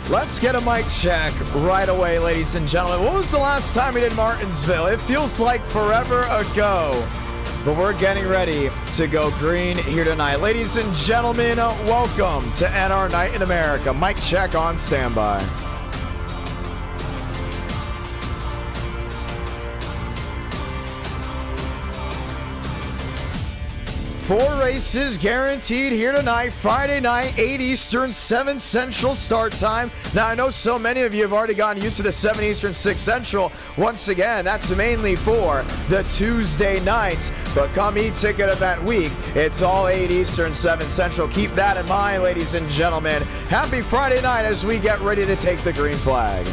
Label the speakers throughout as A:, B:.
A: Let's get a mic check right away, ladies and gentlemen. What was the last time we did Martinsville? It feels like forever ago, but we're getting ready to go green here tonight. Ladies and gentlemen, welcome to NR Night in America. Mic check on standby. 4 races guaranteed here tonight, Friday night, 8 Eastern, 7 Central start time. Now, I know so many of you have already gotten used to the 7 Eastern, 6 Central. Once again, that's mainly for the Tuesday nights. But come eTicket event week, it's all 8 Eastern, 7 Central. Keep that in mind, ladies and gentlemen. Happy Friday night as we get ready to take the green flag.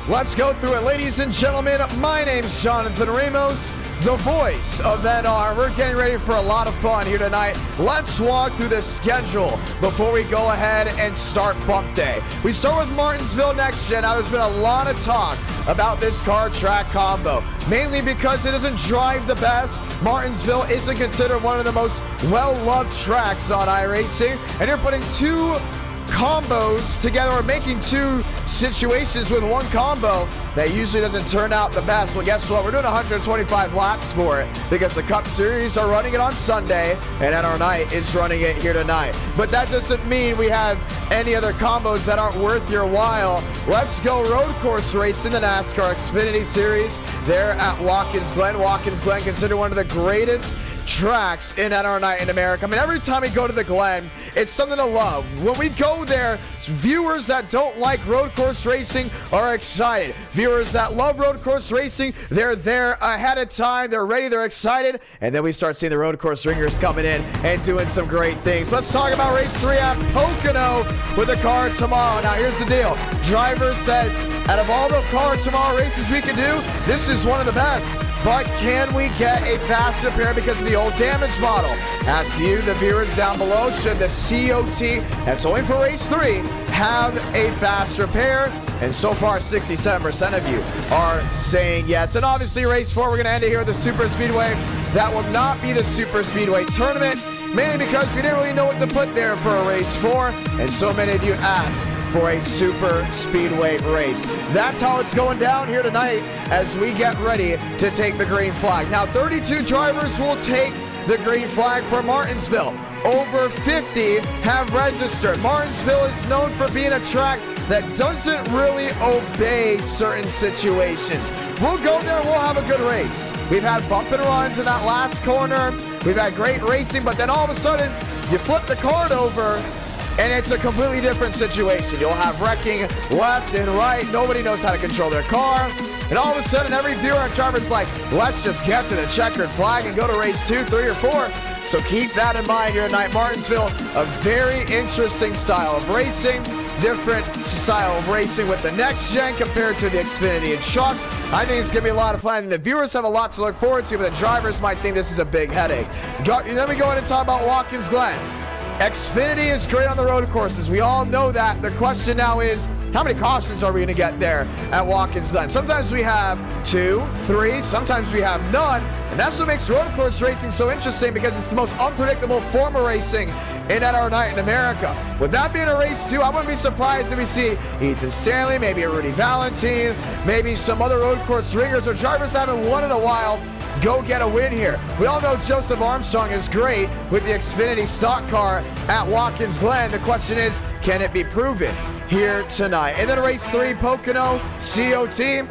A: Let's go through it, ladies and gentlemen. My name's Jonathan Ramos, the voice of NR. We're getting ready for a lot of fun here tonight. Let's walk through the schedule before we go ahead and start bump day. We start with Martinsville Next Gen. Now, there's been a lot of talk about this car track combo, mainly because it doesn't drive the best. Martinsville isn't considered one of the most well-loved tracks on iRacing, and you're putting two combos together, or making two situations with one combo that usually doesn't turn out the best. Well, guess what? We're doing 125 laps for it because the Cup Series are running it on Sunday and NR Night is running it here tonight. But that doesn't mean we have any other combos that aren't worth your while. Let's go road course race in the NASCAR Xfinity Series there at Watkins, Glen. Watkins, Glen, considered one of the greatest tracks in NR Night in America. I mean, every time we go to the Glen, it's something to love. When we go there, viewers that don't like road course racing are excited. Viewers that love road course racing, they're there ahead of time. They're ready. They're excited. And then we start seeing the road course ringers coming in and doing some great things. Let's talk about race 3 at Pocono with the car tomorrow. Now, here's the deal. Drivers said, out of all the car tomorrow races we can do, this is one of the best. But can we get a fast repair because of the old damage model? Ask you, the viewers down below, should the COT, that's only for race 3, have a fast repair? And so far, 67% of you are saying yes. And obviously, race 4, we're going to end it here with the Super Speedway. That will not be the Super Speedway tournament, mainly because we didn't really know what to put there for a race 4. And so many of you asked for a super speedway race. That's how it's going down here tonight as we get ready to take the green flag. Now, 32 drivers will take the green flag for Martinsville. Over 50 have registered. Martinsville is known for being a track that doesn't really obey certain situations. We'll go there, we'll have a good race. We've had bump and runs in that last corner. We've had great racing, but then all of a sudden, you flip the card over, and it's a completely different situation. You'll have wrecking left and right. Nobody knows how to control their car. And all of a sudden, every viewer and driver's like, let's just get to the checkered flag and go to race 2, 3, or 4. So keep that in mind here tonight. Martinsville, a very interesting style of racing. Different style of racing with the next gen compared to the Xfinity and Truck. I think it's going to be a lot of fun. The viewers have a lot to look forward to, but the drivers might think this is a big headache. Let me go ahead and talk about Watkins Glen. Xfinity is great on the road courses. We all know that. The question now is, how many cautions are we going to get there at Watkins Glen? Sometimes we have 2, 3, sometimes we have none. And that's what makes road course racing so interesting, because it's the most unpredictable form of racing in NR Night in America. With that being a race 2, I wouldn't be surprised if we see Ethan Stanley, maybe a Rudy Valentine, maybe some other road course ringers or drivers that haven't won in a while go get a win here. We all know Joseph Armstrong is great with the Xfinity stock car at Watkins Glen. The question is, can it be proven here tonight? And then race 3, Pocono COT,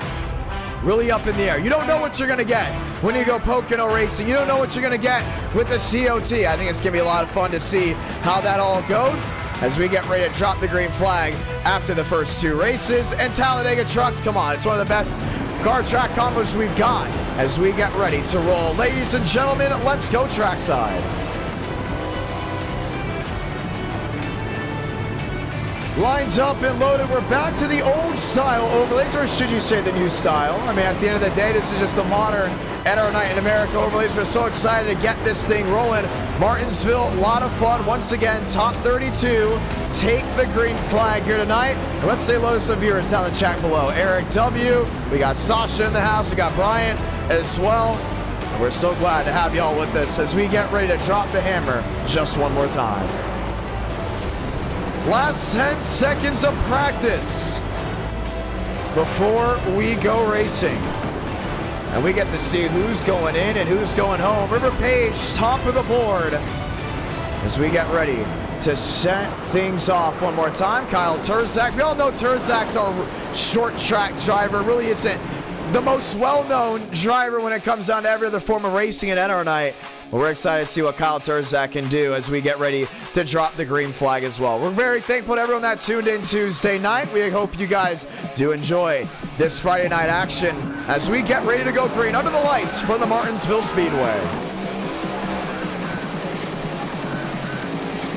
A: really up in the air. You don't know what you're going to get when you go Pocono Racing. You don't know what you're going to get with the COT. I think it's going to be a lot of fun to see how that all goes as we get ready to drop the green flag after the first 2 races. And Talladega Trucks, come on, it's one of the best car track combos we've got as we get ready to roll. Ladies and gentlemen, let's go trackside. Lines up and loaded. We're back to the old style overlays, or should you say the new style? I mean, at the end of the day, this is just the modern NR Night in America overlays. We're so excited to get this thing rolling. Martinsville, a lot of fun. Once again, top 32 take the green flag here tonight. And let's say hello to some viewers down in the chat below. Eric W. We got Sasha in the house. We got Brian as well. We're so glad to have y'all with us as we get ready to drop the hammer just one more time. Last 10 seconds of practice before we go racing. And we get to see who's going in and who's going home. River Page, top of the board as we get ready to set things off one more time. Kyle Turzak. We all know Turzak's our short track driver. Really isn't the most well-known driver when it comes down to every other form of racing at NR Night. But we're excited to see what Kyle Turzak can do as we get ready to drop the green flag as well. We're very thankful to everyone that tuned in Tuesday night. We hope you guys do enjoy this Friday night action as we get ready to go green under the lights for the Martinsville Speedway.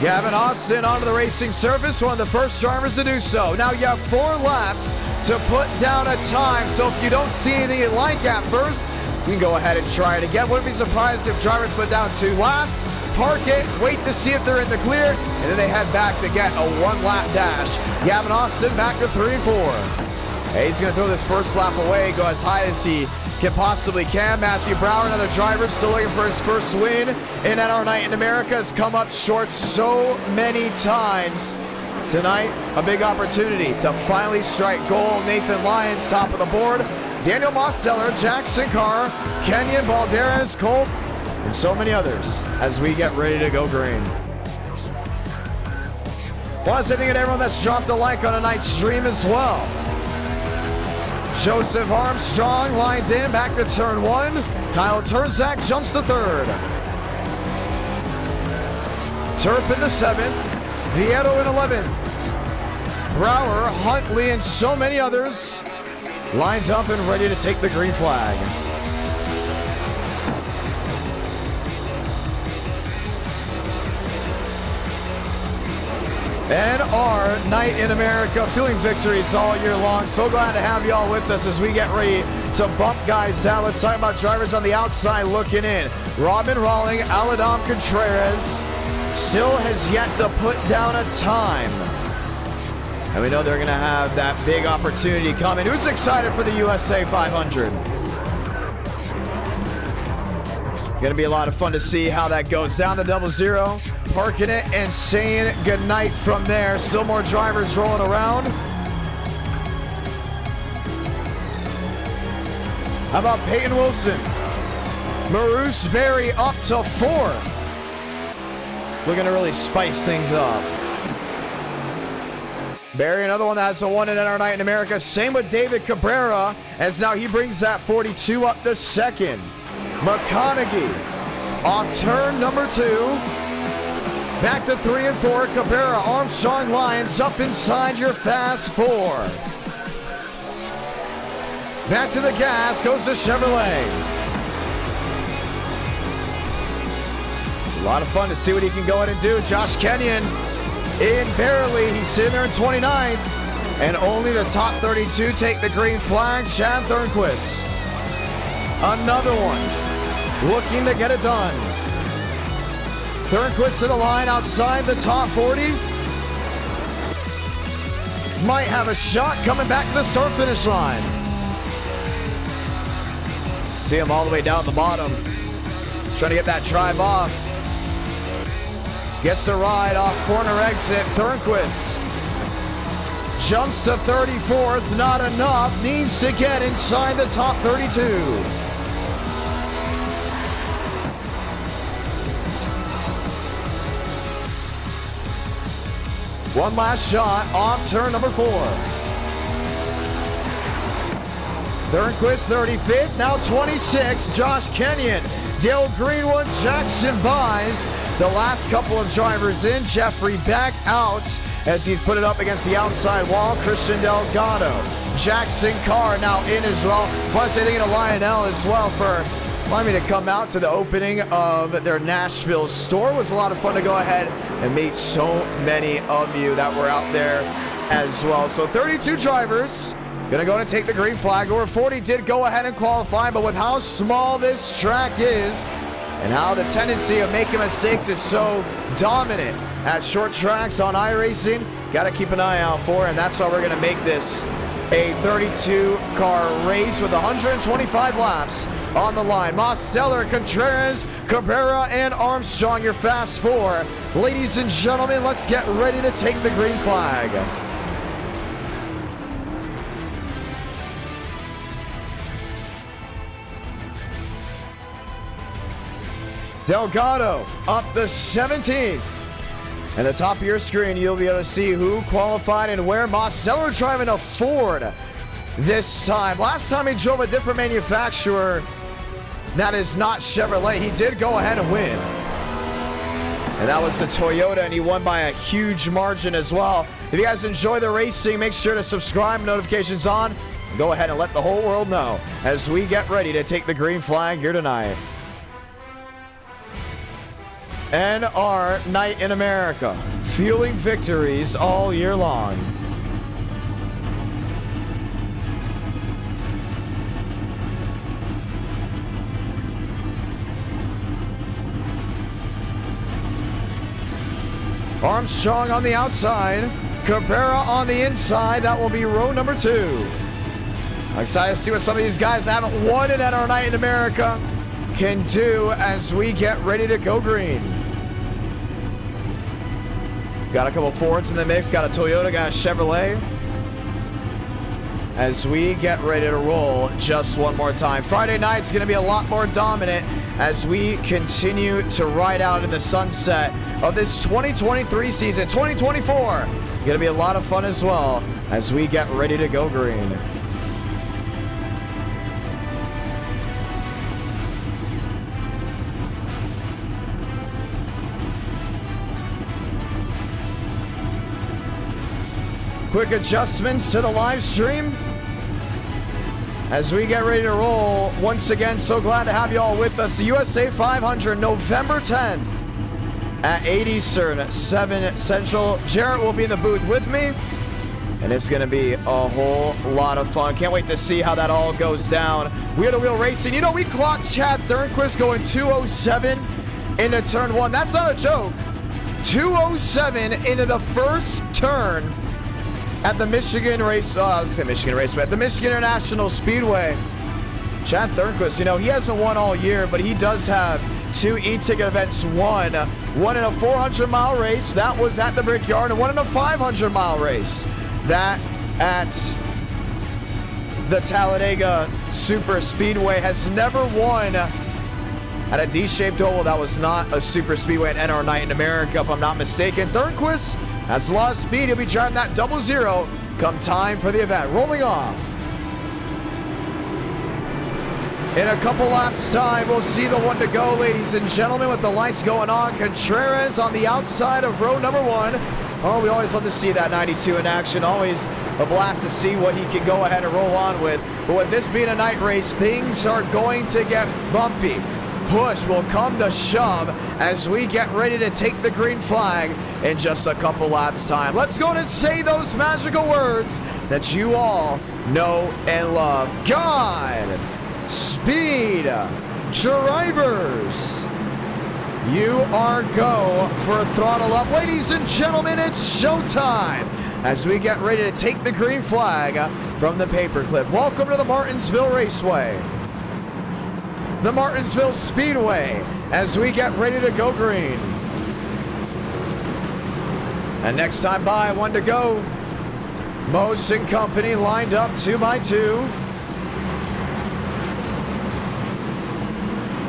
A: Gavin Austin onto the racing surface, one of the first drivers to do so. Now you have 4 laps to put down a time, so if you don't see anything you like at first, you can go ahead and try it again. Wouldn't be surprised if drivers put down 2 laps, park it, wait to see if they're in the clear, and then they head back to get a 1-lap dash. Gavin Austin back to 3 and 4. Hey, he's going to throw this first lap away, go as high as he possibly can. Matthew Brower, another driver, still looking for his first win in NR Night in America, has come up short so many times. Tonight, a big opportunity to finally strike gold. Nathan Lyons, top of the board. Daniel Mosteller, Jackson Carr, Kenyon Balderas, Colt, and so many others as we get ready to go green. Want to say thank you to everyone that's dropped a like on tonight's stream as well. Joseph Armstrong lined in, back to turn 1. Kyle Turzak jumps to 3rd. Turpin to 7th. Vieto in 11th. Brower, Huntley, and so many others lined up and ready to take the green flag. NR Night in America, feeling victories all year long. So glad to have y'all with us as we get ready to bump guys down. Let's talk about drivers on the outside looking in. Robin Rawling, Aladam Contreras still has yet to put down a time. And we know they're going to have that big opportunity coming. Who's excited for the USA 500? Going to be a lot of fun to see how that goes. Down the 00, parking it and saying goodnight from there. Still more drivers rolling around. How about Peyton Wilson? Maurice Berry up to 4th. Looking to really spice things up. Barry, another one that has a 1 in NR Night in America. Same with David Cabrera, as now he brings that 42 up to 2nd. McConaughey off turn number 2. Back to 3 and 4. Cabrera, Armstrong, Lyons up inside your fast 4. Back to the gas, goes to Chevrolet. A lot of fun to see what he can go in and do. Josh Kenyon in barely. He's sitting there in 29th. And only the top 32 take the green flag. Chad Thornquist. Another one looking to get it done. Thornquist to the line outside the top 40. Might have a shot coming back to the start finish line. See him all the way down the bottom. Trying to get that drive off. Gets the ride off corner exit. Thornquist jumps to 34th. Not enough. Needs to get inside the top 32. One last shot off turn number 4. Thornquist 35th. Now 26. Josh Kenyon. Dale Greenwood. Jackson buys. The last couple of drivers in. Jeffrey back out as he's put it up against the outside wall. Christian Delgado. Jackson Carr now in as well. Plus, I think to Lionel as well for allowing me to come out to the opening of their Nashville store. It was a lot of fun to go ahead and meet so many of you that were out there as well. So 32 drivers going to go and take the green flag. Over 40 did go ahead and qualify, but with how small this track is, and how the tendency of making mistakes is so dominant at short tracks on iRacing, got to keep an eye out for, and that's why we're going to make this A 32-car race with 125 laps on the line. Mosteller, Contreras, Cabrera, and Armstrong, your fast four. Ladies and gentlemen, let's get ready to take the green flag. Delgado up the 17th. At the top of your screen, you'll be able to see who qualified and where. Mosteller driving a Ford this time. Last time he drove a different manufacturer that is not Chevrolet. He did go ahead and win. And that was the Toyota, and he won by a huge margin as well. If you guys enjoy the racing, make sure to subscribe, notifications on. Go ahead and let the whole world know as we get ready to take the green flag here tonight. And our night in America, fueling victories all year long. Armstrong on the outside, Cabrera on the inside. That will be row number 2. I'm excited to see what some of these guys that haven't won it at our night in America can do as we get ready to go green. Got a couple Fords in the mix, got a Toyota, got a Chevrolet. As we get ready to roll just one more time. Friday night's going to be a lot more dominant as we continue to ride out in the sunset of this 2023 season. 2024 going to be a lot of fun as well as we get ready to go green. Quick adjustments to the live stream as we get ready to roll. Once again, so glad to have you all with us. The USA 500, November 10th at 8 Eastern, 7 Central. Jarrett will be in the booth with me, and it's going to be a whole lot of fun. Can't wait to see how that all goes down. Wheel-to-wheel racing. You know, we clocked Chad Thornquist going 207 into turn 1. That's not a joke. 207 into the first turn at the Michigan race, I was saying Michigan Raceway, at the Michigan International Speedway. Chad Thornquist, you know, he hasn't won all year, but he does have 2 e-ticket events won. One in a 400-mile race, that was at the Brickyard, and one in a 500-mile race, that at the Talladega Super Speedway. Has never won at a D-shaped oval. That was not a super speedway at NR Night in America, if I'm not mistaken. Thornquist has a lot of speed. He'll be driving that 00 come time for the event. Rolling off. In a couple laps time, we'll see the one to go, ladies and gentlemen, with the lights going on. Contreras on the outside of row number 1. Oh, we always love to see that 92 in action. Always a blast to see what he can go ahead and roll on with. But with this being a night race, things are going to get bumpy. Push will come to shove as we get ready to take the green flag in just a couple laps time. Let's go and say those magical words that you all know and love. God speed drivers, you are go for throttle up. Ladies and gentlemen, it's showtime as we get ready to take the green flag from the paperclip. Welcome to the Martinsville Raceway, the Martinsville Speedway, as we get ready to go green. And next time by, one to go. Motion Company lined up 2x2.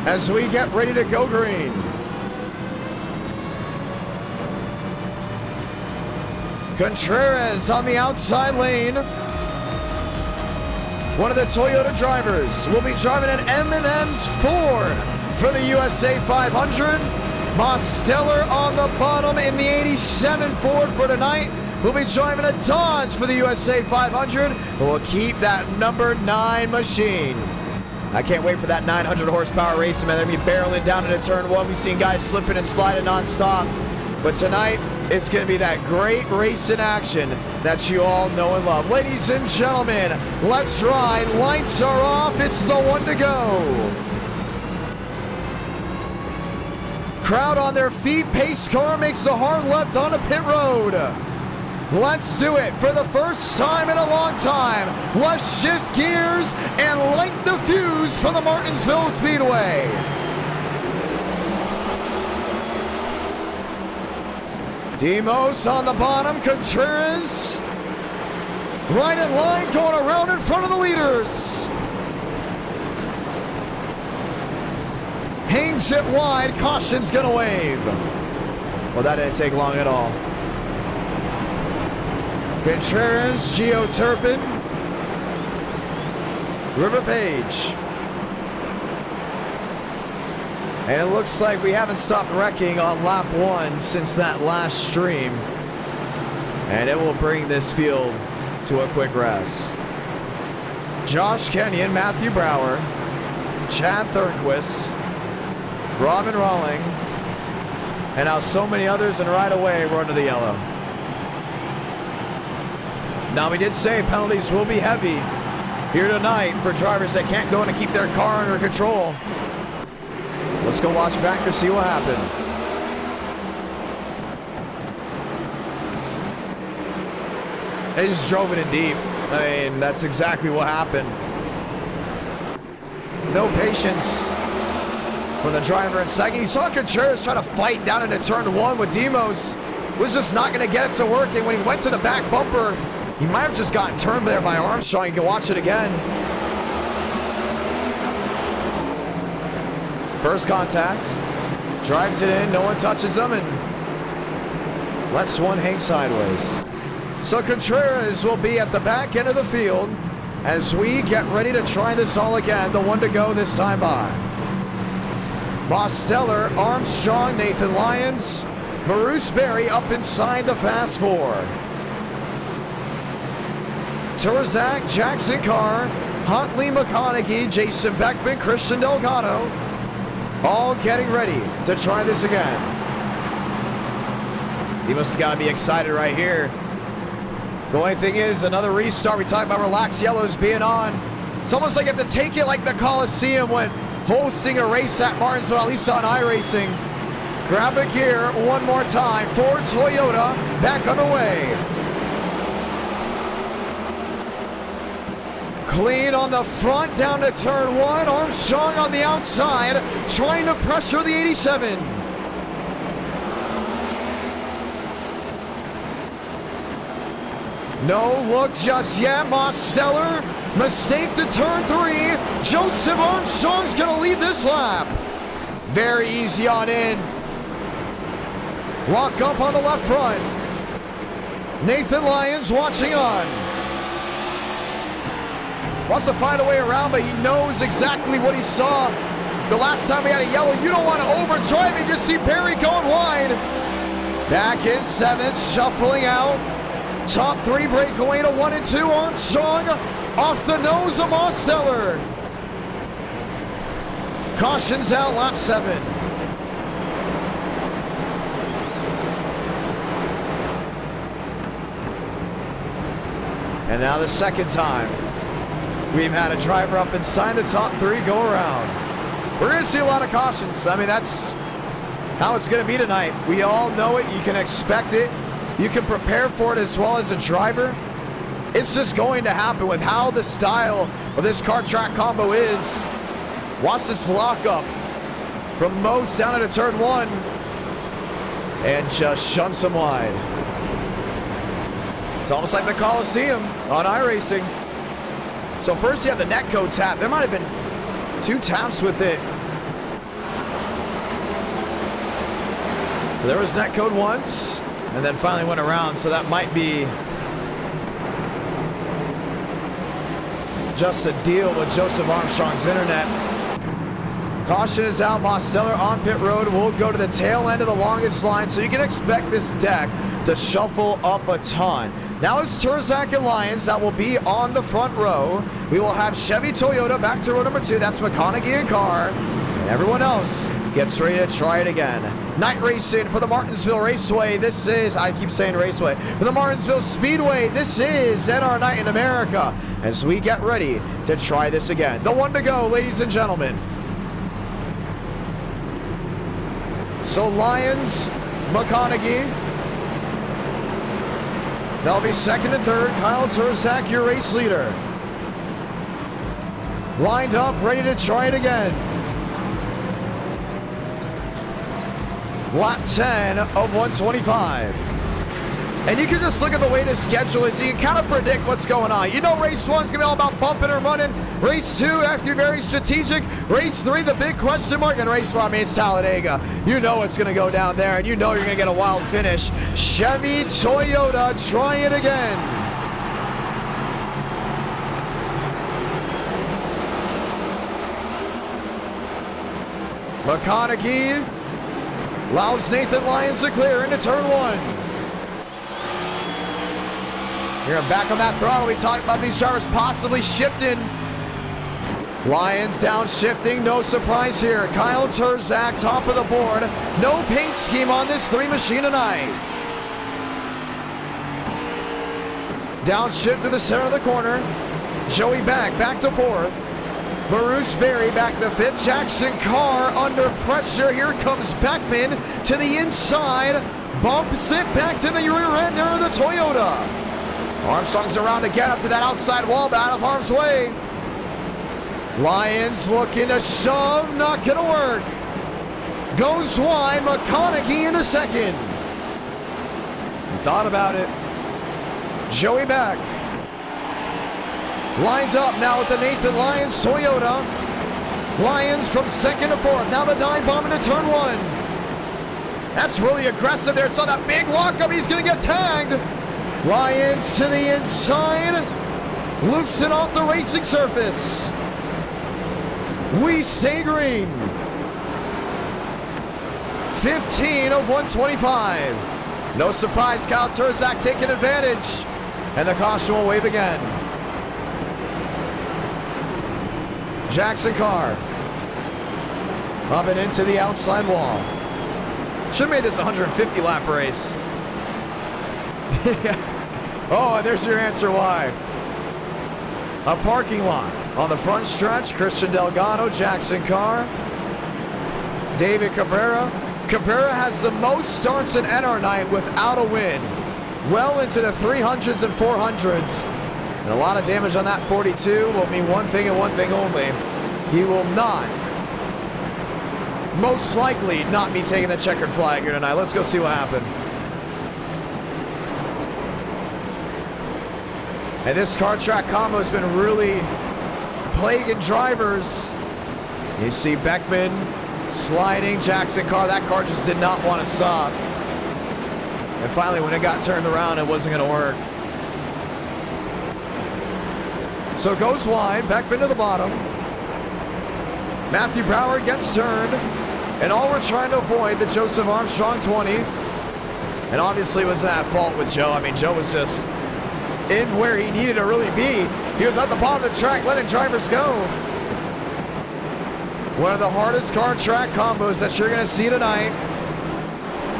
A: As we get ready to go green. Contreras on the outside lane. One of the Toyota drivers will be driving an M&M's Ford for the USA 500. Mosteller on the bottom in the 87 Ford for tonight. We'll be driving a Dodge for the USA 500. But we'll keep that number 9 machine. I can't wait for that 900 horsepower race, man. They're going to be barreling down into turn 1. We've seen guys slipping and sliding nonstop. But tonight, it's going to be that great race in action that you all know and love. Ladies and gentlemen, let's ride. Lights are off. It's the one to go. Crowd on their feet. Pace car makes the hard left onto pit road. Let's do it for the first time in a long time. Let's shift gears and light the fuse for the Martinsville Speedway. Demos on the bottom, Contreras right in line, going around in front of the leaders. Hangs it wide, caution's gonna wave. Well, that didn't take long at all. Contreras, Gio Turpin, River Page. And it looks like we haven't stopped wrecking on lap 1 since that last stream. And it will bring this field to a quick rest. Josh Kenyon, Matthew Brower, Chad Thornquist, Robin Rawling, and now so many others, and right away we're under the yellow. Now, we did say penalties will be heavy here tonight for drivers that can't go in and keep their car under control. Let's go watch back to see what happened. They just drove it in deep. I mean, that's exactly what happened. No patience for the driver in second. You saw Contreras try to fight down into turn 1 with Demos. Was just not going to get it to work, and when he went to the back bumper, he might have just gotten turned there by Armstrong. You can watch it again. First contact. Drives it in. No one touches him, and lets one hang sideways. So Contreras will be at the back end of the field as we get ready to try this all again. The one to go this time by. Mosteller, Armstrong, Nathan Lyons, Bruce Berry up inside the fast 4. Turzak, Jackson Carr, Huntley McConaughey, Jason Beckman, Christian Delgado, all getting ready to try this again. He must have got to be excited right here. The only thing is, another restart. We talked about relaxed yellows being on. It's almost like you have to take it like the Coliseum when hosting a race at Martinsville, at least on iRacing. Grab a gear one more time for Toyota, back underway. Clean on the front, down to turn 1. Armstrong on the outside, trying to pressure the 87. No look just yet. Mosteller, mistake to turn 3. Joseph Armstrong's gonna lead this lap. Very easy on in. Lock up on the left front. Nathan Lyons watching on. Wants to find a way around, but he knows exactly what he saw the last time we had a yellow. You don't want to overdrive. You just see Perry going wide. Back in 7th, shuffling out. Top 3 breakaway to 1 and 2. Armstrong off the nose of Mosteller. Cautions out, lap 7. And now the second time we've had a driver up inside the top 3 go around. We're going to see a lot of cautions. I mean, that's how it's going to be tonight. We all know it. You can expect it. You can prepare for it as well as a driver. It's just going to happen with how the style of this car track combo is. Watch this lock up from most down into turn 1 and just shunts him wide. It's almost like the Coliseum on iRacing. So first you have the netcode tap. There might have been 2 taps with it. So there was netcode once, and then finally went around. So that might be just a deal with Joseph Armstrong's internet. Caution is out. Mosteller on pit road. We'll go to the tail end of the longest line, so you can expect this deck to shuffle up a ton. Now it's Turzak and Lyons that will be on the front row. We will have Chevy Toyota back to row number 2. That's McConaughey and Carr. And everyone else gets ready to try it again. Night racing for the Martinsville Raceway. This is, I keep saying Raceway, for the Martinsville Speedway. This is NR Night in America as we get ready to try this again. The one to go, ladies and gentlemen. So Lyons, McConaughey, That'll be second and third. Kyle Turzak, your race leader. Lined up, ready to try it again. Lap 10 of 125. And you can just look at the way this schedule is. You can kind of predict what's going on. You know race 1's going to be all about bumping and running. Race 2, that's going to be very strategic. Race 3, the big question mark. And race 4, I mean, it's Talladega. You know it's going to go down there, and you know you're going to get a wild finish. Chevy, Toyota, try it again. McConaughey allows Nathan Lyons to clear into turn 1. Here, back on that throttle. We talked about these drivers possibly shifting. Lyons downshifting, no surprise here. Kyle Turzak, top of the board. No paint scheme on this 3 machine tonight. Downshift to the center of the corner. Joey back to 4th. Bruce Berry back to 5th. Jackson Carr under pressure. Here comes Beckman to the inside. Bumps it back to the rear end there of the Toyota. Armstrong's around again up to that outside wall, but out of harm's way. Lyons looking to shove, not gonna work. Goes wide, McConaughey into second. He thought about it. Joey back. Lines up now with the Nathan Lyons Toyota. Lyons from second to 4th. Now the dive bomb into turn 1. That's really aggressive there. Saw that big lockup. He's gonna get tagged. Lyons to the inside, loops it off the racing surface. We stay green. 15 of 125. No surprise, Kyle Turzak taking advantage. And the caution will wave again. Jackson Carr up and into the outside wall. Should have made this a 150 lap race. Oh, and there's your answer why. A parking lot on the front stretch. Christian Delgado, Jackson Carr, David Cabrera. Cabrera has the most starts in NR night without a win. Well into the 300s and 400s. And a lot of damage on that 42 will mean one thing and one thing only. He will not, most likely, not be taking the checkered flag here tonight. Let's go see what happened. And this car track combo has been really plaguing drivers. You see Beckman sliding, Jackson Carr. That car just did not want to stop. And finally, when it got turned around, it wasn't going to work. So it goes wide, Beckman to the bottom. Matthew Brower gets turned. And all we're trying to avoid, the Joseph Armstrong 20. And obviously it was at fault with Joe. I mean, Joe was just in where he needed to really be. He was at the bottom of the track letting drivers go. One of the hardest car track combos that you're going to see tonight.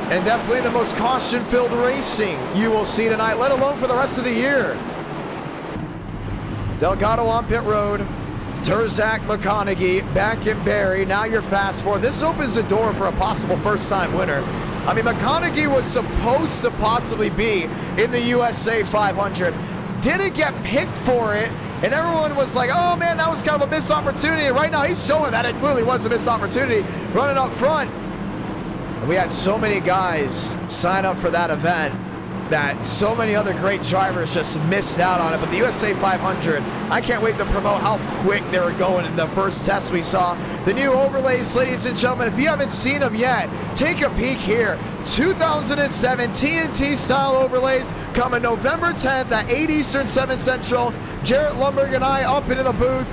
A: And definitely the most caution-filled racing you will see tonight, let alone for the rest of the year. Delgado on pit road. Turzak, McConaughey, back in Barry. Now you're fast forward. This opens the door for a possible first-time winner. I mean, McConaughey was supposed to possibly be in the USA 500. Didn't get picked for it, and everyone was like, oh man, that was kind of a missed opportunity. And right now he's showing that it clearly was a missed opportunity, running up front. And we had so many guys sign up for that event that so many other great drivers just missed out on it. But the USA 500, I can't wait to promote how quick they were going in the first test we saw. The new overlays, ladies and gentlemen, if you haven't seen them yet, take a peek here. 2007 TNT style overlays coming November 10th at 8 Eastern, 7 Central. Jarrett Lumberg and I up into the booth,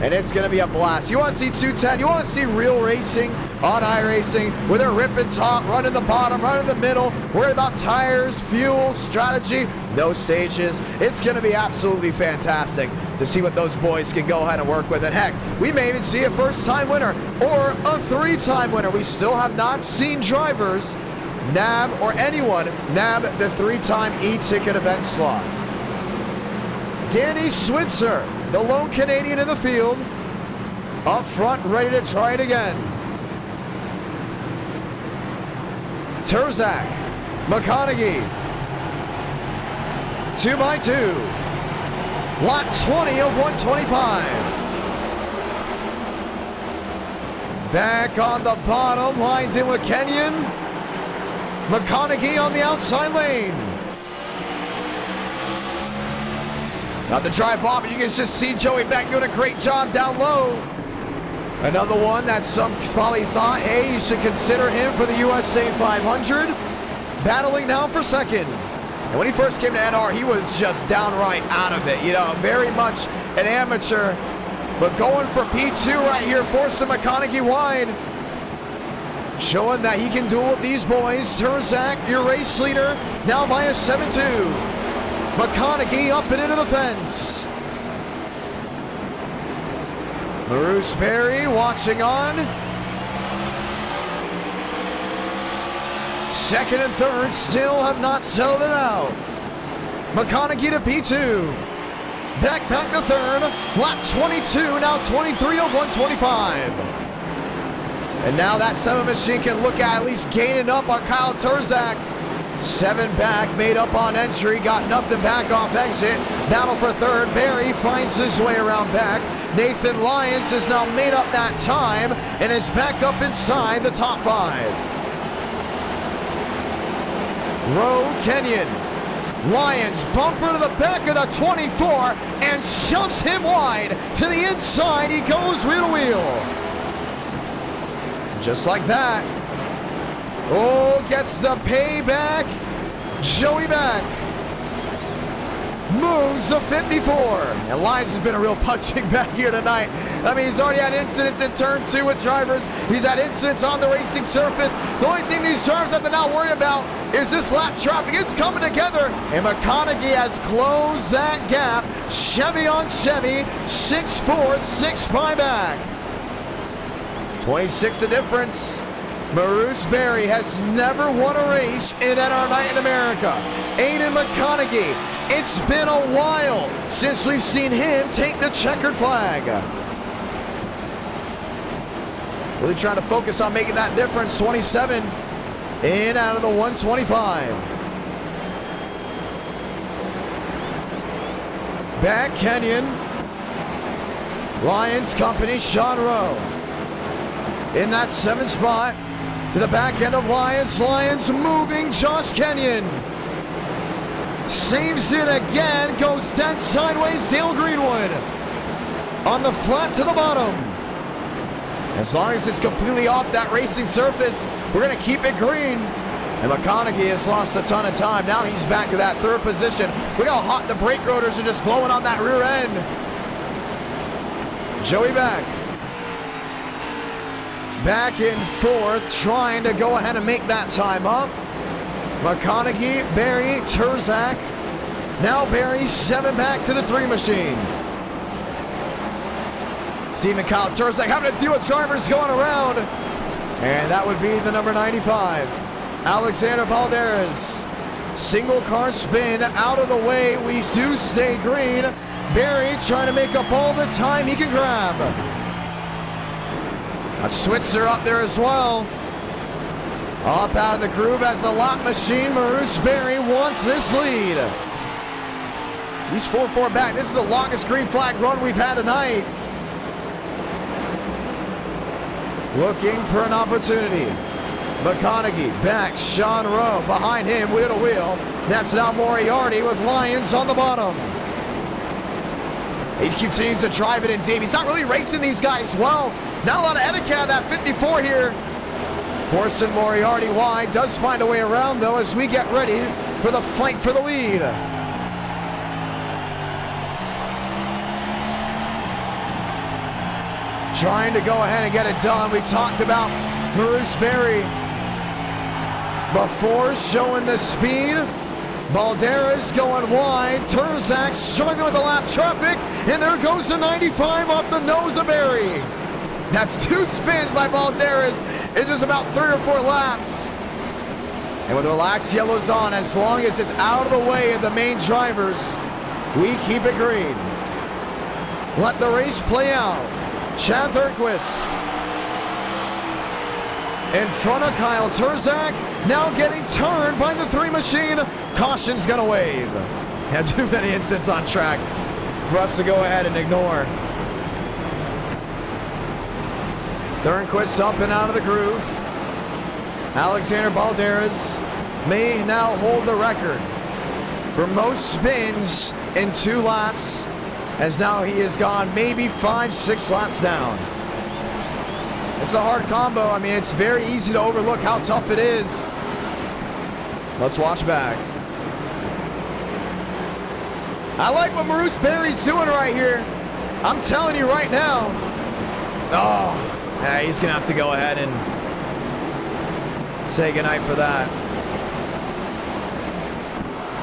A: and it's going to be a blast. You want to see 210, you want to see real racing on iRacing, where they're ripping top, running the bottom, running the middle, worried about tires, fuel, strategy, no stages. It's going to be absolutely fantastic to see what those boys can go ahead and work with. And heck, we may even see a first-time winner or a three-time winner. We still have not seen drivers nab, or anyone nab, the three-time eTicket event slot. Danny Switzer, the lone Canadian in the field, up front, ready to try it again. Turzak, McConaughey, 2 by 2. Lap 20 of 125. Back on the bottom, lined in with Kenyon. McConaughey on the outside lane. Not the drive bomb, but you can just see Joey Beck doing a great job down low. Another one that some probably thought, hey, you should consider him for the USA 500. Battling now for second. And when he first came to NR, he was just downright out of it. You know, very much an amateur. But going for P2 right here, forcing McConaughey wide. Showing that he can duel with these boys. Terzak, your race leader, now by a 7-2. McConaughey up and into the fence. Bruce Berry watching on. Second and third still have not settled it out. McConaughey to P2. Back to third. Lap 22, now 23 of 125. And now that 7 machine can look at least gaining up on Kyle Terzak. 7 back, made up on entry, got nothing back off exit. Battle for third. Berry finds his way around back. Nathan Lyons has now made up that time and is back up inside the top 5. Rowe Kenyon. Lyons bumper to the back of the 24 and shoves him wide. To the inside he goes wheel to wheel. Just like that. Oh, gets the payback. Joey Beck moves the 54. And Lyons has been a real punching bag here tonight. I mean, he's already had incidents in turn 2 with drivers. He's had incidents on the racing surface. The only thing these drivers have to now worry about is this lap traffic. It's coming together. And McConaughey has closed that gap. Chevy on Chevy. 6-4, 6-5 back. 26 the difference. Bruce Berry has never won a race in NR Night in America. Aiden McConaughey, it's been a while since we've seen him take the checkered flag. Really trying to focus on making that difference. 27 in out of the 125. Back Kenyon. Lions Company, Sean Rowe. In that 7th spot. To the back end of Lyons. Lyons moving Josh Kenyon. Saves it again. Goes dead sideways. Dale Greenwood. On the flat to the bottom. As long as it's completely off that racing surface, we're going to keep it green. And McConaughey has lost a ton of time. Now he's back to that 3rd position. Look how hot the brake rotors are just glowing on that rear end. Joey Beck. Back in 4th, trying to go ahead and make that time up. McConaughey, Berry, Terzak. Now Berry 7 back to the 3 machine. Steven Kyle Terzak having to deal with drivers going around. And that would be the number 95. Alexander Balderas. Single car spin out of the way. We do stay green. Berry trying to make up all the time he can grab. Switzer up there as well. Up out of the groove as a lap machine. Bruce Berry wants this lead. He's 4-4 back. This is the longest green flag run we've had tonight. Looking for an opportunity. McConaughey back. Sean Rowe behind him, wheel to wheel. That's now Moriarty with Lyons on the bottom. He continues to drive it in deep. He's not really racing these guys well. Not a lot of etiquette out of that 54 here. Forcing Moriarty wide. Does find a way around, though, as we get ready for the fight for the lead. Trying to go ahead and get it done. We talked about Bruce Berry before, showing the speed. Balderas going wide. Terzak struggling with the lap traffic. And there goes the 95 off the nose of Berry. That's 2 spins by Balderas in just about 3 or 4 laps. And with relaxed yellows on, as long as it's out of the way of the main drivers, we keep it green. Let the race play out. Chad Thurquist in front of Kyle Terzak, now getting turned by the 3 machine. Caution's gonna wave. Had too many incidents on track for us to go ahead and ignore. Thornquist up and out of the groove. Alexander Balderas may now hold the record for most spins in 2 laps, as now he has gone maybe 5-6 laps down. It's a hard combo. I mean, it's very easy to overlook how tough it is. Let's watch back. I like what Maurice Berry's doing right here. I'm telling you right now. Oh, yeah, he's going to have to go ahead and say goodnight for that.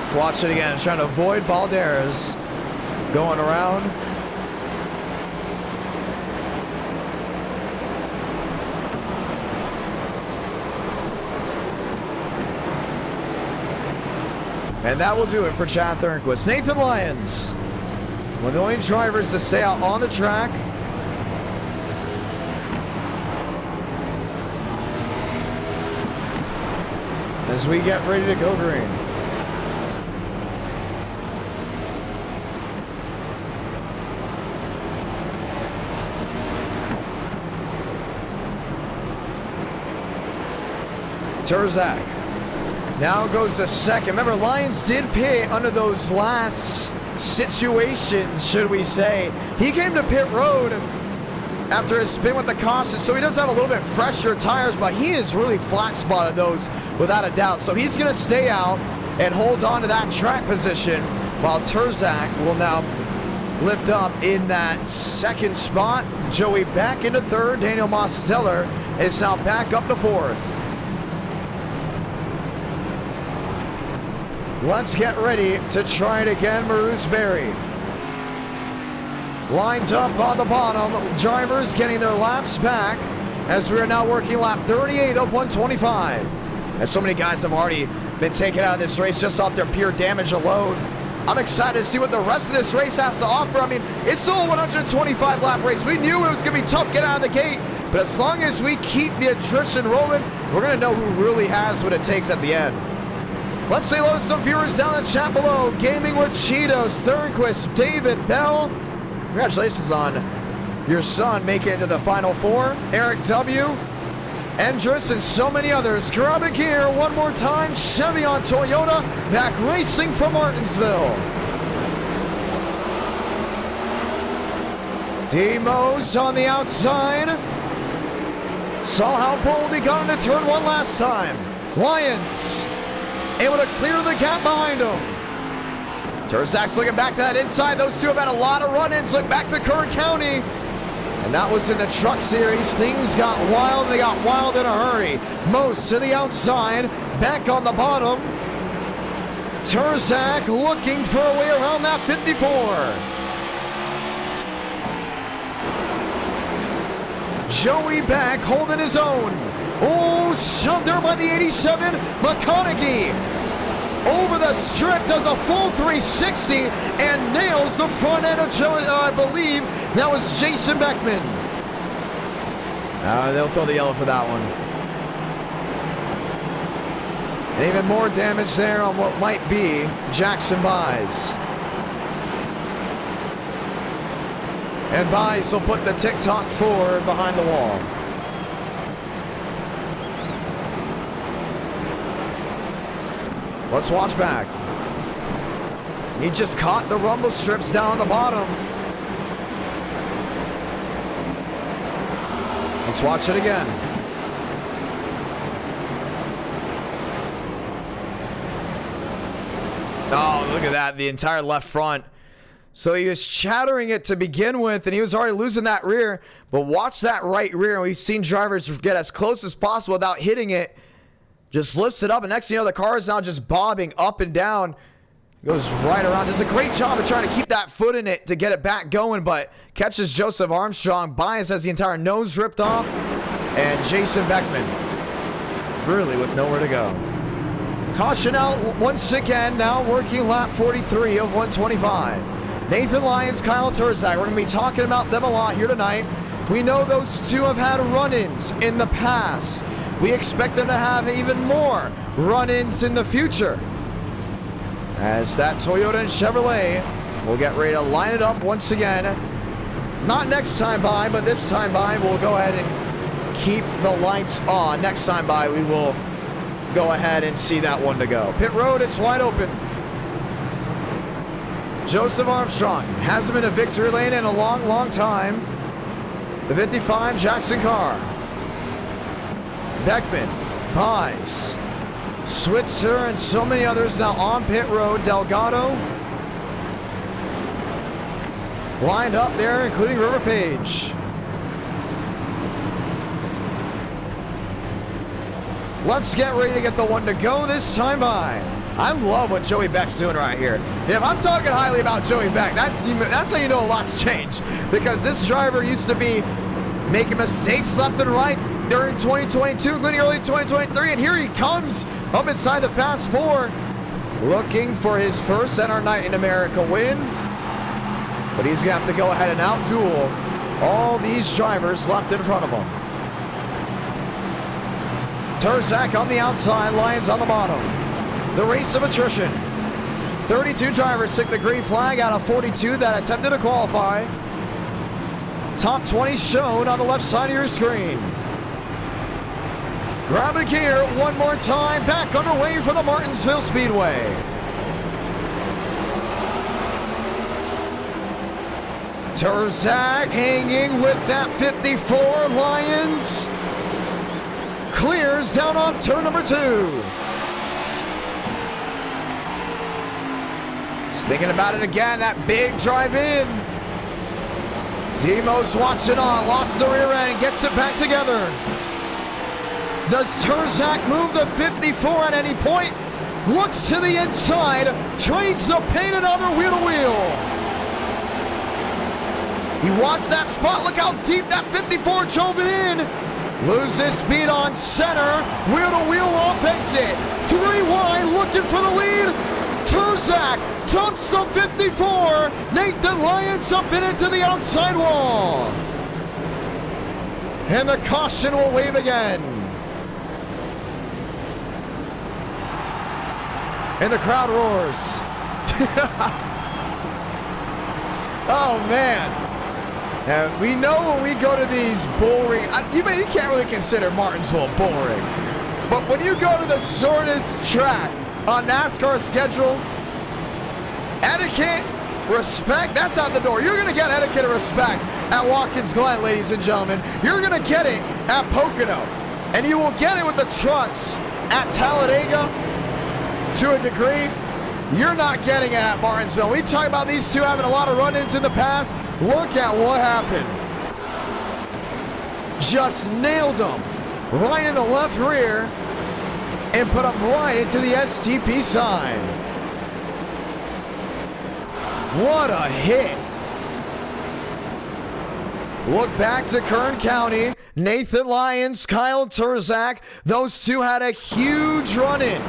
A: Let's watch it again. Trying to avoid Balderas. Going around. And that will do it for Chad Thornquist. Nathan Lyons, one of the only drivers to stay out on the track. As we get ready to go green. Terzak now goes to second. Remember, Lyons did pit under those last situations, should we say. He came to pit road after his spin with the caution, so he does have a little bit fresher tires, but he is really flat spotted those without a doubt. So he's going to stay out and hold on to that track position, while Terzak will now lift up in that second spot. Joey back into third. Daniel Mosteller is now back up to fourth. Let's get ready to try it again. Maurice Berry lines up on the bottom. Drivers getting their laps back as we are now working lap 38 of 125. As so many guys have already been taken out of this race just off their pure damage alone. I'm excited to see what the rest of this race has to offer. I mean, it's still a 125 lap race. We knew it was going to be tough getting out of the gate, but as long as we keep the attrition rolling, we're going to know who really has what it takes at the end. Let's say hello to some viewers down in the chat below. Gaming with Cheetos, Thornquist, David Bell. Congratulations on your son making it to the Final Four. Eric W., Endress, and so many others. Grab it here one more time. Chevy on Toyota, back racing from Martinsville. Demos on the outside. Saw how bold he got into turn 1 last time. Lyons able to clear the gap behind him. Terzak's looking back to that inside. Those two have had a lot of run-ins. Look back to Kern County. And that was in the Truck Series. Things got wild. They got wild in a hurry. Most to the outside. Back on the bottom. Terzak looking for a way around that 54. Joey back holding his own. Oh, shoved there by the 87. McConaughey over the strip, does a full 360 and nails the front end of Joey. I believe that was Jason Beckman. They'll throw the yellow for that one. And even more damage there on what might be Jackson Buys. And Buys will put the TikTok forward behind the wall. Let's watch back. He just caught the rumble strips down on the bottom. Let's watch it again. Oh, look at that. The entire left front. So he was chattering it to begin with, and he was already losing that rear. But watch that right rear. We've seen drivers get as close as possible without hitting it. Just lifts it up, and next thing you know, the car is now just bobbing up and down. Goes right around. Does a great job of trying to keep that foot in it to get it back going, but catches Joseph Armstrong. Bias has the entire nose ripped off. And Jason Beckman really with nowhere to go. Caution out once again, now working lap 43 of 125. Nathan Lyons, Kyle Terzak. We're going to be talking about them a lot here tonight. We know those two have had run-ins in the past. We expect them to have even more run-ins in the future. as that Toyota and Chevrolet will get ready to line it up once again. Not next time by, but this time by, we'll go ahead and keep the lights on. Next time by, we will go ahead and see that one to go. Pit road, it's wide open. Joseph Armstrong hasn't been a victory lane in a long, long time. The 55, Jackson Carr. Beckman, Pies, Switzer, and so many others now on pit road. Delgado lined up there, including River Page. Let's get ready to get the one to go this time by. I love what Joey Beck's doing right here. If I'm talking highly about Joey Beck, that's how you know a lot's changed. Because this driver used to be making mistakes left and right during 2022, including early 2023, and here he comes up inside the Fast Four, looking for his first NR Night in America win. But he's going to have to go ahead and outduel all these drivers left in front of him. Terzak on the outside, Lyons on the bottom. The race of attrition. 32 drivers took the green flag out of 42 that attempted to qualify. Top 20 shown on the left side of your screen. Grab a gear one more time. Back underway for the Martinsville Speedway. Terzak hanging with that 54. Lyons clears down off turn number 2. Just thinking about it again, that big drive in. Demos watching on, lost the rear end, gets it back together. Does Terzak move the 54 at any point? Looks to the inside, trades the paint another wheel to wheel. He wants that spot, look how deep that 54 drove it in. Loses speed on center, wheel to wheel off exit. 3 wide, looking for the lead. Terzak dumps the 54. Nathan Lyons up and into the outside wall. And the caution will wave again. And the crowd roars. Oh, man. We know when we go to these bull ring, you can't really consider Martinsville a bull ring. But when you go to the shortest track on NASCAR's schedule, etiquette, respect, that's out the door. You're going to get etiquette and respect at Watkins Glen, ladies and gentlemen. You're going to get it at Pocono. And you will get it with the trucks at Talladega to a degree. You're not getting it at Martinsville. We talk about these two having a lot of run-ins in the past. Look at what happened. Just nailed them right in the left rear and put them right into the STP side. What a hit. Look back to Kern County. Nathan Lyons, Kyle Terzak. Those two had a huge run-in.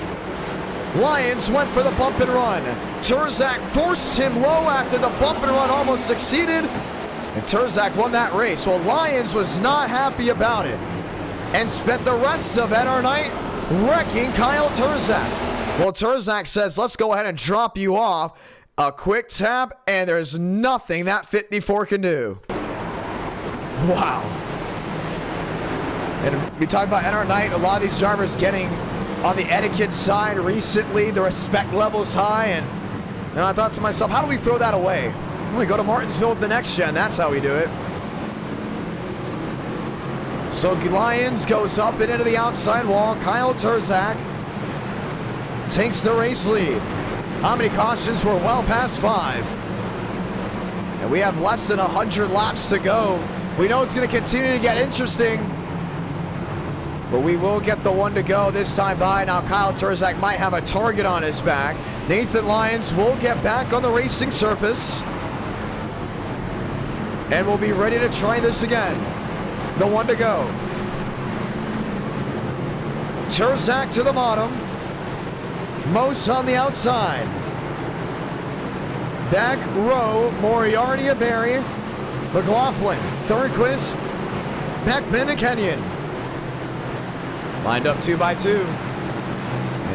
A: Lyons went for the bump and run. Terzak forced him low after the bump and run almost succeeded. And Terzak won that race. Well, Lyons was not happy about it and spent the rest of NR Night wrecking Kyle Terzak. Well, Terzak says, let's go ahead and drop you off. A quick tap, and there's nothing that 54 can do. Wow. And we talk about NR Night, a lot of these drivers getting on the etiquette side recently. The respect level's high, and I thought to myself, how do we throw that away? We go to Martinsville with the next gen. That's how we do it. So Lyons goes up and into the outside wall. Kyle Terzak takes the race lead. How many cautions? We're well past 5. And we have less than 100 laps to go. We know it's going to continue to get interesting, but we will get the one to go this time by. Now Kyle Terzak might have a target on his back. Nathan Lyons will get back on the racing surface, and we'll be ready to try this again. The one to go. Terzak to the bottom. Mose on the outside. Back row, Moriarty and Barry. McLaughlin, Thornquist, Beckman and Kenyon. Lined up 2 by 2.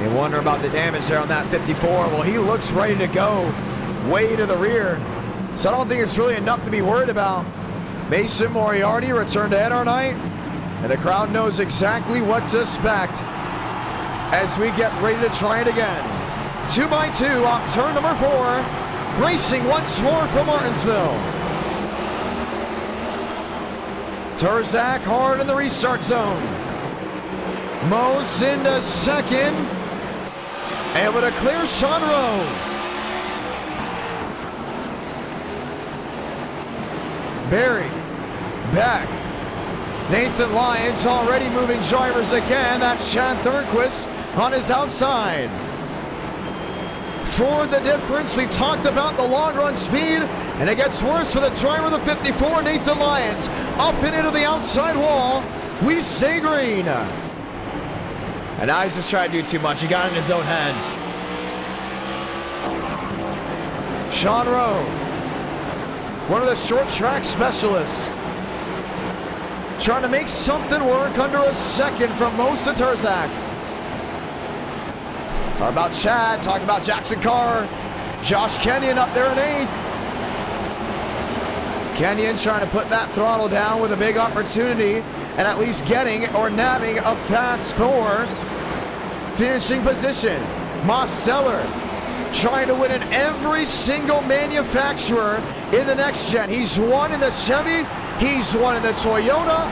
A: You wonder about the damage there on that 54. Well, he looks ready to go way to the rear. So I don't think it's really enough to be worried about. Mason Moriarty returned to head our night, and the crowd knows exactly what to expect as we get ready to try it again. 2x2 off turn number 4. Racing once more from Martinsville. Turzak hard in the restart zone. Mose into second. Able to clear Sean Rowe. Barry back. Nathan Lyons already moving drivers again. That's Chad Thornquist on his outside. For the difference, we've talked about the long run speed, and it gets worse for the driver of the 54, Nathan Lyons. Up and into the outside wall. We stay green. And now he's just trying to do too much. He got in his own head. Sean Rowe, one of the short track specialists, trying to make something work under a second from Mose to Turzak. Talk about Chad, talk about Jackson Carr, Josh Kenyon up there in 8th. Kenyon trying to put that throttle down with a big opportunity and at least getting or nabbing a fast 4 finishing position. Mosteller trying to win in every single manufacturer in the next gen. He's won in the Chevy, he's won in the Toyota,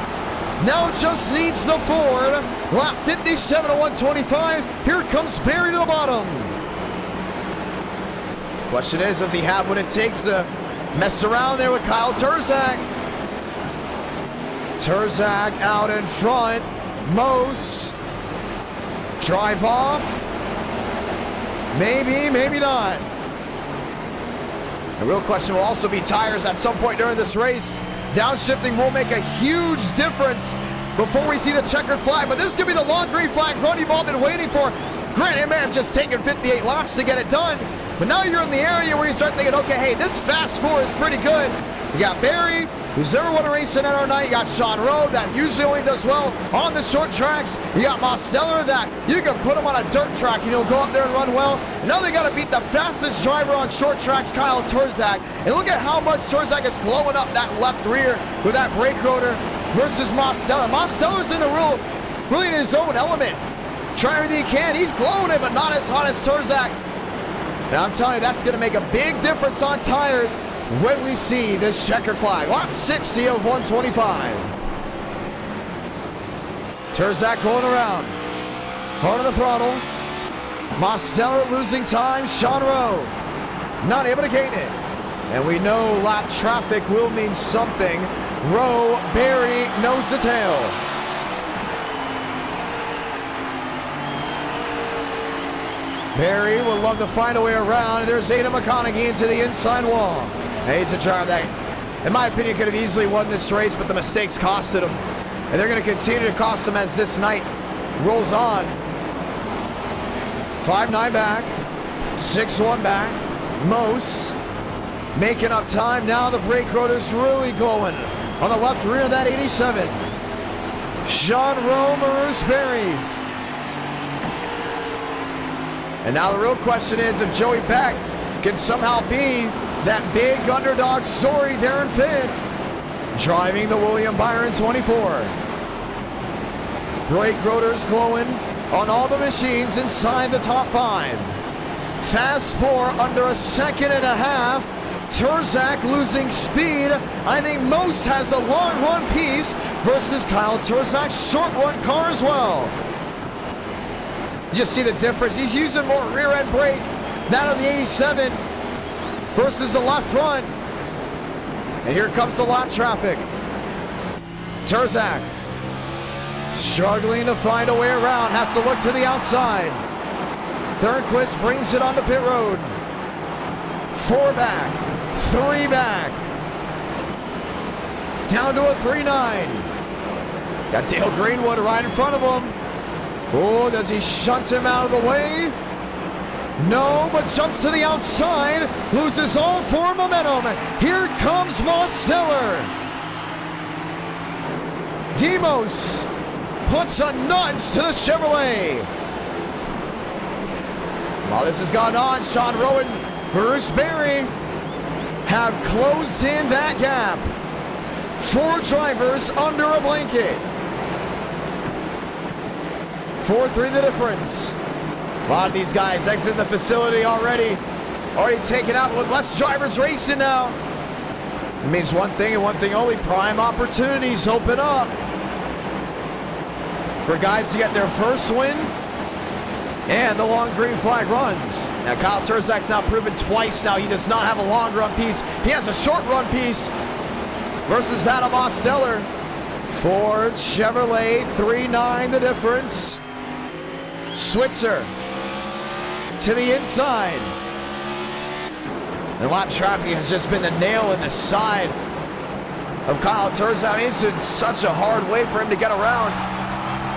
A: now just needs the Ford. Lap 57 to 125. Here comes Barry to the bottom. Question is, does he have what it takes to mess around there with Kyle Turzak? Turzak out in front. Mose. Drive off. Maybe, maybe not. The real question will also be tires at some point during this race. Downshifting will make a huge difference before we see the checkered flag, but this could be the long green flag run you've all been waiting for. Granted, it may have just taken 58 laps to get it done, but now you're in the area where you start thinking, okay, hey, this fast 4 is pretty good. You got Barry, who's never won a race in NR night. You got Sean Rowe, that usually only does well on the short tracks. You got Mosteller, that you can put him on a dirt track and he'll go out there and run well. And now they got to beat the fastest driver on short tracks, Kyle Turzak. And look at how much Turzak is glowing up that left rear with that brake rotor versus Mosteller. Mosteller's in really in his own element. Trying everything he can. He's glowing it, but not as hot as Turzak. And I'm telling you, that's going to make a big difference on tires when we see this checkered flag. Lap 60 of 125. Turzak going around. Hard on the throttle. Mosteller losing time. Sean Rowe not able to gain it. And we know lap traffic will mean something. Rowe, Barry, nose to tail. Barry will love to find a way around. There's Ada McConaughey into the inside wall. Hey, he's a driver that, in my opinion, could have easily won this race, but the mistakes costed him. And they're going to continue to cost him as this night rolls on. 5-9 back. 6-1 back. Mose making up time. Now the brake rotor's really glowing on the left rear of that 87. Sean Rowe, Maroos Berry. And now the real question is if Joey Beck can somehow be that big underdog story there in 5th. Driving the William Byron 24. Brake rotors glowing on all the machines inside the top 5. Fast 4 under a second and a half. Turzak losing speed. I think Mose has a long run piece versus Kyle Turzak's short run car as well. You just see the difference. He's using more rear end brake, that of the 87 versus the left front. And here comes the lap traffic. Turzak struggling to find a way around, has to look to the outside. Thornquist brings it onto pit road. 4 back, 3 back. Down to a 3-9. Got Dale Greenwood right in front of him. Oh, does he shunt him out of the way? No, but jumps to the outside, loses all 4 momentum. Here comes Mosteller. Demos puts a nudge to the Chevrolet. While this has gone on, Sean Rowan, Bruce Berry have closed in that gap. 4 drivers under a blanket. 4-3 the difference. A lot of these guys exiting the facility already taken out with less drivers racing now. It means one thing and one thing only: prime opportunities open up for guys to get their first win and the long green flag runs. Now Kyle Terzak's now proven twice now he does not have a long run piece. He has a short run piece versus that of Mosteller. Ford, Chevrolet, 3-9 the difference. Switzer to the inside. And lap traffic has just been the nail in the side of Kyle Terzak. I mean, it's been such a hard way for him to get around.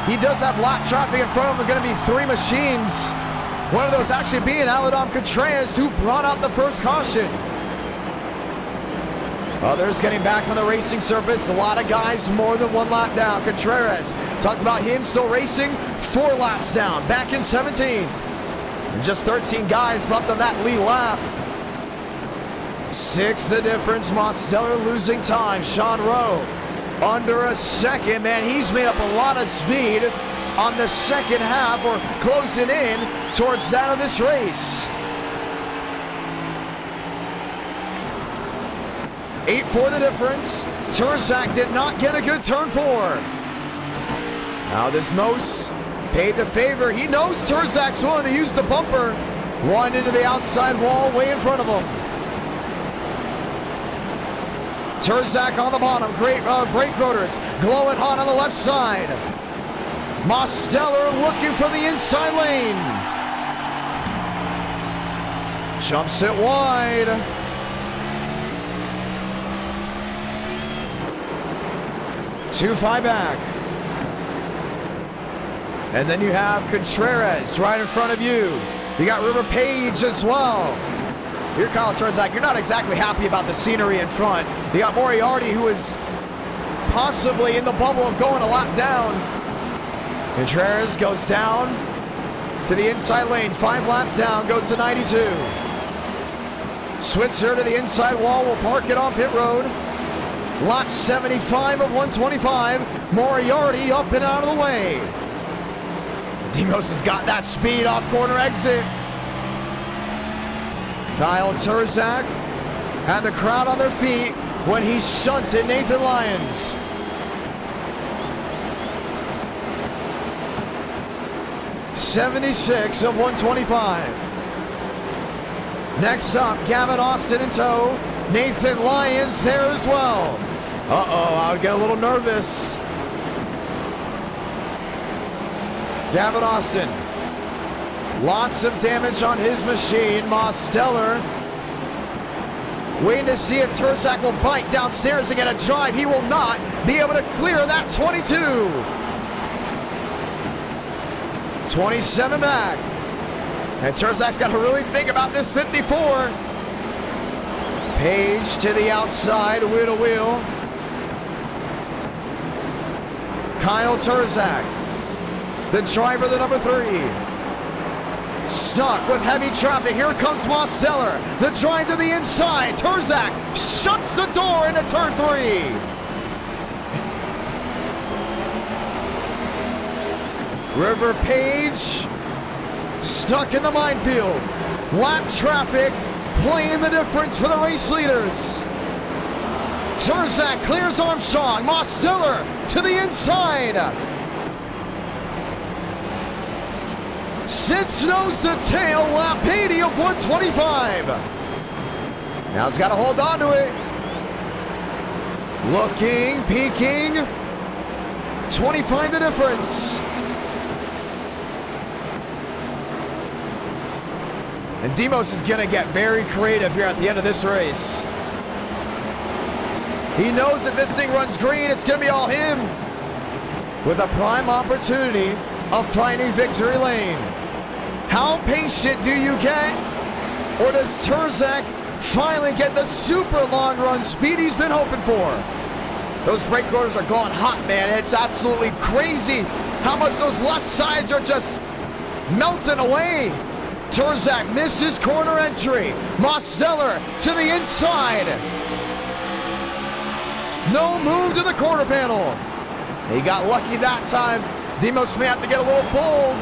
A: He does have lap traffic in front of him. Going to be 3 machines. One of those actually being Aladam Contreras, who brought out the first caution. Others getting back on the racing surface. A lot of guys more than 1 lap down. Contreras, talked about him still racing, 4 laps down, back in 17th. And just 13 guys left on that lead lap. 6 the difference. Mosteller losing time. Sean Rowe under a second. Man, he's made up a lot of speed on the second half, or closing in towards that of this race. 8-4 the difference. Terzak did not get a good turn 4. Now this Mose paid the favor. He knows Terzak's willing to use the bumper. One into the outside wall, way in front of him. Terzak on the bottom, great brake rotors, glowing hot on the left side. Mosteller looking for the inside lane. Jumps it wide. Two 5 back. And then you have Contreras right in front of you. You got River Page as well. Here, Kyle Terzak, you're not exactly happy about the scenery in front. You got Moriarty, who is possibly in the bubble of going a lap down. Contreras goes down to the inside lane. 5 laps down, goes to 92. Switzer to the inside wall, will park it on pit road. Lap 75 of 125. Moriarty up and out of the way. Demos has got that speed off corner exit. Kyle Terzak had the crowd on their feet when he shunted Nathan Lyons. .76 of 125. Next up, Gavin Austin in tow. Nathan Lyons there as well. Uh-oh, I would get a little nervous. Gavin Austin. Lots of damage on his machine. Mosteller waiting to see if Terzak will bite downstairs and get a drive. He will not be able to clear that 22. 27 back. And Terzak's got to really think about this 54. Page to the outside, wheel to wheel. Kyle Terzak, the driver, the number 3. Stuck with heavy traffic. Here comes Mosteller. The drive to the inside. Terzak shuts the door into turn 3. River Page stuck in the minefield. Lap traffic playing the difference for the race leaders. Terzak clears Armstrong. Mosteller to the inside. Sits nose to tail, lap 80 of 125. Now he's got to hold on to it. Looking, peeking. 25 the difference. And Demos is going to get very creative here at the end of this race. He knows that this thing runs green, it's going to be all him. With a prime opportunity of finding victory lane. How patient do you get? Or does Terzak finally get the super long run speed he's been hoping for? Those brake rotors are going hot, man. It's absolutely crazy how much those left sides are just melting away. Turzak misses corner entry. Mosteller to the inside. No move to the quarter panel. He got lucky that time. Demos may have to get a little bold.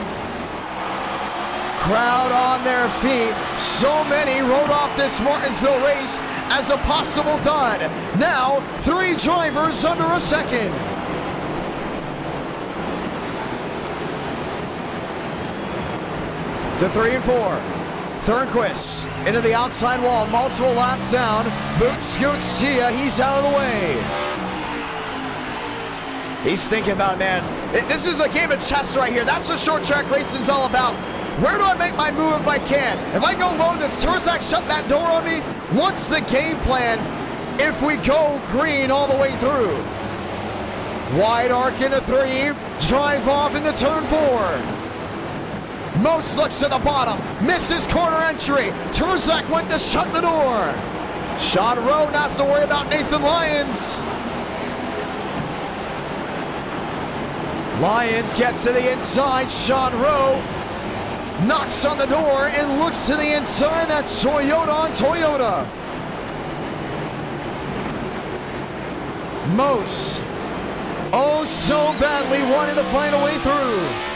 A: Crowd on their feet. So many wrote off this Martinsville race as a possible dud. Now, 3 drivers under a second. To 3 and 4. Thornquist into the outside wall, multiple laps down. Boot scoot, see ya, he's out of the way. He's thinking about it, man. This is a game of chess right here. That's what short track racing's all about. Where do I make my move if I can? If I go low, does Turzak shut that door on me? What's the game plan if we go green all the way through? Wide arc into 3, drive off into turn 4. Most looks to the bottom, misses corner entry. Turzak went to shut the door. Sean Rowe not has to worry about Nathan Lyons. Lyons gets to the inside. Sean Rowe knocks on the door and looks to the inside. That's Toyota on Toyota. Most, oh so badly wanted to find a way through.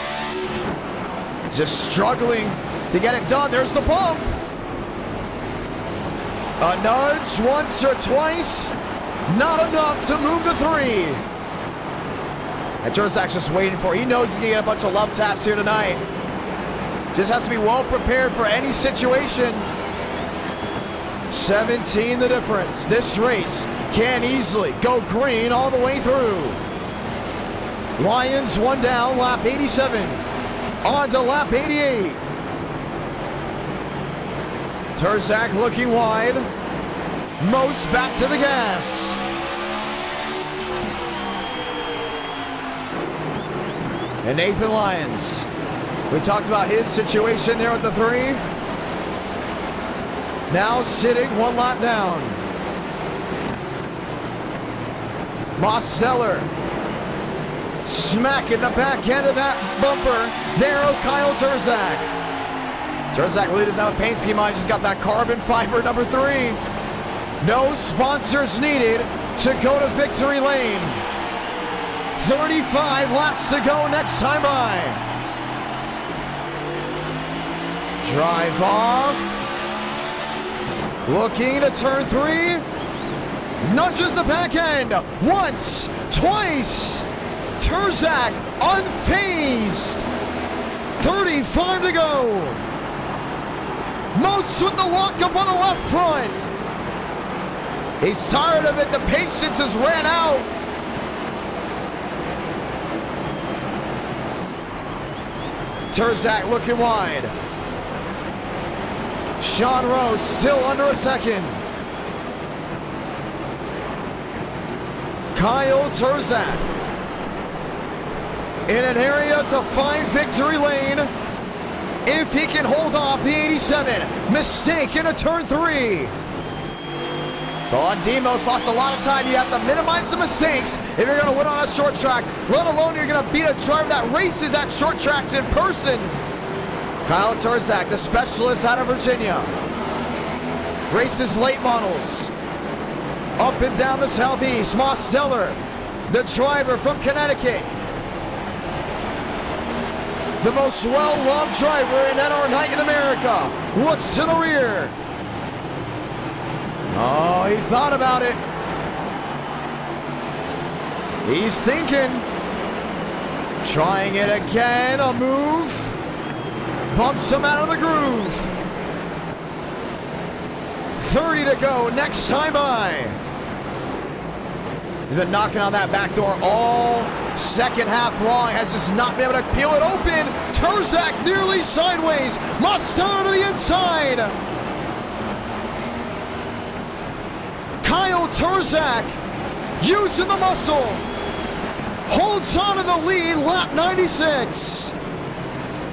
A: Just struggling to get it done. There's the bump. A nudge once or twice. Not enough to move the 3. And Turzak's just waiting for it. He knows he's going to get a bunch of love taps here tonight. Just has to be well prepared for any situation. 17 the difference. This race can easily go green all the way through. Lions 1 down, lap 87. On to lap 88. Turzak looking wide. Most back to the gas. And Nathan Lyons. We talked about his situation there at the 3. Now sitting 1 lap down. Mosteller smacking the back end of that bumper. There, Kyle Turzak. Turzak really doesn't have a paint scheme on. He's just got that carbon fiber number 3. No sponsors needed to go to victory lane. 35 laps to go next time by. Drive off. Looking to turn 3. Nudges the back end. Once, twice. Turzak unfazed. 35 to go. Most with the lockup on the left front. He's tired of it. The patience has ran out. Turzak looking wide. Sean Rowe still under a second. Kyle Turzak in an area to find victory lane if he can hold off the 87. Mistake in a turn 3. So on Demos, lost a lot of time. You have to minimize the mistakes if you're going to win on a short track, let alone you're going to beat a driver that races at short tracks in person. Kyle Turzak, the specialist out of Virginia. Races late models. Up and down the southeast. Mosteller, the driver from Connecticut. The most well-loved driver in NR Night in America. Looks to the rear. Oh, he thought about it. He's thinking. Trying it again, a move. Bumps him out of the groove. 30 to go, next time by. He's been knocking on that back door all second half long. Has just not been able to peel it open. Turzak nearly sideways. Mosteller to the inside. Kyle Turzak using the muscle. Holds on to the lead, lap 96.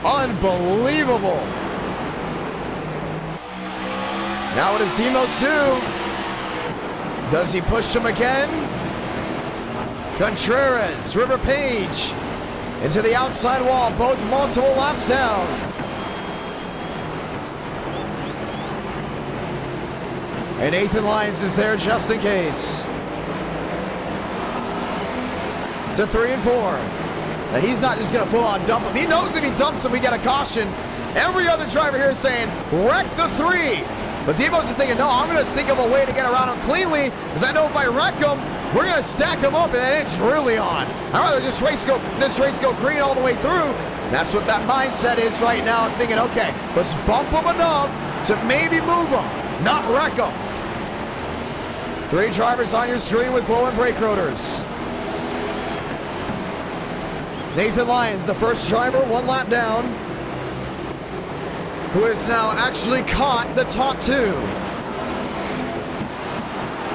A: Unbelievable. Now what does Demos do? Does he push him again? Contreras, River Page, into the outside wall, both multiple laps down. And Nathan Lyons is there just in case. To 3 and 4. Now he's not just going to full on dump him. He knows if he dumps him, we get a caution. Every other driver here is saying, wreck the 3. But Demos is thinking, no, I'm going to think of a way to get around him cleanly, because I know if I wreck him, we're going to stack him up, and then it's really on. I'd rather this race go green all the way through. That's what that mindset is right now, thinking, okay, let's bump him enough to maybe move him, not wreck him. 3 drivers on your screen with glowing brake rotors. Nathan Lyons, the first driver, 1 lap down, who has now actually caught the top 2.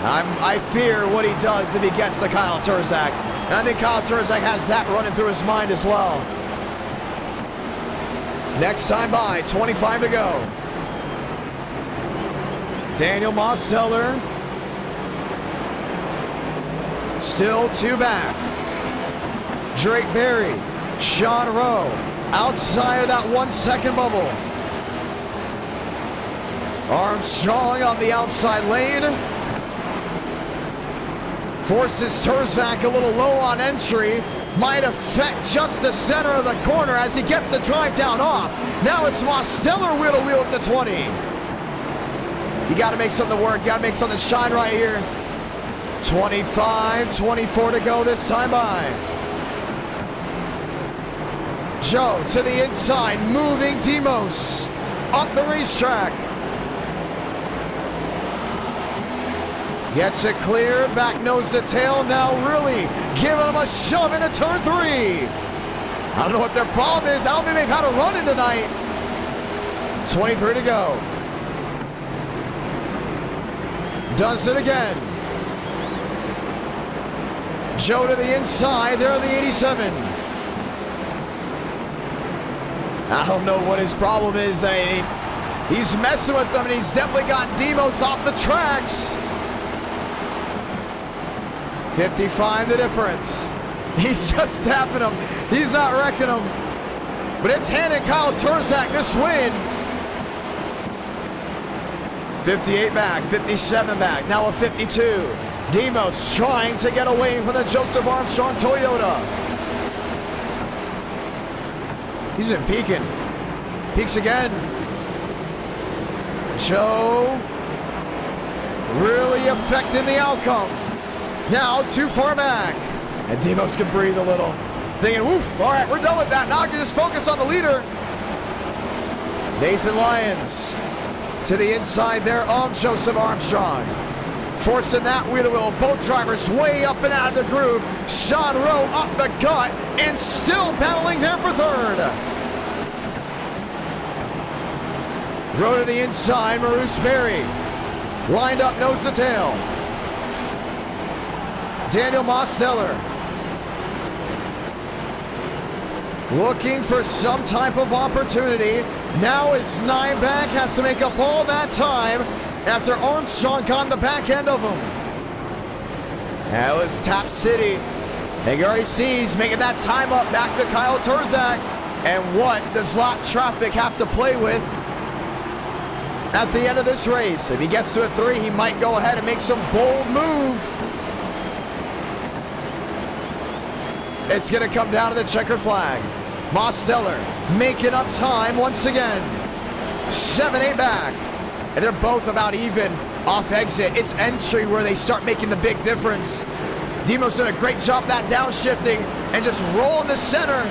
A: I fear what he does if he gets to Kyle Turzak. And I think Kyle Turzak has that running through his mind as well. Next time by, 25 to go. Daniel Mosteller. Still 2 back. Drake Berry, Sean Rowe, outside of that 1 second bubble. Armstrong on the outside lane. Forces Turzak a little low on entry. Might affect just the center of the corner as he gets the drive down off. Now it's Mosteller wheel to wheel at the 20. You got to make something work. You got to make something shine right here. 25, 24 to go this time by. Joe to the inside, moving Demos up the racetrack. Gets it clear, back nose to tail, now really giving him a shove into turn 3. I don't know what their problem is. I don't think they've had a run in tonight. 23 to go. Does it again. Joe to the inside, there on the 87. I don't know what his problem is. He's messing with them, and he's definitely got Demos off the tracks. 55 the difference. He's just tapping him. He's not wrecking him. But it's handing Kyle Turzak this win. 58 back, 57 back, now a 52. Demos trying to get away from the Joseph Armstrong Toyota. He's been peeking. Peeks again. Joe really affecting the outcome. Now too far back. And Demos can breathe a little. Thinking, woof, all right, we're done with that. Now I can just focus on the leader. Nathan Lyons to the inside there of Joseph Armstrong. Forcing that wheel to wheel. Both drivers way up and out of the groove. Sean Rowe up the gut and still battling there for 3rd. Rowe to the inside, Maurice Berry. Lined up nose to tail. Daniel Mosteller. Looking for some type of opportunity. Now his 9 back has to make up all that time after Armstrong got on the back end of him. That was Tap City. And you already see he's making that time up back to Kyle Turzak. And what does lap traffic have to play with at the end of this race? If he gets to a 3, he might go ahead and make some bold move. It's going to come down to the checker flag. Mosteller making up time once again. 7-8 back. And they're both about even off exit. It's entry where they start making the big difference. Demos doing a great job that downshifting and just rolling the center.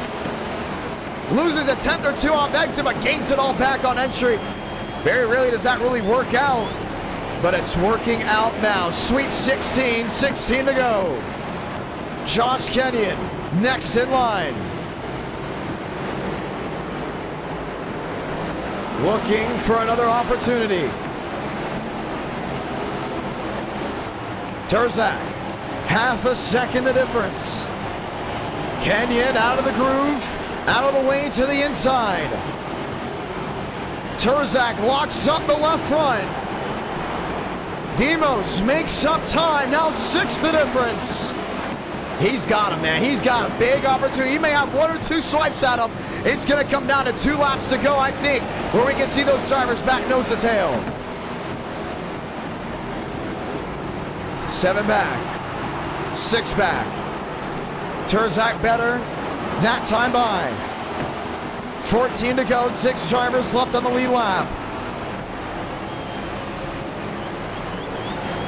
A: Loses a 10th or 2 off exit, but gains it all back on entry. Very rarely does that really work out, but it's working out now. Sweet 16, 16 to go. Josh Kenyon next in line. Looking for another opportunity. Turzak, half a second the difference. Kenyon out of the groove, out of the way to the inside. Turzak locks up the left front. Demos makes up time, now 6 the difference. He's got him, man. He's got a big opportunity. He may have 1 or 2 swipes at him. It's going to come down to 2 laps to go, I think, where we can see those drivers back nose to tail. 7 back. 6 back. Turzak better. That time by. 14 to go. 6 drivers left on the lead lap.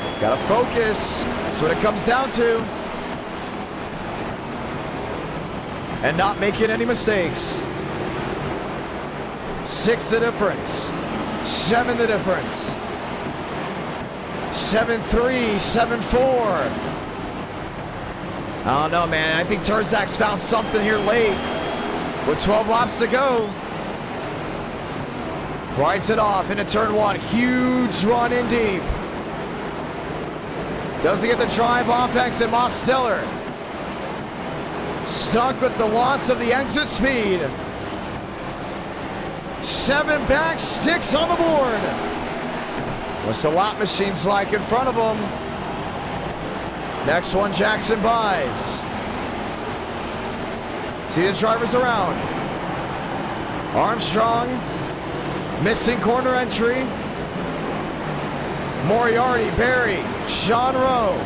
A: He's got to focus. That's what it comes down to. And not making any mistakes. 6 the difference. 7 the difference. 7-3, 7-4. I don't know, man. I think Turzak's found something here late. With 12 laps to go. Rides it off into turn 1. Huge run in deep. Doesn't get the drive off exit. Mosteller stuck with the loss of the exit speed. 7 back, sticks on the board. What's the lap machines like in front of him? Next one, Jackson buys. See the drivers around. Armstrong missing corner entry. Moriarty, Barry, Sean Rowe.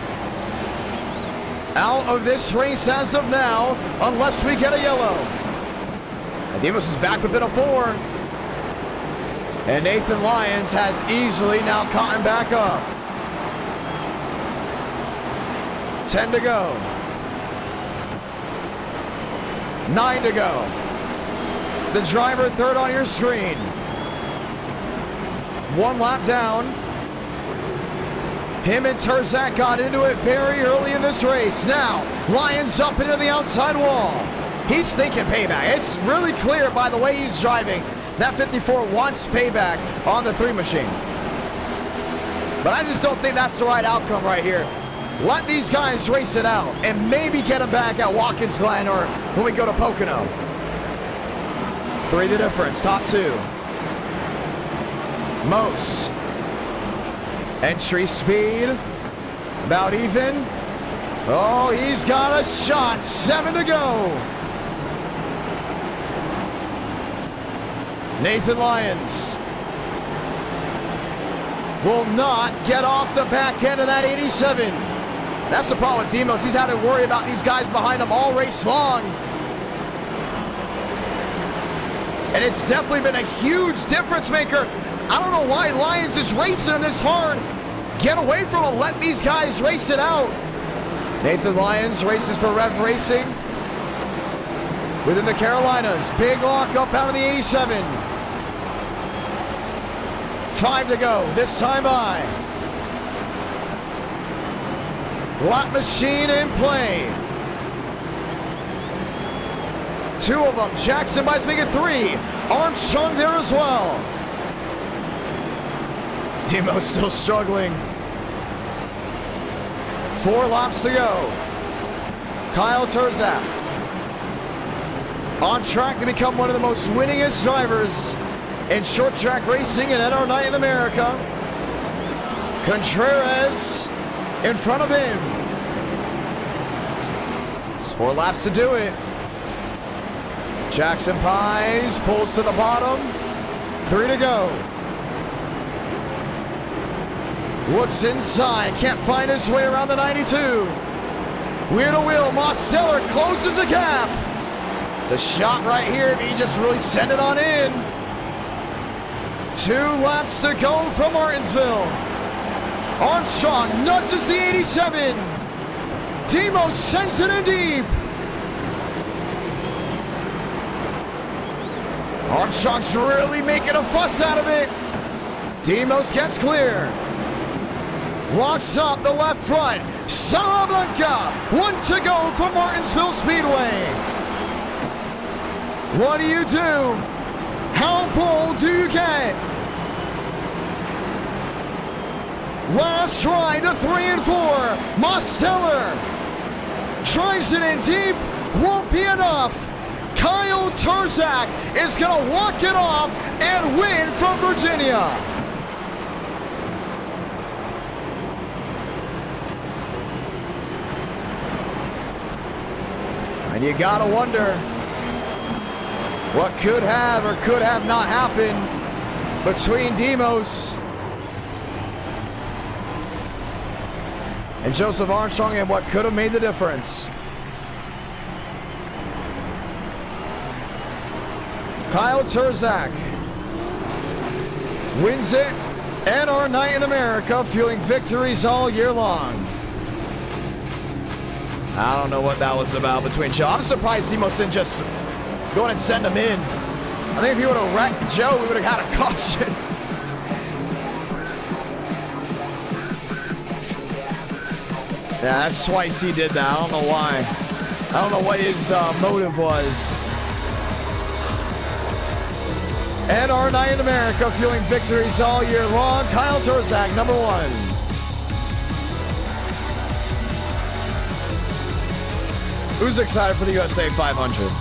A: Out of this race as of now, unless we get a yellow. Demos is back within a 4. And Nathan Lyons has easily now caught him back up. 10 to go. 9 to go. The driver third on your screen. 1 lap down. Him and Turzak got into it very early in this race. Now, Lyons up into the outside wall. He's thinking payback. It's really clear by the way he's driving. That 54 wants payback on the 3 machine. But I just don't think that's the right outcome right here. Let these guys race it out and maybe get them back at Watkins, Glen, or when we go to Pocono. 3 the difference, top 2. Mose. Entry speed, about even. Oh, he's got a shot, 7 to go. Nathan Lyons will not get off the back end of that 87. That's the problem with Demos. He's had to worry about these guys behind him all race long. And it's definitely been a huge difference maker. I don't know why Lyons is racing him this hard. Get away from him. Let these guys race it out. Nathan Lyons races for Rev Racing within the Carolinas. Big lock up out of the 87. 5 to go. This time by. Lap machine in play. 2 of them. Jackson buys, making 3. Armstrong there as well. Demos still struggling. 4 laps to go. Kyle Turzak on track to become one of the most winningest drivers in short track racing and NR Night in America. Contreras in front of him. It's 4 laps to do it. Jackson Pies pulls to the bottom. 3 to go. Looks inside, can't find his way around the 92. Wheel to wheel, Mosteller closes the gap. It's a shot right here if he just really send it on in. 2 laps to go from Martinsville. Armstrong nudges the 87. Demos sends it in deep. Armstrong's really making a fuss out of it. Demos gets clear. Locks up the left front. Salamanca, 1 to go from Martinsville Speedway. What do you do? How bold do you get? Last ride to 3 and 4. Mosteller drives it in deep. Won't be enough. Kyle Turzak is going to walk it off and win from Virginia. And you gotta wonder what could have or could have not happened between Demos and Joseph Armstrong in what could have made the difference. Kyle Turzak wins it, and our night in America, fueling victories all year long. I don't know what that was about between Joe. I'm surprised Demos didn't just go and send him in. I think if he would have wrecked Joe, we would have had a caution. Yeah, that's twice he did that. I don't know why. I don't know what his motive was. And our night in America, fueling victories all year long. Kyle Turzak, number 1. Who's excited for the USA 500?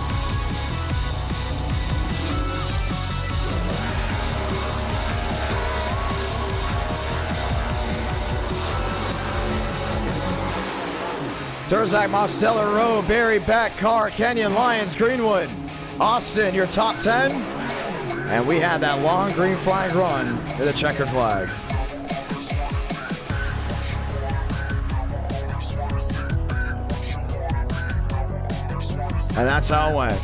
A: Turzak, Marcella Rowe, Barry Beck, Carr, Kenyon, Lyons, Greenwood, Austin, your top 10. And we had that long green flag run to the checkered flag. And that's how it went.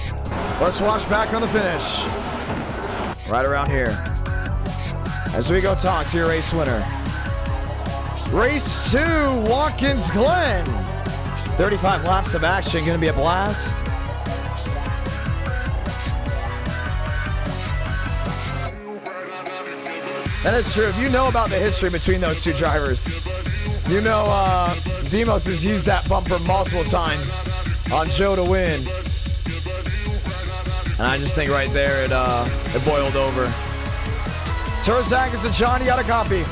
A: Let's watch back on the finish. Right around here. As we go talk to your race winner. Race 2, Watkins Glen. 35 laps of action, gonna be a blast. That is true. If you know about the history between those two drivers, you know Demos has used that bumper multiple times on Joe to win. And I just think right there it boiled over. Turzak is a John, you got a copy?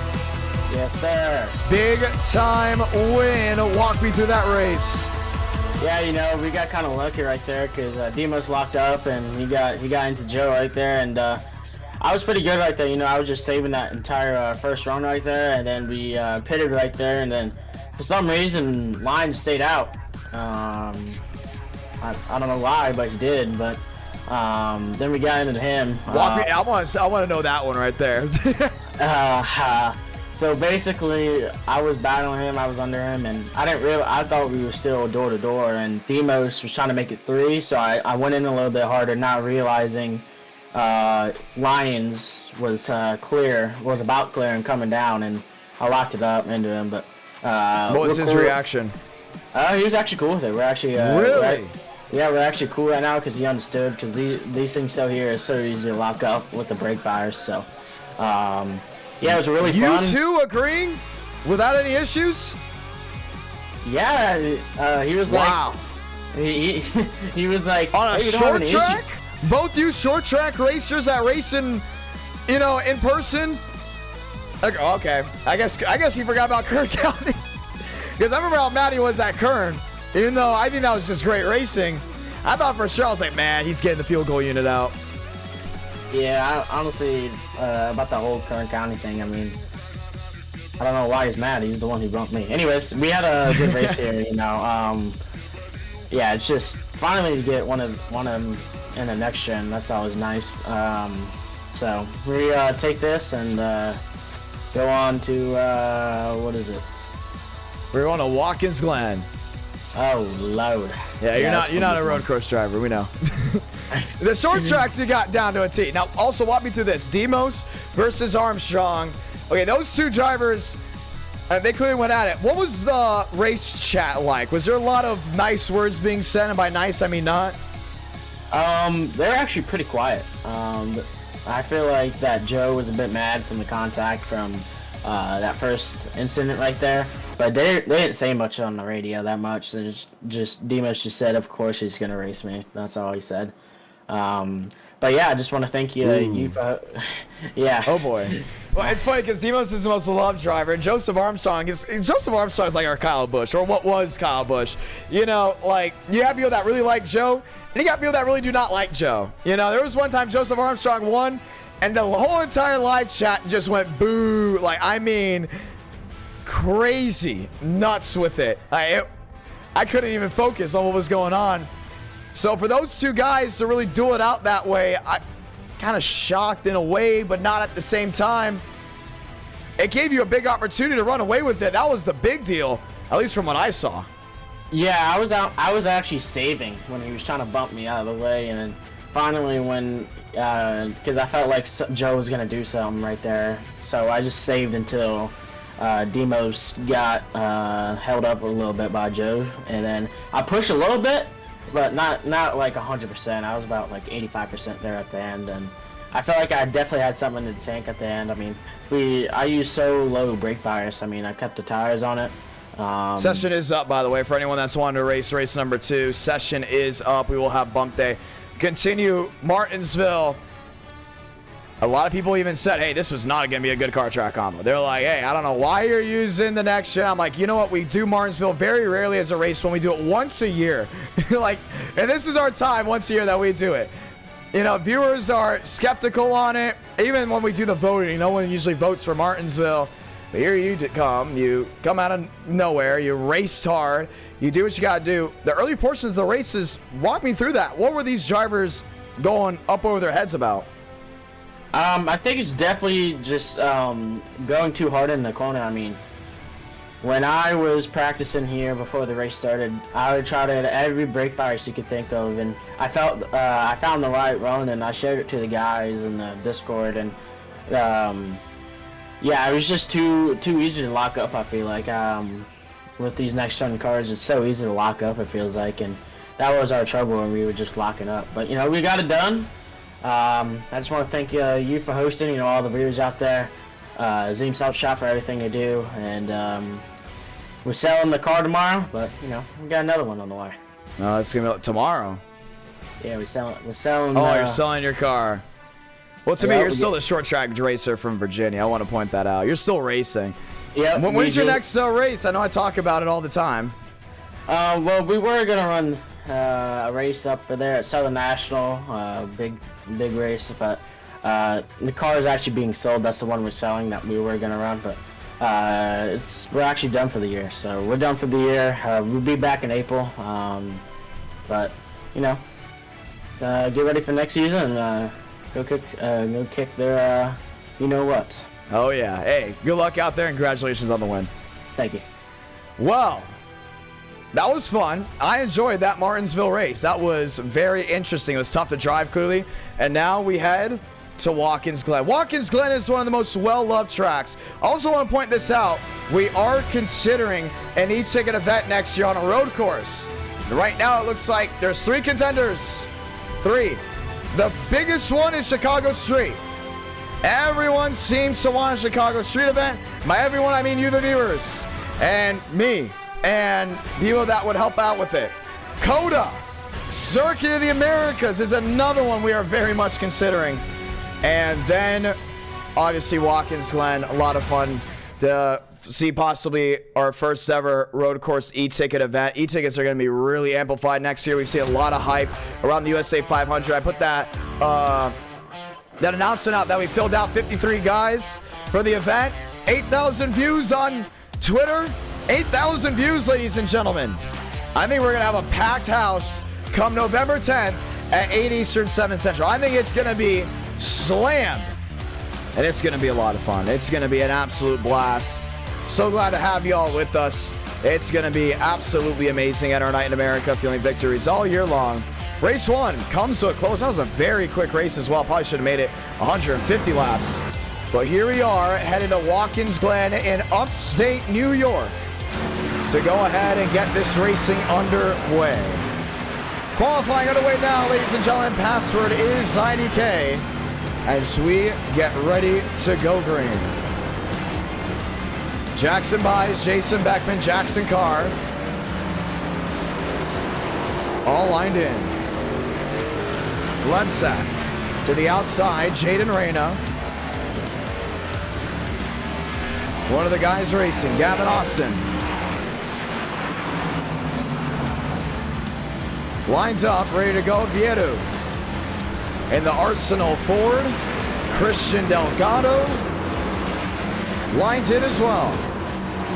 B: Yes, sir.
A: Big time win. Walk me through that race.
B: Yeah, you know, we got kind of lucky right there because Demos locked up and he got into Joe right there, and I was pretty good right there. You know, I was just saving that entire first run right there, and then we pitted right there, and then for some reason line stayed out. I don't know why, but he did. But then we got into him.
A: Walk me. I want to know that one right there.
B: So basically, I was battling him. I was under him, and I thought we were still door to door, and Demos was trying to make it 3. So I went in a little bit harder, not realizing Lyons was about clear and coming down, and I locked it up into him. But
A: what was his reaction?
B: He was actually cool with it. We're actually
A: really.
B: We're actually cool right now because he understood, because these things out here are so easy to lock up with the brake fires. So, yeah, it was really fun.
A: You two agreeing without any issues?
B: Yeah, he was
A: wow.
B: Like, he was like,
A: on a
B: hey,
A: short track? Both you short track racers that race in person? Okay, I guess he forgot about Kern County. Because I remember how mad he was at Kern. Even though I think that was just great racing. I thought for sure, I was like, man, he's getting the field goal unit out.
B: Yeah, honestly, about the whole Kern County thing, I mean, I don't know why he's mad. He's the one who bumped me. Anyways, we had a good race here, you know. Yeah, it's just finally to get one of them in the next gen. That's always nice. So we take this and go on to what is it?
A: We're going to Watkins Glen.
B: Oh Lord.
A: Yeah, you're not a road course driver. We know. The short tracks you got down to a T. Now, also walk me through this: Demos versus Armstrong. Okay, those two drivers, they clearly went at it. What was the race chat like? Was there a lot of nice words being said? And by nice, I mean not.
B: They're actually pretty quiet. I feel like that Joe was a bit mad from the contact from that first incident right there. But they didn't say much on the radio that much. So just Demos just said, of course he's gonna race me. That's all he said. But yeah, I just want to thank you. Yeah.
A: Oh boy. Well, it's funny because Demos is the most loved driver, and Joseph Armstrong is like our Kyle Busch, or what was Kyle Busch. You know, like you have people that really like Joe, and you got people that really do not like Joe. You know, there was one time Joseph Armstrong won, and the whole entire live chat just went boo. Like, I mean, crazy nuts with it. I couldn't even focus on what was going on. So for those two guys to really duel it out that way, I kind of shocked in a way, but not at the same time. It gave you a big opportunity to run away with it. That was the big deal. At least from what I saw.
B: Yeah, I was actually saving when he was trying to bump me out of the way, and then finally when, because I felt like Joe was gonna do something right there, so I just saved until Demos got held up a little bit by Joe, and then I pushed a little bit, but not like 100%. I was about like 85% there at the end, and I felt like I definitely had something in the tank at the end. I mean, I used so low brake bias. I mean, I kept the tires on it.
A: Session is up, by the way, for anyone that's wanting to race number 2. Session is up. We will have bump day. Continue Martinsville. A lot of people even said, hey, this was not going to be a good car track combo. They're like, hey, I don't know why you're using the next gen. I'm like, you know what? We do Martinsville very rarely as a race when we do it once a year. Like, and this is our time once a year that we do it. You know, viewers are skeptical on it. Even when we do the voting, no one usually votes for Martinsville. But here you come out of nowhere, you race hard, you do what you got to do. The early portions of the races, walk me through that. What were these drivers going up over their heads about?
B: I think it's definitely just going too hard in the corner. I mean, when I was practicing here before the race started, I would try to hit every brake bias you could think of, and I found the right run, and I shared it to the guys in the Discord, and yeah, it was just too easy to lock up, I feel like. With these next-gen cars, it's so easy to lock up, it feels like, and that was our trouble when we were just locking up. But, you know, we got it done. I just want to thank you for hosting, you know, all the viewers out there. Zoom Self Shop for everything they do, and we're selling the car tomorrow, but, you know, we got another one on the way.
A: No, it's going to be tomorrow.
B: Yeah, we're selling.
A: Oh, you're selling your car. Well, to me, you're still the short track racer from Virginia. I want to point that out. You're still racing.
B: Yeah.
A: When's your next race? I know I talk about it all the time.
B: Well, we were gonna run a race up there at Southern National, big race, but the car is actually being sold. That's the one we're selling that we were gonna run, but we're actually done for the year. So we're done for the year. We'll be back in April. But you know, get ready for next season. And, go kick their, you know what.
A: Oh, yeah. Hey, good luck out there and congratulations on the win.
B: Thank you.
A: Well, that was fun. I enjoyed that Martinsville race. That was very interesting. It was tough to drive, clearly. And now we head to Watkins Glen. Watkins Glen is one of the most well-loved tracks. I also want to point this out. We are considering an eTicket event next year on a road course. Right now, it looks like there's 3 contenders. 3. The biggest one is Chicago Street. Everyone seems to want a Chicago Street event. By everyone, I mean you, the viewers, and me, and people that would help out with it. COTA, Circuit of the Americas, is another one we are very much considering. And then, obviously, Watkins Glen, a lot of fun to see possibly our first ever road course e-ticket event. E-tickets are going to be really amplified next year. We've seen a lot of hype around the USA 500. I put that announcement out that we filled out 53 guys for the event. 8,000 views on Twitter. 8,000 views, ladies and gentlemen. I think we're going to have a packed house come November 10th at 8 Eastern, 7 Central. I think it's going to be slammed. And it's going to be a lot of fun. It's going to be an absolute blast. So glad to have you all with us. It's going to be absolutely amazing at our Night in America, feeling victories all year long. Race 1 comes to a close. That was a very quick race as well. Probably should have made it 150 laps. But here we are, headed to Watkins Glen in upstate New York to go ahead and get this racing underway. Qualifying underway now, ladies and gentlemen. Password is IDK as we get ready to go green. Jackson buys Jason Beckman, Jackson Carr. All lined in. Lemsack to the outside, Jaden Reyna. One of the guys racing, Gavin Austin. Lines up, ready to go, Vieto. In the Arsenal Ford, Christian Delgado. Lined in as well.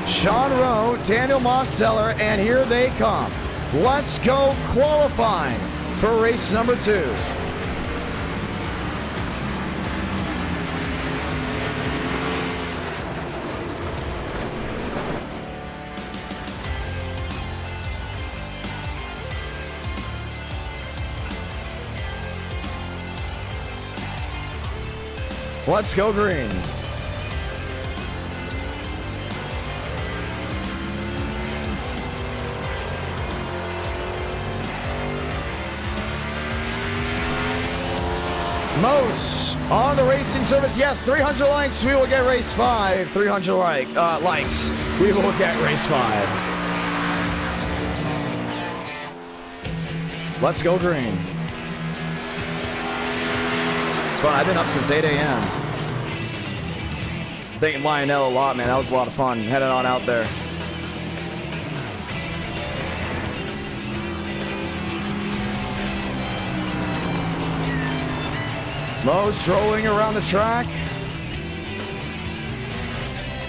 A: Sean Rowe, Daniel Mosteller, and here they come. Let's go qualifying for race number 2. Let's go green. Mose on the racing service. Yes, 300 likes. We will get race 5. 300 likes. We will get race 5. Let's go green. It's fun. I've been up since 8 a.m. Thanking Lionel a lot, man. That was a lot of fun heading on out there. Mo strolling around the track.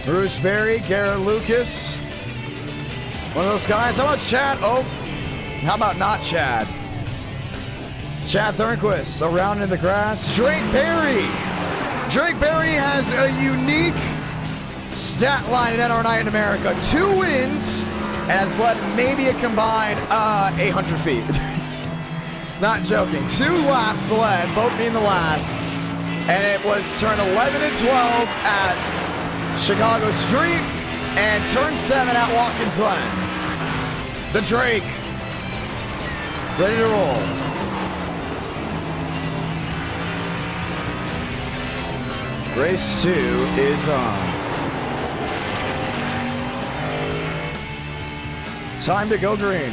A: Bruce Berry, Garrett Lucas. One of those guys. How about Chad? Oh, how about not Chad? Chad Thornquist around in the grass. Drake Berry. Drake Berry has a unique stat line in NR Night in America. 2 wins and has led maybe a combined 800 feet. Not joking. 2 laps led, both being the last. And it was turn 11 and 12 at Chicago Street and turn 7 at Watkins Glen. The Drake. Ready to roll. Race 2 is on. Time to go green.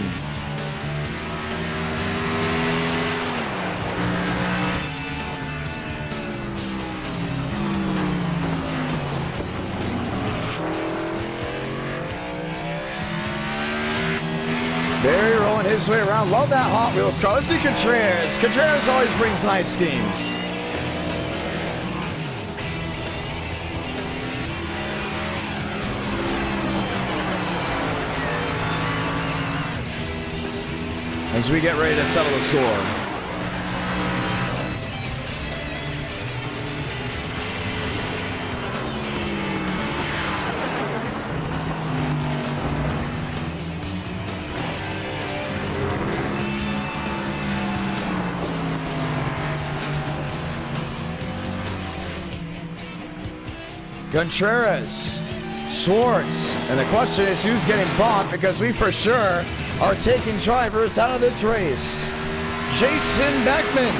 A: Barry rolling his way around. Love that Hot Wheels car. Let's see Contreras. Contreras always brings nice schemes. As we get ready to settle the score. Contreras, Schwartz, and the question is who's getting bumped, because we for sure are taking drivers out of this race. Jason Beckman,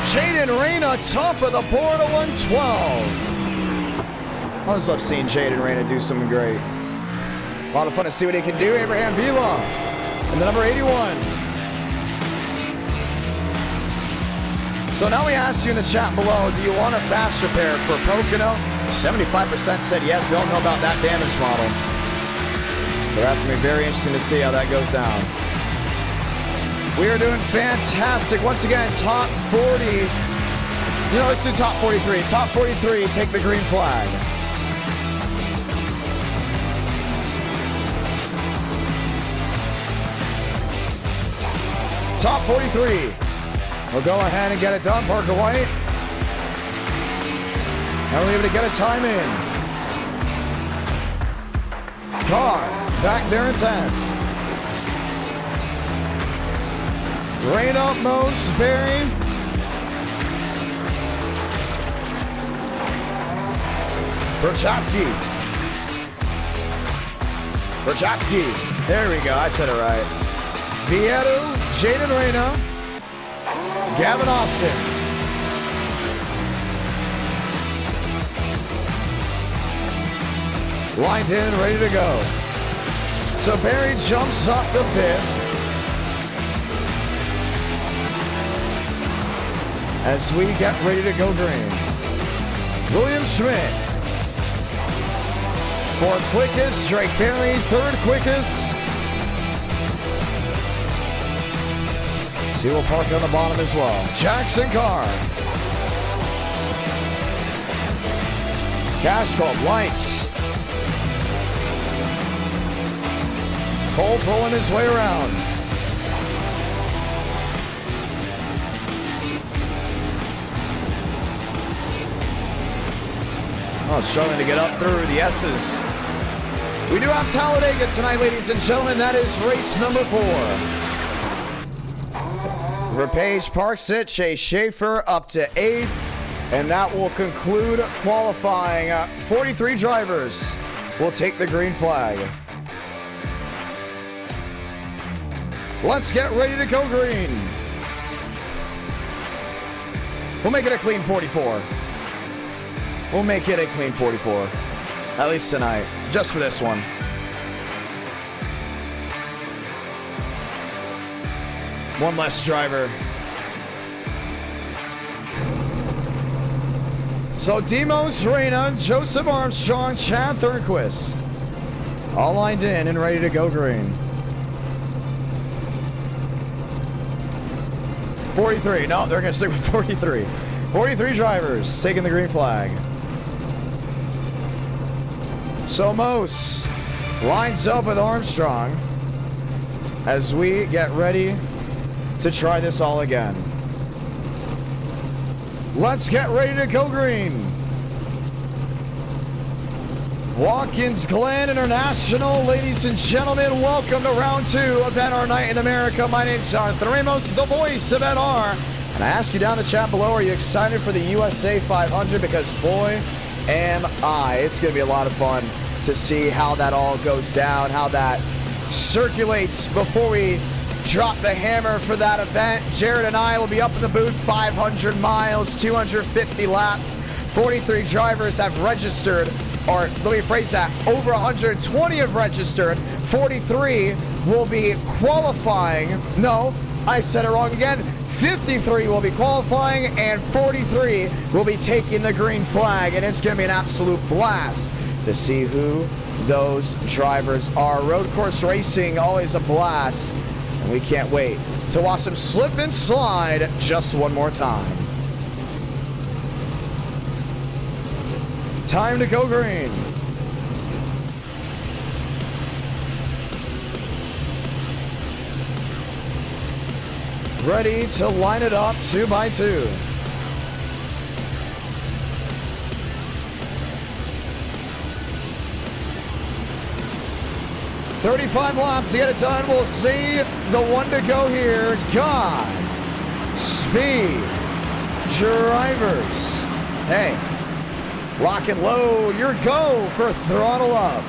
A: Jaden Reyna, top of the board at 112. I always love seeing Jaden Reyna do something great. A lot of fun to see what he can do. Abraham Vila, and the number 81. So now we asked you in the chat below, do you want a fast repair for Pocono? 75% said yes. We all know about that damage model. So that's going to be very interesting to see how that goes down. We are doing fantastic. Once again, top 40. You know, let's do top 43. Top 43, take the green flag. Top 43. We'll go ahead and get it done. Parker White. Now we're able to get a time in. Carr back there in 10th. Rain up Mose, Berry. Berchatsky. There we go. I said it right. Vieto, Jaden Reyna, Gavin Austin. Lined in, ready to go. So Barry jumps up the 5th. As we get ready to go green. William Schmidt. 4th quickest. Drake Berry, 3rd quickest. So he will park on the bottom as well. Jackson Carr. Cash Club lights. Cole pulling his way around. Oh, struggling to get up through the S's. We do have Talladega tonight, ladies and gentlemen. That is race number 4. Verpage parks it. Chase Schaefer up to 8th. And that will conclude qualifying. 43 drivers will take the green flag. Let's get ready to go green. We'll make it a clean 44. We'll make it a clean 44. At least tonight. Just for this one. One less driver. So Demos Reyna, Joseph Armstrong, Chad Thornquist. All lined in and ready to go green. 43. No, they're going to stick with 43. 43 drivers taking the green flag. So Mose lines up with Armstrong as we get ready to try this all again. Let's get ready to go green. Watkins Glen International, ladies and gentlemen, welcome to round 2 of NR Night in America. My name's Jonathan Ramos, the voice of NR. And I ask you down in the chat below, are you excited for the USA 500? Because boy, am I. It's going to be a lot of fun to see how that all goes down, how that circulates before we drop the hammer for that event. Jared and I will be up in the booth. 500 miles, 250 laps. 43 drivers have registered, or let me phrase that, over 120 have registered. 43 will be qualifying. No, I said it wrong again. 53 will be qualifying, and 43 will be taking the green flag, and it's going to be an absolute blast to see who those drivers are. Road course racing, always a blast, and we can't wait to watch them slip and slide just one more time. Time to go green. Ready to line it up 2 by 2. $35 laps to get it done. We'll see the one to go here. God Speed Drivers. Hey, lock and load. Your go for throttle up.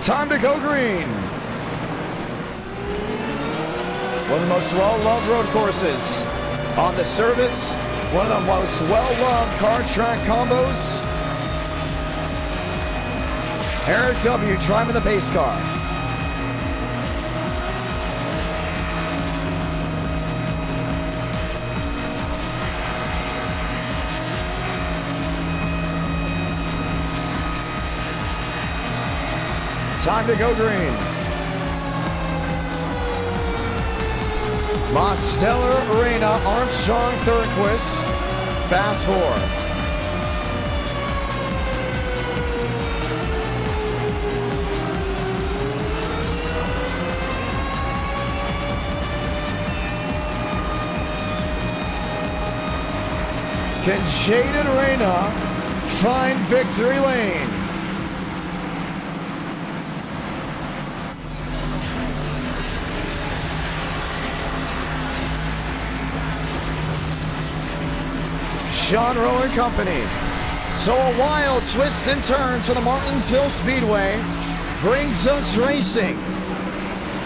A: Time to go green. One of the most well-loved road courses on the service. One of the most well-loved car track combos. Eric W. driving the pace car. Time to go green. Mosteller, Reyna, Armstrong, Thornquist. Fast 4. Can Jaden Reyna find victory lane? Sean Rowan Company. So a wild twist and turns for the Martinsville Speedway brings us racing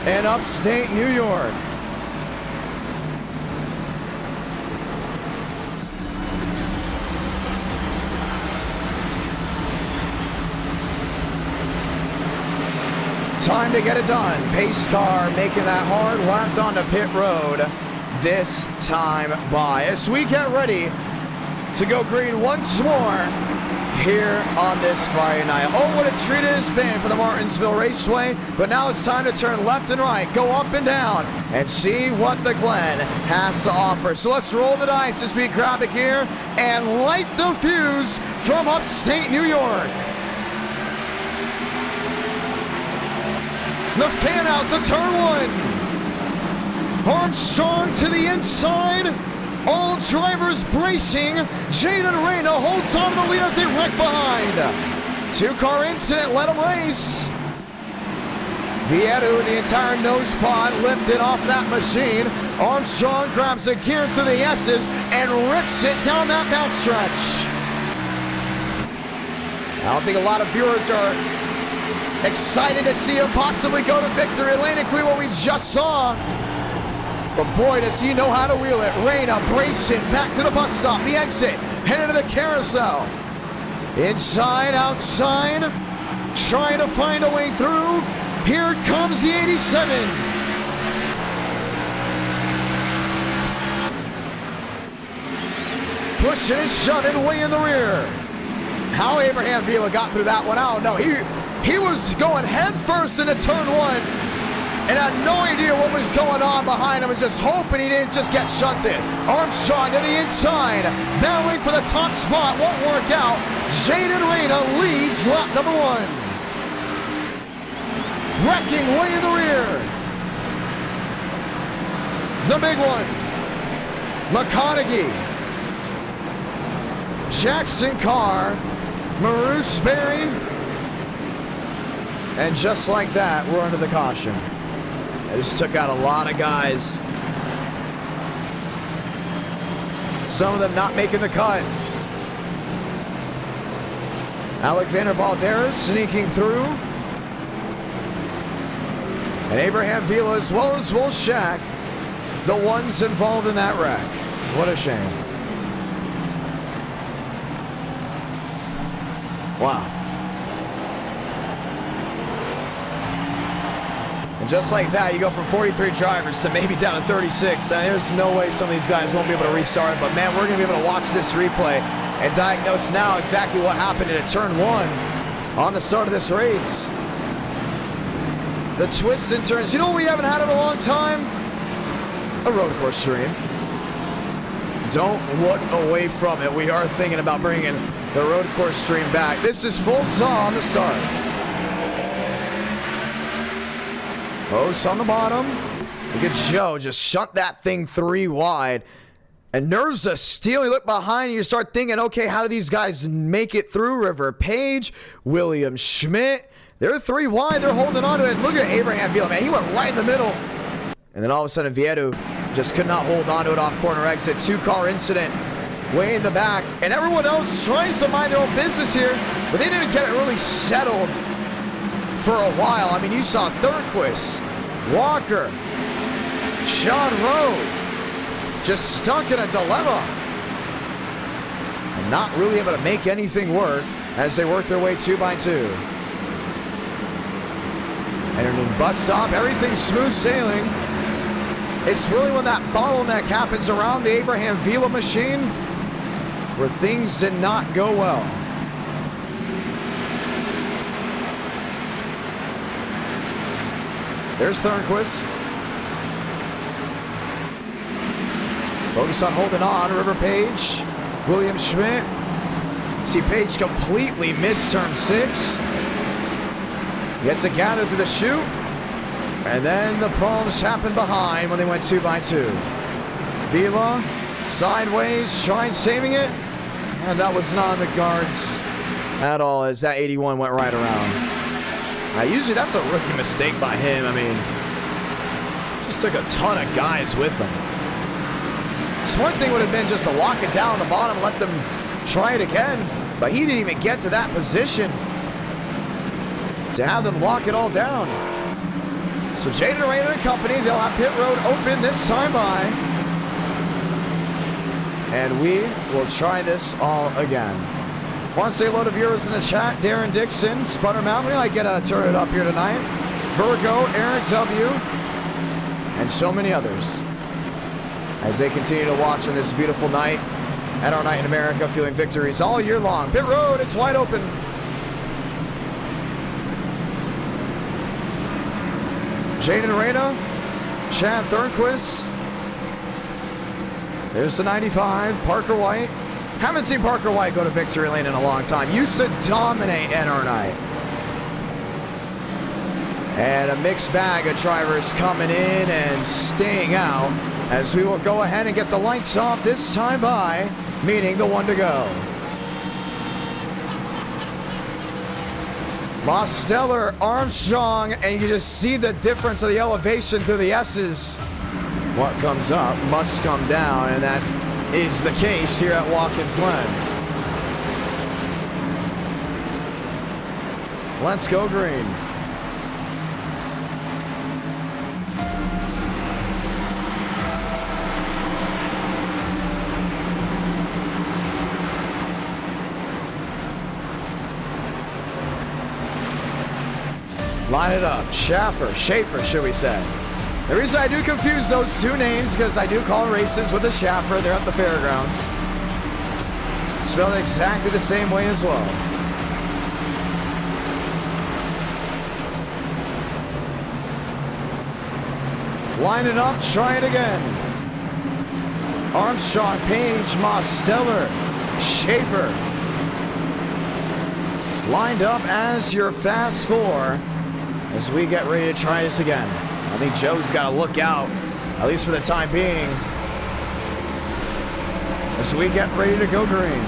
A: in upstate New York. Time to get it done. Pace car making that hard left onto pit road this time by as we get ready to go green once more here on this Friday night. Oh, what a treat it has been for the Martinsville Raceway, but now it's time to turn left and right, go up and down, and see what the Glen has to offer. So let's roll the dice as we grab the gear and light the fuse from upstate New York. The fan out to turn 1. Armstrong to the inside. All drivers bracing. Jaden Reyna holds on to the lead as they wreck behind. 2-car incident, let them race. Vietu and the entire nose pod lifted off that machine. Armstrong grabs a gear through the S's and rips it down that backstretch. I don't think a lot of viewers are excited to see him possibly go to victory lane, including what we just saw. But boy, does he know how to wheel it. Reyna bracing back to the bus stop, the exit, heading to the carousel. Inside, outside, trying to find a way through. Here comes the 87. Pushing and shoving way in the rear. How Abraham Vila got through that one, I don't know. He was going head first into turn one and had no idea what was going on behind him and just hoping he didn't just get shunted. Armstrong to the inside, battling for the top spot, won't work out. Jaden Reyna leads lap number one. Wrecking way in the rear. The big one. McConaughey. Jackson Carr. Maroose Berry. And just like that, we're under the caution. They just took out a lot of guys. Some of them not making the cut. Alexander Balderas sneaking through. And Abraham Vila as well as Will Shack, the ones involved in that wreck. What a shame. Wow. And just like that, you go from 43 drivers to maybe down to 36. There's no way some of these guys won't be able to restart. But man, we're going to be able to watch this replay and diagnose now exactly what happened in turn one on the start of this race. The twists and turns. You know what we haven't had in a long time? A road course stream. Don't look away from it. We are thinking about bringing the road course stream back. This is full saw on the start. Post on the bottom. Look at Joe just shunt that thing 3 wide. And Nurza stealing. Look behind you. You start thinking, okay, how do these guys make it through? River Page, William Schmidt. They're 3 wide. They're holding on to it. Look at Abraham Vila, man. He went right in the middle. And then all of a sudden, Vietu just could not hold on to it off corner exit. 2-car incident way in the back. And everyone else trying to mind their own business here. But they didn't get it really settled for a while. I mean, you saw Thurquist, Walker, Sean Rowe just stuck in a dilemma. And not really able to make anything work as they work their way 2 by 2. Entering the bus stop, everything's smooth sailing. It's really when that bottleneck happens around the Abraham Vila machine where things did not go well. There's Thornquist. Focused on holding on. River Page, William Schmidt. See Page completely miss turn 6. Gets it gathered through the chute. And then the problems happened behind when they went 2 by 2. Vila, sideways, trying saving it. And that was not on the guards at all as that 81 went right around. Usually that's a rookie mistake by him. I mean, just took a ton of guys with him. Smart thing would have been just to lock it down on the bottom and let them try it again. But he didn't even get to that position to have them lock it all down. So Jaden Reyna and company, they'll have pit road open this time by. And we will try this all again. Want to say hello to viewers in the chat. Darren Dixon, Sputter Mountain. I get to turn it up here tonight. Virgo, Eric W. And so many others. As they continue to watch on this beautiful night at our Night in America, feeling victories all year long. Pit road, it's wide open. Jaden Reyna, Chad Thornquist. There's the 95, Parker White. Haven't seen Parker White go to victory lane in a long time. Used to dominate NR night. And a mixed bag of drivers coming in and staying out as we will go ahead and get the lights off this time by, meaning the 1 to go. Mosteller, Armstrong, and you can just see the difference of the elevation through the S's. What comes up must come down, and that is the case here at Watkins Glen. Let's go green. Line it up. Schaefer, should we say. The reason I do confuse those two names because I do call races with a Schaefer. They're at the fairgrounds. Spelled exactly the same way as well. Line it up. Try it again. Armstrong, Page, Mosteller, Schaefer. Lined up as your fast four as we get ready to try this again. I think Joe's got to look out, at least for the time being, as we get ready to go green.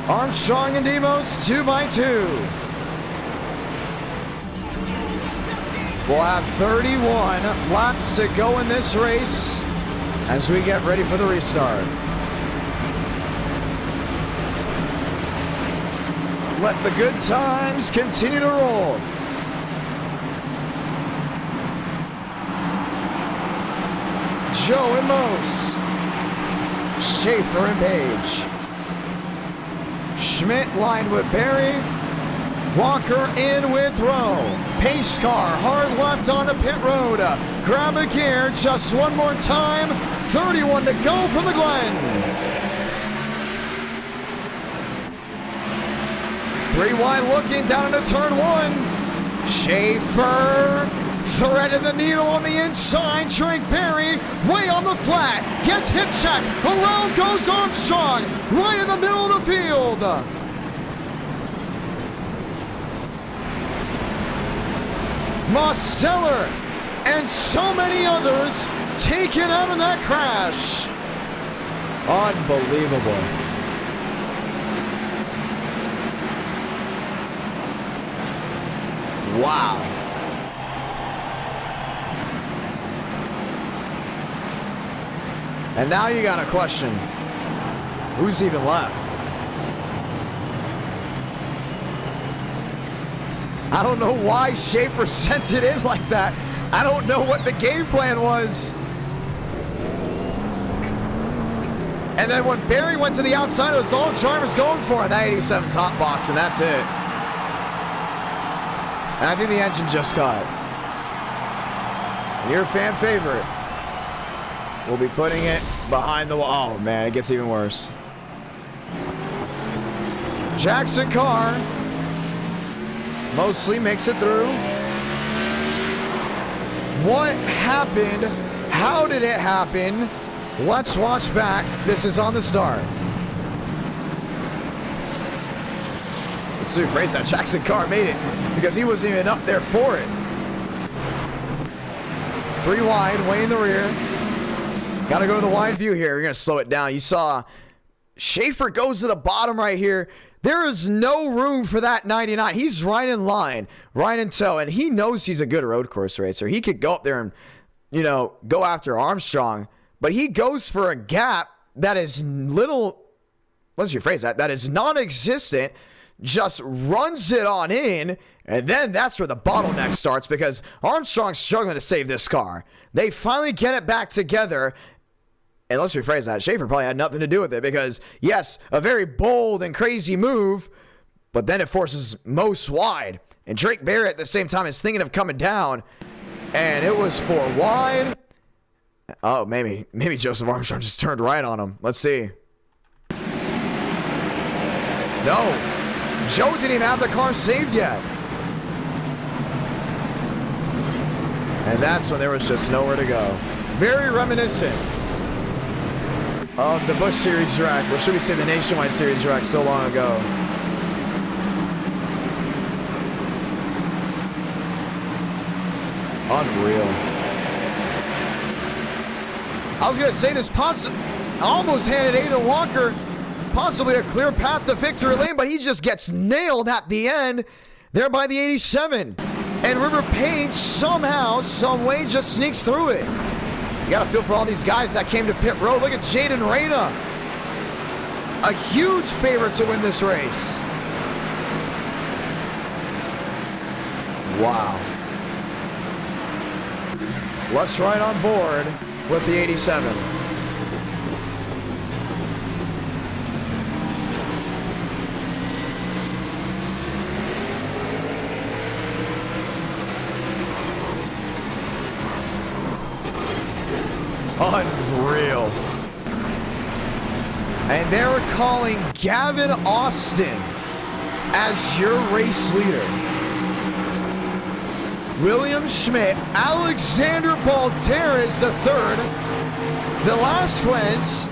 A: Armstrong and Demos, 2x2. We'll have 31 laps to go in this race as we get ready for the restart. Let the good times continue to roll. Joe and Mose. Schaefer and Page. Schmidt lined with Barry. Walker in with Rowe. Pace car hard left on the pit road. Grab a gear just one more time. 31 to go from the Glen. 3 wide looking down into turn 1. Schaefer threaded the needle on the inside. Drake Berry way on the flat. Gets hip check. Around goes Armstrong. Right in the middle of the field. Mosteller and so many others taken out in that crash. Unbelievable. Wow. And now you got a question. Who's even left? I don't know why Schaefer sent it in like that. I don't know what the game plan was. And then when Barry went to the outside, it was all Jarvis going for. That 87's hot box, and that's it. And I think the engine just caught. And your fan favorite will be putting it behind the wall. Oh, man, it gets even worse. Jackson Carr mostly makes it through. What happened? How did it happen? Let's watch back. This is on the start. Let's rephrase that. Jackson Carr made it because he wasn't even up there for it. 3 wide, way in the rear. Got to go to the wide view here. We're going to slow it down. You saw Schaefer goes to the bottom right here. There is no room for that 99. He's right in line, right in tow, and he knows he's a good road course racer. He could go up there and, you know, go after Armstrong, but he goes for a gap that is little, let's rephrase that, that is non-existent, just runs it on in, and then that's where the bottleneck starts because Armstrong's struggling to save this car. They finally get it back together. And let's rephrase that. Schaefer probably had nothing to do with it because, yes, a very bold and crazy move, but then it forces Mose wide. And Drake Barrett at the same time is thinking of coming down, and it was 4 wide. Oh, maybe Joseph Armstrong just turned right on him. Let's see. No. Joe didn't even have the car saved yet. And that's when there was just nowhere to go. Very reminiscent of the Busch Series wreck, or should we say the Nationwide Series wreck so long ago. Unreal. I was going to say this almost handed Aiden Walker possibly a clear path to victory lane, but he just gets nailed at the end there by the 87. And River Page somehow, some way just sneaks through it. You got to feel for all these guys that came to pit road. Look at Jaden Reyna. A huge favorite to win this race. Wow. Let's ride on board with the 87. Unreal. And they were calling Gavin Austin as your race leader. William Schmidt, Alexander Balderas III, Velasquez,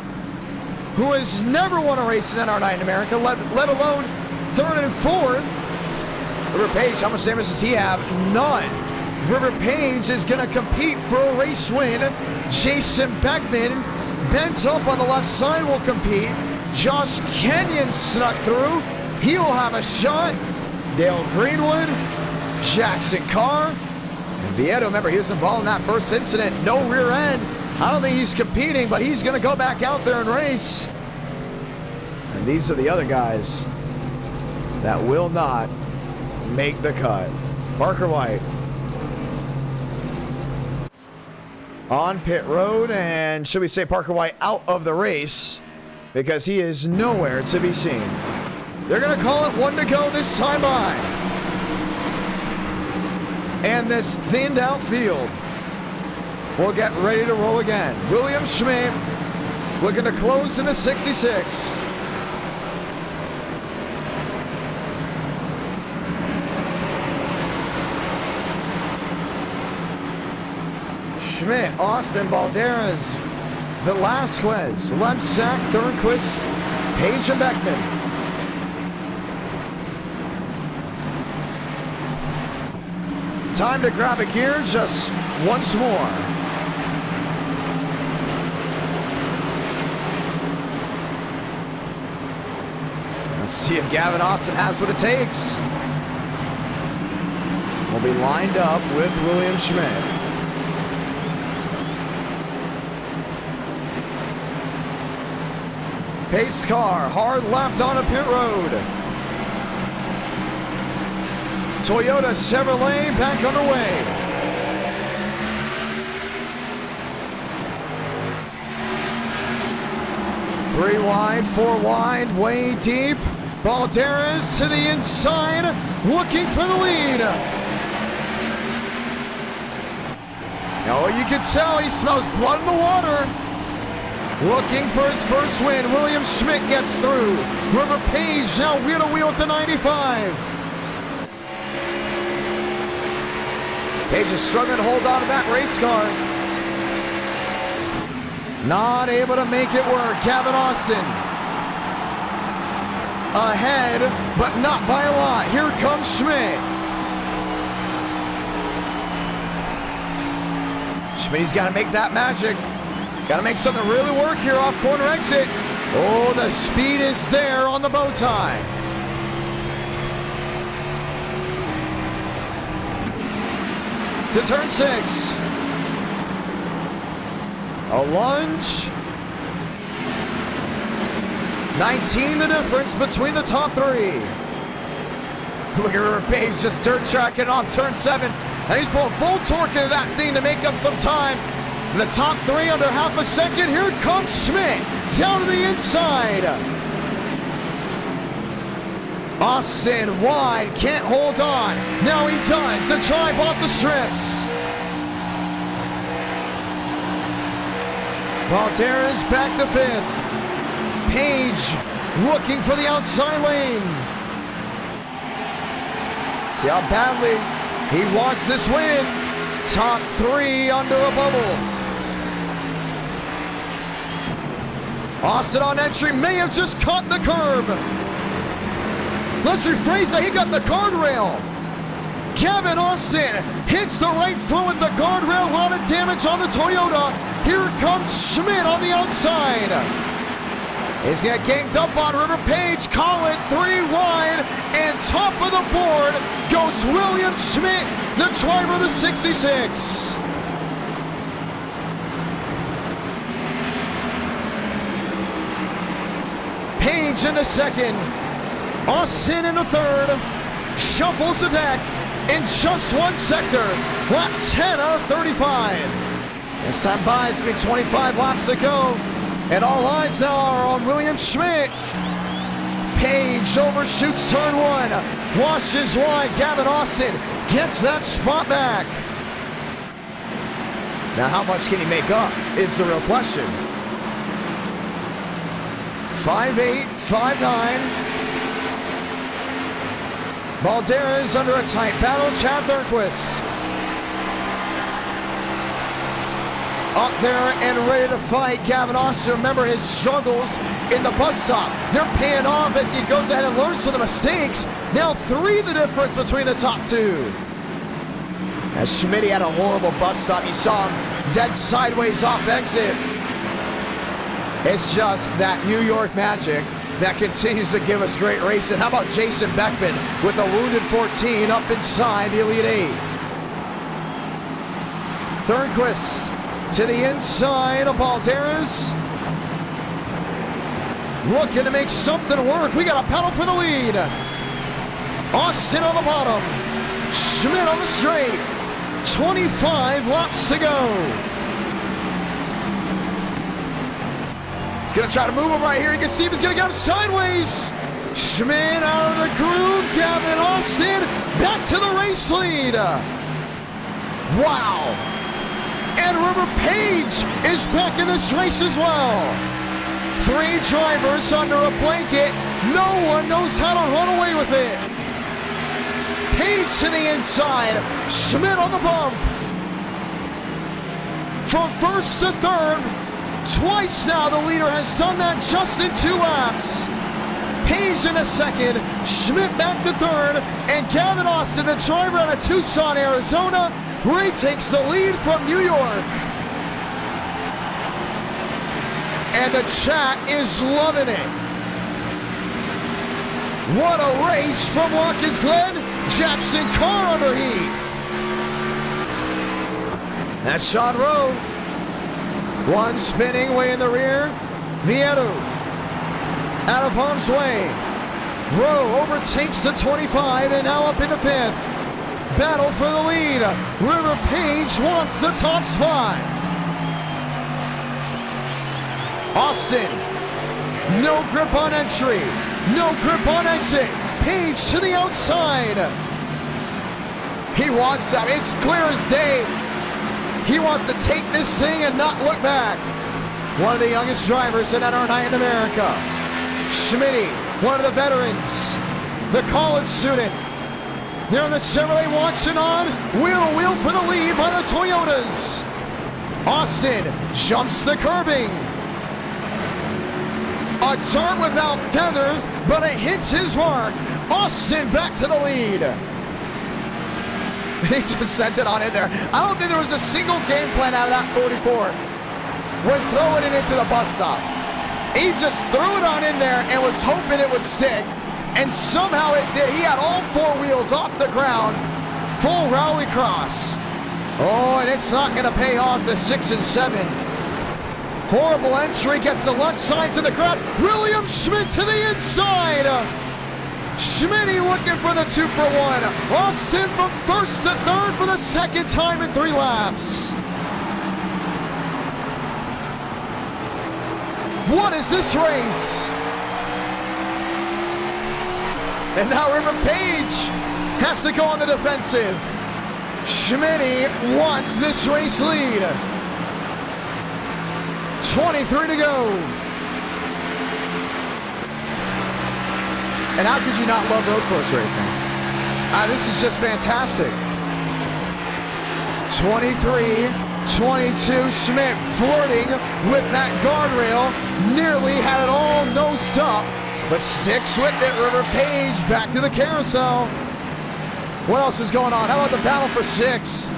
A: who has never won a race in NR9 in America, let alone third and fourth. River Page, how much damage does he have? None. River Page is going to compete for a race win. Jason Beckman, bent up on the left side, will compete. Josh Kenyon snuck through. He'll have a shot. Dale Greenwood, Jackson Carr, and Vieto. Remember, he was involved in that first incident. No rear end. I don't think he's competing, but he's going to go back out there and race. And these are the other guys that will not make the cut. Parker White on pit road, and should we say Parker White out of the race because he is nowhere to be seen. They're going to call it one to go this time by. And this thinned out field will get ready to roll again. William Schmidt looking to close in the 66. Schmidt, Austin, Balderas, Velasquez, Lemsack, Thornquist, Page, and Beckman. Time to grab a gear just once more. Let's see if Gavin Austin has what it takes. We'll be lined up with William Schmidt. Pace car, hard left on a pit road. Toyota Chevrolet back underway. Three wide, four wide, way deep. Balderas to the inside, looking for the lead. Oh, you can tell he smells blood in the water. Looking for his first win. William Schmidt gets through. River Page now wheel to wheel at the 95. Page is struggling to hold on to that race car. Not able to make it work. Gavin Austin ahead, but not by a lot. Here comes Schmidt. Schmidt's got to make that magic. Got to make something really work here off corner exit. Oh, the speed is there on the bow tie. To turn 6. A lunge. 19 the difference between the top three. Look at River Page just dirt tracking off turn 7. And he's pulling full torque into that thing to make up some time. The top three under half a second. Here comes Schmidt down to the inside. Austin wide, can't hold on. Now he does. The drive off the strips. Balderas back to 5th. Page looking for the outside lane. See how badly he wants this win. Top 3 under a bubble. Austin on entry may have just caught the curb. Let's rephrase that. He got the guardrail. Gavin Austin hits the right front with the guardrail. A lot of damage on the Toyota. Here comes Schmidt on the outside. He's got ganged up on River Page. Call it 3 wide. And top of the board goes William Schmidt, the driver of the 66. Page in the second. Austin in the third. Shuffles the deck in just one sector. Lap 10 out of 35. This time by, it's going to be 25 laps to go. And all eyes now are on William Schmidt. Page overshoots turn one. Washes wide. Gavin Austin gets that spot back. Now how much can he make up is the real question. 5'8", 5'9". Balderas under a tight battle. Chad Thornquist up there and ready to fight Gavin Austin. Remember his struggles in the bus stop. They're paying off as he goes ahead and learns from the mistakes. Now 3 the difference between the top 2. As Schmidt had a horrible bus stop. You saw him dead sideways off exit. It's just that New York magic that continues to give us great racing. How about Jason Beckman with a wounded 14 up inside the Elite 8. Thornquist to the inside of Balderas. Looking to make something work. We got a pedal for the lead. Austin on the bottom. Schmidt on the straight. 25 laps to go. He's going to try to move him right here. You can see him. He's going to get him sideways. Schmidt out of the groove. Gavin Austin back to the race lead. Wow. And River Page is back in this race as well. 3 drivers under a blanket. No one knows how to run away with it. Page to the inside. Schmidt on the bump. From first to third. Twice now the leader has done that just in 2 laps. Page in a second, Schmidt back to third, and Gavin Austin, the driver out of Tucson, Arizona, retakes the lead from New York. And the chat is loving it. What a race from Watkins Glen. Jackson Carr under heat. That's Sean Rowe. 1 spinning way in the rear. Vieto out of harm's way. Rowe overtakes the 25 and now up into 5th. Battle for the lead. River Page wants the top spot. Austin, no grip on entry, no grip on exit. Page to the outside. He wants that. It's clear as day. He wants to take this thing and not look back. One of the youngest drivers in NR9 in America. Schmidt, one of the veterans, the college student. They're in the Chevrolet watching on. Wheel to wheel for the lead by the Toyotas. Austin jumps the curbing. A dart without feathers, but it hits his mark. Austin back to the lead. He just sent it on in there. I don't think there was a single game plan out of that 44 when throwing it into the bus stop. He just threw it on in there and was hoping it would stick, and somehow it did. He had all 4 wheels off the ground, full rally cross. Oh, and it's not going to pay off the 6 and 7. Horrible entry, gets the left side to the grass. William Schmidt to the inside. Schmitty looking for the 2 for 1. Austin from first to third for the second time in 3 laps. What is this race? And now River Page has to go on the defensive. Schmitty wants this race lead. 23 to go. And how could you not love road course racing? This is just fantastic. 23, 22, Schmidt flirting with that guardrail. Nearly had it all nosed up, but sticks with it. River Page back to the carousel. What else is going on? How about the battle for 6?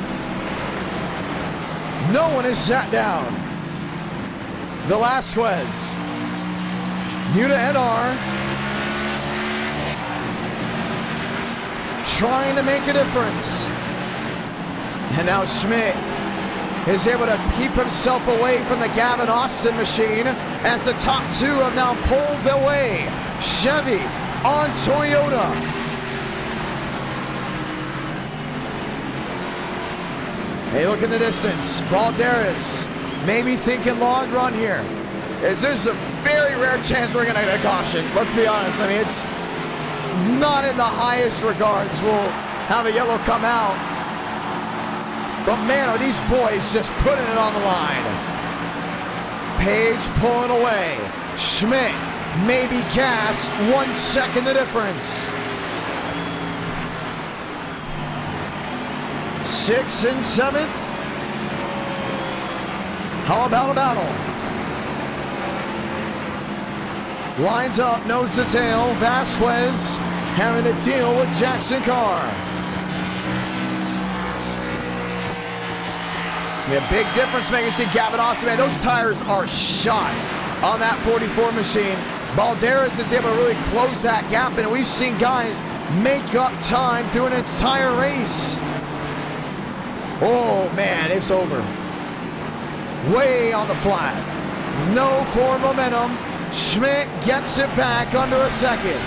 A: No one is sat down. Velasquez new to NR. Trying to make a difference. And now Schmidt is able to keep himself away from the Gavin Austin machine as the top two have now pulled their way. Chevy on Toyota. Hey, look in the distance. Balderas maybe thinking long run here. There's a very rare chance we're going to get a caution. Let's be honest. I mean, it's not in the highest regards. We'll have a yellow come out. But man, are these boys just putting it on the line. Page pulling away. Schmidt, maybe gas, 1 second the difference. 6th and 7th. How about a battle? Lines up, nose to tail. Vasquez having to deal with Jackson Carr. It's going to be a big difference maker. You see Gavin Austin, man, those tires are shot on that 44 machine. Balderas is able to really close that gap, and we've seen guys make up time through an entire race. Oh, man, it's over. Way on the flat. No forward momentum. Schmidt gets it back under a second.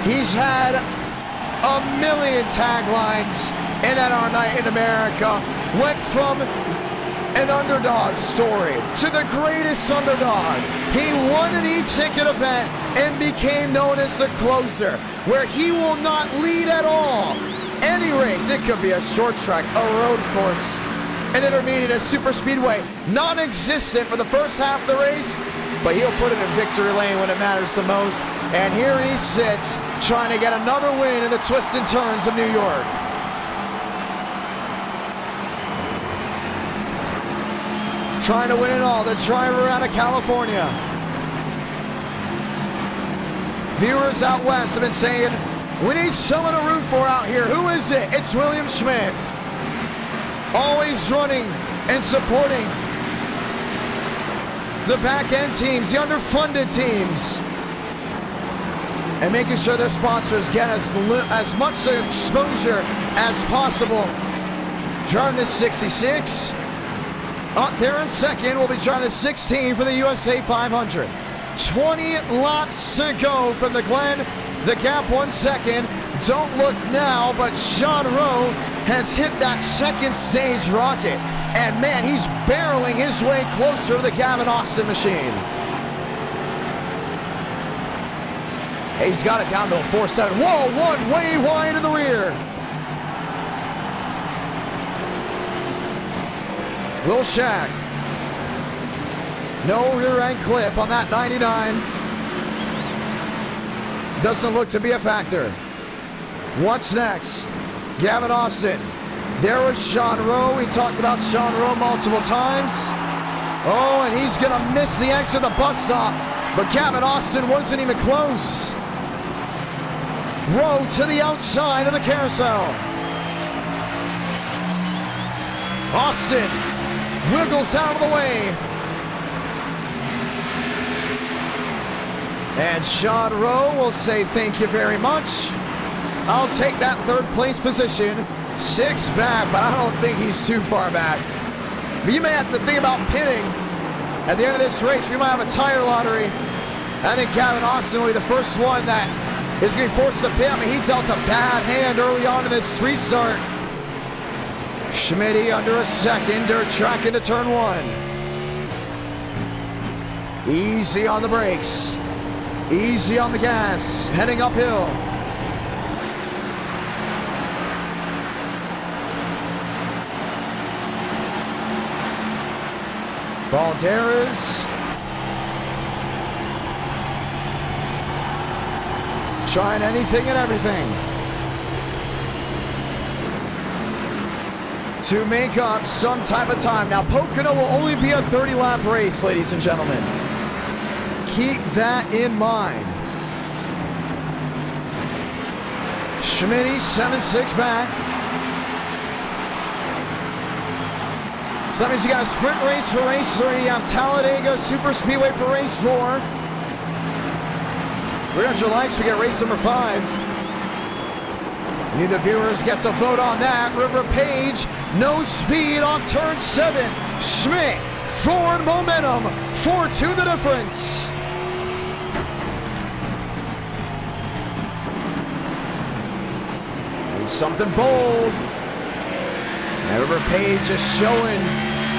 A: He's had a million taglines in NR Night in America. Went from an underdog story to the greatest underdog. He won an eTicket event and became known as the closer, where he will not lead at all. Any race, it could be a short track, a road course, an intermediate, a super speedway, non-existent for the first half of the race, but he'll put it in victory lane when it matters the most. And here he sits, trying to get another win in the twists and turns of New York. Trying to win it all, the driver out of California. Viewers out west have been saying, we need someone to root for out here. Who is it? It's William Schmidt. Always running and supporting the back-end teams, the underfunded teams, and making sure their sponsors get as much exposure as possible. Driving this 66. Out there in second, we'll be driving the 16 for the USA 500. 20 laps to go from the Glen. The gap 1 second. Don't look now, but Sean Rowe has hit that second stage rocket. And man, he's barreling his way closer to the Gavin Austin machine. He's got it down to a 4.7. Whoa, one way wide in the rear. Will Shack. No rear end clip on that 99. Doesn't look to be a factor. What's next? Gavin Austin. There was Sean Rowe. We talked about Sean Rowe multiple times. Oh, and he's going to miss the exit of the bus stop. But Gavin Austin wasn't even close. Rowe to the outside of the carousel. Austin wiggles out of the way. And Sean Rowe will say thank you very much. I'll take that third place position. 6 back, but I don't think he's too far back. But you may have to think about pitting. At the end of this race, we might have a tire lottery. I think Gavin Austin will be the first one that is going to be forced to pit. I mean, he dealt a bad hand early on in this restart. Schmitty under a second, dirt track into turn 1. Easy on the brakes. Easy on the gas, heading uphill. Balderas trying anything and everything to make up some type of time. Now, Pocono will only be a 30-lap race, ladies and gentlemen. Keep that in mind. Schmitty, 7.6 back. So that means you got a sprint race for race 3. You have Talladega Super Speedway for race 4. 300 likes, we get race number 5. And you, the viewers, get to vote on that. River Page, no speed off turn 7. Schmidt, forward momentum, 4-2 the difference. And something bold. And River Page is showing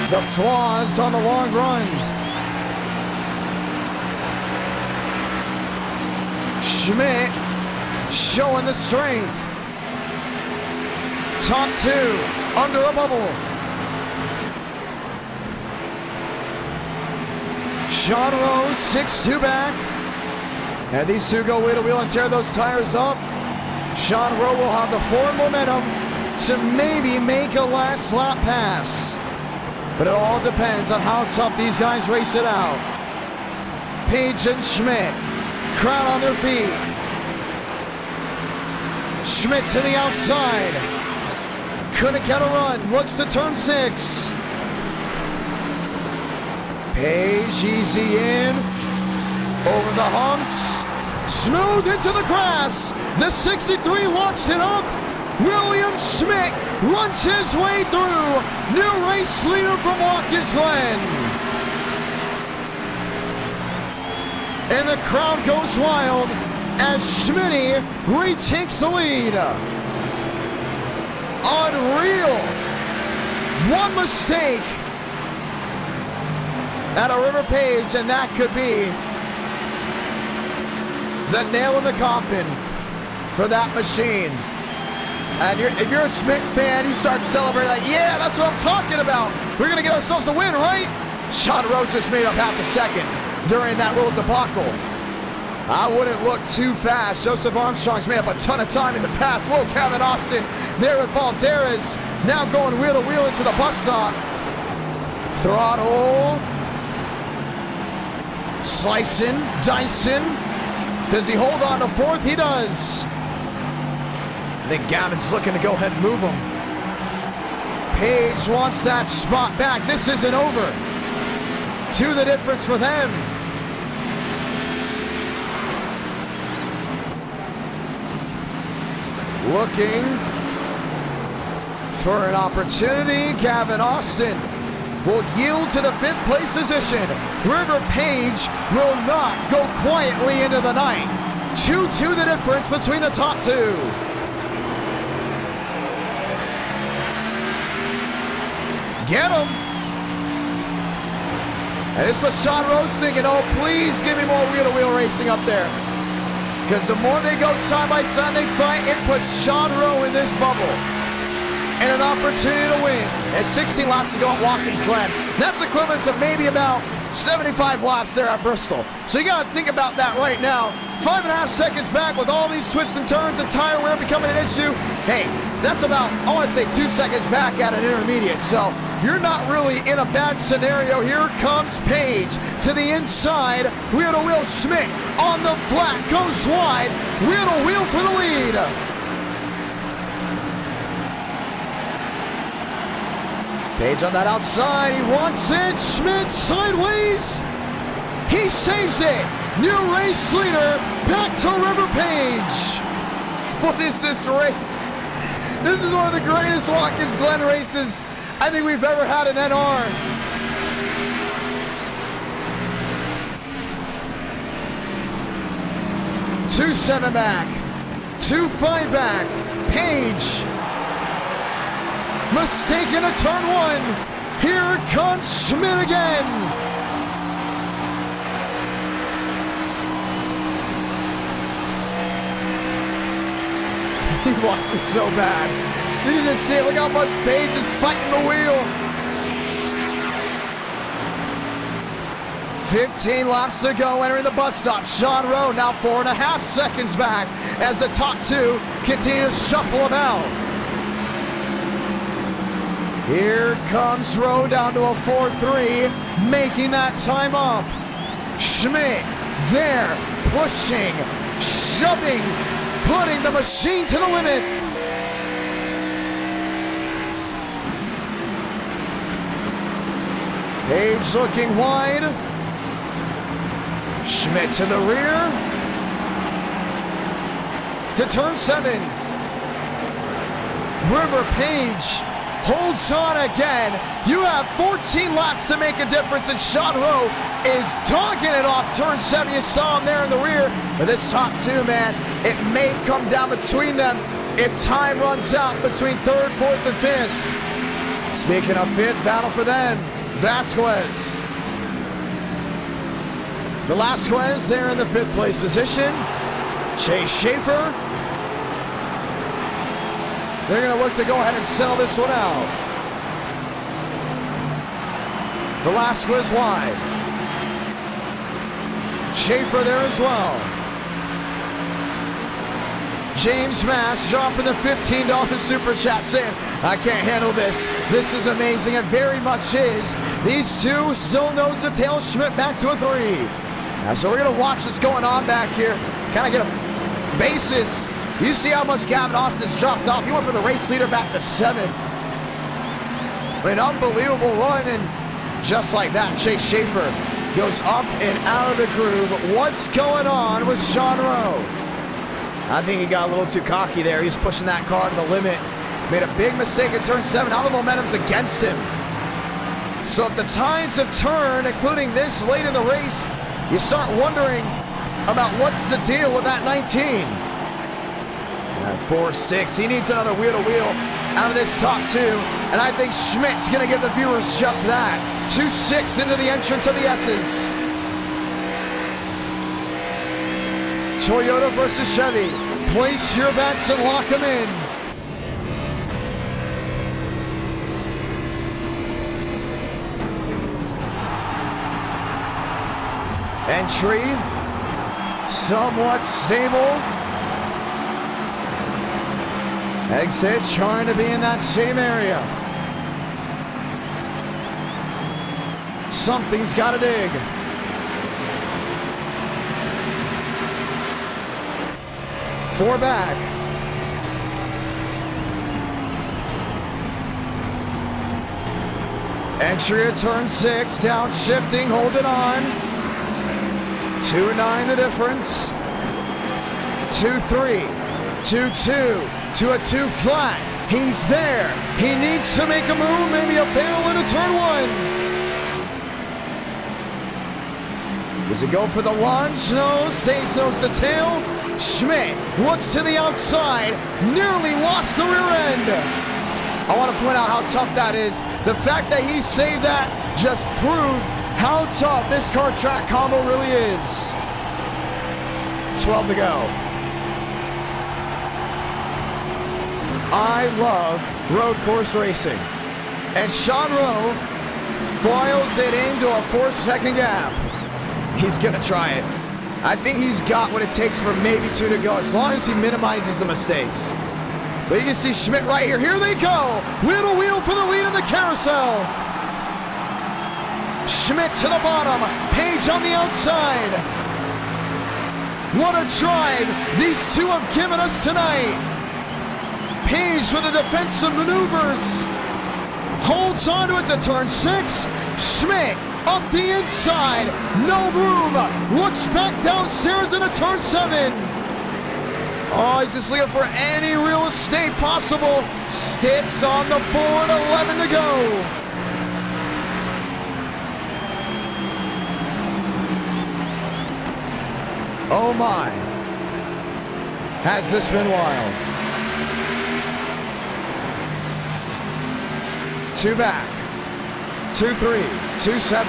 A: the flaws on the long run. Schmidt showing the strength. Top 2 under a bubble. Sean Rose 6-2 back. And these two go wheel to wheel and tear those tires up. Sean Rowe will have the forward momentum to maybe make a last lap pass. But it all depends on how tough these guys race it out. Page and Schmidt, crowd on their feet. Schmidt to the outside. Couldn't get a run, looks to turn 6. Page easy in, over the humps, smooth into the grass. The 63 locks it up. William Schmidt runs his way through. New race leader from Watkins, Glen. And the crowd goes wild as Schmitty retakes the lead. Unreal. One mistake at a River Page, and that could be the nail in the coffin for that machine. And if you're a Schmidt fan, you start celebrating like, yeah, that's what I'm talking about. We're going to get ourselves a win, right? Sean Rowe just made up half a second during that little debacle. I wouldn't look too fast. Joseph Armstrong's made up a ton of time in the past. Whoa, Kevin Austin there with Balderas. Now going wheel to wheel into the bus stop. Throttle. Slicing, dicing. Does he hold on to 4th? He does. I think Gavin's looking to go ahead and move him. Page wants that spot back. This isn't over. 2 the difference for them. Looking for an opportunity. Gavin Austin will yield to the 5th place position. River Page will not go quietly into the night. 2-2 the difference between the top 2. Get him. And this was Sean Rose thinking, oh, please give me more wheel-to-wheel racing up there. Because the more they go side by side, they fight, it puts Sean Rowe in this bubble. And an opportunity to win. And 16 laps to go at Watkins, Glen. That's equivalent to maybe about 75 laps there at Bristol. So you got to think about that right now. 5.5 seconds back with all these twists and turns and tire wear becoming an issue. Hey, that's about, I want to say 2 seconds back at an intermediate. So you're not really in a bad scenario. Here comes Page to the inside. Wheel to wheel Schmidt on the flat, goes wide. Wheel to wheel for the lead. Page on that outside, he wants it. Schmidt sideways. He saves it. New race leader back to River Page. What is this race? This is one of the greatest Watkins Glen races I think we've ever had in NR. Two 7 back, 2-5 back. Page mistaken a turn 1. Here comes Schmidt again. He wants it so bad. You can just see it. Look how much Page is fighting the wheel. 15 laps to go, entering the bus stop. Sean Rowe now 4.5 seconds back as the top 2 continue to shuffle about. Here comes Rowe down to a 4.3, making that time up. Schmidt there, pushing, shoving, putting the machine to the limit. Page looking wide. Schmidt to the rear. To turn 7. River Page holds on again. You have 14 laps to make a difference, and Sean Rowe is dogging it off turn 7. You saw him there in the rear. But this top 2, man, it may come down between them if time runs out between 3rd, 4th, and 5th. Speaking of 5th, battle for them. Vasquez. Velasquez there in the 5th place position. Chase Schaefer. They're going to look to go ahead and settle this one out. Velasquez wide. Schaefer there as well. James Mass dropping the $15 super chat saying, I can't handle this. This is amazing. It very much is. These two still nose to tail. Schmidt back to a 3. Now, so we're going to watch what's going on back here. Kind of get a basis. You see how much Gavin Austin's dropped off. He went for the race leader back to 7th. An unbelievable run, and just like that, Chase Schaefer goes up and out of the groove. What's going on with Sean Rowe? I think he got a little too cocky there. He was pushing that car to the limit. Made a big mistake in turn 7. Now the momentum's against him. So if the tides have turned, including this late in the race, you start wondering about what's the deal with that 19. 4-6. He needs another wheel-to-wheel out of this top 2. And I think Schmidt's going to give the viewers just that. 2-6 into the entrance of the S's. Toyota versus Chevy. Place your bets and lock them in. Entry. Somewhat stable. Exit, trying to be in that same area. Something's got to dig. Four back. Entry at turn 6, downshifting, holding on. 2-9 the difference. 2-3, 2-2. To a 2 flat. He's there. He needs to make a move, maybe a barrel into turn 1. Does he go for the lunge? No, stays nose to tail. Schmidt looks to the outside, nearly lost the rear end. I want to point out how tough that is. The fact that he saved that just proved how tough this car track combo really is. 12 to go. I love road course racing. And Sean Rowe foils it into a 4-second gap. He's going to try it. I think he's got what it takes for maybe 2 to go, as long as he minimizes the mistakes. But you can see Schmidt right here. Here they go. Wheel to wheel for the lead in the carousel. Schmidt to the bottom. Page on the outside. What a drive these two have given us tonight. Page with the defensive maneuvers. Holds on to it to turn 6. Schmidt up the inside. No room. Looks back downstairs into turn 7. Oh, he's just looking for any real estate possible. Sticks on the board. 11 to go. Oh my. Has this been wild? 2 back, 2-3, 2-7,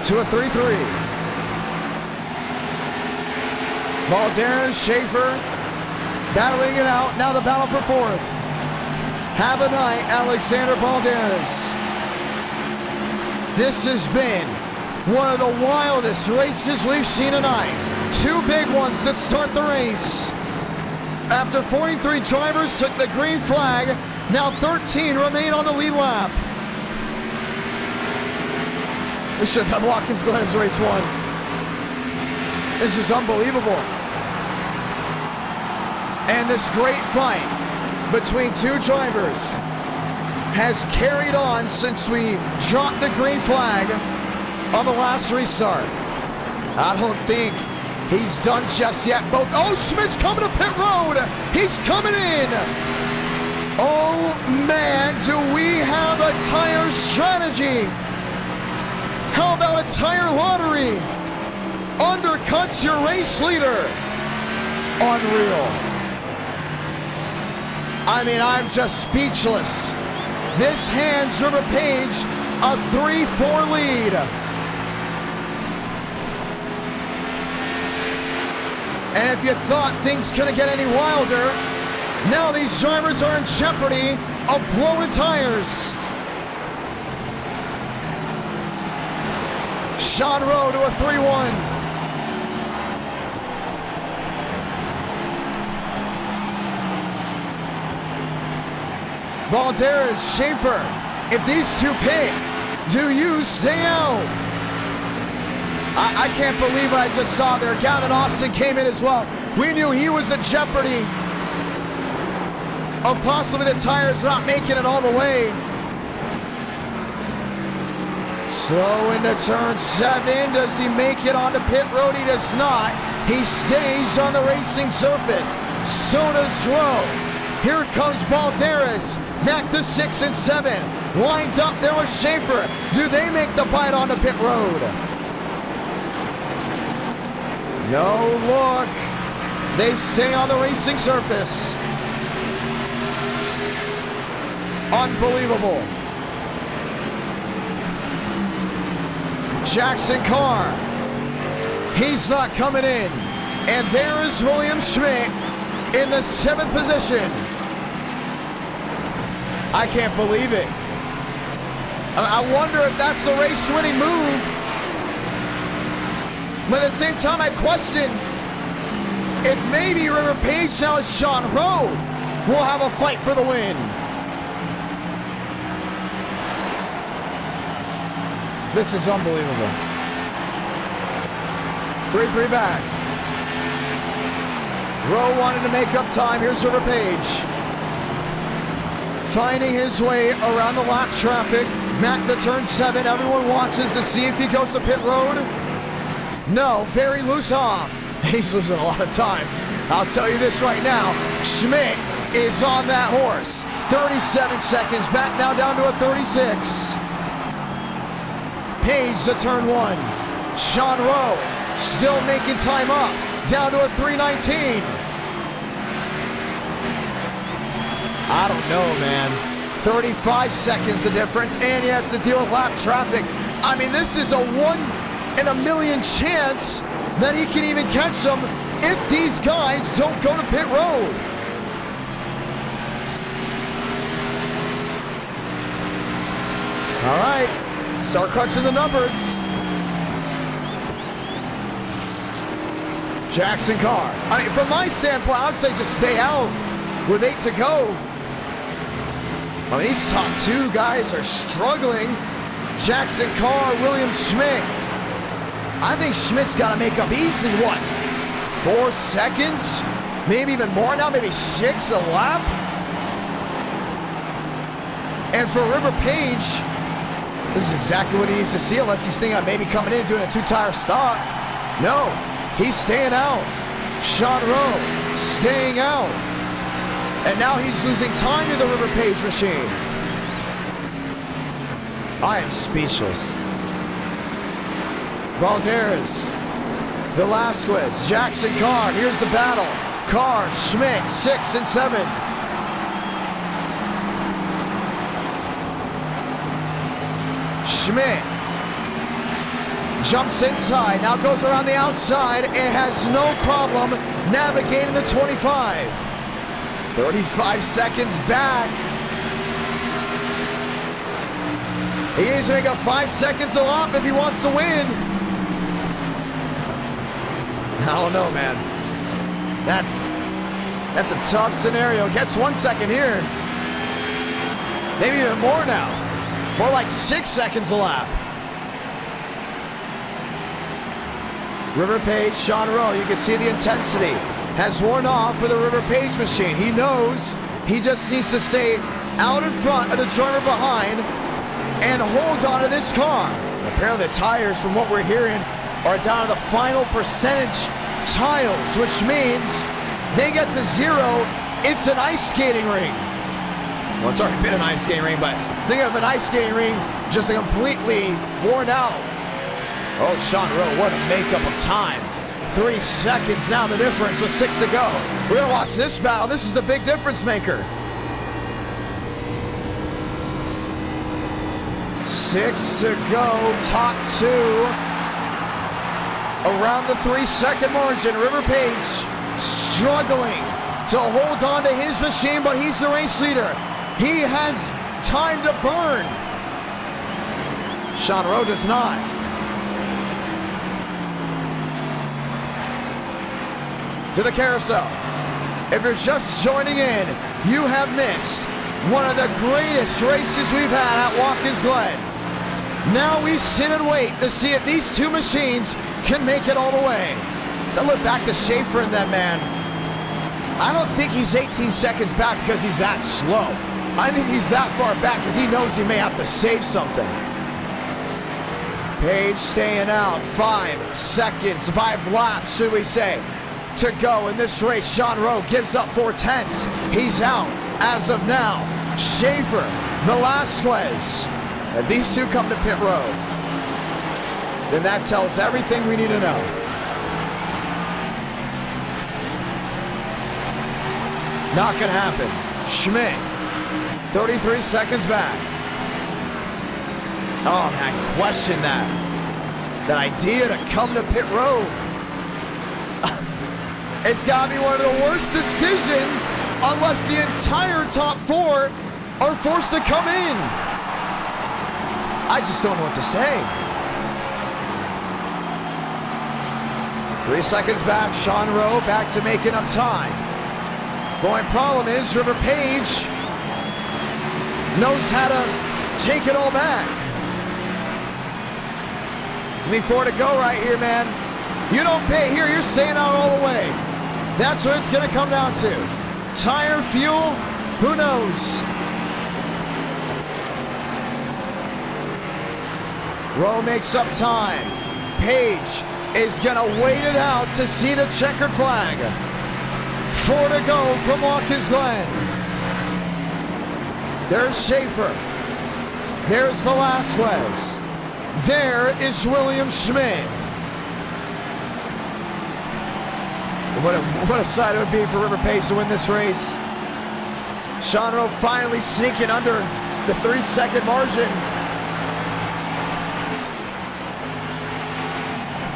A: to a 3-3. Balderas, Schaefer, battling it out. Now the battle for 4th. Have a night, Alexander Balderas. This has been one of the wildest races we've seen tonight. 2 big ones to start the race. After 43 drivers took the green flag, now 13 remain on the lead lap. We should have Watkins Glen as race 1. This is unbelievable. And this great fight between 2 drivers. has carried on since we dropped the green flag on the last restart. I don't think he's done just yet. Oh, Schmidt's coming to pit road. He's coming in. Oh, man, do we have a tire strategy? How about a tire lottery? Undercuts your race leader. Unreal. I mean, I'm just speechless. This hands River Page a 3-4 lead. And if you thought things couldn't get any wilder, now these drivers are in jeopardy of blowing tires. Sean Rowe to a 3-1. Valderas, Schaefer, if these two pit, do you stay out? I can't believe what I just saw there. Gavin Austin came in as well. We knew he was in jeopardy of possibly the tires not making it all the way. Slow into turn 7. Does he make it onto pit road? He does not. He stays on the racing surface. So does Rowe. Here comes Balderas, back to 6 and 7. Lined up there with Schaefer. Do they make the bite onto pit road? No look. They stay on the racing surface. Unbelievable. Jackson Carr. He's not coming in. And there is William Schmidt in the 7th position. I can't believe it. I wonder if that's the race-winning move. But at the same time, I question if maybe River Page now is Sean Rowe will have a fight for the win. This is unbelievable. 3-3 back. Rowe wanted to make up time. Here's River Page. Finding his way around the lap traffic. Back to turn 7. Everyone watches to see if he goes to pit road. No, very loose off. He's losing a lot of time. I'll tell you this right now. Schmidt is on that horse. 37 seconds back now down to a 36. Page to turn 1. Sean Rowe still making time up. Down to a 3:19. I don't know, man. 35 seconds the difference, and he has to deal with lap traffic. I mean, this is a 1 in a million chance that he can even catch them if these guys don't go to pit road. All right, start crunching the numbers. Jackson Carr. I mean, from my standpoint, I'd say just stay out with 8 to go. I mean, these top 2 guys are struggling. Jackson Carr, William Schmidt. I think Schmidt's got to make up easily, what, 4 seconds? Maybe even more now, maybe 6 a lap? And for River Page, this is exactly what he needs to see, unless he's thinking of maybe coming in and doing a 2-tire stop. No. He's staying out. Sean Rowe staying out. And now he's losing time to the River Page machine. I am speechless. Valderas, Velasquez, Jackson Carr. Here's the battle. Carr, Schmidt, 6 and 7. Schmidt jumps inside, now goes around the outside and has no problem navigating the 25. 35 seconds back. He needs to make up 5 seconds a lap if he wants to win. I don't know, man. That's a tough scenario. Gets 1 second here. Maybe even more now. More like 6 seconds a lap. River Page, Sean Rowe, you can see the intensity has worn off with the River Page machine. He knows he just needs to stay out in front of the driver behind and hold on to this car. Apparently the tires, from what we're hearing, are down to the final percentage tiles, which means they get to 0. It's an ice skating ring. Well, it's already been an ice skating ring, but think of an ice skating ring just completely worn out. Oh, Sean Rowe, what a makeup of time. 3 seconds now, the difference with 6 to go. We're gonna watch this battle. This is the big difference maker. 6 to go, top 2. Around the 3-second margin, River Page struggling to hold on to his machine, but he's the race leader. He has time to burn. Sean Rowe does not. To the carousel. If you're just joining in, you have missed one of the greatest races we've had at Watkins Glen. Now we sit and wait to see if these two machines can make it all the way. So I look back to Schaefer and that man. I don't think he's 18 seconds back because he's that slow. I think he's that far back because he knows he may have to save something. Page staying out. 5 seconds, 5 laps, should we say, to go in this race. Sean Rowe gives up 4/10. He's out as of now. Schaefer, Velasquez. If these two come to pit road, then that tells everything we need to know. Not gonna happen. Schmidt, 33 seconds back. Oh man, I question that. That idea to come to pit road. It's gotta be one of the worst decisions unless the entire top 4 are forced to come in. I just don't know what to say. 3 seconds back, Sean Rowe back to making up time. The only problem is River Page knows how to take it all back. It's me 4 to go right here, man. You don't pit here, you're staying out all the way. That's what it's gonna come down to. Tire, fuel, who knows? Rowe makes up time. Page is gonna wait it out to see the checkered flag. 4 to go from Watkins Glen. There's Schaefer. There's Velasquez. There is William Schmidt. What a sight it would be for River Page to win this race. Sean Rowe finally sneaking under the 3-second margin.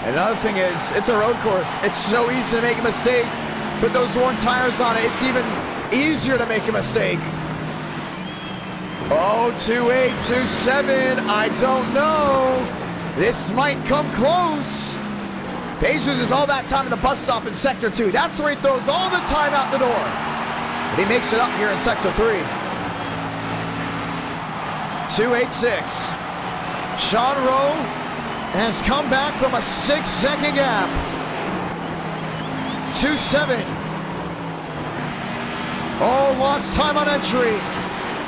A: Another thing is, it's a road course. It's so easy to make a mistake. Put those worn tires on it, it's even easier to make a mistake. Oh, 2.8, 2.7, I don't know. This might come close. Page loses all that time at the bus stop in Sector 2. That's where he throws all the time out the door. But he makes it up here in Sector 3. 2.86. Sean Rowe has come back from a 6-second gap. 2.7. Oh, lost time on entry.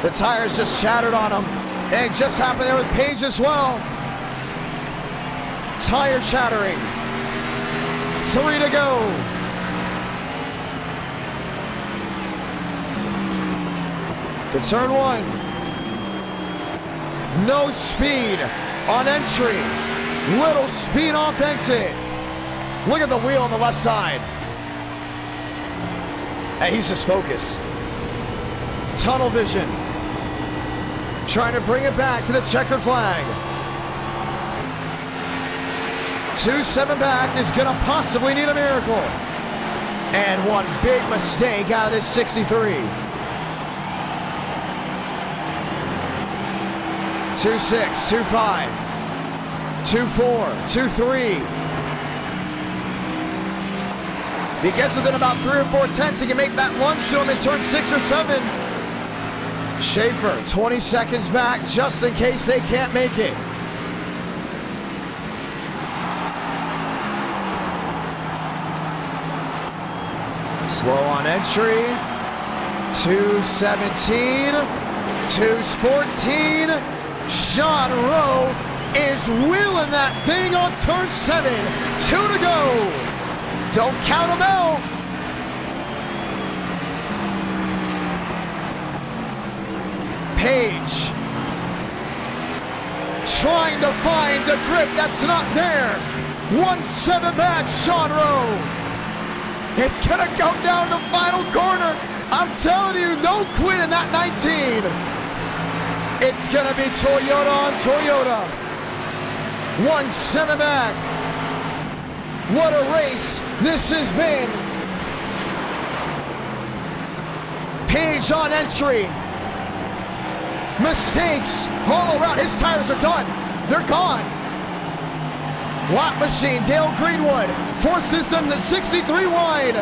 A: The tires just shattered on him. And it just happened there with Page as well. Tire shattering. 3 to go. To turn 1. No speed on entry. Little speed off exit. Look at the wheel on the left side. And he's just focused. Tunnel vision. Trying to bring it back to the checkered flag. 2.7 back is gonna possibly need a miracle. And one big mistake out of this 63. 2.6, 2.5, 2.4, 2.3. If he gets within about 3 or 4 tenths, he can make that lunge to him in turn 6 or 7. Schaefer, 20 seconds back, just in case they can't make it. Slow on entry. 2.17. Two's 14. Sean Rowe is wheeling that thing on turn 7. 2 to go. Don't count him out. Page trying to find the grip that's not there. 1-7 back, Sean Rowe. It's gonna go down the final corner. I'm telling you, no quit in that 19. It's gonna be Toyota on Toyota. 1-7 back. What a race this has been. Page on entry. Mistakes all around. His tires are done. They're gone. Lap machine, Dale Greenwood forces them to 63 wide.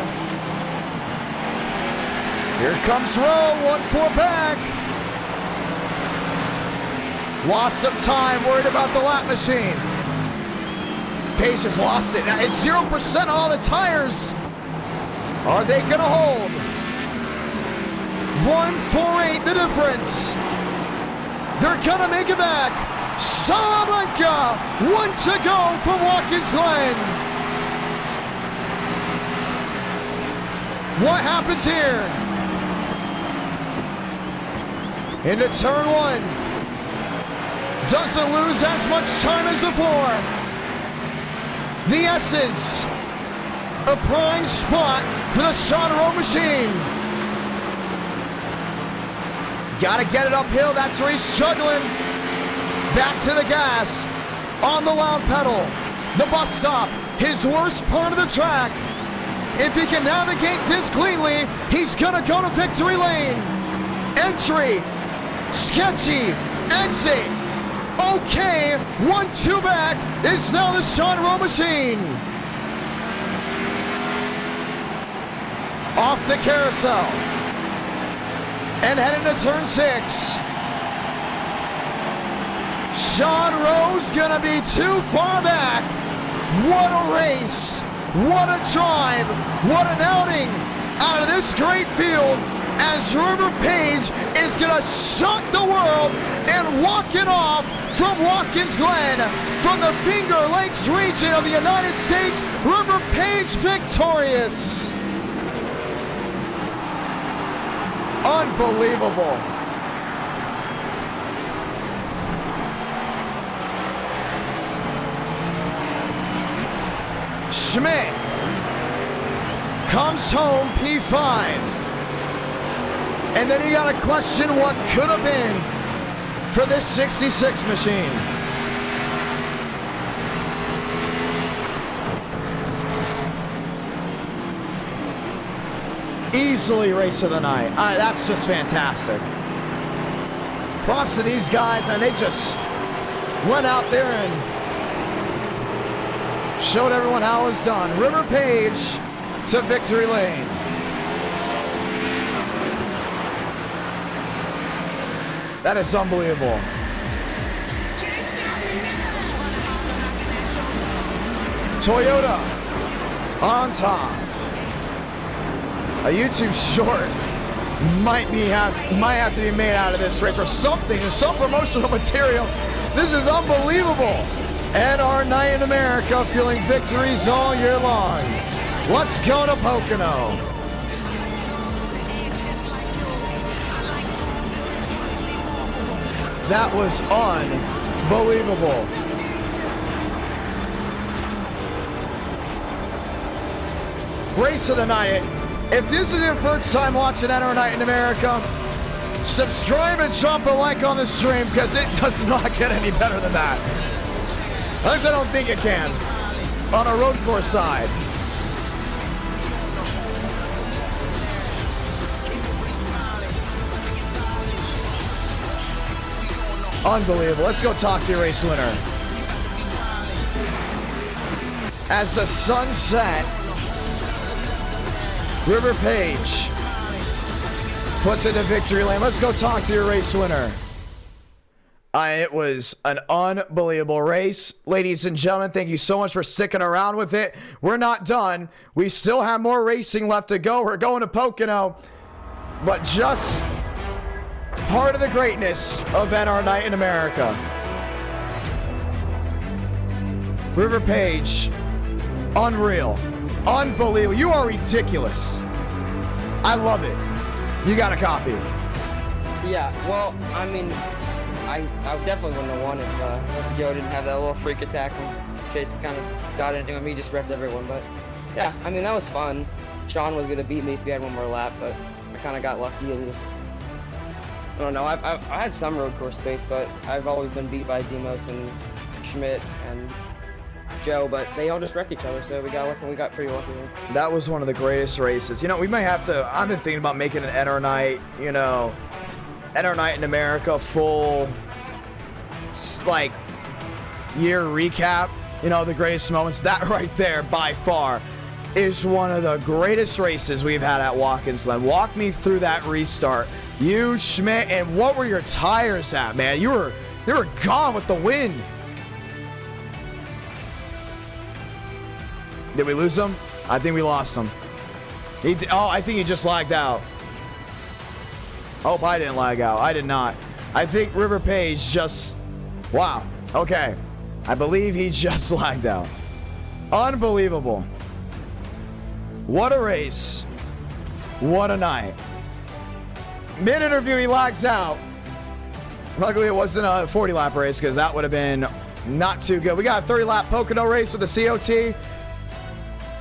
A: Here comes Rowe, 1-4 back. Lost some time, worried about the lap machine. Page has lost it. It's 0% on all the tires. Are they gonna hold? 1-4-8, the difference. They're gonna make it back. Salamanca, 1 to go from Watkins Glen. What happens here? Into turn 1. Doesn't lose as much time as before. The S's, a prime spot for the Sean Rowe machine. He's got to get it uphill. That's where he's struggling. Back to the gas, on the loud pedal. The bus stop, his worst part of the track. If he can navigate this cleanly, he's gonna go to victory lane. Entry, sketchy, exit. Okay, 1-2 back is now the Sean Rowe machine. Off the carousel. And heading to turn 6. Sean Rowe's gonna be too far back. What a race. What a drive. What an outing out of this great field as River Page is gonna shock the world and walk it off from Watkins Glen. From the Finger Lakes region of the United States, River Page victorious. Unbelievable. Schmidt comes home P5. And then you got to question what could have been for this 66 machine. Easily race of the night. That's just fantastic. Props to these guys, and they just went out there and showed everyone how it was done. River Page to victory lane. That is unbelievable. Toyota on top. A YouTube short might have to be made out of this race or something, some promotional material. This is unbelievable. And our night in America feeling victories all year long. Let's go to Pocono. That was unbelievable. Race of the night. If this is your first time watching NR Night in America, subscribe and drop a like on the stream because it does not get any better than that. At least I don't think it can on a road course side. Unbelievable. Let's go talk to your race winner. As the sun set, River Page puts it to victory lane. Let's go talk to your race winner. It was an unbelievable race. Ladies and gentlemen, thank you so much for sticking around with it. We're not done. We still have more racing left to go. We're going to Pocono. But just part of the greatness of NR Night in America. River Page, unreal, unbelievable. You are ridiculous. I love it. You got a copy.
C: Yeah, well, I mean, I definitely wouldn't have won if Joe didn't have that little freak attack when Chase kind of got into him. He just revved everyone, but yeah, I mean, that was fun. Sean was going to beat me if he had one more lap, but I kind of got lucky and just, I don't know, I had some road course pace, but I've always been beat by Demos and Schmidt and Joe, but they all just wrecked each other, so we got pretty lucky.
A: That was one of the greatest races. You know, we might have to, I've been thinking about making an NR Night, you know, NR Night in America full, like, year recap, you know, the greatest moments. That right there, by far, is one of the greatest races we've had at Watkins, Glen. Walk me through that restart. You, Schmidt, and what were your tires at, man? You were gone with the wind. Did we lose him? I think we lost him. Oh, I think he just lagged out. Oh, I didn't lag out. I did not. I think River Page just... Wow. Okay. I believe he just lagged out. Unbelievable. What a race. What a night. Mid-interview, he lags out. Luckily, it wasn't a 40-lap race because that would have been not too good. We got a 30-lap Pocono race with the COT.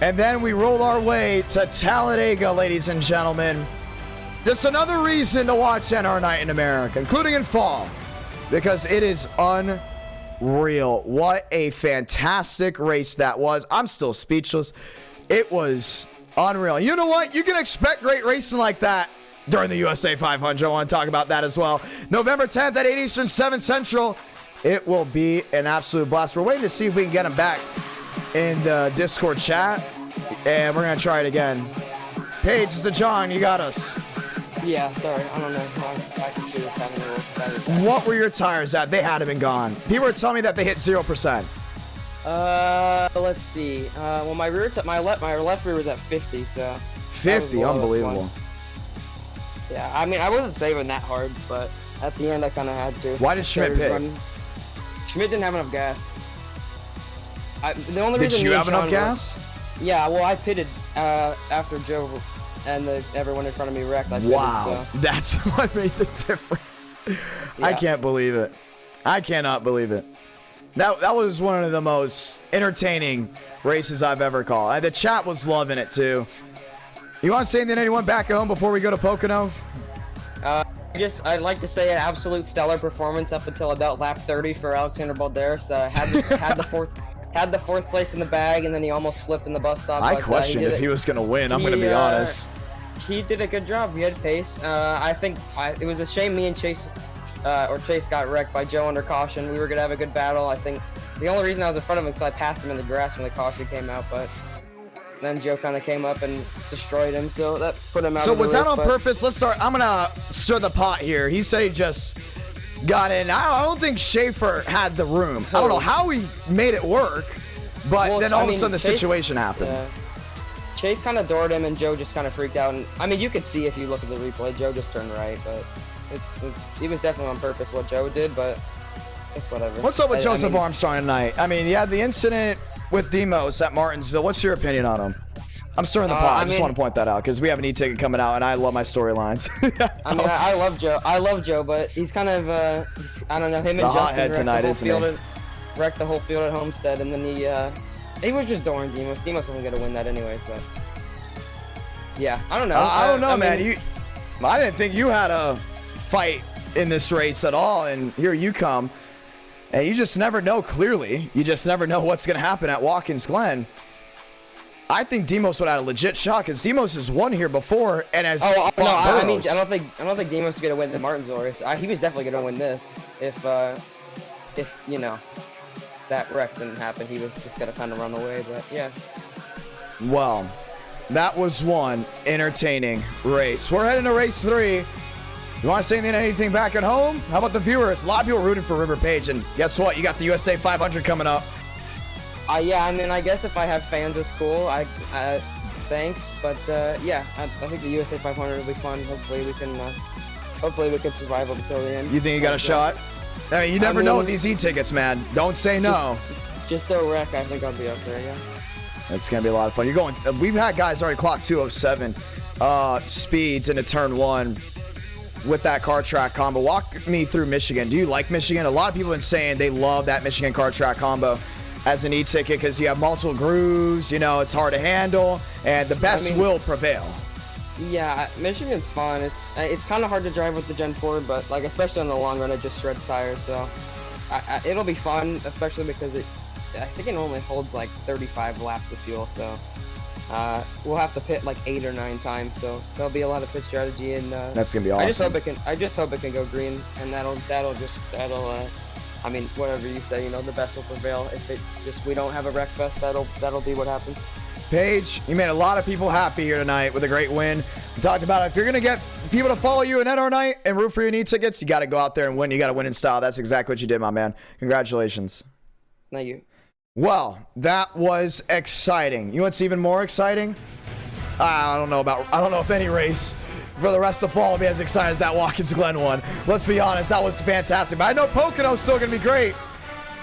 A: And then we roll our way to Talladega, ladies and gentlemen. Just another reason to watch NR Night in America, including in fall, because it is unreal. What a fantastic race that was. I'm still speechless. It was unreal. You know what? You can expect great racing like that during the USA 500. I want to talk about that as well. November 10th at 8 Eastern, 7 Central. It will be an absolute blast. We're waiting to see if we can get him back in the Discord chat, and we're going to try it again. Paige, it's a John. You got us.
C: Yeah, sorry. I don't know. I can see this having a little better.
A: What were your tires at? They had to have been gone. People were telling me that they hit 0%.
C: Let's see. Well, my left rear was at 50, so
A: 50, unbelievable.
C: Yeah, I mean, I wasn't saving that hard, but at the end, I kind of had to.
A: Why did Schmidt pit?
C: Schmidt didn't have enough gas. The only reason
A: did you have enough gas?
C: Yeah, well, I pitted after Joe and everyone in front of me wrecked. I pitted,
A: wow, so. That's what made the difference. Yeah. I can't believe it. I cannot believe it. That was one of the most entertaining races I've ever called. The chat was loving it too. You want to say anything to anyone back at home before we go to Pocono?
C: I'd like to say an absolute stellar performance up until about lap 30 for Alexander Balderas. Had the fourth place in the bag, and then he almost flipped in the bus stop.
A: I questioned if he was going to win. I'm going to be honest.
C: He did a good job. He had pace. I think it was a shame me and Chase got wrecked by Joe under caution. We were going to have a good battle. I think the only reason I was in front of him is I passed him in the grass when the caution came out, but then Joe kind of came up and destroyed him, so that put him out. So
A: was that on purpose? Let's start. I'm going to stir the pot here. He said he just got in. I don't think Schaefer had the room. I don't know how he made it work, but then all of a sudden the situation happened. Yeah.
C: Chase kind of doored him, and Joe just kind of freaked out. And I mean, you could see if you look at the replay, Joe just turned right, but it was definitely on purpose what Joe did, but it's whatever.
A: What's up with Joseph Armstrong tonight? I mean, you had the incident with Demos at Martinsville. What's your opinion on him? I'm stirring the pot. I just want to point that out because we have an e-ticket coming out, and I love my storylines.
C: I mean, I love Joe. I love Joe, but he's kind of, I don't know, him and Justin wrecked the whole field at Homestead, and then he was just dooring Demos. Demos wasn't going to win that anyways, but yeah, I don't know.
A: I don't know, man. I didn't think you had a fight in this race at all, and here you come, and you just never know clearly. You just never know what's going to happen at Watkins Glen. I think Demos would have had a legit shot because Demos has won here before and has fought Burrows.
C: I mean, I don't think Demos is gonna win the Martinsville race. He was definitely gonna win this if you know that wreck didn't happen. He was just gonna kind of run away, but yeah.
A: Well, that was one entertaining race. We're heading to race 3. You want to say anything back at home? How about the viewers? A lot of people rooting for River Page, and guess what? You got the USA 500 coming up.
C: Yeah, I mean, I guess if I have fans, it's cool. Thanks, but yeah, I think the USA 500 will be fun. Hopefully hopefully we can survive up until the end.
A: You think you got a shot? I mean, you never know with these e-tickets, man. Don't say no.
C: Just a wreck, I think I'll be up there, yeah.
A: It's going to be a lot of fun. You're going. We've had guys already clock 207 speeds into turn 1 with that car track combo. Walk me through Michigan. Do you like Michigan? A lot of people have been saying they love that Michigan car track combo as an e-ticket because you have multiple grooves, you know, it's hard to handle, and the best will prevail.
C: Yeah, Michigan's fun. It's kind of hard to drive with the Gen 4, but like especially on the long run, it just shreds tires. So it'll be fun, especially because I think it normally holds like 35 laps of fuel. So we'll have to pit like 8 or 9 times. So there'll be a lot of pit strategy, and
A: that's gonna be awesome.
C: I just hope it can go green, and that'll. I mean, whatever you say, you know, the best will prevail. If we don't have a wreck fest, that'll be what happens.
A: Paige, you made a lot of people happy here tonight with a great win. We talked about it. If you're going to get people to follow you in NR night and root for your e-tickets, you got to go out there and win. You got to win in style. That's exactly what you did, my man. Congratulations.
C: Thank you.
A: Well, that was exciting. You know what's even more exciting? I don't know if any race for the rest of fall will be as exciting as that Watkins Glen one. Let's be honest, that was fantastic. But I know Pocono's still going to be great.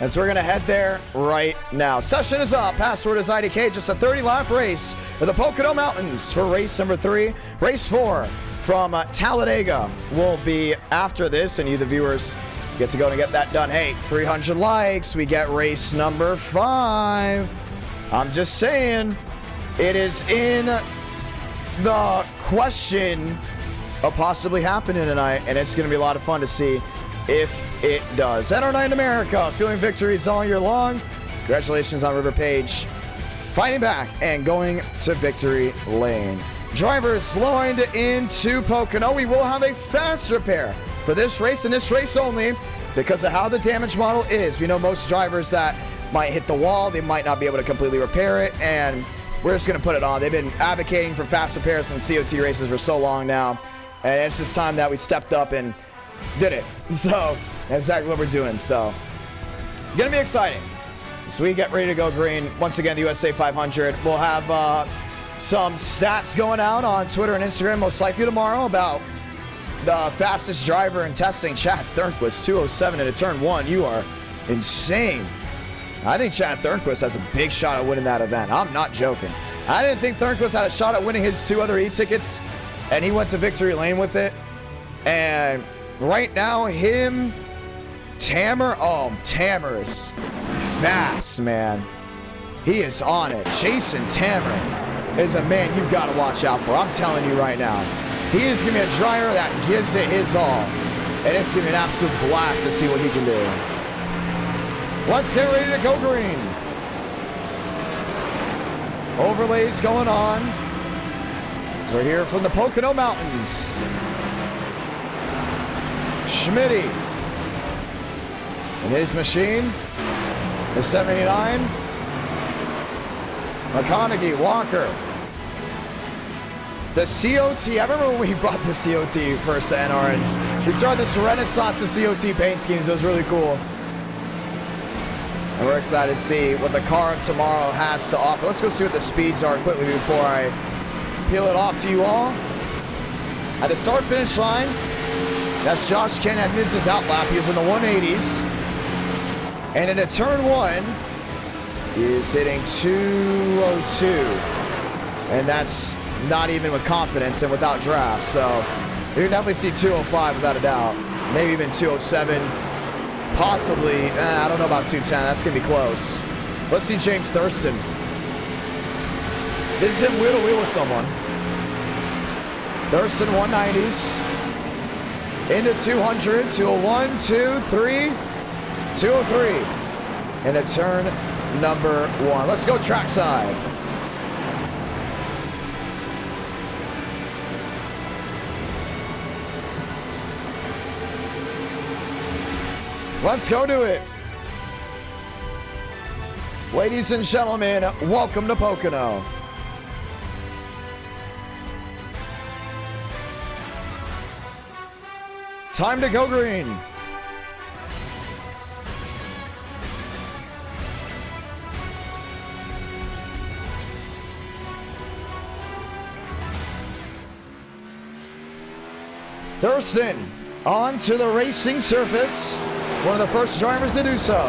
A: And so we're going to head there right now. Session is up. Password is IDK. Just a 30-lap race of the Pocono Mountains for race number 3. Race 4 from Talladega will be after this. And you, the viewers, get to go and get that done. Hey, 300 likes. We get race number 5. I'm just saying, it is in the question of possibly happening tonight. And it's going to be a lot of fun to see if it does. NR9 America, feeling victories all year long. Congratulations on River Page fighting back and going to victory lane. Drivers lined into Pocono. We will have a fast repair for this race and this race only because of how the damage model is. We know most drivers that might hit the wall, they might not be able to completely repair it, and we're just going to put it on. They've been advocating for fast repairs in COT races for so long now, and it's just time that we stepped up and did it. So that's exactly what we're doing. So gonna be exciting. So we get ready to go green. Once again, the USA 500. We'll have some stats going out on Twitter and Instagram most likely tomorrow about the fastest driver in testing. Chad Thornquist 207 into turn 1. You are insane. I think Chad Thornquist has a big shot at winning that event. I'm not joking. I didn't think Thornquist had a shot at winning his 2 other e-tickets, and he went to victory lane with it. And right now, Tamer is fast, man. He is on it. Jason Tamer is a man you've got to watch out for. I'm telling you right now. He is going to be a driver that gives it his all. And it's going to be an absolute blast to see what he can do. Let's get ready to go green. Overlays going on. So we're here from the Pocono Mountains. Schmitty and his machine, the 79. McConaughey, Walker. The COT, I remember when we brought the COT first to NR, and we started this renaissance of COT paint schemes. It was really cool. And we're excited to see what the car of tomorrow has to offer. Let's go see what the speeds are quickly before I peel it off to you all. At the start-finish line, that's Josh Ken at Mrs. Outlap. He was in the 180s. And into turn 1, he is hitting 202. And that's not even with confidence and without draft. So you can definitely see 205 without a doubt. Maybe even 207. Possibly, I don't know about 210. That's going to be close. Let's see James Thurston. This is him wheel to wheel with someone. Thurston 190s. Into 200, 201, 2, 3, 203. Into turn number 1. Let's go trackside. Let's go do it. Ladies and gentlemen, welcome to Pocono. Time to go green. Thurston onto the racing surface. One of the first drivers to do so.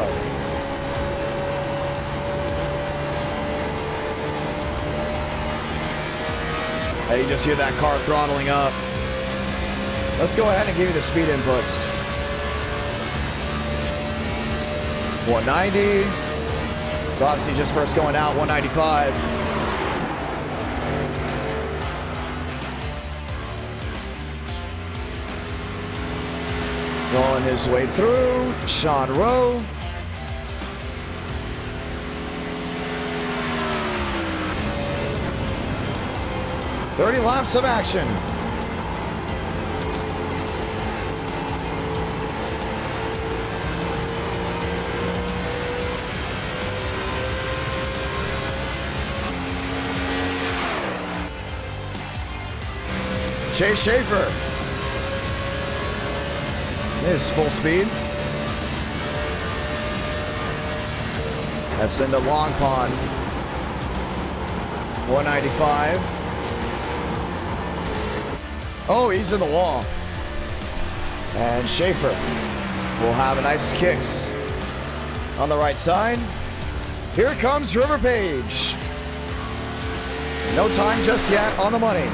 A: Hey, you just hear that car throttling up. Let's go ahead and give you the speed inputs. 190. It's obviously just first going out, 195. Rolling his way through, Sean Rowe. "30 laps of action." Chase Schaefer is full speed. That's into Long Pond. 195. Oh, he's in the wall. And Schaefer will have a nice kicks on the right side. Here comes River Page. No time just yet on the money.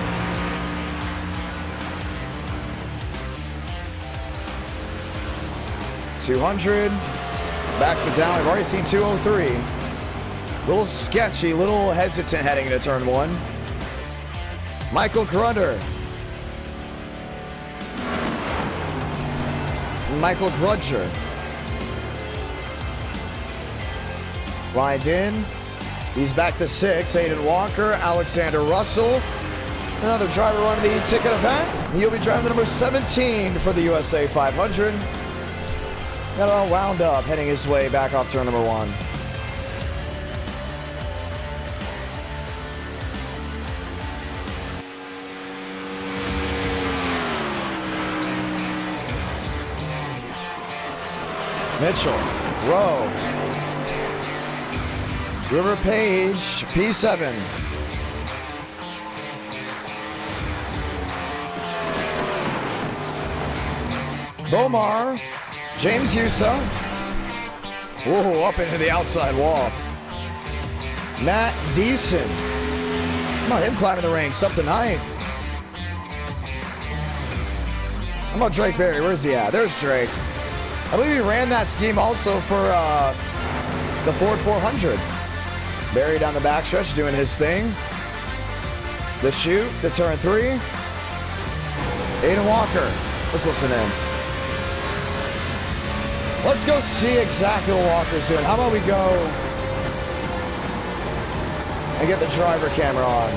A: $200. Backs it down. We've already seen 203. Little sketchy, little hesitant heading into turn one. Michael Grunder. Michael Grudger. Lined in. He's back to 6. Aiden Walker. Alexander Russell. Another driver running the eTicket event. He'll be driving the number 17 for the USA 500. Got it all wound up, heading his way back off turn number 1. Mitchell, Rowe, River Page, P7. Bomar, James Yusa. Whoa, up into the outside wall. Matt Deason. How about him climbing the ranks up to 9th? How about Drake Berry? Where's he at? There's Drake. I believe he ran that scheme also for the Ford 400. Berry down the backstretch doing his thing. The shoot to turn 3. Aiden Walker. Let's listen in. Let's go see exactly what Walker's doing. How about we go and get the driver camera on?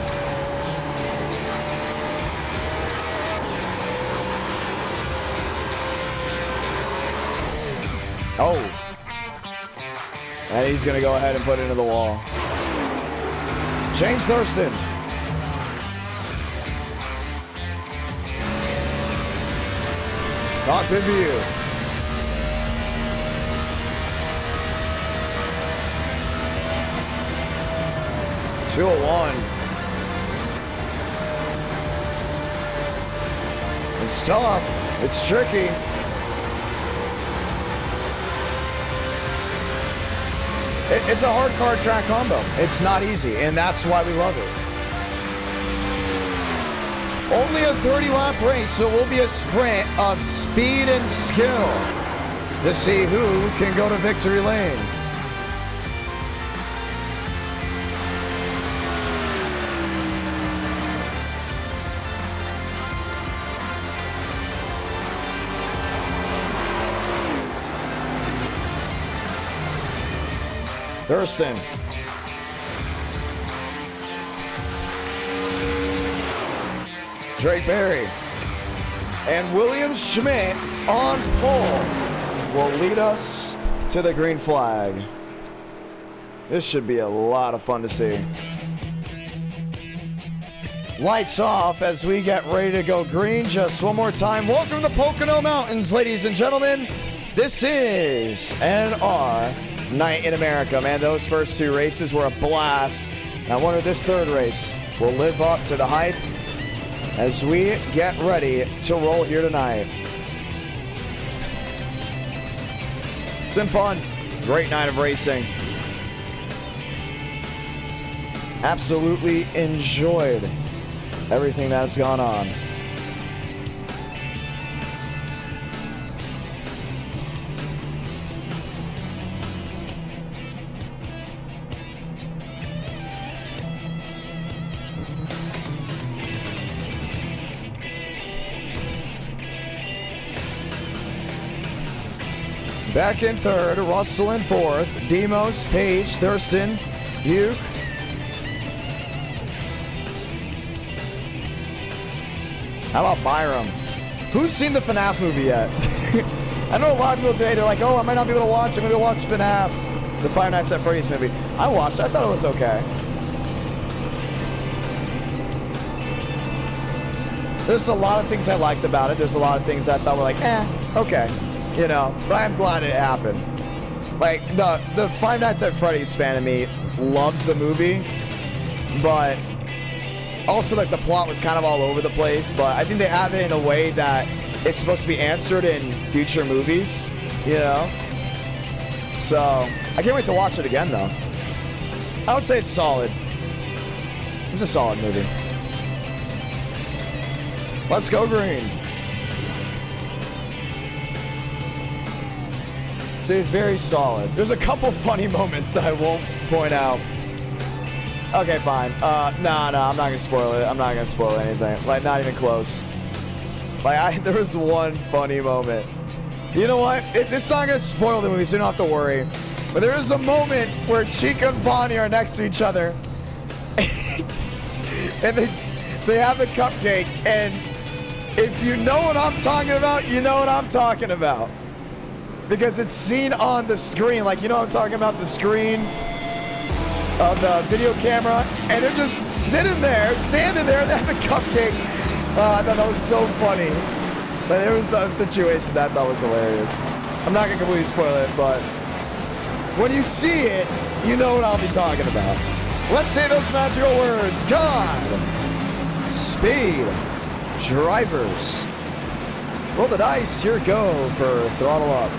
A: Oh. And he's going to go ahead and put it into the wall. James Thurston. Cockpit view. .201. It's tough. It's tricky. It's a hard car track combo. It's not easy, and that's why we love it. Only a 30-lap race, so it will be a sprint of speed and skill to see who can go to victory lane. Thurston. Drake Berry. And William Schmidt on pole will lead us to the green flag. This should be a lot of fun to see. Lights off as we get ready to go green. Just one more time. Welcome to the Pocono Mountains, ladies and gentlemen. This is NR Night in America. Man, those first 2 races were a blast. I wonder if this 3rd race will live up to the hype. as we get ready to roll here tonight. It's been fun. Great night of racing. Absolutely enjoyed everything that's gone on. Back in third, Russell in fourth, Demos, Page, Thurston, Hugh. How about Byram? Who's seen the FNAF movie yet? I know a lot of people today, they're like, oh, I might not be able to watch, I'm going to watch FNAF, the Five Nights at Freddy's movie. I watched it, I thought it was okay. There's a lot of things I liked about it. There's a lot of things I thought were like, okay. You know, but I'm glad it happened. Like, the Five Nights at Freddy's fan of me loves the movie, but also, like, the plot was kind of all over the place, but I think they have it in a way that it's supposed to be answered in future movies, you know? So, I can't wait to watch it again, though. I would say it's solid. It's a solid movie. Let's go green. See, it's very solid. There's a couple funny moments that I won't point out. Okay, fine. No, I'm not gonna spoil it. I'm not gonna spoil anything. Like, not even close. Like, there was one funny moment. You know what? This is not gonna spoil the movie, so you don't have to worry. But there is a moment where Chica and Bonnie are next to each other. And they have a cupcake. And if you know what I'm talking about, you know what I'm talking about. Because it's seen on the screen. Like, you know what I'm talking about? The screen of the video camera. And they're just sitting there, standing there, they have a cupcake. I thought that was so funny. But there was a situation that I thought was hilarious. I'm not going to completely spoil it, but when you see it, you know what I'll be talking about. Let's say those magical words. God, speed, drivers. Roll the dice, here go for throttle up.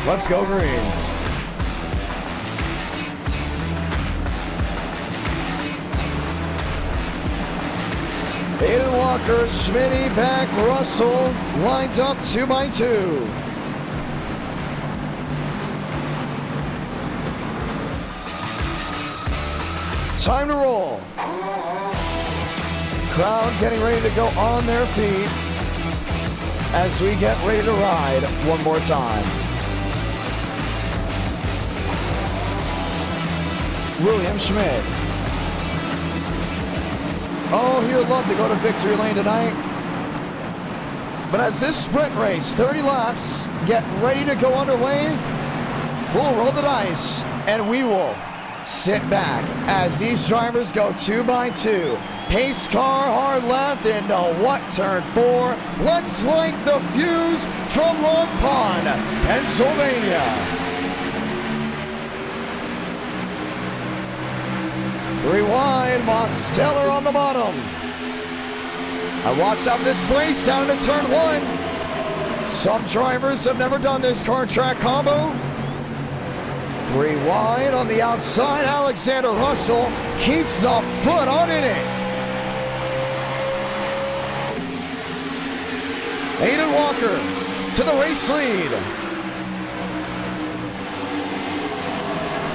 A: Let's go green. Aiden Walker, Schmitty back, Russell lined up 2x2. Time to roll. Crowd getting ready to go on their feet as we get ready to ride one more time. William Schmidt. Oh, he would love to go to victory lane tonight. But as this sprint race, 30 laps, get ready to go underway, we'll roll the dice and we will sit back as these drivers go 2x2. Pace car hard left into what, turn 4? Let's light the fuse from Long Pond, Pennsylvania. 3 wide, Mosteller on the bottom. I watched out for this brace down into turn 1. Some drivers have never done this car track combo. 3 wide on the outside, Alexander Russell keeps the foot on in it. Aiden Walker to the race lead.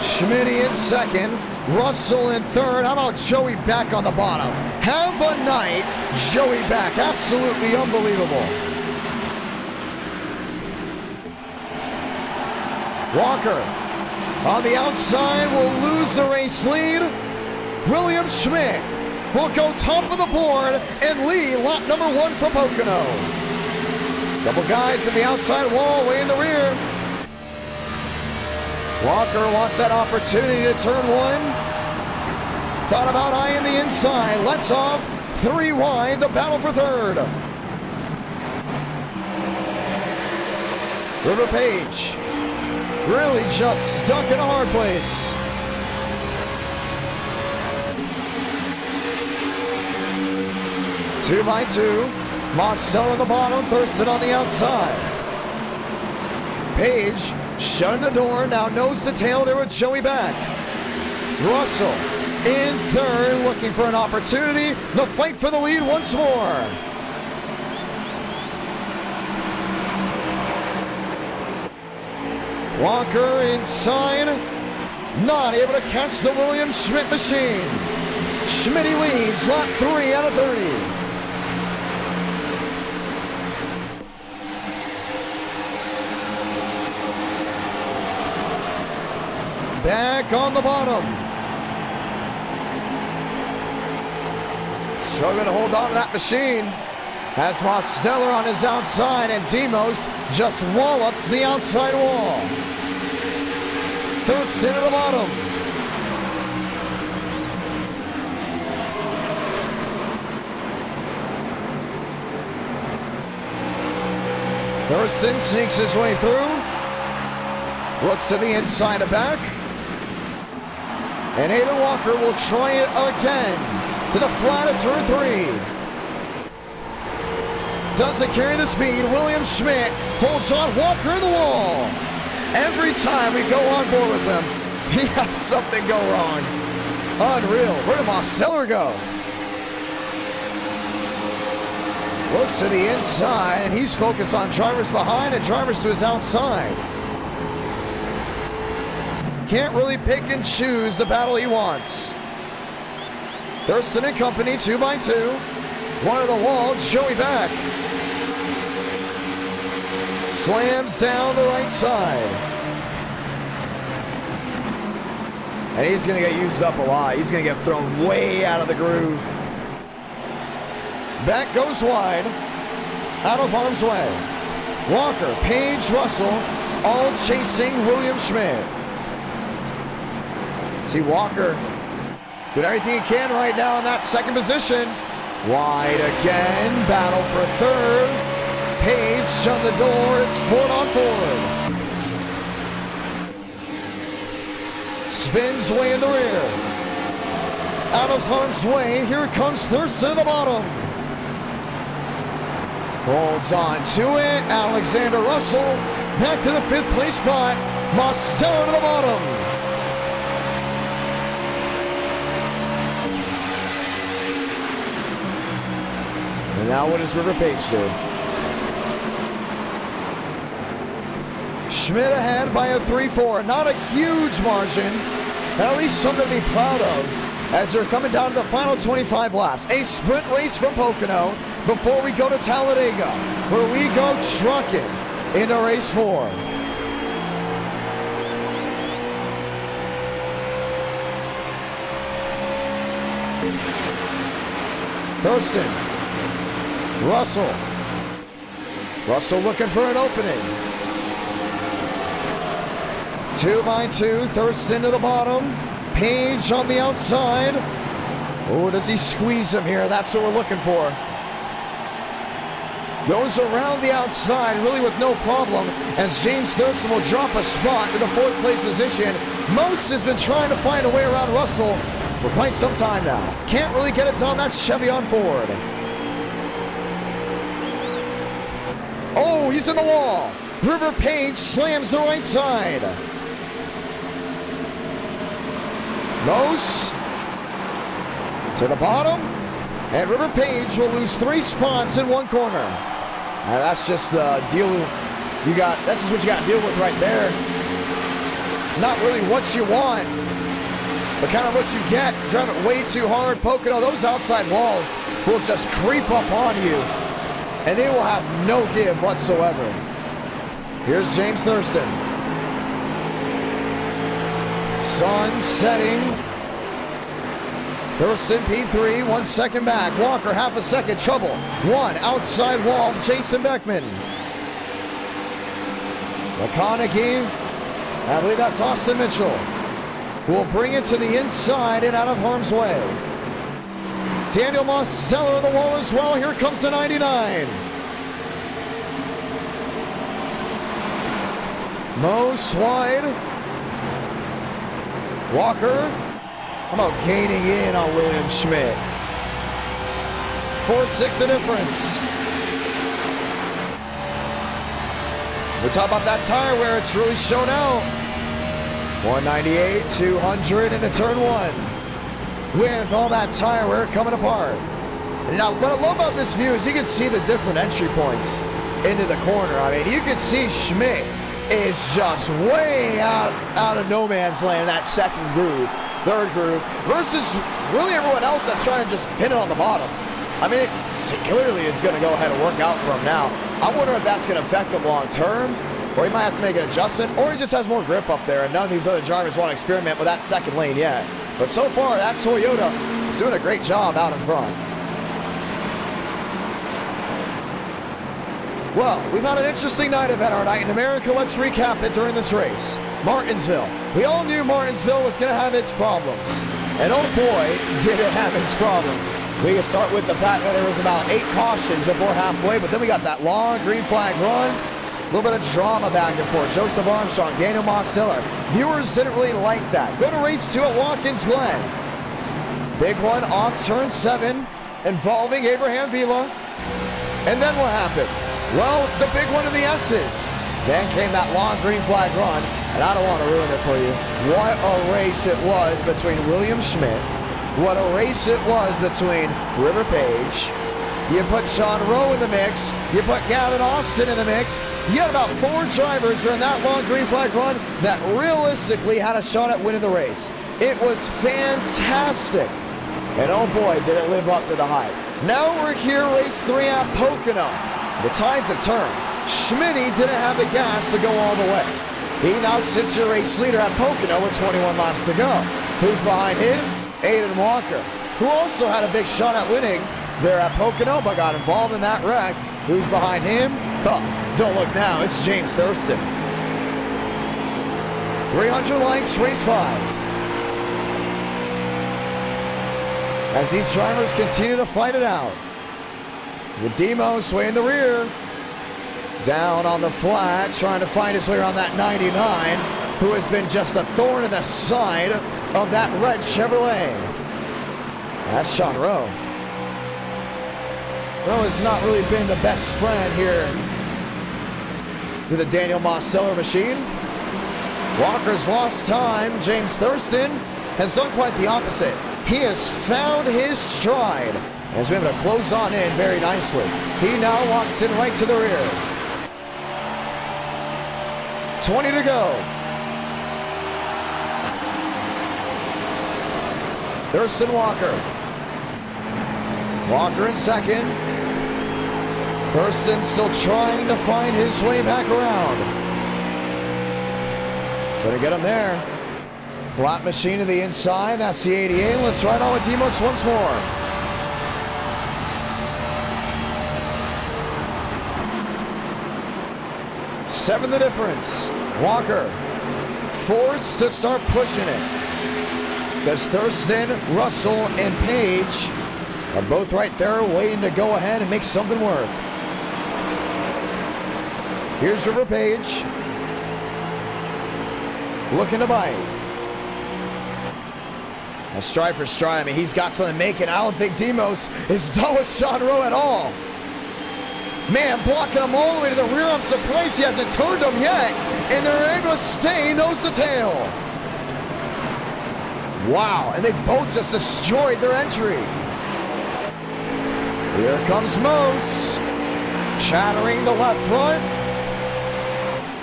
A: Schmidt in second. Russell in third. How about Joey back on the bottom? Have a night, Joey back. Absolutely unbelievable. Walker on the outside will lose the race lead. William Schmidt will go top of the board and lead lap number 1 for Pocono. Couple guys in the outside wall way in the rear. Walker wants that opportunity to turn 1. Thought about eyeing the inside. Lets off 3 wide, the battle for third. River Page really just stuck in a hard place. Two by two. Mostello on the bottom, Thurston on the outside. Page shutting the door, now nose to tail there with Joey back. Russell in third, looking for an opportunity. The fight for the lead once more. Walker inside, not able to catch the Williams Schmidt machine. Schmidt leads lap 3 out of 30. Back on the bottom. Struggling to hold on to that machine. Has Mosteller on his outside, and Demos just wallops the outside wall. Thurston at the bottom. Thurston sneaks his way through. Looks to the inside of back. And Aiden Walker will try it again to the flat of turn 3. Doesn't carry the speed. William Schmidt holds on. Walker in the wall. Every time we go on board with him, he has something go wrong. Unreal. Where did Mosteller go? Looks to the inside, and he's focused on drivers behind and drivers to his outside. Can't really pick and choose the battle he wants. Thurston and company, 2 by 2. One of the wall, Joey back. Slams down the right side. And he's going to get used up a lot. He's going to get thrown way out of the groove. Back goes wide. Out of harm's way. Walker, Page, Russell, all chasing William Schmidt. See Walker doing everything he can right now in that second position. Wide again, battle for third. Page shut the door, it's Ford on forward. Spins way in the rear. Out of harm's way, here comes Thurston at the bottom. Holds on to it, Alexander Russell back to the 5th place spot. Mosteller to the bottom. And now what does River Page do? Schmidt ahead by a 3-4. Not a huge margin, at least something to be proud of as they're coming down to the final 25 laps. A sprint race from Pocono before we go to Talladega, where we go trucking into race 4. Thurston. Russell looking for an opening. 2 by 2, Thurston to the bottom. Page on the outside. Oh, does he squeeze him here? That's what we're looking for. Goes around the outside, really with no problem, as James Thurston will drop a spot to the 4th place position. Most has been trying to find a way around Russell for quite some time now. Can't really get it done. That's Chevy on Ford. Oh, he's in the wall. River Page slams the right side. Mose to the bottom, and River Page will lose 3 spots in one corner. That's just the deal you got. That's just what you got to deal with right there. Not really what you want, but kind of what you get. Driving it way too hard. Pocono, those outside walls will just creep up on you, and they will have no give whatsoever. Here's James Thurston. Sun setting. Thurston P3, 1 second back. Walker, half a second, trouble. 1 outside wall, Jason Beckman. McConaughey, I believe that's Austin Mitchell, who will bring it to the inside and out of harm's way. Daniel Mosteller on the wall as well. Here comes the 99. Most wide. Walker. How about gaining in on William Schmidt? 4-6 the difference. We're talking about that tire where it's really shown out. 198, 200 into turn 1. With all that tire wear coming apart. And now, what I love about this view is you can see the different entry points into the corner. I mean, you can see Schmidt is just way out of no man's land in that second groove, third groove, versus really everyone else that's trying to just pin it on the bottom. I mean, clearly it's going to go ahead and work out for him now. I wonder if that's going to affect him long term, or he might have to make an adjustment, or he just has more grip up there, and none of these other drivers want to experiment with that second lane yet. But so far, that Toyota is doing a great job out in front. Well, we've had an interesting night of NR Night in America. Let's recap it during this race. Martinsville. We all knew Martinsville was going to have its problems. And oh boy, did it have its problems. We can start with the fact that there was about 8 cautions before halfway, but then we got that long green flag run. A little bit of drama back and forth. Joseph Armstrong, Daniel Mosteller. Viewers didn't really like that. Go to race 2 at Watkins, Glen. Big one off turn 7 involving Abraham Vila. And then what happened? Well, the big one in the S's. Then came that long green flag run, and I don't want to ruin it for you. What a race it was between William Schmidt. What a race it was between River Page. You put Sean Rowe in the mix. You put Gavin Austin in the mix. You had about 4 drivers during that long green flag run that realistically had a shot at winning the race. It was fantastic. And oh boy, did it live up to the hype. Now we're here, race 3 at Pocono. The tides have turned. Schmitty didn't have the gas to go all the way. He now sits your race leader at Pocono with 21 laps to go. Who's behind him? Aiden Walker, who also had a big shot at winning there at Pocono, but got involved in that wreck. Who's behind him? Oh, don't look now, it's James Thurston. 300 lengths, race 5. As these drivers continue to fight it out. With Demos way in the rear. Down on the flat, trying to find his way around that 99, who has been just a thorn in the side of that red Chevrolet. That's Sean Rowe. Rowe has not really been the best friend here to the Daniel Mosteller machine. Walker's lost time. James Thurston has done quite the opposite. He has found his stride and has been able to close on in very nicely. He now walks in right to the rear. 20 to go. Thurston Walker. Walker in second. Thurston still trying to find his way back around. Gonna get him there. Lap machine to the inside. That's the 88. Let's ride on with Demos once more. Seven the difference. Walker forced to start pushing it. Because Thurston, Russell, and Page are both right there waiting to go ahead and make something work. Here's River Page. Looking to bite. A stride for stride. I mean, he's got something making. I don't think Demos is done with Sean Rowe at all. Man, blocking him all the way to the rear. I'm surprised he hasn't turned him yet. And they're able to stay nose to tail. Wow, and they both just destroyed their entry. Here comes Mose. Chattering the left front.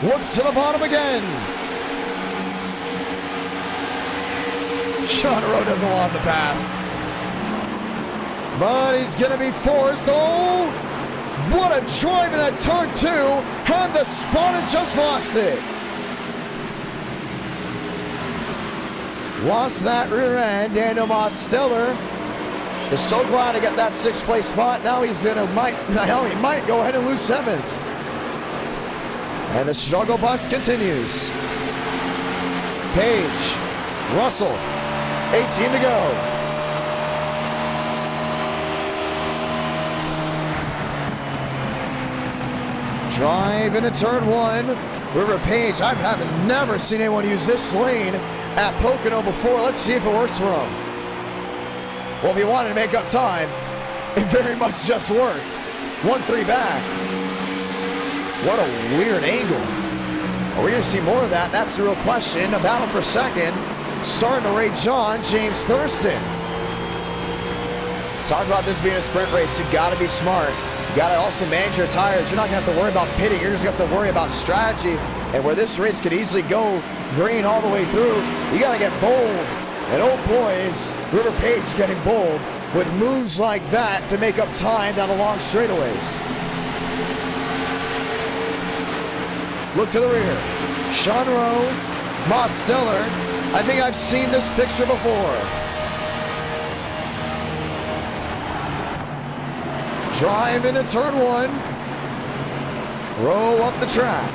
A: Looks to the bottom again. Sean Rowe doesn't want him to pass. But he's going to be forced. Oh, what a drive in that turn 2. Had the spot and just lost it. Lost that rear end. Daniel Mosteller is so glad to get that 6th place spot. Now he might go ahead and lose 7th. And the struggle bus continues. Page, Russell, 18 to go. Drive into turn 1. River Page, I haven't never seen anyone use this lane at Pocono before. Let's see if it works for him. Well, if he wanted to make up time, it very much just worked. 1-3 back. What a weird angle. Are we going to see more of that? That's the real question. A battle for second. Starting to rage on James Thurston. Talk about this being a sprint race. You've got to be smart. You got to also manage your tires. You're not going to have to worry about pitting. You're just going to have to worry about strategy. And where this race could easily go green all the way through, you got to get bold. And oh boy, is River Page getting bold with moves like that to make up time down the long straightaways. Look to the rear. Sean Rowe, Mosteller. I think I've seen this picture before. Drive into turn 1. Rowe up the track.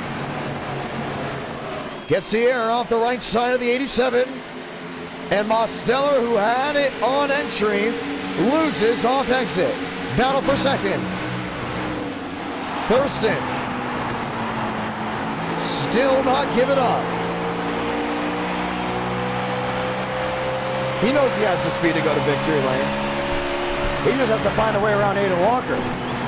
A: Gets the air off the right side of the 87. And Mosteller, who had it on entry, loses off exit. Battle for second. Thurston. Still not giving up. He knows he has the speed to go to victory lane. He just has to find a way around Aiden Walker.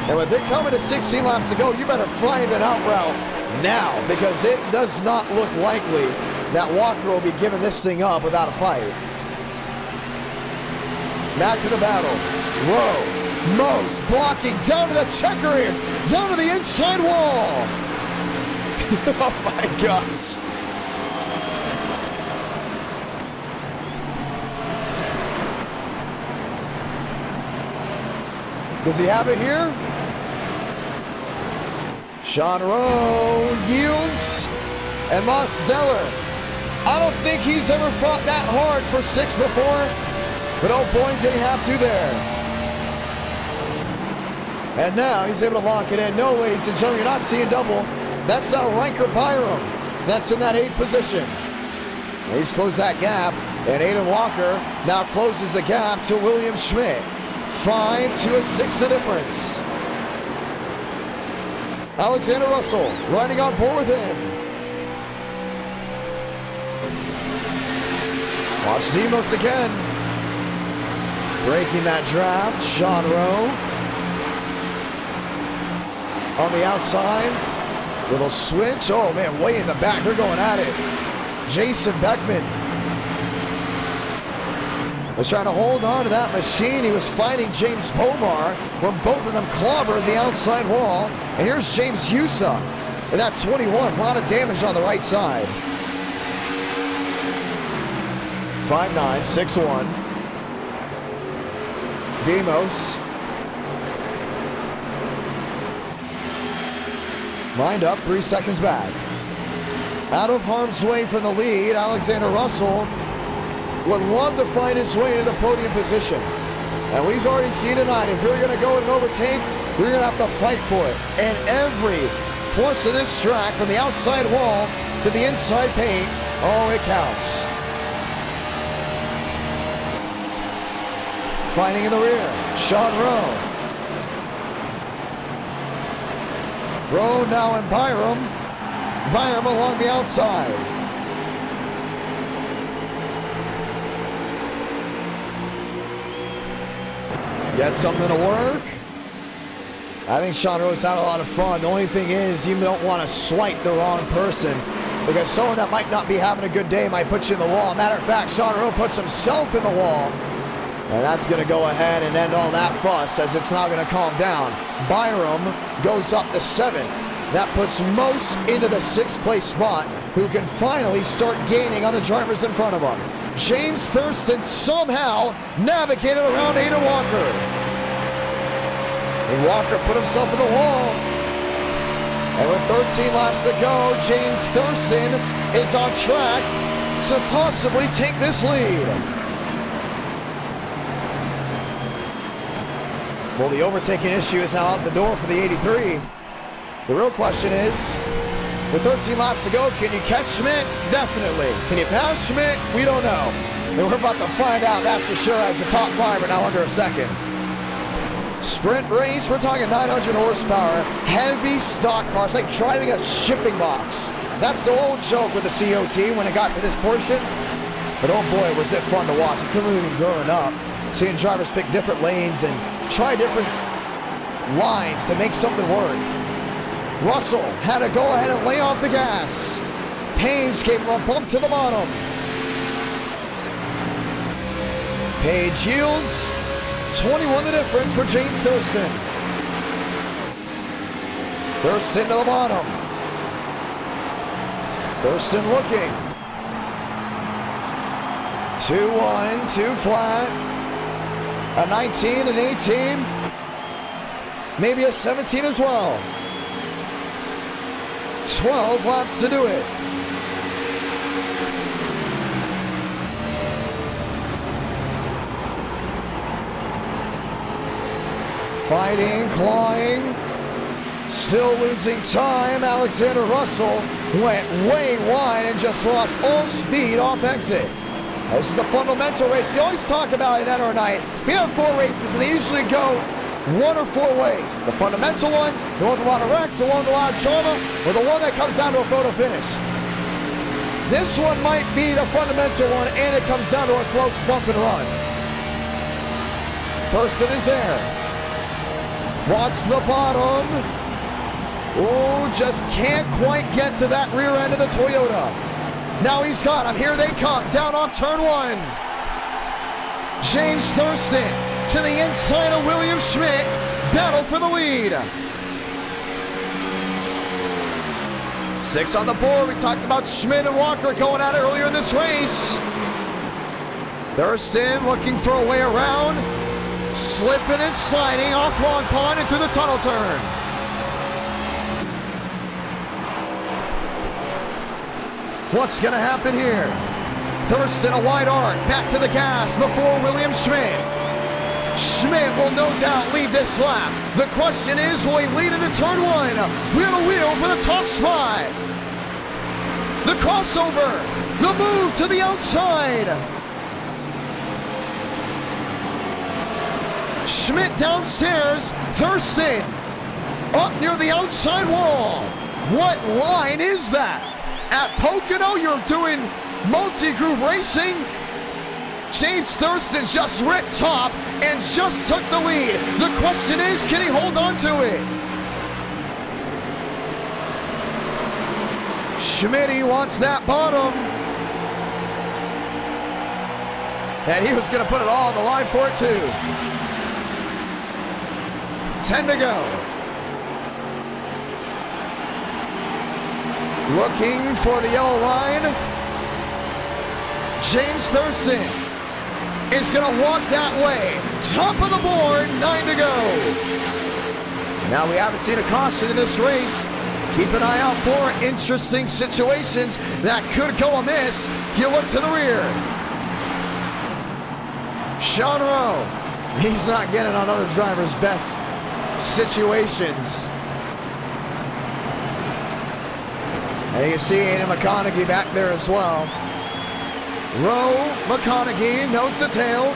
A: And with it coming to 16 laps to go, you better find an out route now, because it does not look likely that Walker will be giving this thing up without a fight. Back to the battle. Rowe, Mose blocking down to the checker here, down to the inside wall. Oh my gosh. Does he have it here? Sean Rowe yields. And Mosteller. I don't think he's ever fought that hard for 6 before. But oh boy, did he have to there. And now he's able to lock it in. No, ladies and gentlemen, you're not seeing double. That's now Riker Byram. That's in that 8th position. He's closed that gap. And Aiden Walker now closes the gap to William Schmidt. 5 to a 6 the difference. Alexander Russell riding on board with him. Watch Demos again. Breaking that draft, Sean Rowe. On the outside. Little switch. Oh man, way in the back. They're going at it. Jason Beckman was trying to hold on to that machine. He was fighting James Pomar when both of them clobbered the outside wall. And here's James Yusa with that 21. A lot of damage on the right side. 5'9", 6'1". Demos. Lined up, 3 seconds back. Out of harm's way from the lead, Alexander Russell would love to find his way to the podium position. And we've already seen tonight, if you're gonna go and overtake, you're gonna have to fight for it. And every portion of this track, from the outside wall to the inside paint, oh, it counts. Fighting in the rear, Sean Rowe. Rowe now in Byram. Byram along the outside. Get something to work. I think Sean Rowe's had a lot of fun. The only thing is, you don't want to swipe the wrong person, because someone that might not be having a good day might put you in the wall. Matter of fact, Sean Rowe puts himself in the wall. And that's going to go ahead and end all that fuss, as it's not going to calm down. Byram goes up to 7th. That puts Mose into the 6th place spot, who can finally start gaining on the drivers in front of him. James Thurston somehow navigated around Aiden Walker. And Walker put himself in the wall. And with 13 laps to go, James Thurston is on track to possibly take this lead. Well, the overtaking issue is now out the door for the 83. The real question is, with 13 laps to go, can you catch Schmidt? Definitely. Can you pass Schmidt? We don't know. And we're about to find out, that's for sure, as the top 5 are now under a second. Sprint race, we're talking 900 horsepower, heavy stock cars, like driving a shipping box. That's the old joke with the COT when it got to this portion. But oh boy, was it fun to watch. Including growing up, seeing drivers pick different lanes and try different lines to make something work. Russell had to go ahead and lay off the gas. Page gave him a bump to the bottom. Page yields 21 the difference for James Thurston. Thurston to the bottom. Thurston looking. 2-1, 2 flat. A 19, an 18. Maybe a 17 as well. 12 laps to do it. Fighting, clawing, still losing time. Alexander Russell went way wide and just lost all speed off exit. This is the fundamental race. They always talk about it at our night. We have 4 races and they usually go 1 or 4 ways. The fundamental one, the one with a lot of wrecks, the one with a lot of drama, or the one that comes down to a photo finish. This one might be the fundamental one and it comes down to a close bump and run. Thurston is there. Wants the bottom. Oh, just can't quite get to that rear end of the Toyota. Now he's got him. Here they come. Down off turn 1. James Thurston to the inside of William Schmidt. Battle for the lead. 6 on the board. We talked about Schmidt and Walker going at it earlier in this race. Thurston looking for a way around. Slipping and sliding off Long Pond and through the tunnel turn. What's going to happen here? Thurston, a wide arc, back to the gas before William Schmidt. Schmidt will no doubt lead this lap. The question is, will he lead into turn 1? Wheel to wheel for the top spot. The crossover, the move to the outside. Schmidt downstairs, Thurston up near the outside wall. What line is that? At Pocono, you're doing multi-groove racing. James Thurston just ripped top and just took the lead. The question is, can he hold on to it? Schmidt wants that bottom. And he was going to put it all on the line for it too. 10 to go. Looking for the yellow line. James Thurston is going to walk that way. Top of the board, 9 to go. Now we haven't seen a caution in this race. Keep an eye out for interesting situations that could go amiss. You look to the rear. Sean Rowe, he's not getting on other drivers' best situations. And you can see Aiden McConaughey back there as well. Rowe, McConaughey, nose to tail.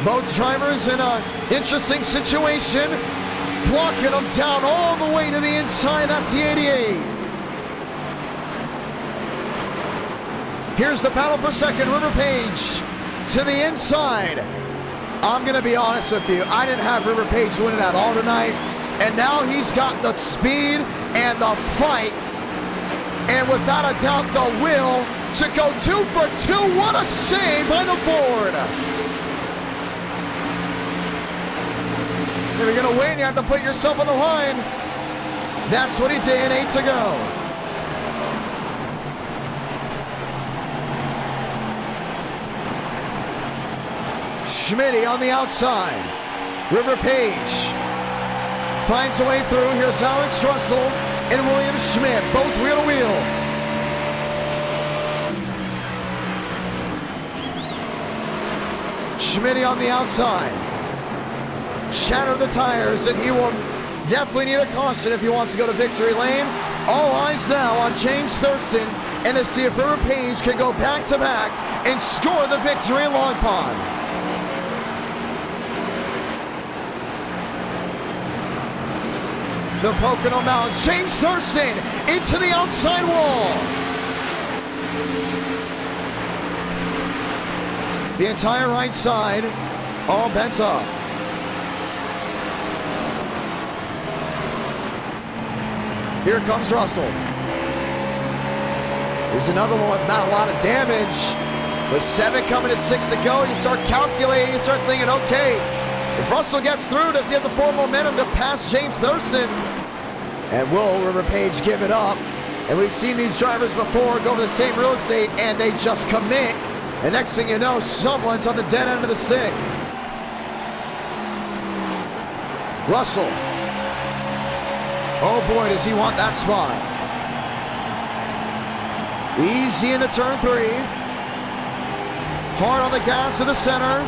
A: Both drivers in an interesting situation. Blocking them down all the way to the inside. That's the 88. Here's the battle for second. River Page to the inside. I'm going to be honest with you. I didn't have River Page winning at all tonight. And now he's got the speed and the fight. And without a doubt, the will to go 2 for 2. What a save by the Ford. If you're going to win, you have to put yourself on the line. That's what he did. 8 to go. Schmidt on the outside. River Page finds a way through. Here's Alex Russell and William Schmidt, both wheel to wheel. Schmidt on the outside. Shatter the tires, and he will definitely need a caution if he wants to go to victory lane. All eyes now on James Thurston and to see if River Page can go back-to-back and score the victory in Long Pond. the Pocono Mountains. James Thurston into the outside wall. The entire right side all bent up. Here comes Russell. There's another one with not a lot of damage. With 7 coming to 6 to go, you start calculating, you start thinking, okay, if Russell gets through, does he have the forward momentum to pass James Thurston? And will River Page give it up? And we've seen these drivers before go to the same real estate and they just commit. And next thing you know, someone's on the dead end of the stick. Russell. Oh boy, does he want that spot. Easy into turn 3. Hard on the gas to the center.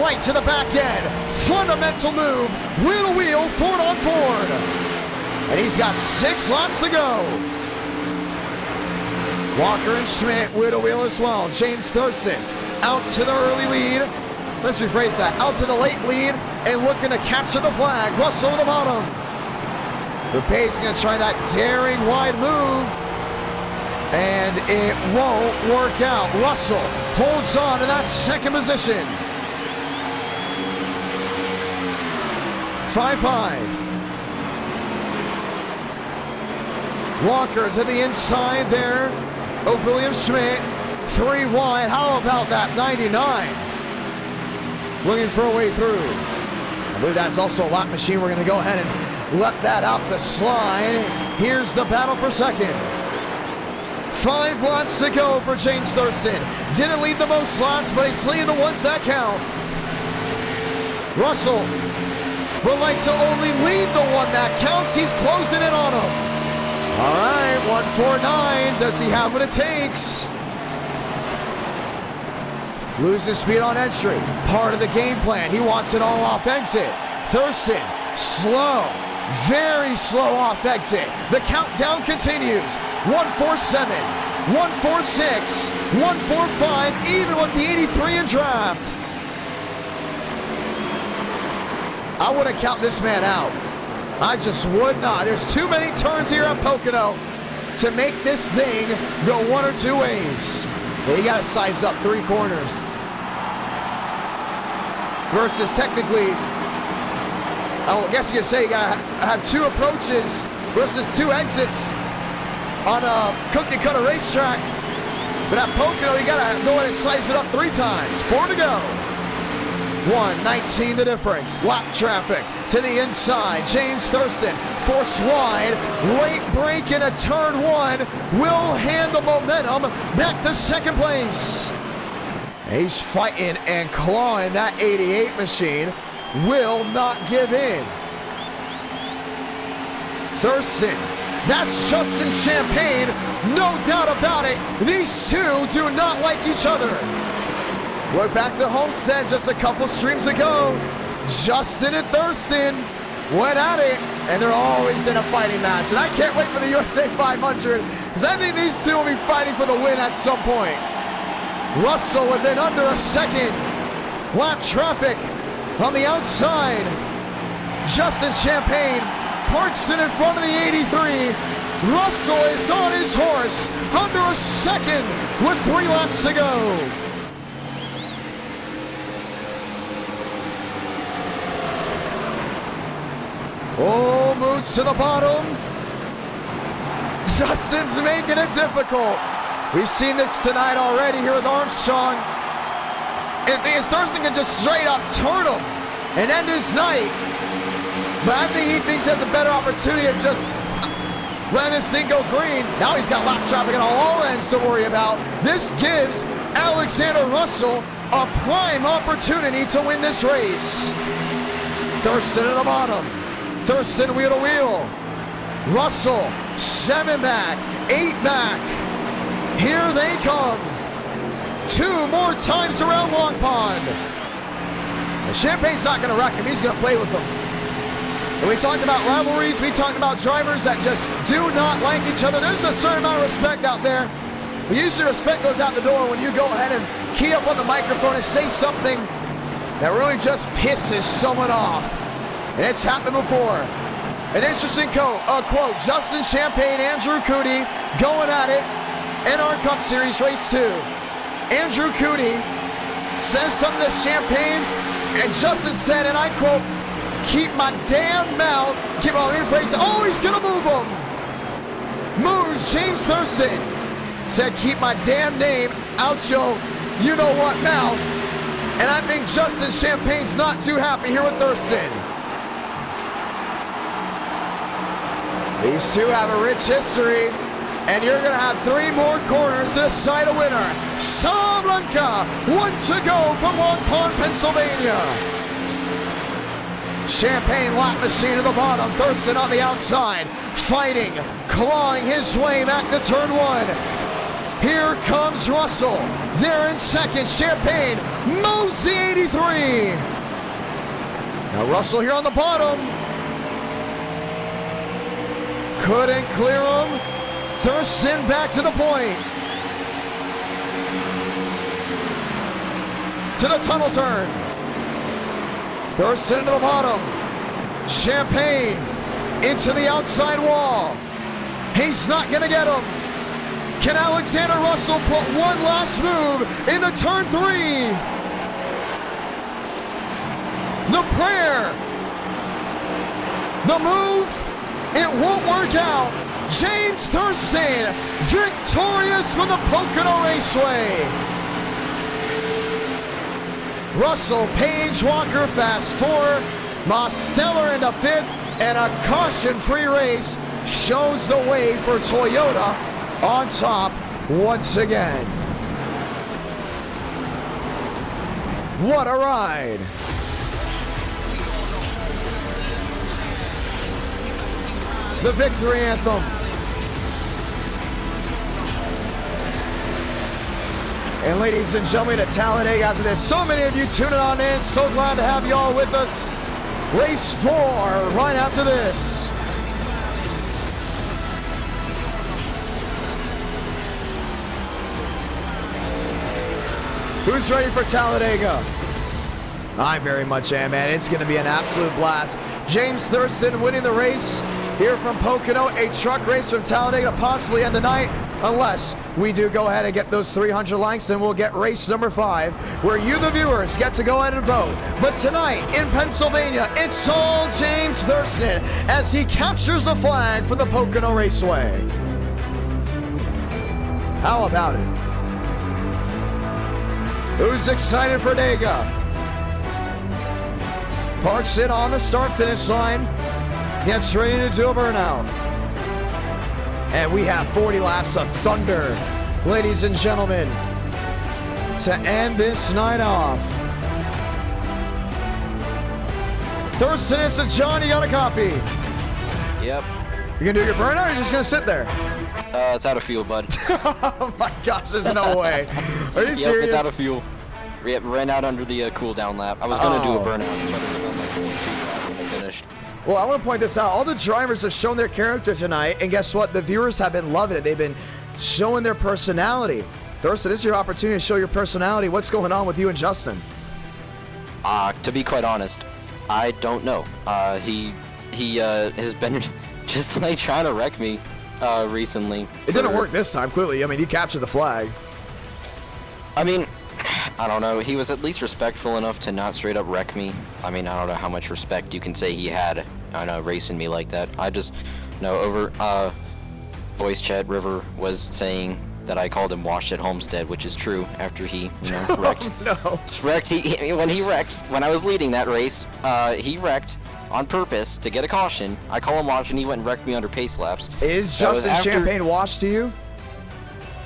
A: Right to the back end. Fundamental move. Wheel to wheel, Ford on Ford. And he's got 6 laps to go. Walker and Schmidt, wheel to wheel as well. James Thurston out to the early lead. Let's rephrase that. Out to the late lead and looking to capture the flag. Russell to the bottom. Page's going to try that daring wide move. And it won't work out. Russell holds on to that second position. 5-5. Walker to the inside there of William Schmidt. 3 wide. How about that 99? Looking for a way through. I believe that's also a lap machine. We're going to go ahead and let that out to slide. Here's the battle for second. 5 laps to go for James Thurston. Didn't lead the most laps, but he's leading the ones that count. Russell would like to only lead the one that counts. He's closing in on him. All right, 149. Does he have what it takes? Loses speed on entry. Part of the game plan. He wants it all off exit. Thurston, slow. Very slow off exit. The countdown continues. 147, 146, 145, even with the 83 in draft. I wouldn't count this man out. I just would not. There's too many turns here at Pocono to make this thing go one or two ways. Well, you gotta size up 3 corners. Versus technically, I guess you could say you gotta have 2 approaches versus 2 exits on a cookie cutter racetrack. But at Pocono, you gotta go ahead and slice it up 3 times. 4 to go. 1:19 the difference. Lap traffic to the inside. James Thurston forced wide. Late break in a turn 1 will hand the momentum back to second place. He's fighting and clawing that 88 machine. Will not give in. Thurston, that's Justin Champagne, no doubt about it. These two do not like each other. We're back to Homestead just a couple streams ago. Justin and Thurston went at it, and they're always in a fighting match. And I can't wait for the USA 500, because I think these two will be fighting for the win at some point. Russell within under a second. Lap traffic on the outside. Justin Champagne parks it in front of the 83. Russell is on his horse under a second with 3 laps to go. Oh, moves to the bottom. Justin's making it difficult. We've seen this tonight already here with Armstrong. And the Thurston can just straight up turn him and end his night. But I think he thinks he has a better opportunity of just letting this thing go green. Now he's got lap traffic on all ends to worry about. This gives Alexander Russell a prime opportunity to win this race. Thurston at the bottom. Thurston wheel to wheel. Russell 7 back, 8 back. Here they come. 2 more times around Long Pond. And Champagne's not going to wreck him. He's going to play with him. And we talked about rivalries. We talked about drivers that just do not like each other. There's a certain amount of respect out there. But usually respect goes out the door when you go ahead and key up on the microphone and say something that really just pisses someone off. And it's happened before. An interesting quote. Justin Champagne, Andrew Cooney going at it in our Cup Series Race 2. Andrew Cooney says something to Champagne, and Justin said, and I quote, "Keep my damn mouth." Oh, he's gonna move him. Moves James Thurston. Said, "Keep my damn name out your you-know-what mouth." And I think Justin Champagne's not too happy here with Thurston. These two have a rich history, and you're going to have 3 more corners to decide a winner. Salamanca, 1 to go from Long Pond, Pennsylvania. Champagne lap machine at the bottom. Thurston on the outside, fighting, clawing his way back to turn 1. Here comes Russell. There in second, Champagne mows the 83. Now Russell here on the bottom. Couldn't clear him. Thurston back to the point. To the tunnel turn. Thurston to the bottom. Champagne into the outside wall. He's not going to get him. Can Alexander Russell put one last move into turn 3? The prayer. The move. It won't work out. James Thurston, victorious from the Pocono Raceway. Russell, Page, Walker, fast 4. Mosteller into 5th, and a caution-free race shows the way for Toyota on top once again. What a ride. The victory anthem. And ladies and gentlemen, at Talladega after this, so many of you tuning on in. So glad to have you all with us. Race 4 right after this. Who's ready for Talladega? I very much am, man. It's going to be an absolute blast. James Thurston winning the race here from Pocono, a truck race from Talladega to possibly end the night, unless we do go ahead and get those 300 likes, then we'll get race number 5, where you, the viewers, get to go ahead and vote. But tonight in Pennsylvania, it's all James Thurston as he captures the flag for the Pocono Raceway. How about it? Who's excited for Dega? Parks it on the start-finish line. Gets ready to do a burnout. And we have 40 laps of thunder, ladies and gentlemen, to end this night off. Thurston, it's a John, you got a copy.
D: Yep.
A: You gonna do your burnout or are you just gonna sit there?
D: It's out of fuel, bud.
A: Oh my gosh, there's no way. Are you serious?
D: Yep, it's out of fuel. Yep, ran out under the cool-down lap. I was gonna do a burnout, but it was on like 2 laps when I finished.
A: Well, I want to point this out. All the drivers have shown their character tonight, and guess what? The viewers have been loving it. They've been showing their personality. Thurston, this is your opportunity to show your personality. What's going on with you and Justin?
D: To be quite honest, I don't know. He has been just like trying to wreck me recently.
A: It didn't work this time, clearly. I mean, you captured the flag.
D: I mean, I don't know. He was at least respectful enough to not straight up wreck me. I mean, I don't know how much respect you can say he had, I know, racing me like that. I just know over voice chat, River was saying that I called him washed at Homestead, which is true after he, wrecked.
A: Oh, no.
D: Wrecked. When I was leading that race, he wrecked on purpose to get a caution. I call him washed, and he went and wrecked me under pace laps.
A: Is Justin Champagne washed to you?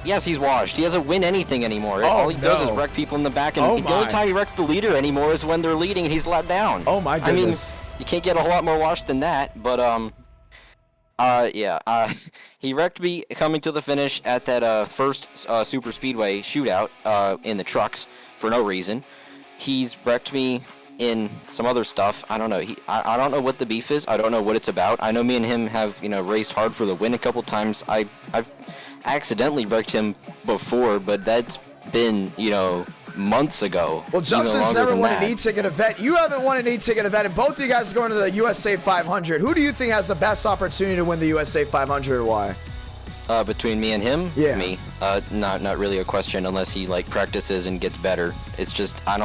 D: Yes, he's washed. He doesn't win anything anymore.
A: Oh,
D: all he does is wreck people in the back, and the only time he wrecks the leader anymore is when they're leading and he's let down.
A: Oh my goodness.
D: I mean, you can't get a whole lot more washed than that, but he wrecked me coming to the finish at that first super speedway shootout in the trucks for no reason. He's wrecked me in some other stuff. I don't know. I don't know what the beef is. I don't know what it's about. I know me and him have raced hard for the win a couple times. I've accidentally wrecked him before, but that's been months ago.
A: Well, Justin's never won an e-ticket event. You haven't won an e-ticket event, and both of you guys are going to the USA 500. Who do you think has the best opportunity to win the USA 500 or why?
D: Between me and him?
A: Yeah.
D: Me. Not really a question unless he like practices and gets better. It's just I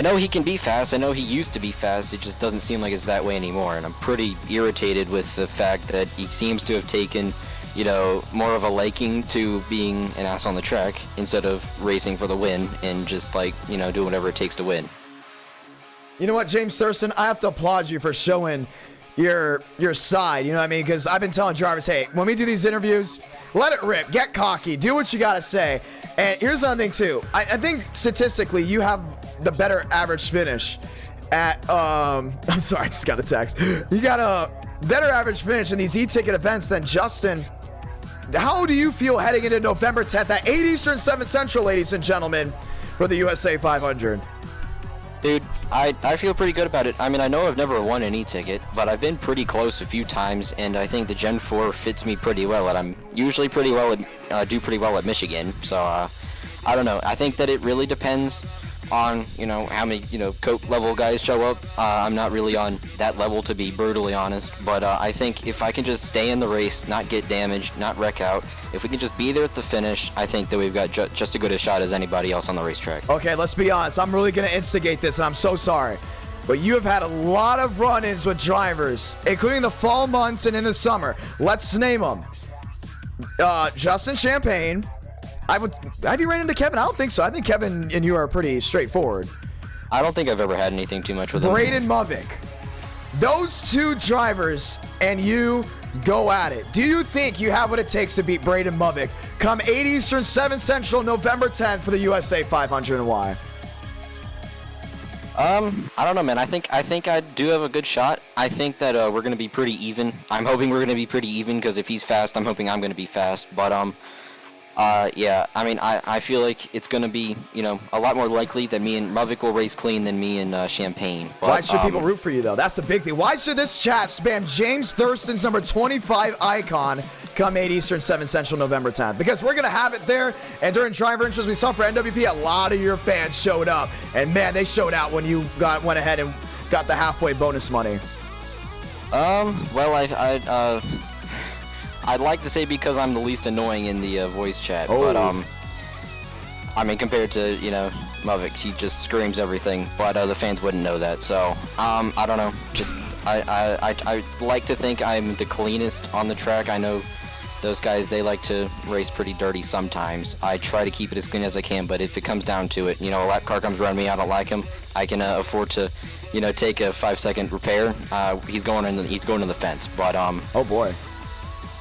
D: know he can be fast. I know he used to be fast. It just doesn't seem like it's that way anymore. And I'm pretty irritated with the fact that he seems to have taken, you know, more of a liking to being an ass on the track instead of racing for the win and just like, you know, do whatever it takes to win.
A: You know what, James Thurston? I have to applaud you for showing your side, you know what I mean? Because I've been telling drivers, hey, when we do these interviews, let it rip, get cocky, do what you gotta say. And here's another thing too. I think statistically you have the better average finish at I'm sorry, I just got a text. You got a better average finish in these e-ticket events than Justin. How do you feel heading into November 10th at 8 Eastern, 7 Central, ladies and gentlemen, for the USA 500?
D: Dude, I feel pretty good about it. I mean, I know I've never won an e-ticket, but I've been pretty close a few times, and I think the Gen 4 fits me pretty well, and I'm usually do pretty well at Michigan. So, I don't know. I think that it really depends on, you know, how many, you know, Coke level guys show up. I'm not really on that level, to be brutally honest, but I think if I can just stay in the race, not get damaged, not wreck out, if we can just be there at the finish, I think that we've got just as good a shot as anybody else on the racetrack.
A: Okay, let's be honest. I'm really going to instigate this, and I'm so sorry. But you have had a lot of run-ins with drivers, including the fall months and in the summer. Let's name them. Justin Champagne. Have you ran into Kevin? I don't think so. I think Kevin and you are pretty straightforward.
D: I don't think I've ever had anything too much with him.
A: Braden Movick. Those two drivers and you go at it. Do you think you have what it takes to beat Braden Movick come 8 Eastern, 7 Central, November 10th for the USA 500 and why?
D: I don't know, man. I think I do have a good shot. I think that we're going to be pretty even. I'm hoping we're going to be pretty even because if he's fast, I'm hoping I'm going to be fast. But yeah, I mean, I feel like it's going to be, you know, a lot more likely that me and Movick will race clean than me and Champagne. But,
A: why should people root for you, though? That's the big thing. Why should this chat spam James Thurston's number 25 icon come 8 Eastern, 7 Central, November 10th? Because we're going to have it there, and during driver intros we saw for NWP, a lot of your fans showed up. And, man, they showed out when you went ahead and got the halfway bonus money.
D: Well, I'd like to say because I'm the least annoying in the voice chat, but I mean, compared to, you know, Movick, he just screams everything, but the fans wouldn't know that. So I don't know. Just I like to think I'm the cleanest on the track. I know those guys, they like to race pretty dirty sometimes. I try to keep it as clean as I can, but if it comes down to it, you know, a lap car comes around me, I don't like him, I can afford to, you know, take a 5-second repair. He's going in the fence, but
A: oh boy.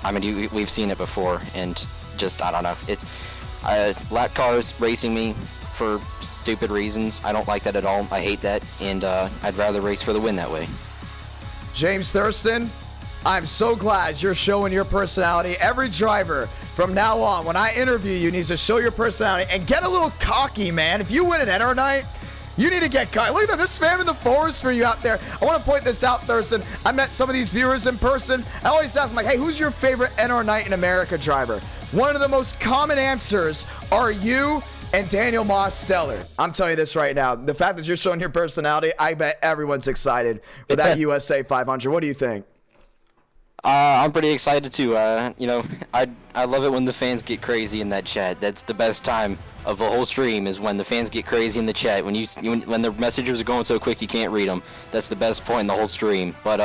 D: I mean, we've seen it before, and just, I don't know. It's lap cars racing me for stupid reasons. I don't like that at all. I hate that, and I'd rather race for the win that way.
A: James Thurston, I'm so glad you're showing your personality. Every driver from now on, when I interview you, needs to show your personality and get a little cocky, man. If you win an NR night, you need to get cocky. Look at that, they're spamming the fours for you out there. I want to point this out, Thurston. I met some of these viewers in person. I always ask them, like, hey, who's your favorite NR Night in America driver? One of the most common answers are you and Daniel Moss Stellar. I'm telling you this right now. The fact that you're showing your personality, I bet everyone's excited for that USA 500. What do you think?
D: I'm pretty excited too. You know, I love it when the fans get crazy in that chat. That's the best time of the whole stream, is when the fans get crazy in the chat. When the messages are going so quick you can't read them. That's the best point in the whole stream. But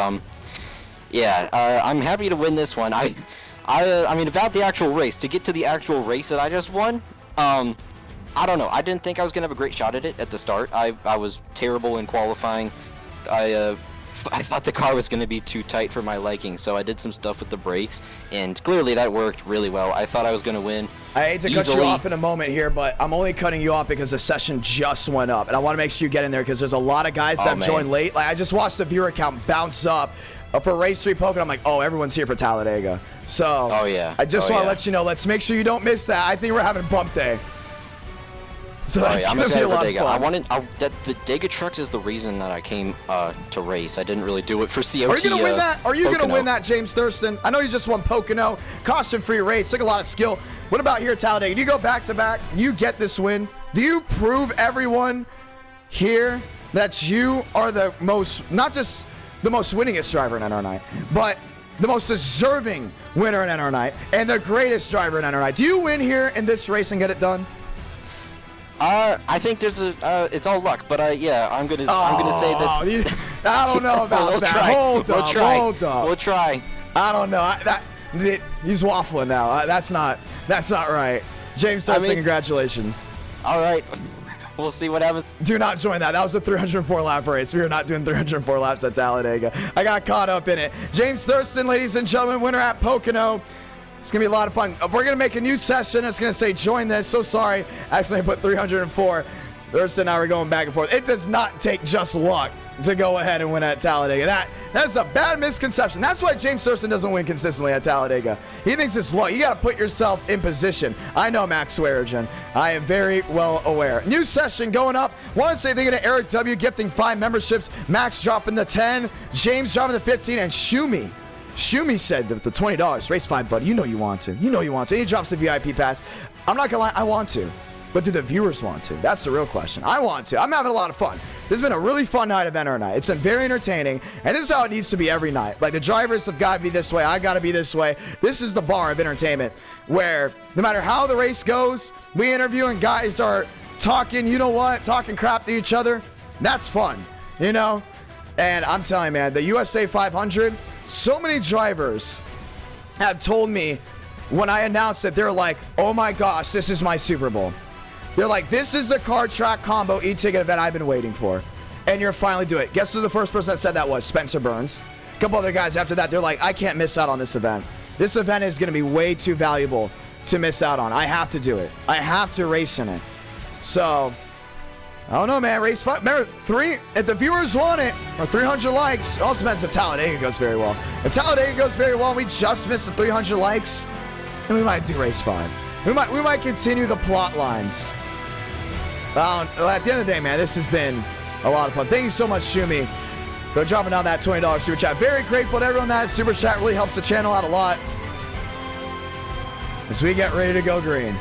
D: yeah, I'm happy to win this one. I mean, about the actual race, to get to the actual race that I just won, I don't know. I didn't think I was gonna have a great shot at it at the start. I was terrible in qualifying. I thought the car was going to be too tight for my liking, so I did some stuff with the brakes, and clearly that worked really well. I thought I was going to win.
A: I hate to cut you off in a moment here, but I'm only cutting you off because the session just went up, and I want to make sure you get in there because there's a lot of guys that have joined late. Like, I just watched the viewer count bounce up for Race 3 Pocono. I'm like, oh, everyone's here for Talladega. So
D: oh, yeah.
A: I just want to let you know, let's make sure you don't miss that. I think we're having bump day. So
D: Oh,
A: that's
D: yeah, I'm
A: going to be a
D: excited for
A: lot of
D: Dega.
A: fun.
D: The Dega Trucks is the reason that I came to race. I didn't really do it for COT.
A: Are you going to win that? Are you going to
D: Pocono.
A: win that, James Thurston? I know you just won Pocono. Caution-free race. Took a lot of skill. What about here at Talladega? Do you go back-to-back? You get this win. Do you prove everyone here that you are the most, not just the most winningest driver in NR9, but the most deserving winner in NR9 and the greatest driver in NR9? Do you win here in this race and get it done?
D: I think there's it's all luck, but yeah, I'm gonna say that.
A: I don't know about
D: we'll
A: that.
D: Try.
A: Hold up.
D: We'll try.
A: I don't know. He's waffling now. That's not right. James Thurston, congratulations.
D: All right. We'll see what happens.
A: Do not join that. That was a 304 lap race. We are not doing 304 laps at Talladega. I got caught up in it. James Thurston, ladies and gentlemen, winner at Pocono. It's going to be a lot of fun. We're going to make a new session. It's going to say join this. So sorry. Actually, I put 304. Thurston and I were going back and forth. It does not take just luck to go ahead and win at Talladega. That's a bad misconception. That's why James Thurston doesn't win consistently at Talladega. He thinks it's luck. You got to put yourself in position. I know, Max Swearigan. I am very well aware. New session going up. Want to say thank you to Eric W. gifting 5 memberships. Max dropping the 10. James dropping the 15. And Shumi said the $20. Race 5, buddy. You know you want to. And he drops the VIP pass. I'm not going to lie. I want to. But do the viewers want to? That's the real question. I want to. I'm having a lot of fun. This has been a really fun night of NR Night. It's been very entertaining, and this is how it needs to be every night. Like, the drivers have got to be this way. I got to be this way. This is the bar of entertainment where no matter how the race goes, we interview and guys are talking, you know what, talking crap to each other. That's fun, you know? And I'm telling you, man, the USA 500, so many drivers have told me when I announced it, they're like, oh my gosh, this is my Super Bowl. They're like, this is the car track combo e-ticket event I've been waiting for. And you're finally doing it. Guess who the first person that said that was? Spencer Burns. A couple other guys after that, they're like, I can't miss out on this event. This event is going to be way too valuable to miss out on. I have to do it. I have to race in it. So, I don't know, man. Race 5. Remember, if the viewers want it, or 300 likes, it also depends if Talladega goes very well. If Talladega goes very well, we just missed the 300 likes, then we might do race 5. We might continue the plot lines. At the end of the day, man, this has been a lot of fun. Thank you so much, Shumi, for dropping down that $20 super chat. Very grateful to everyone that super chat. Really helps the channel out a lot as we get ready to go green.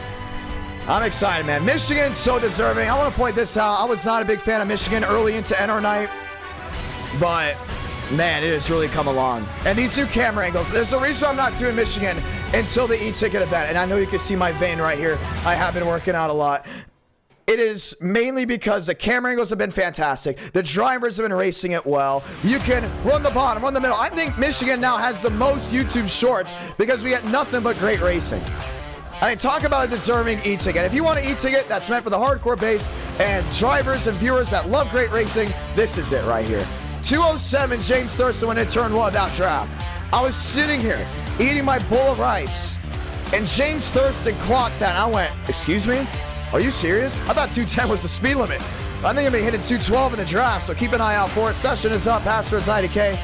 A: I'm excited, man. Michigan's so deserving. I want to point this out. I was not a big fan of Michigan early into NR Night, but man, it has really come along. And these new camera angles, there's a reason I'm not doing Michigan until the e-ticket event. And I know you can see my vein right here. I have been working out a lot. It is mainly because the camera angles have been fantastic. The drivers have been racing it well. You can run the bottom, run the middle. I think Michigan now has the most YouTube shorts because we get nothing but great racing. I mean, talk about a deserving e-ticket. If you want an e-ticket that's meant for the hardcore base and drivers and viewers that love great racing, this is it right here. 207 James Thurston went in turn 1 without draft. I was sitting here eating my bowl of rice, and James Thurston clocked that. And I went, excuse me? Are you serious? I thought 210 was the speed limit. I think I'm going to be hitting 212 in the draft, so keep an eye out for it. Session is up. Password's Idk.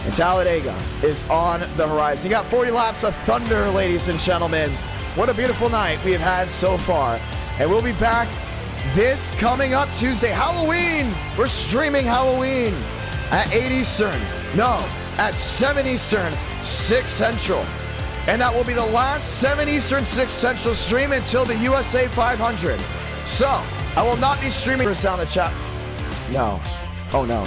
A: And Talladega is on the horizon. You got 40 laps of thunder, ladies and gentlemen. What a beautiful night we have had so far. And we'll be back this coming up Tuesday. Halloween! We're streaming Halloween at 8 Eastern. No, at 7 Eastern, 6 Central. And that will be the last 7 Eastern, 6 Central stream until the USA 500. So, I will not be streaming down the chat. No. Oh, no.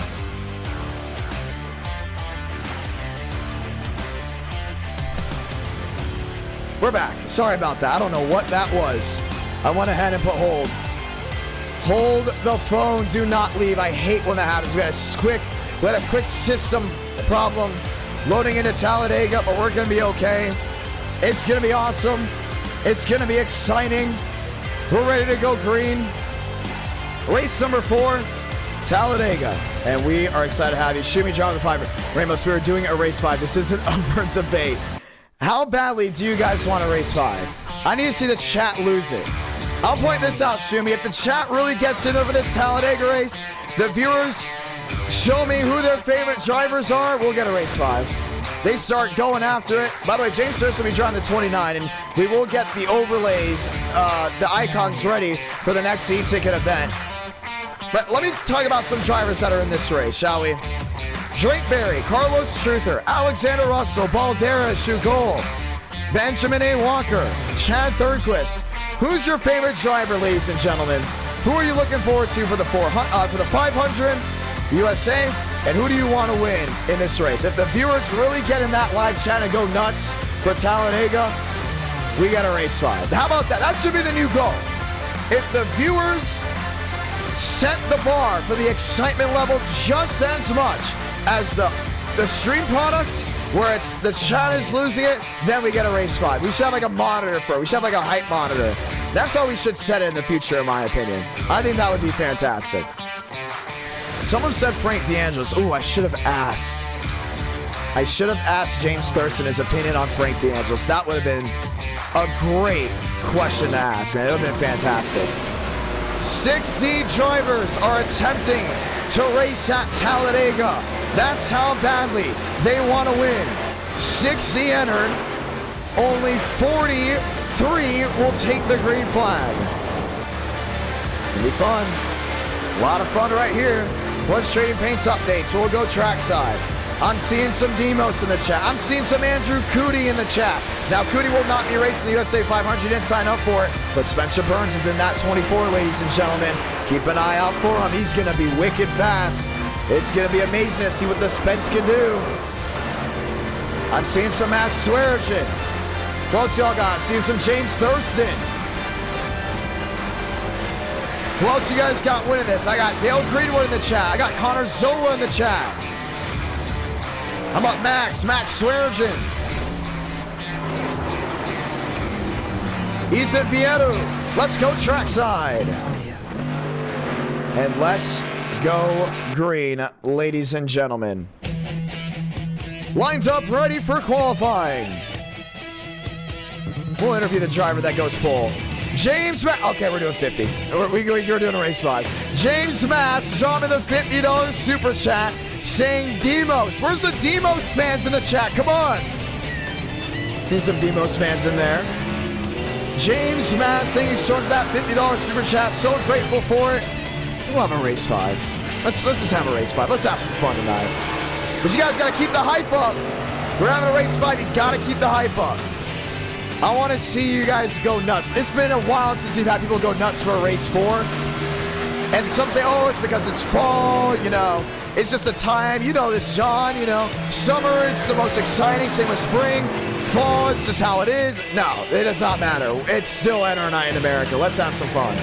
A: We're back. Sorry about that. I don't know what that was. I went ahead and put hold. Hold the phone. Do not leave. I hate when that happens. We had a quick system problem loading into Talladega, but we're going to be okay. It's going to be awesome. It's going to be exciting. We're ready to go green. Race number 4, Talladega. And we are excited to have you. Shoot me, Jonathan 5. Ramos, we are doing a race 5. This isn't up for debate. How badly do you guys want a race 5? I need to see the chat lose it. I'll point this out, Shumi. If the chat really gets in over this Talladega race, the viewers show me who their favorite drivers are, we'll get a race 5. they start going after it. By the way, James Thurston will be driving the 29, and we will get the overlays, the icons ready for the next eTicket event. But let me talk about some drivers that are in this race, shall we? Drake Berry, Carlos Truther, Alexander Russell, Baldera Shugol, Benjamin A. Walker, Chad Thurquist. Who's your favorite driver, ladies and gentlemen? Who are you looking forward to for the 500 USA? And who do you want to win in this race? If the viewers really get in that live chat and go nuts for Talladega, we got a race 5. How about that? That should be the new goal. If the viewers set the bar for the excitement level just as much as the stream product, where it's the chat is losing it, then we get a race 5. We should have like a monitor for it. We should have like a hype monitor. That's how we should set it in the future, in my opinion. I think that would be fantastic. Someone said Frank DeAngelis. Ooh, I should have asked. I should have asked James Thurston his opinion on Frank DeAngelis. That would have been a great question to ask, man. It would have been fantastic. 60 drivers are attempting to race at Talladega. That's how badly they want to win. 60 entered. Only 43 will take the green flag. It'll be fun. A lot of fun right here. What's Trading Paints updates? We'll go trackside. I'm seeing some Demos in the chat. I'm seeing some Andrew Cootie in the chat. Now, Cootie will not be racing the USA 500. He didn't sign up for it. But Spencer Burns is in that 24, ladies and gentlemen. Keep an eye out for him. He's going to be wicked fast. It's going to be amazing to see what the Spence can do. I'm seeing some Max Swearigan. Who else y'all got? I'm seeing some James Thurston. Who else you guys got winning this? I got Dale Greenwood in the chat. I got Connor Zola in the chat. How about Max Swearigan? Ethan Vieto. Let's go trackside. And let's go green, ladies and gentlemen. Lines up, ready for qualifying. We'll interview the driver that goes pole. James Mass. Okay, we're doing 50. We're doing a race 5. James Mass dropping the $50 super chat saying Demos. Where's the Demos fans in the chat? Come on. See some Demos fans in there. James Mass, thank you so much for that $50 super chat. So grateful for it. We'll have a race 5. Let's just have a race 5. Let's have some fun tonight. But you guys got to keep the hype up. We're having a race 5. You got to keep the hype up. I want to see you guys go nuts. It's been a while since we've had people go nuts for a race 4. And some say, oh, it's because it's fall, you know. It's just a time. You know this, John, you know. Summer, it's the most exciting. Same with spring. Fall, it's just how it is. No, it does not matter. It's still NR night in America. Let's have some fun.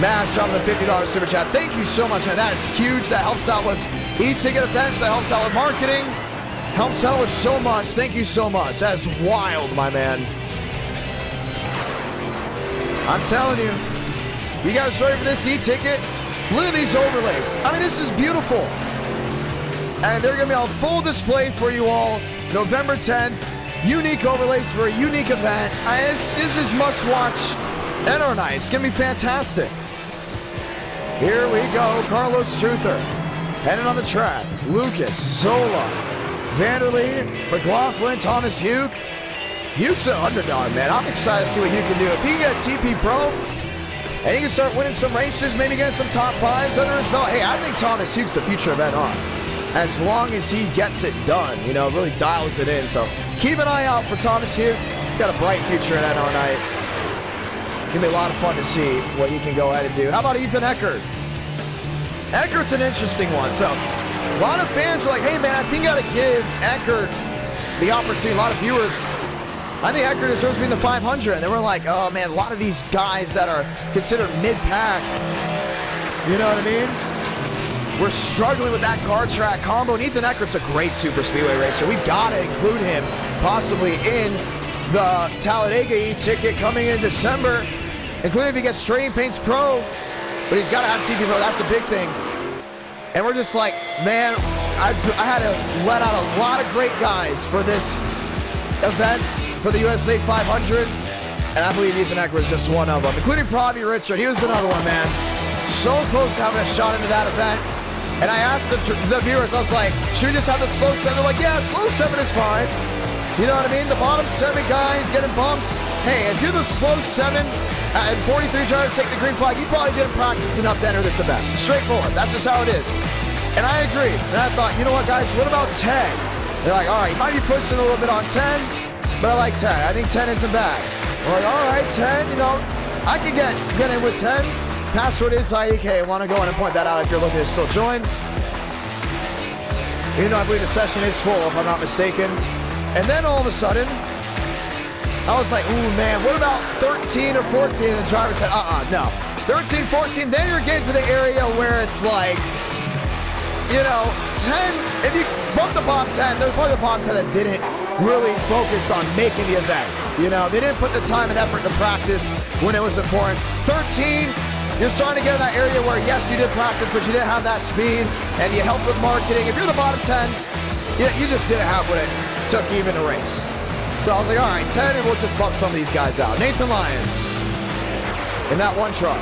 A: Mass dropping the $50 super chat. Thank you so much, man. That is huge. That helps out with e-ticket events. That helps out with marketing. Helps out with so much. Thank you so much. That is wild, my man. I'm telling you. You guys ready for this e-ticket? Look at these overlays. I mean, this is beautiful. And they're going to be on full display for you all November 10th. Unique overlays for a unique event. This is must-watch NR night. It's going to be fantastic. Here we go. Carlos Truther heading on the track. Lucas, Zola, Vanderlee, McLaughlin, Thomas Hugh. Hugh's an underdog, man. I'm excited to see what Hugh can do. If he can get a TP Pro and he can start winning some races, maybe getting some top 5s under his belt, hey, I think Thomas Hugh's the future of NR. As long as he gets it done, you know, really dials it in. So keep an eye out for Thomas Hugh. He's got a bright future at NR night. It's going to be a lot of fun to see what he can go ahead and do. How about Ethan Eckert? Eckert's an interesting one. So a lot of fans are like, hey, man, I think I got to give Eckert the opportunity. A lot of viewers, I think Eckert deserves to be in the 500. And they were like, oh, man, a lot of these guys that are considered mid-pack, you know what I mean? We're struggling with that car track combo. And Ethan Eckert's a great super speedway racer. We've got to include him possibly in the Talladega e-ticket coming in December, including if he gets Trading Paints Pro. But he's got to have TP Pro. That's a big thing. And we're just like, man, I had to let out a lot of great guys for this event, for the USA 500. And I believe Ethan Eckert was just one of them, including Pravi Richard. He was another one, man. So close to having a shot into that event. And I asked the viewers, I was like, should we just have the slow 7? They're like, yeah, slow 7 is fine. You know what I mean? The bottom 7 guys getting bumped. Hey, if you're the slow 7 and 43 drivers take the green flag, you probably didn't practice enough to enter this event. Straightforward. That's just how it is. And I agree. And I thought, you know what, guys? What about 10? They're like, all right, you might be pushing a little bit on 10, but I like 10. I think 10 isn't bad. We're like, all right, 10, you know, I could get in with 10. Password is IDK. I want to go in and point that out if you're looking to still join. Even though I believe the session is full, if I'm not mistaken. And then all of a sudden, I was like, ooh, man, what about 13 or 14? And the driver said, no. 13, 14, then you're getting to the area where it's like, you know, 10, if you bump the bottom 10, there's probably the bottom 10 that didn't really focus on making the event. You know, they didn't put the time and effort to practice when it was important. 13, you're starting to get in that area where, yes, you did practice, but you didn't have that speed, and you helped with marketing. If you're the bottom 10, you just didn't have what it took even to race. So I was like, all right, 10, and we'll just bump some of these guys out. Nathan Lyons in that one truck.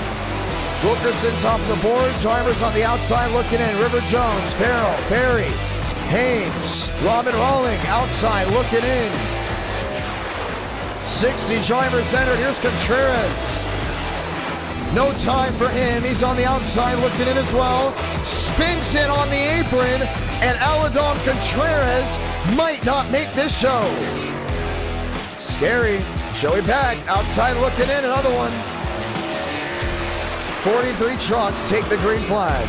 A: Wilkerson top of the board. Drivers on the outside looking in. River Jones, Farrell, Perry, Haynes, Robin Rawling outside looking in. 60 drivers entered. Here's Contreras. No time for him. He's on the outside looking in as well. Spins in on the apron, and Aladon Contreras might not make this show. Scary. Joey Peck outside looking in. Another one. 43 trucks take the green flag.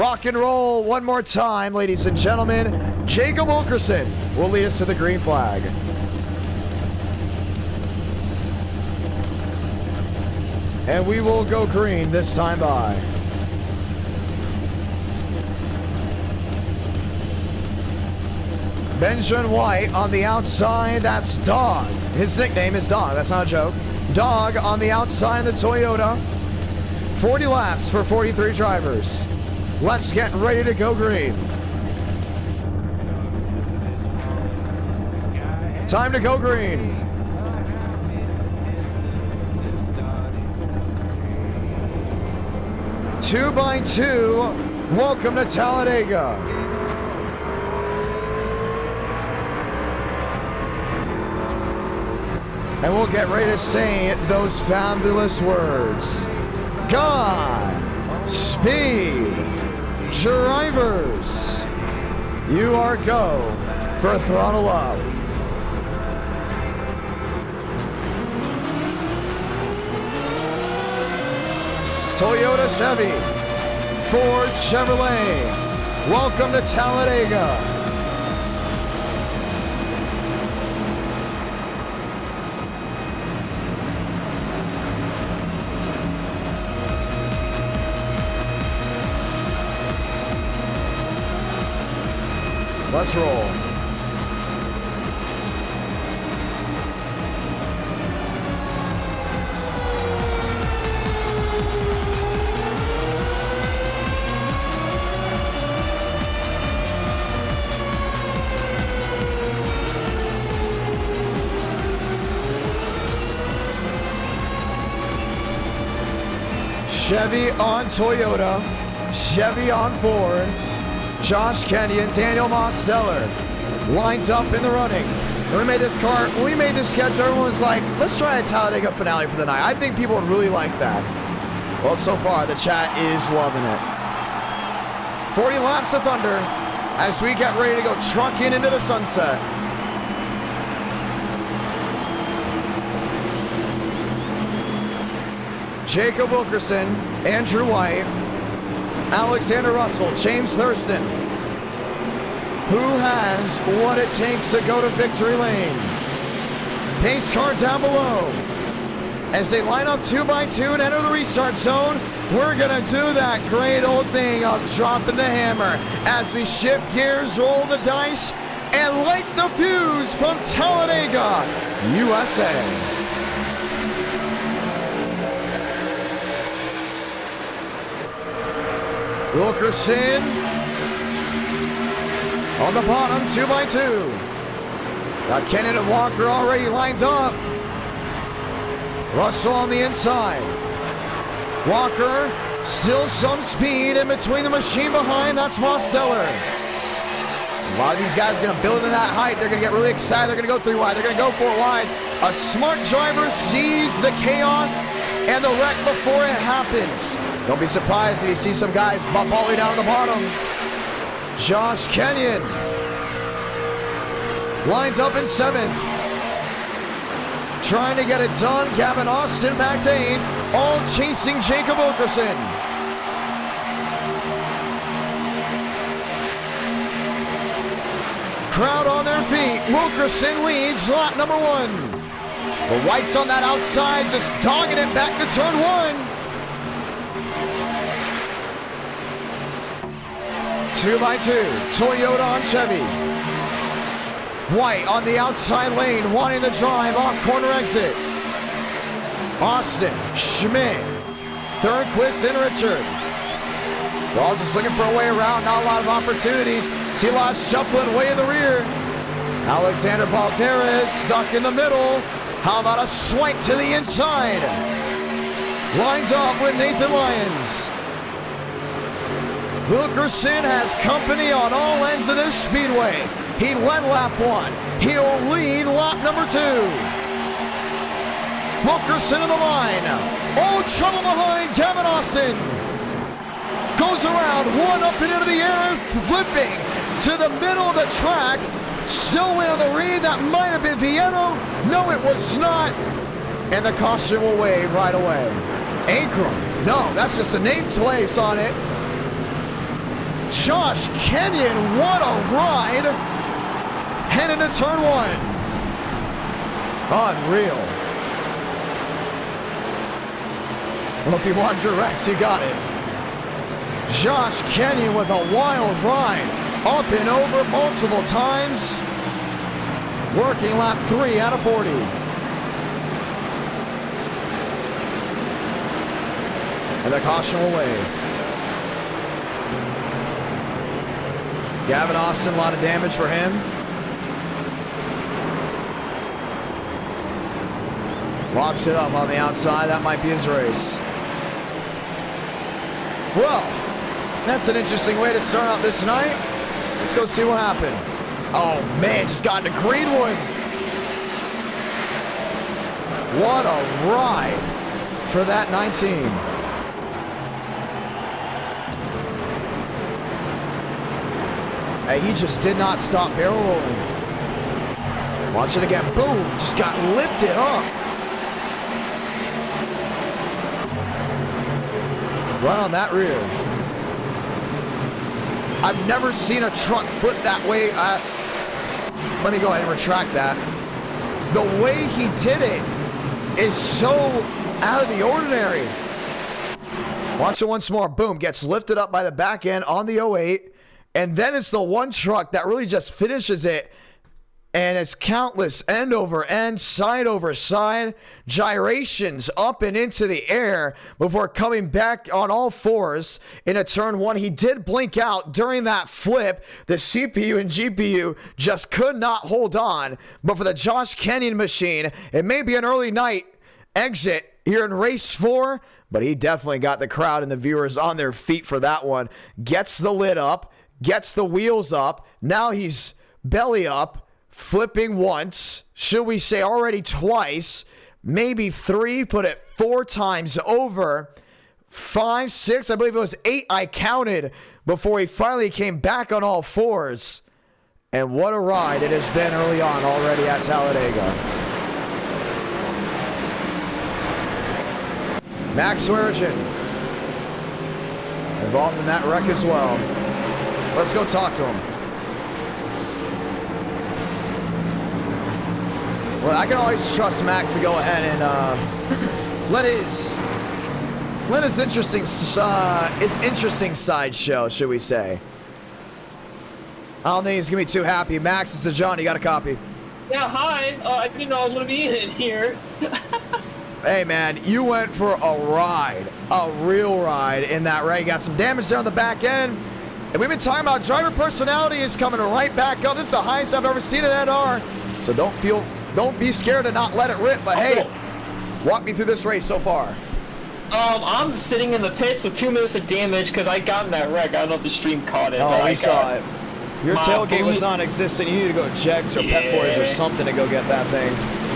A: Rock and roll one more time, ladies and gentlemen. Jacob Wilkerson will lead us to the green flag. And we will go green this time by. Benjamin White on the outside, that's Dog. His nickname is Dog, that's not a joke. Dog on the outside of the Toyota. 40 laps for 43 drivers. Let's get ready to go green. Time to go green. Two by two, welcome to Talladega. And we'll get ready to say those fabulous words. God, speed, drivers. You are go for Throttle Up. Toyota, Chevy, Ford, Chevrolet. Welcome to Talladega. Let's roll. Chevy on Toyota, Chevy on Ford. Josh Kenyon, Daniel Mosteller lined up in the running. When we made this schedule, everyone's like, let's try a Talladega finale for the night. I think people would really like that. Well, so far, the chat is loving it. 40 laps of thunder as we get ready to go trucking into the sunset. Jacob Wilkerson, Andrew White, Alexander Russell, James Thurston. Who has what it takes to go to victory lane? Pace car down below. As they line up 2 by 2 and enter the restart zone, we're gonna do that great old thing of dropping the hammer as we shift gears, roll the dice, and light the fuse from Talladega, USA. Wilkerson on the bottom, 2 by 2. Got Kenyon and Walker already lined up. Russell on the inside. Walker, still some speed in between the machine behind. That's Mosteller. A lot of these guys are going to build into that height. They're going to get really excited. They're going to go 3 wide. They're going to go 4 wide. A smart driver sees the chaos and the wreck before it happens. Don't be surprised if you see some guys bump all the way down to the bottom. Josh Kenyon lines up in 7th. Trying to get it done. Gavin Austin back to 8th. All chasing Jacob Wilkerson. Crowd on their feet. Wilkerson leads lap number 1. The Whites on that outside just dogging it back to turn 1. 2 by 2, Toyota on Chevy. White on the outside lane, wanting the drive off corner exit. Austin, Schmidt, Thornquist, and Richard. They're all just looking for a way around, not a lot of opportunities. See a lot of shuffling way in the rear. Alexander Balderas stuck in the middle. How about a swipe to the inside? Lines up with Nathan Lyons. Wilkerson has company on all ends of this speedway. He led lap 1. He'll lead lap number 2. Wilkerson in the line. Oh, trouble behind Gavin Austin. Goes around, 1 up and into the air, flipping to the middle of the track. Still way on the read. That might have been Vieto. No, it was not. And the caution will wave right away. Ankrum. No, that's just a name place on it. Josh Kenyon, what a ride. Heading to turn 1. Unreal. Well, if you want your Rex, you got it. Josh Kenyon with a wild ride. Up and over multiple times. Working lap 3 out of 40. And the caution will wave. Gavin Austin, a lot of damage for him. Locks it up on the outside. That might be his race. Well, that's an interesting way to start out this night. Let's go see what happened. Oh, man, just got into Greenwood. What a ride for that 19. And he just did not stop barrel rolling. Watch it again. Boom. Just got lifted up. Right on that rear. I've never seen a truck flip that way. Let me go ahead and retract that. The way he did it is so out of the ordinary. Watch it once more. Boom. Gets lifted up by the back end on the 08. And then it's the one truck that really just finishes it. And it's countless end over end, side over side, gyrations up and into the air before coming back on all fours into turn one. He did blink out during that flip. The CPU and GPU just could not hold on. But for the Josh Kenyon machine, it may be an early night exit here in race 4, but he definitely got the crowd and the viewers on their feet for that one. Gets the lid up, gets the wheels up. Now he's belly up. Flipping once, should we say already twice, maybe 3, put it 4 times over, 5, 6, I believe it was 8 I counted before he finally came back on all fours. And what a ride it has been early on already at Talladega. Max Wergen involved in that wreck as well. Let's go talk to him. Well, I can always trust Max to go ahead and let his interesting side show, should we say. I don't think he's gonna be too happy. Max, it's John, you got a copy.
E: Yeah, hi. I didn't know I was gonna be in here.
A: Hey man, you went for a ride, a real ride in that wreck. You got some damage there on the back end. And we've been talking about driver personality is coming right back up. This is the highest I've ever seen at NR. So don't be scared to not let it rip, but hey, walk me through this race so far.
E: I'm sitting in the pits with 2 minutes of damage because I got in that wreck. I don't know if the stream caught it.
A: Oh, we saw it. Your tailgate was non-existent. You need to go to Jegs or Pep Boys or something to go get that thing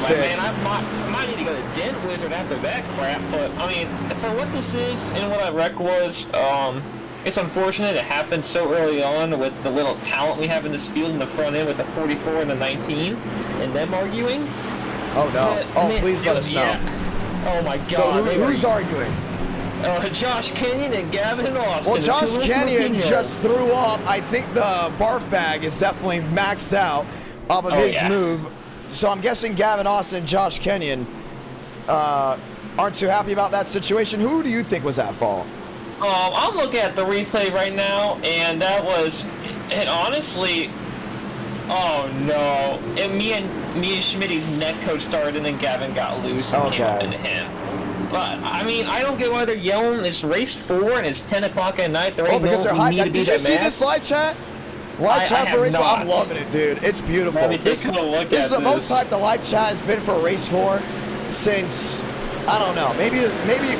A: fixed.
E: Man, I might need to go to Dent Wizard after that crap, but I mean, for what this is and what that wreck was, it's unfortunate it happened so early on with the little talent we have in this field in the front end with the 44 and the 19 and them arguing.
A: Oh no.
E: But,
A: man, please let us know.
E: Oh my god.
A: So who's arguing?
E: Josh Kenyon and Gavin Austin.
A: Well, Josh Kenyon just threw up. I think the barf bag is definitely maxed out off of his move. So I'm guessing Gavin Austin and Josh Kenyon aren't too happy about that situation. Who do you think was at fault?
E: I'm looking at the replay right now, and that was, and honestly, oh no, and me and Schmitty's net code started, and then Gavin got loose and came up into him. But I mean, I don't get why they're yelling. It's race 4 and it's 10 o'clock at night. There ain't
A: because they're high. Did you see
E: mad.
A: This live chat? Live chat for race 4? I'm loving it, dude. It's beautiful.
E: This is
A: the most hyped the live chat has been for race 4 since, I don't know, maybe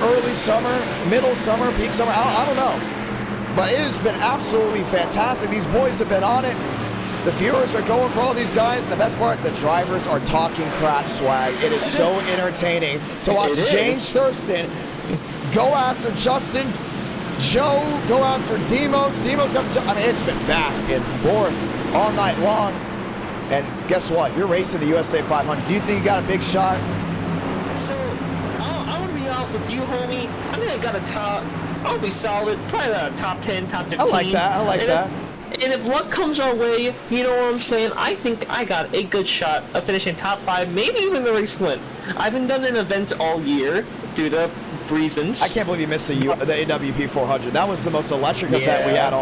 A: early summer, middle summer, peak summer, I don't know. But it has been absolutely fantastic. These boys have been on it. The viewers are going for all these guys. And the best part, the drivers are talking crap swag. It is so entertaining to watch James Thurston go after Justin, Joe go after Demos. I mean, it's been back and forth all night long. And guess what? You're racing the USA 500. Do you think you got a big shot?
E: So, I want to be honest with you, homie. I think I got a top. I'll be solid. Probably a top 10, top 15.
A: I like that.
E: And if luck comes our way, you know what I'm saying? I think I got a good shot of finishing top 5, maybe even the race win. I haven't done an event all year due to reasons.
A: I can't believe you missed the AWP 400. That was the most electric event we had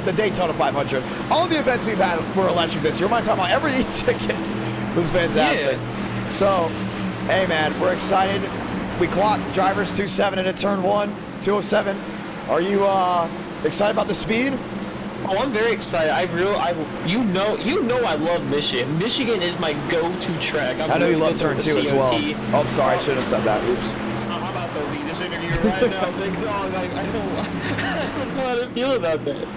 A: the Daytona 500. All the events we've had were electric this year. I'm talking about every eTicket was fantastic. Yeah. So, hey man, we're excited. We clocked drivers 2.7 into turn 1, 2.07. Are you excited about the speed?
E: Oh, I'm very excited. You know I love Michigan. Michigan is my go-to track.
A: I know you love turn 2 as well. Oh, I'm sorry, I should have said that. Oops.
E: I'm about to leave this interview right now, big dog. I don't know how to feel about that.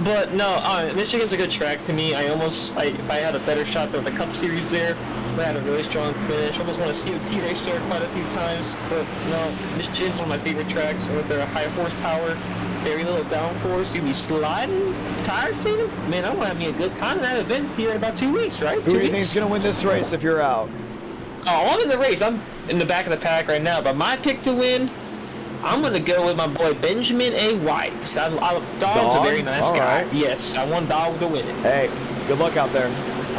E: But no, Michigan's a good track to me. If I had a better shot at the Cup Series there, I had a really strong finish. Almost won a COT race there quite a few times. But no, Michigan's one of my favorite tracks with their high horsepower. very little downforce. You'll be sliding, tires seating. Man, I want to have me a good time in that event here in about 2 weeks, right?
A: Who do you think is going to win this race if you're out?
E: Oh, I'm in the race. I'm in the back of the pack right now. But my pick to win, I'm going to go with my boy Benjamin A. White. Dog's a very nice guy.
A: Right.
E: Yes, I want Dog to win it.
A: Hey, good luck out there.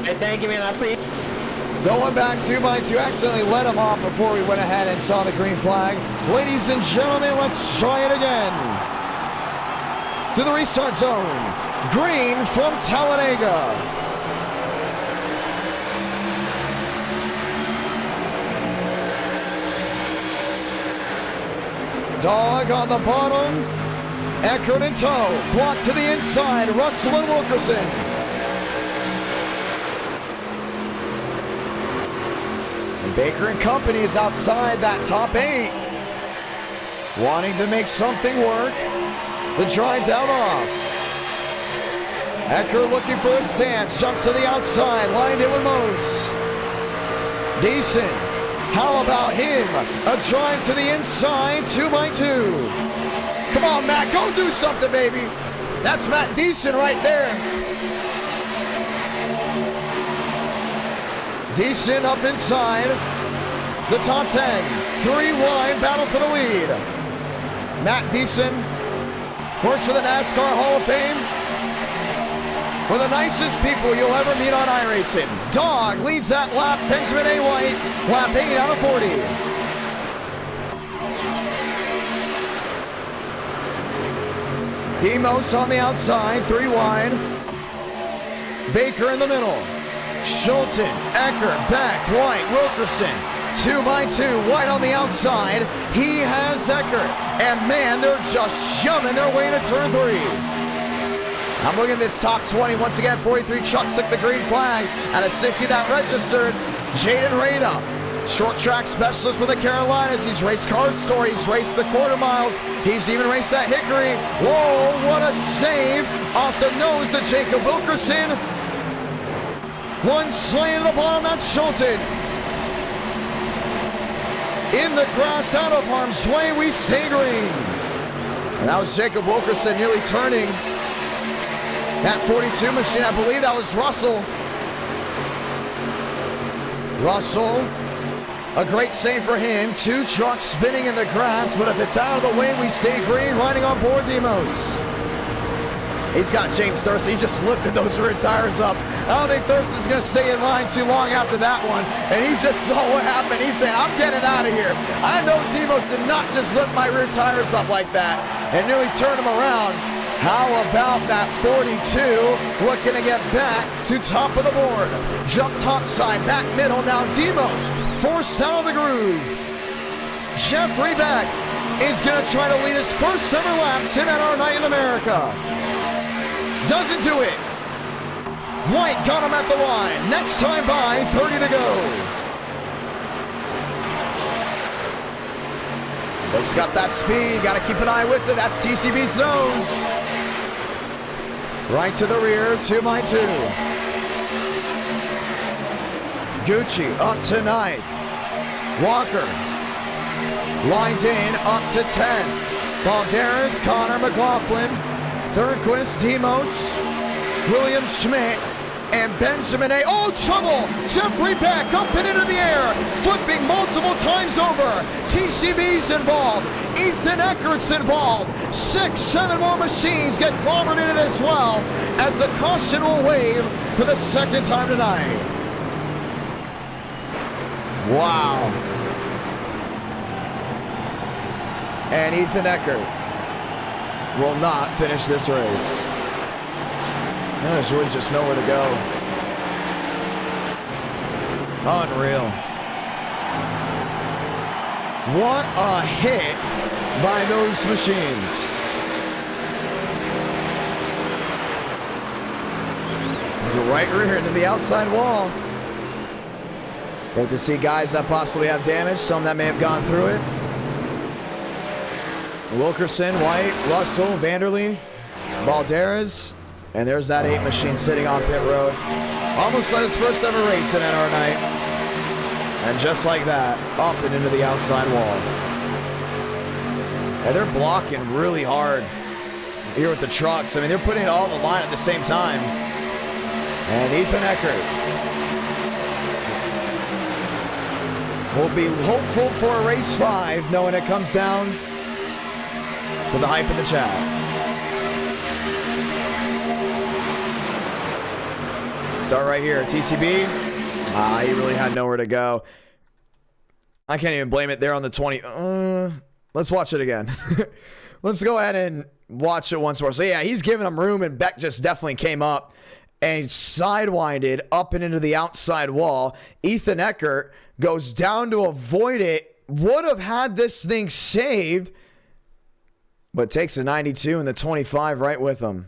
E: Hey, thank you, man. I appreciate it.
A: Going back 2x2, accidentally let him off before we went ahead and saw the green flag. Ladies and gentlemen, let's try it again. To the restart zone. Green from Talladega. Dog on the bottom. Eckert in tow. Block to the inside. Russell and Wilkerson. Baker and company is outside that top 8. Wanting to make something work. The dry down off. Eckert looking for a stance. Jumps to the outside. Lined in with Mose. Deason. How about him? A drive to the inside. 2x2. Come on, Matt. Go do something, baby. That's Matt Deason right there. Deason up inside the top 10. 3 wide, battle for the lead. Matt Deason works for the NASCAR Hall of Fame. One of the nicest people you'll ever meet on iRacing. Dog leads that lap. Benjamin A. White, lap 8 out of 40. Demos on the outside, 3 wide. Baker in the middle. Schulten, Eckert, back, White, Wilkerson, 2x2, White on the outside. He has Eckert, and man, they're just shoving their way to turn 3. I'm looking at this top 20. Once again, 43 Chucks took the green flag. Out of 60 that registered, Jaden Rada, short track specialist for the Carolinas. He's raced Car Store, he's raced the quarter miles, he's even raced at Hickory. Whoa, what a save off the nose of Jacob Wilkerson. One slant to the bottom, that's Schulten. In the grass, out of harm's way, we stay green. And that was Jacob Wilkerson nearly turning that 42 machine. I believe that was Russell. Russell, a great save for him. 2 trucks spinning in the grass, but if it's out of the way, we stay green, riding on board Demos. He's got James Thurston. He just lifted those rear tires up. I don't think Thurston's going to stay in line too long after that one. And he just saw what happened. He's saying, I'm getting out of here. I know Demos did not just lift my rear tires up like that and nearly turn him around. How about that 42 looking to get back to top of the board. Jump top side, back middle. Now Demos forced out of the groove. Jeffrey Beck is going to try to lead his first ever laps in at our night in America. Doesn't do it. White got him at the line. Next time by, 30 to go. Beck's got that speed. Got to keep an eye with it. That's TCB's nose. Right to the rear, 2x2. Gucci up to 9th. Walker lines in up to 10th. Balderas, Connor McLaughlin, Thurquist, Demos, William Schmidt, and Benjamin A. Oh, trouble! Jeffrey Beck up and into the air, flipping multiple times over. TCB's involved. Ethan Eckert's involved. 6, 7 more machines get clobbered in it as well, as the caution will wave for the second time tonight. Wow. And Ethan Eckert will not finish this race. There's really just nowhere to go. Unreal. What a hit by those machines. There's a right rear into the outside wall. Like to see guys that possibly have damage, some that may have gone through it. Wilkerson, White, Russell, Vanderlee, Balderas, and there's that 8 machine sitting on pit road. Almost led his first ever race in NR night. And just like that, up and into the outside wall. And they're blocking really hard. here with the trucks. I mean, they're putting it all on the line at the same time. And Ethan Eckert will be hopeful for a race 5, knowing it comes down to the hype in the chat. Start right here. TCB. He really had nowhere to go. I can't even blame it there on the 20. Let's watch it again. Let's go ahead and watch it once more. So, yeah, he's giving him room, and Beck just definitely came up and sidewinded up and into the outside wall. Ethan Eckert goes down to avoid it. Would have had this thing saved, but takes the 92 and the 25 right with him.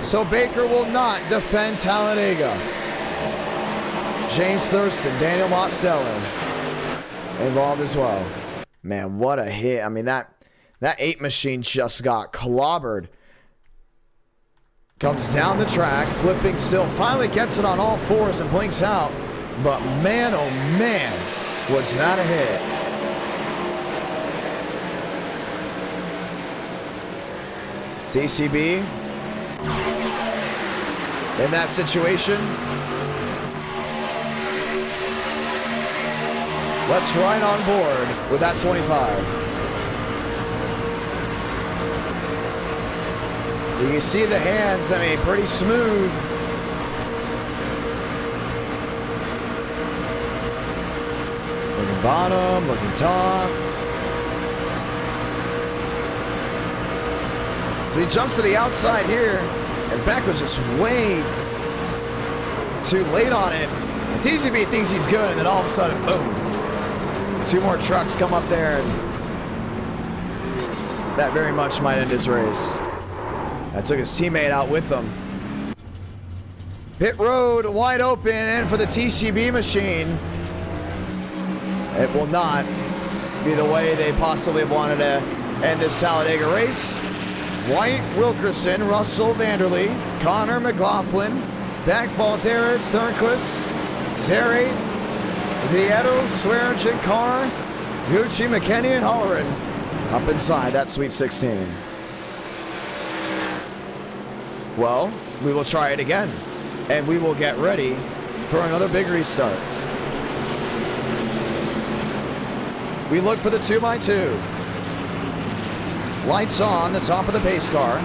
A: So Baker will not defend Talladega. James Thurston, Daniel Mostello involved as well. Man, what a hit. I mean, that 8 machine just got clobbered. Comes down the track, flipping still, finally gets it on all 4s and blinks out. But man, oh man, was that a hit. TCB in that situation. Let's ride on board with that 25. You can see the hands, I mean, pretty smooth. Looking bottom, looking top. So he jumps to the outside here, and Beck was just way too late on it. And TCB thinks he's good, and then all of a sudden, boom. 2 more trucks come up there, and that very much might end his race. That took his teammate out with him. Pit road wide open, and for the TCB machine, it will not be the way they possibly wanted to end this Talladega race. White, Wilkerson, Russell, Vanderlee, Connor, McLaughlin, Beck, Balderas, Thornquist, Zeri, Vieto, Swearingen, Carr, Gucci, McKinney, and Holleran up inside that Sweet 16. Well, we will try it again, and we will get ready for another big restart. We look for the 2x2. Lights on the top of the pace car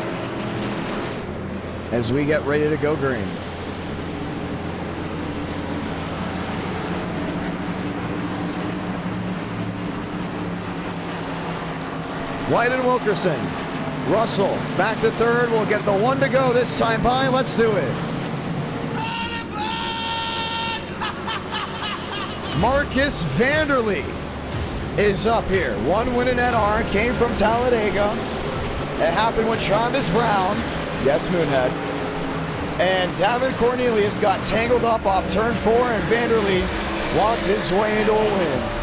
A: as we get ready to go green. White and Wilkerson. Russell back to 3rd. We'll get the 1 to go this time by. Let's do it. Marcus Vanderlee is up here. 1 win in NR, came from Talladega. It happened with Travis Brown. Yes, Moonhead. And Davin Cornelius got tangled up off turn 4, and Vanderlee walked his way into a win.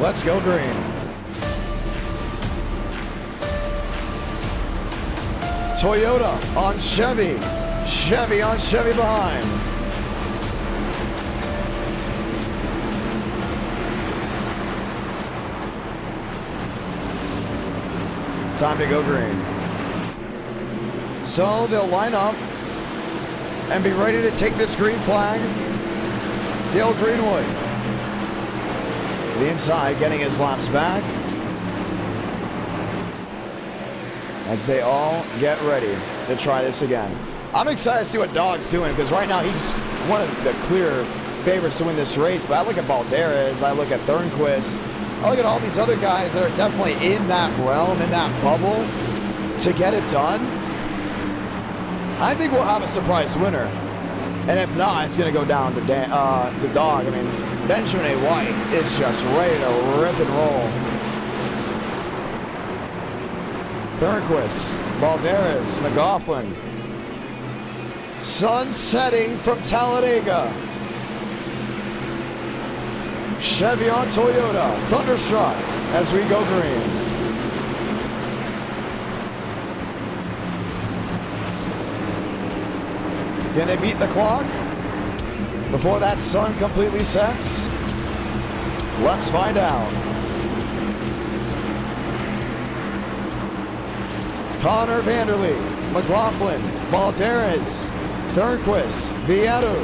A: Let's go green. Toyota on Chevy. Chevy on Chevy behind. Time to go green. So they'll line up and be ready to take this green flag. Dale Greenwood. The inside, getting his laps back as they all get ready to try this again. I'm excited to see what Dog's doing, because right now he's one of the clear favorites to win this race. But I look at Balderas, I look at Thornquist, I look at all these other guys that are definitely in that realm, in that bubble to get it done. I think we'll have a surprise winner. And if not, it's going to go down to Dog. I mean, Benjamin A. White is just ready to rip and roll. Thornquist, Balderas, McLaughlin. Sun setting from Talladega. Chevy on Toyota, thunderstruck as we go green. Can they beat the clock before that sun completely sets? Let's find out. Connor Vanderlee, McLaughlin, Balderas, Thurnquist, Vieto,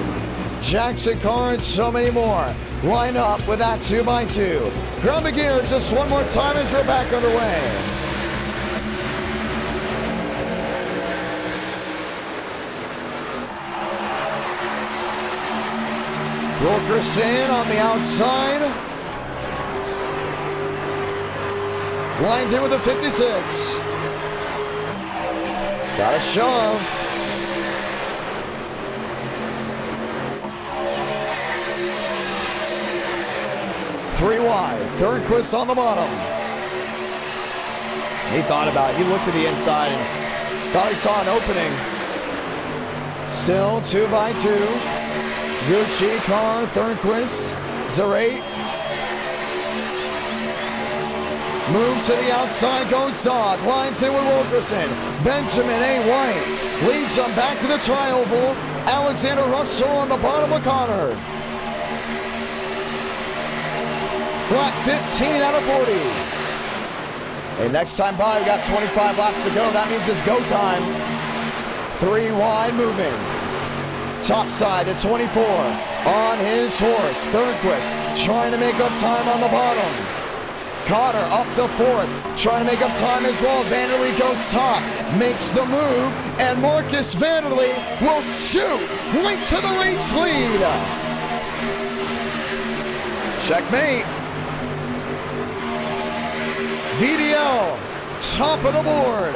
A: Jackson Carr, and so many more line up with that 2x2. Grab the gear just one more time as we're back underway. Wilkerson on the outside. Lines in with a 56. Got a shove. Three wide. Thurnquist on the bottom. He thought about it. He looked to the inside and thought he saw an opening. Still 2x2. Gucci, Carr, Thurnquist, Zarate. Move to the outside goes Dodd. Lines in with Wilkerson. Benjamin A. White leads them back to the tri-oval. Alexander Russell on the bottom of Connor. Black 15 out of 40. Hey, next time by, we got 25 laps to go. That means it's go time. Three wide moving. Top side, the 24 on his horse. Thurnquist trying to make up time on the bottom. Connor up to fourth, trying to make up time as well. Vanderlee goes top, makes the move, and Marcus Vanderlee will shoot right to the race lead. Checkmate. VDL, top of the board.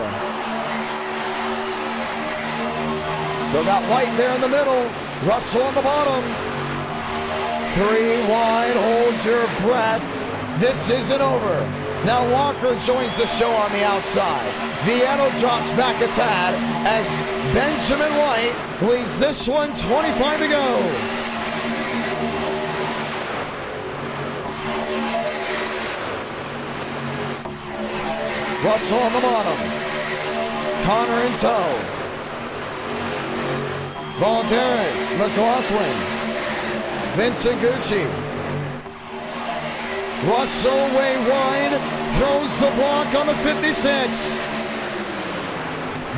A: Still got White there in the middle. Russell on the bottom. Three wide, hold your breath. This isn't over. Now Walker joins the show on the outside. Vieto drops back a tad as Benjamin White leads this one 25 to go. Russell on the bottom. Connor in tow. Balderas, McLaughlin, Vincent Gucci. Russell way wide, throws the block on the 56.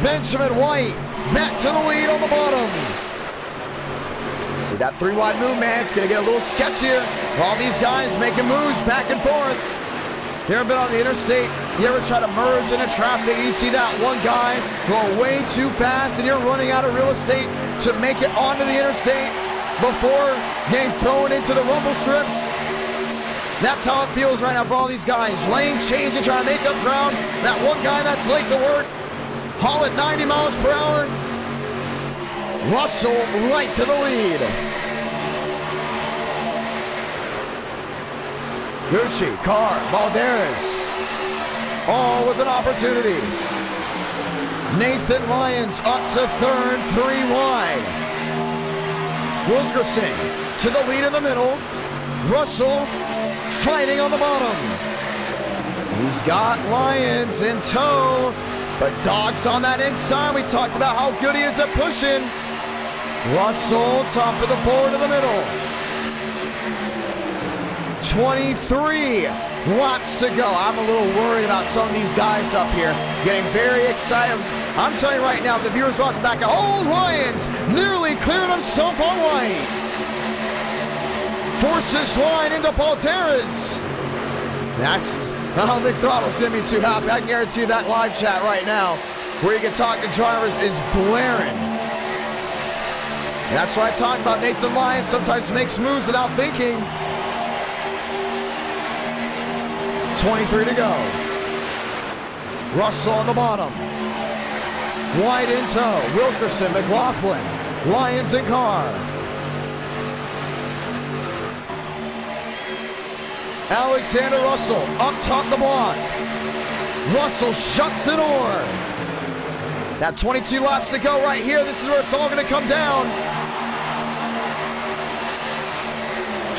A: Benjamin White back to the lead on the bottom. See that three wide move, man, it's gonna get a little sketchier. All these guys making moves back and forth. You ever been on the interstate? You ever try to merge into traffic? You see that one guy going way too fast and you're running out of real estate to make it onto the interstate before getting thrown into the rumble strips? That's how it feels right now for all these guys. Lane change and trying to make up ground. That one guy that's late to work, haul at 90 miles per hour. Russell right to the lead. Gucci, Carr, Balderas, all with an opportunity. Nathan Lyons up to third, three wide. Wilkerson to the lead in the middle. Russell fighting on the bottom. He's got Lyons in tow, but Dogs on that inside. We talked about how good he is at pushing. Russell, top of the board in the middle. 23 laps to go. I'm a little worried about some of these guys up here getting very excited. I'm telling you right now, the viewers watching back, oh, Lyons nearly cleared himself on White. Forces wide into Balderas. I don't think Throttle's gonna be too happy. I can guarantee you that live chat right now, where you can talk to drivers, is blaring. And that's why I talk about Nathan Lyons sometimes makes moves without thinking. 23 to go. Russell on the bottom. White in tow. Wilkerson, McLaughlin, Lyons and Carr. Alexander Russell up top the block. Russell shuts the door. It's at 22 laps to go right here. This is where it's all going to come down.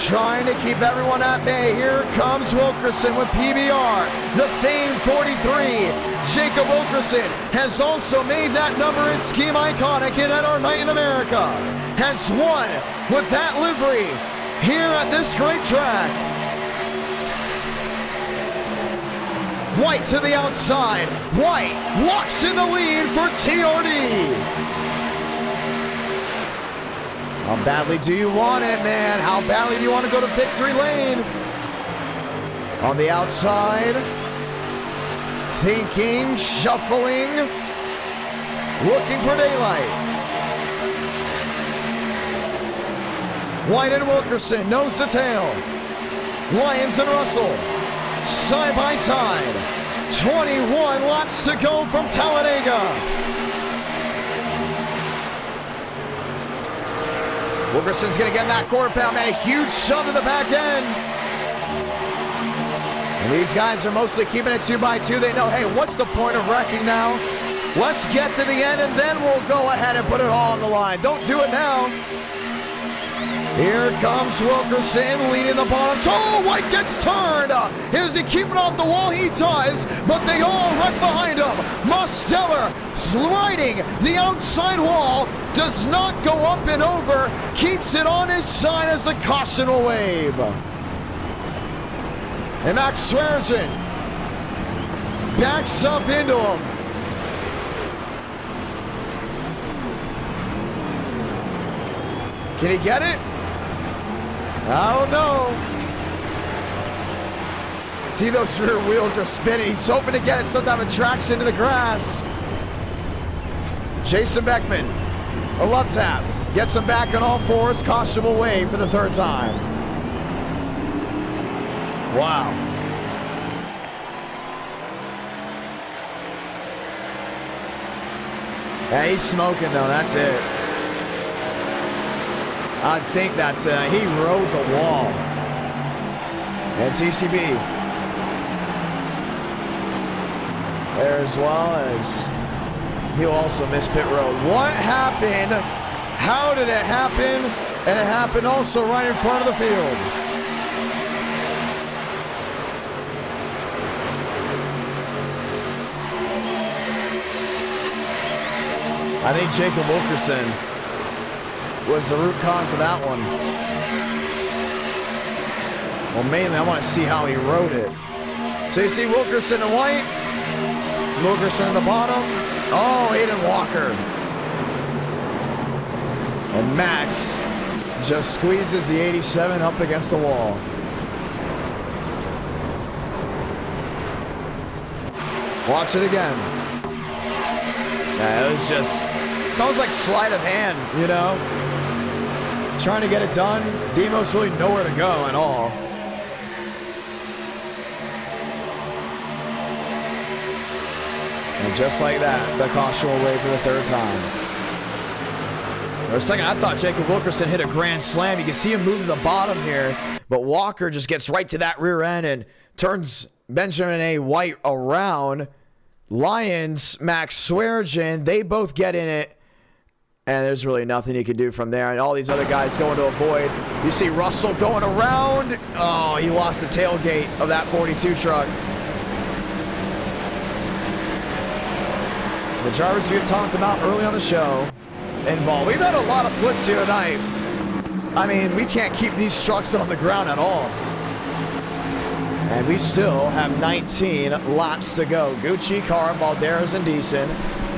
A: trying to keep everyone at bay. Here comes Wilkerson with PBR, the famed 43. Jacob Wilkerson has also made that number in Scheme Iconic and at our Night in America. Has won with that livery here at this great track. White to the outside. White locks in the lead for TRD. How badly do you want it, man? How badly do you want to go to victory lane? On the outside. Thinking, shuffling. Looking for daylight. White and Wilkerson, nose to tail. Lyons and Russell, side by side. 21 laps to go from Talladega. Wilkerson's going to get that quarter pound, man. A huge shove to the back end. And these guys are mostly keeping it 2x2. They know, hey, what's the point of wrecking now? Let's get to the end, and then we'll go ahead and put it all on the line. Don't do it now. Here comes Wilkerson leading the bottom. Oh, White gets turned. Is he keeping off the wall? He does, but they all right behind him. Mosteller riding the outside wall. Does not go up and over. Keeps it on his side as the caution will wave. And Max Swearengin backs up into him. Can he get it? I don't know. See, those rear wheels are spinning. He's hoping to get it some type of traction to the grass. Jason Beckman, a love tap. Gets him back on all fours. Caution will wave for the third time. Wow. Yeah, he's smoking though, that's it. I think that's it. He rode the wall. And TCB there as well as he'll also miss pit road. What happened? How did it happen? And it happened also right in front of the field. I think Jacob Wilkerson was the root cause of that one. Well, mainly I want to see how he rode it. So you see Wilkerson and White. Wilkerson in the bottom. Oh, Aiden Walker. And Max just squeezes the 87 up against the wall. Watch it again. Yeah, it was just, it's almost like sleight of hand, you know? Trying to get it done. Demo's really nowhere to go at all. And just like that, the caution will wave for the third time. For a second, I thought Jacob Wilkerson hit a grand slam. You can see him move to the bottom here, but Walker just gets right to that rear end and turns Benjamin A. White around. Lyons, Max Swearengin, they both get in it, and there's really nothing you can do from there. And all these other guys going to avoid. You see Russell going around. Oh, he lost the tailgate of that 42 truck. The drivers we've talked about early on the show involved. We've had a lot of flips here tonight. I mean, we can't keep these trucks on the ground at all. And we still have 19 laps to go. Gucci, Carr, Balderas, and Deason.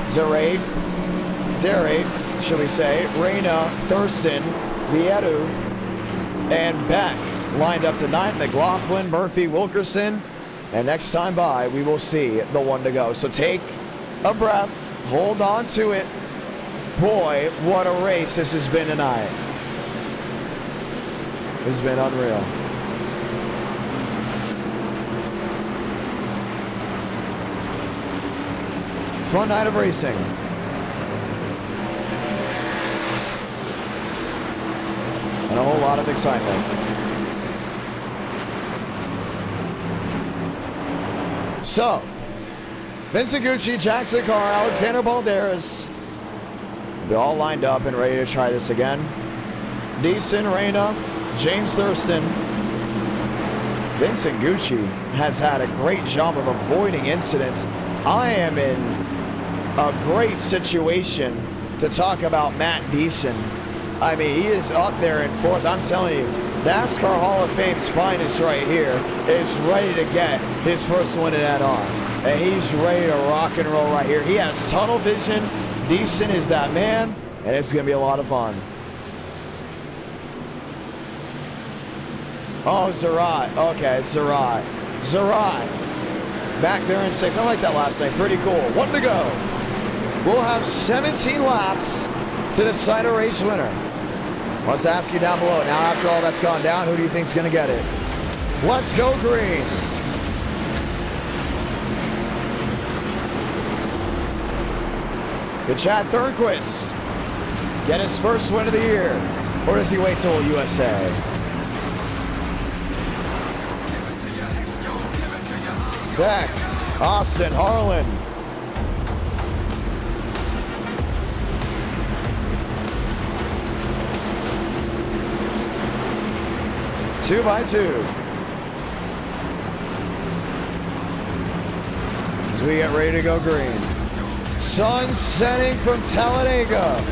A: Zere, should we say, Reyna, Thurston, Vieru, and Beck lined up to 9th. McLaughlin, Murphy, Wilkerson. And next time by, we will see the one to go. So take a breath, hold on to it. Boy, what a race this has been tonight. This has been unreal. Fun night of racing. And a whole lot of excitement. So, Vincent Gucci, Jackson Carr, Alexander Balderas, they're all lined up and ready to try this again. Deason, Reyna, James Thurston. Vincent Gucci has had a great job of avoiding incidents. I am in a great situation to talk about Matt Deason. I mean, he is up there in fourth. I'm telling you, NASCAR Hall of Fame's finest right here is ready to get his first win in that arm. And he's ready to rock and roll right here. He has tunnel vision. Deason is that man, and it's going to be a lot of fun. Oh, Zarat. Okay, it's Zarat. Zarat. Back there in 6th. I like that last name. Pretty cool. 1 to go. We'll have 17 laps to decide a race winner. Let's ask you down below. Now, after all that's gone down, who do you think's going to get it? Let's go green. Good Chad Thornquist get his first win of the year? Or does he wait till USA? Beck, Austin, Harlan. Two by two. As we get ready to go green. Sun setting from Talladega.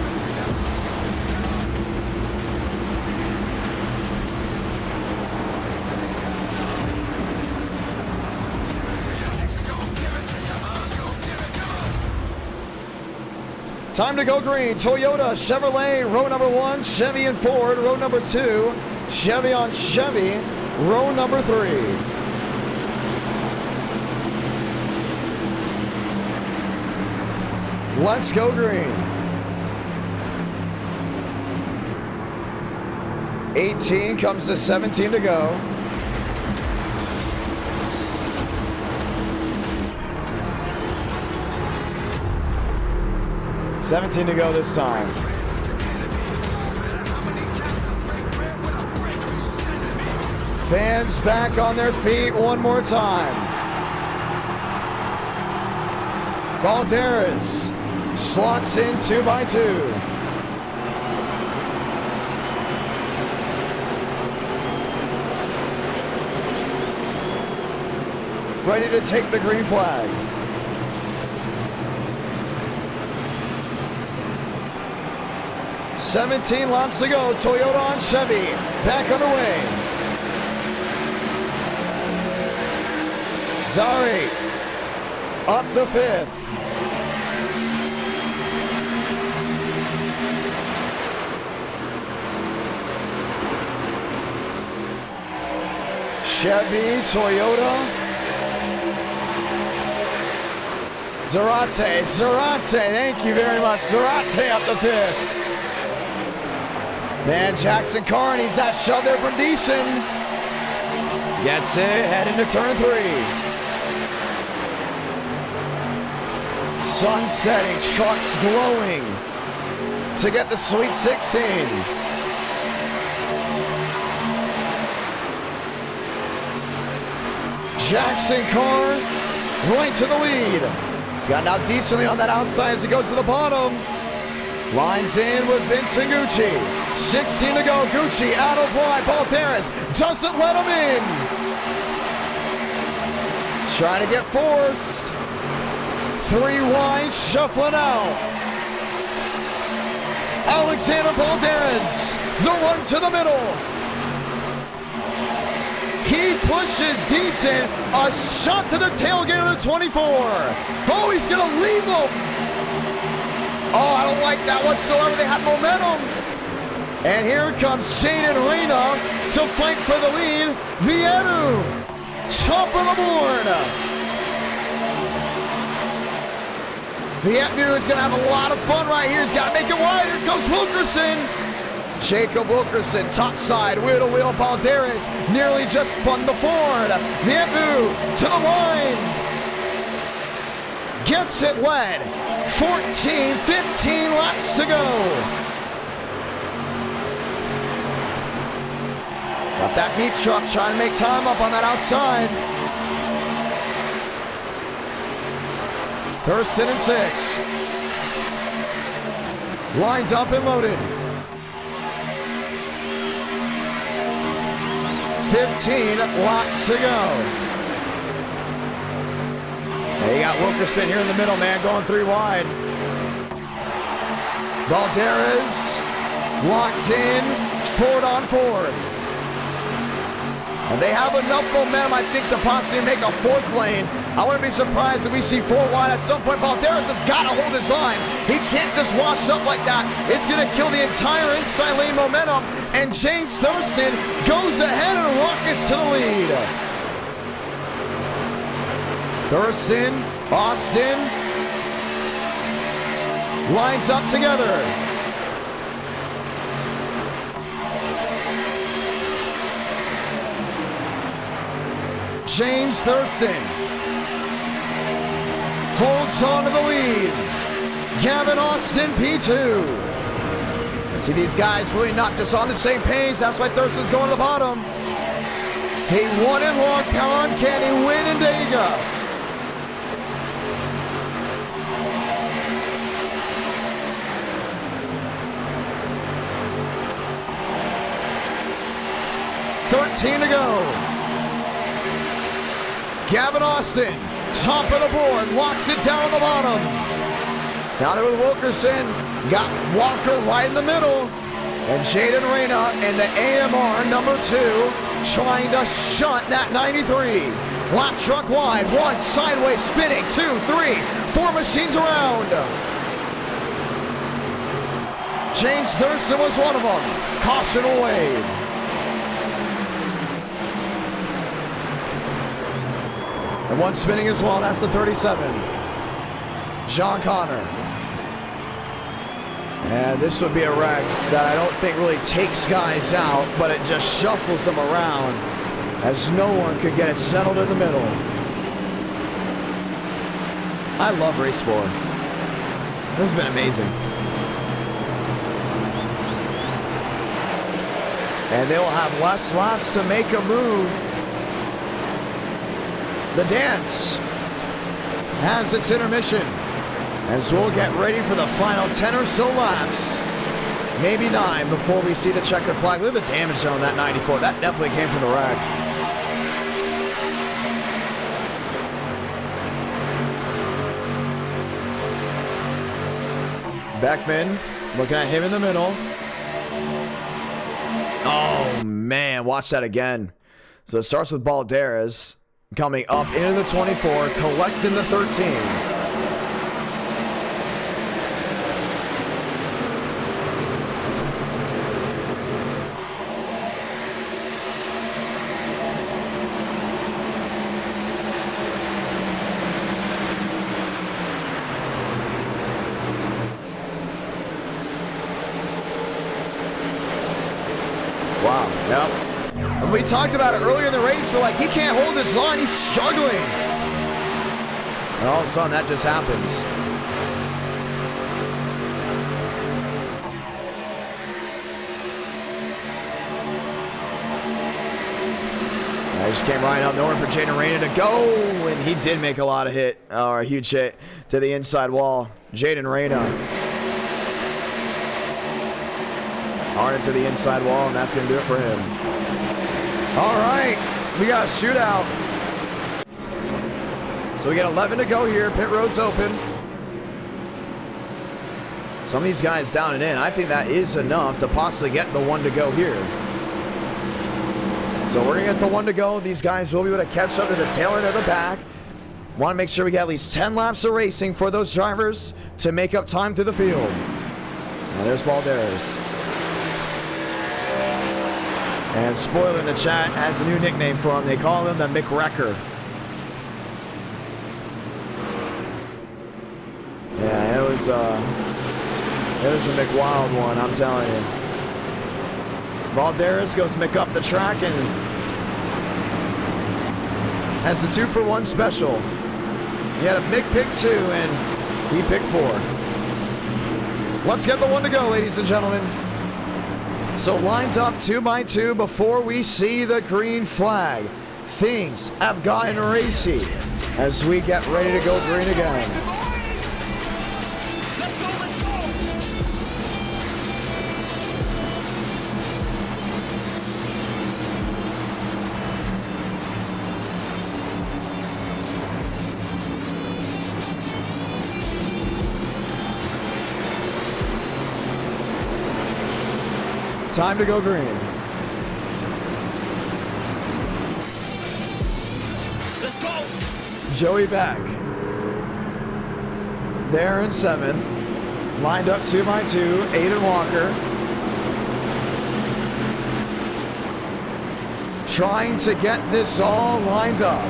A: Time to go green. Toyota, Chevrolet, row number 1. Chevy and Ford, row number 2. Chevy on Chevy, row number 3. Let's go green. 18 comes to 17 to go. $17 to go this time. Fans back on their feet one more time. Balderas slots in 2 by 2. Ready to take the green flag. $17 laps to go. Toyota on Chevy. Back underway. Zari up to 5th. Chevy, Toyota. Zarate, thank you very much. Zarate up to 5th. Man, Jackson Carney's that shove there from Deason. Gets it, head into turn 3. Sun setting, trucks glowing to get the Sweet 16. Jackson Carr right to the lead. He's got now decently on that outside as he goes to the bottom. Lines in with Vincent Gucci. 16 to go. Gucci out of line. Balderas doesn't let him in. Trying to get forced. 3 wide, shuffling out. Alexander Balderas, the run to the middle. He pushes Deason, a shot to the tailgate of the 24. Oh, he's gonna leave him. Oh, I don't like that whatsoever. They had momentum. And here comes Jaden Reyna to fight for the lead. Vietu, top of the board. Vietu is going to have a lot of fun right here. He's got to make it wide. Here goes Wilkerson. Jacob Wilkerson, top side, wheel to wheel. Balderas nearly just spun the Ford. Vietu to the line. Gets it led. 14, 15 laps to go. Got that meat truck trying to make time up on that outside. Thurston in 6. Lines up and loaded. 15 laps to go. Hey, you got Wilkerson here in the middle, man, going 3 wide. Valderas locked in, Ford on Ford. And they have enough momentum, I think, to possibly make a 4th lane. I wouldn't be surprised if we see 4 wide at some point. Valderas has got to hold his line. He can't just wash up like that. It's going to kill the entire inside lane momentum. And James Thurston goes ahead and rockets to the lead. Thurston, Austin, lines up together. James Thurston holds on to the lead. Gavin Austin, P2. I see these guys really not just on the same page. That's why Thurston's going to the bottom. He won in Long Pond. Can he win in Daytona? $13 to go. Gavin Austin, top of the board, locks it down on the bottom. It's down there with Wilkerson. Got Walker right in the middle. And Jaden Reyna in the AMR number 2, trying to shunt that 93. Lap truck wide, 1 sideways spinning, 2, 3, 4 machines around. James Thurston was one of them. Caution away. And 1 spinning as well, that's the 37. John Connor. And this would be a wreck that I don't think really takes guys out, but it just shuffles them around as no one could get it settled in the middle. I love race 4. This has been amazing. And they will have less laps to make a move. The dance has its intermission as we'll get ready for the final 10 or so laps, maybe 9 before we see the checkered flag. Look at the damage on that 94. That definitely came from the wreck. Beckman looking at him in the middle. Oh man, watch that again. So it starts with Balderas coming up into the 24, collecting the 13. Wow, yep. And we talked about it earlier in the race. We're like, he can't hold this line. He's struggling. And all of a sudden, that just happens. I just came right up nowhere for Jaden Reyna to go. And he did make a lot of hit, or a huge hit to the inside wall. Jaden Reyna. Hard into the inside wall, and that's going to do it for him. All right, we got a shootout. So we got 11 to go here. Pit road's open. Some of these guys down and in. I think that is enough to possibly get the 1 to go here. So we're going to get the 1 to go. These guys will be able to catch up to the tail end of the back. Want to make sure we get at least 10 laps of racing for those drivers to make up time to the field. Now there's Balderas. And Spoiler in the chat has a new nickname for him. They call him the McWrecker. Yeah, it was a McWild one, I'm telling you. Balderas goes Mick up the track and has the 2-for-1 special. He had a Mick pick 2 and he picked 4. Let's get the 1 to go, ladies and gentlemen. So lined up 2 by 2 before we see the green flag. Things have gotten racy as we get ready to go green again. Time to go green.
F: Let's go.
A: Joey back. There in 7th. Lined up 2x2. Aiden Walker. Trying to get this all lined up.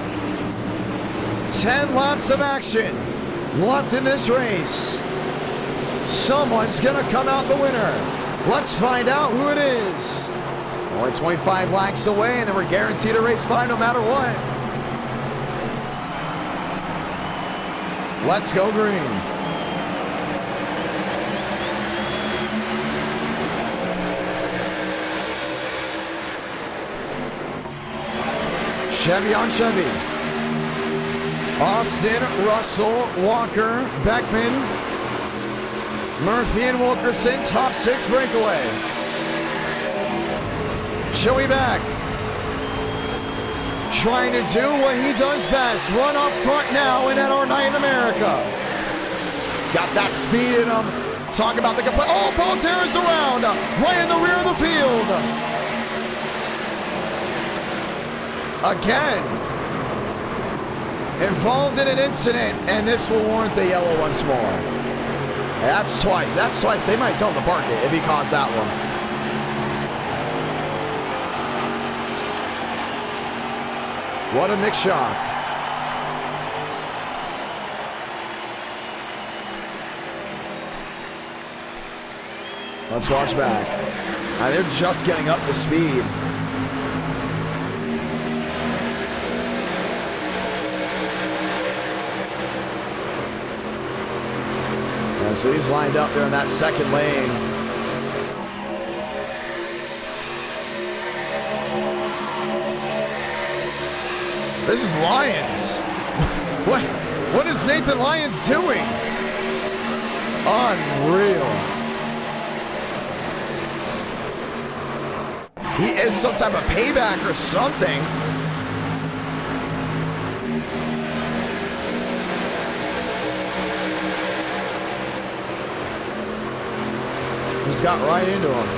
A: 10 laps of action left in this race. Someone's gonna come out the winner. Let's find out who it is. Only 25 laps away, and then we're guaranteed a race fine no matter what. Let's go green. Chevy on Chevy. Austin, Russell, Walker, Beckman, Murphy and Wilkerson, top 6 breakaway. Joey back. Trying to do what he does best, run up front now and at our night in America. He's got that speed in him. Talk about the complete. Oh, Baltera's around, right in the rear of the field. Again, involved in an incident, and this will warrant the yellow once more. That's twice. That's twice. They might tell him to park it if he caused that one. What a mixed shock. Let's watch back. They're just getting up to speed. So he's lined up there in that second lane. This is Lyons. What is Nathan Lyons doing? Unreal. He is some type of payback or something. Just got right into him.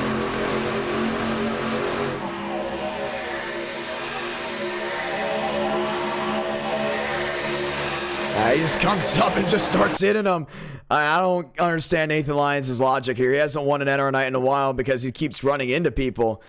A: He just comes up and just starts hitting him. I don't understand Nathan Lyons' logic here. He hasn't won an NR night in a while because he keeps running into people.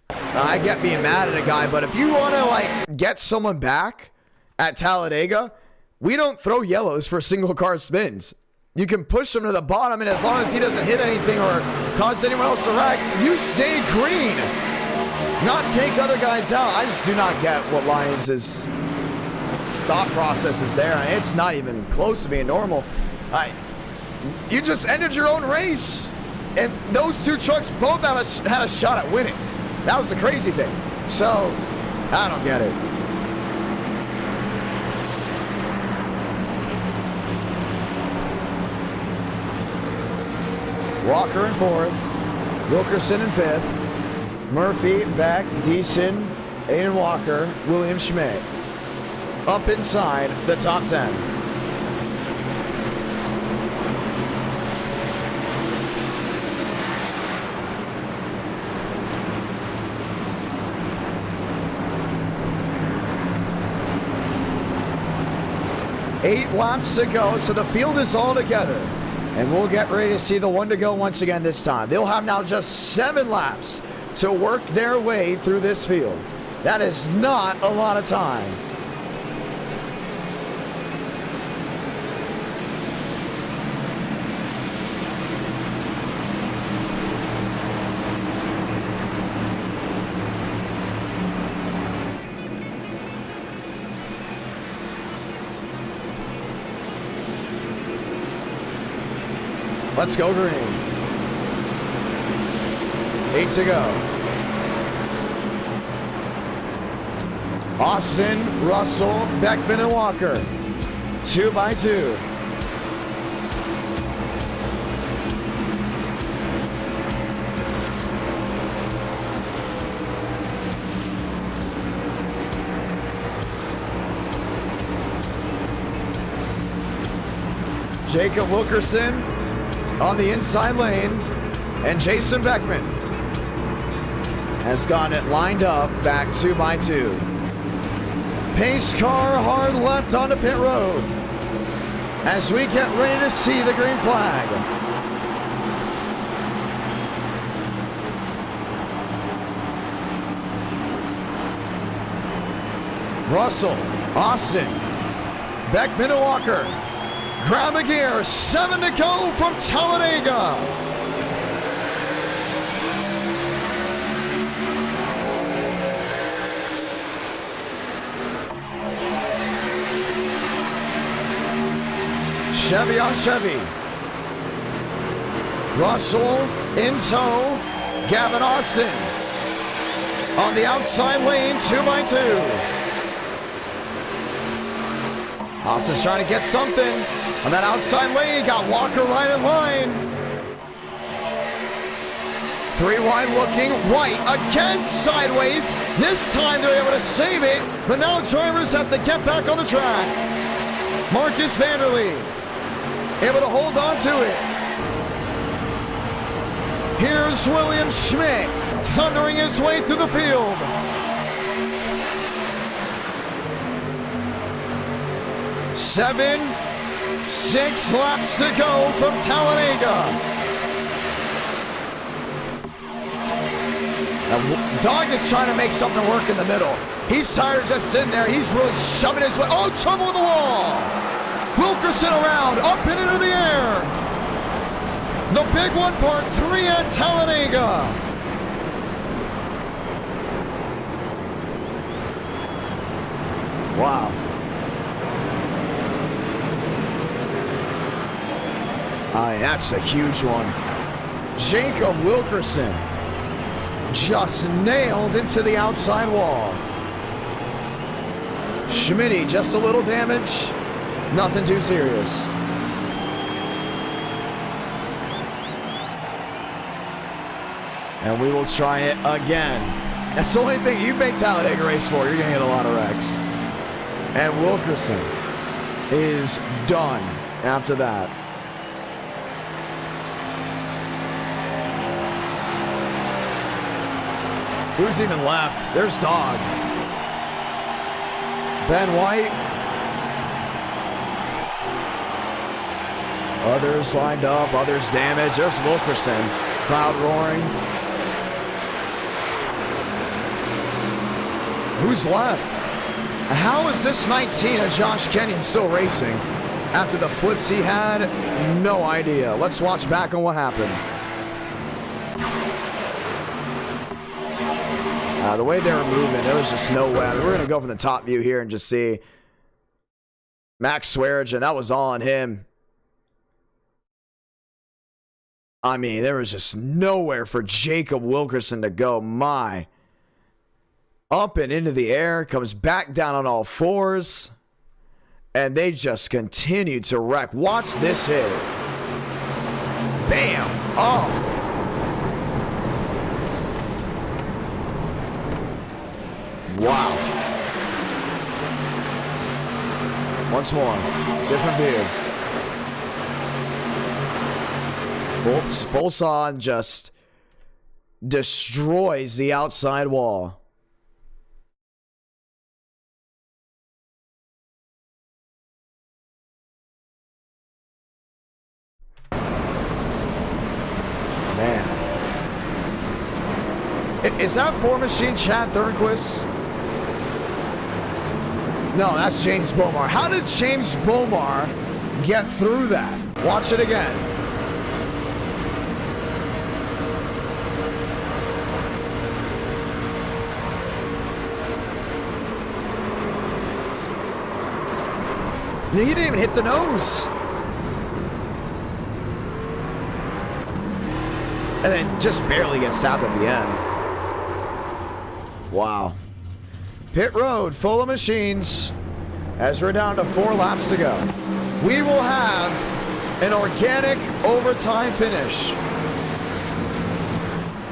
A: I get being mad at a guy, but if you want to like get someone back at Talladega, we don't throw yellows for single car spins. You can push him to the bottom, and as long as he doesn't hit anything or cause anyone else to wreck, you stay green. Not take other guys out. I just do not get what Lyons' thought process is there. It's not even close to being normal. You just ended your own race, and those two trucks both had a shot at winning. That was the crazy thing. So, I don't get it. Walker in 4th, Wilkerson in 5th, Murphy, Beck, Deason, Aiden Walker, William Schmidt. Up inside the top 10. Eight laps to go, so the field is all together. And we'll get ready to see the one to go once again this time. They'll have now just 7 laps to work their way through this field. That is not a lot of time. Let's go green. 8 to go. Austin, Russell, Beckman, and Walker. 2 by 2. Jacob Wilkerson on the inside lane, and Jason Beckman. has got it lined up back 2 by 2. Pace car hard left onto pit road as we get ready to see the green flag. Russell, Austin, Beckman and Walker. Grab a gear, 7 to go from Talladega. Chevy on Chevy. Russell in tow. Gavin Austin on the outside lane, 2 by 2. Austin's trying to get something on that outside lane. Got Walker right in line. 3 wide looking. White again sideways. This time they're able to save it, but now drivers have to get back on the track. Marcus Vanderlee able to hold on to it. Here's William Schmidt thundering his way through the field. Seven, 6 laps to go from Talladega. Now, Dog is trying to make something work in the middle. He's tired of just sitting there. He's really shoving his way. Oh, trouble with the wall. Wilkerson around, up and into the air. The big one, part 3 at Talladega. Wow. That's a huge one. Jacob Wilkerson just nailed into the outside wall. Schmitty, just a little damage. Nothing too serious. And we will try it again. That's the only thing you make Talladega Race for. You're going to get a lot of wrecks. And Wilkerson is done after that. Who's even left? There's Dog. Ben White. Others lined up, others damaged. There's Wilkerson. Crowd roaring. Who's left? How is this 19 of Josh Kenyon still racing after the flips he had? No idea. Let's watch back on what happened. The way they were moving, there was just no way. I mean, we're going to go from the top view here and just see Max Swearinger. That was all on him. I mean, there was just nowhere for Jacob Wilkerson to go. My. Up and into the air, comes back down on all fours, and they just continued to wreck. Watch this hit. Bam. Oh. Wow. Once more. Different view. Fulson just destroys the outside wall. Man. Is that 4 Machine Chad Thornquist? No, that's James Bomar. How did James Bomar get through that? Watch it again. He didn't even hit the nose. And then just barely gets stopped at the end. Wow. Pit road full of machines as we're down to 4 laps to go. We will have an organic overtime finish.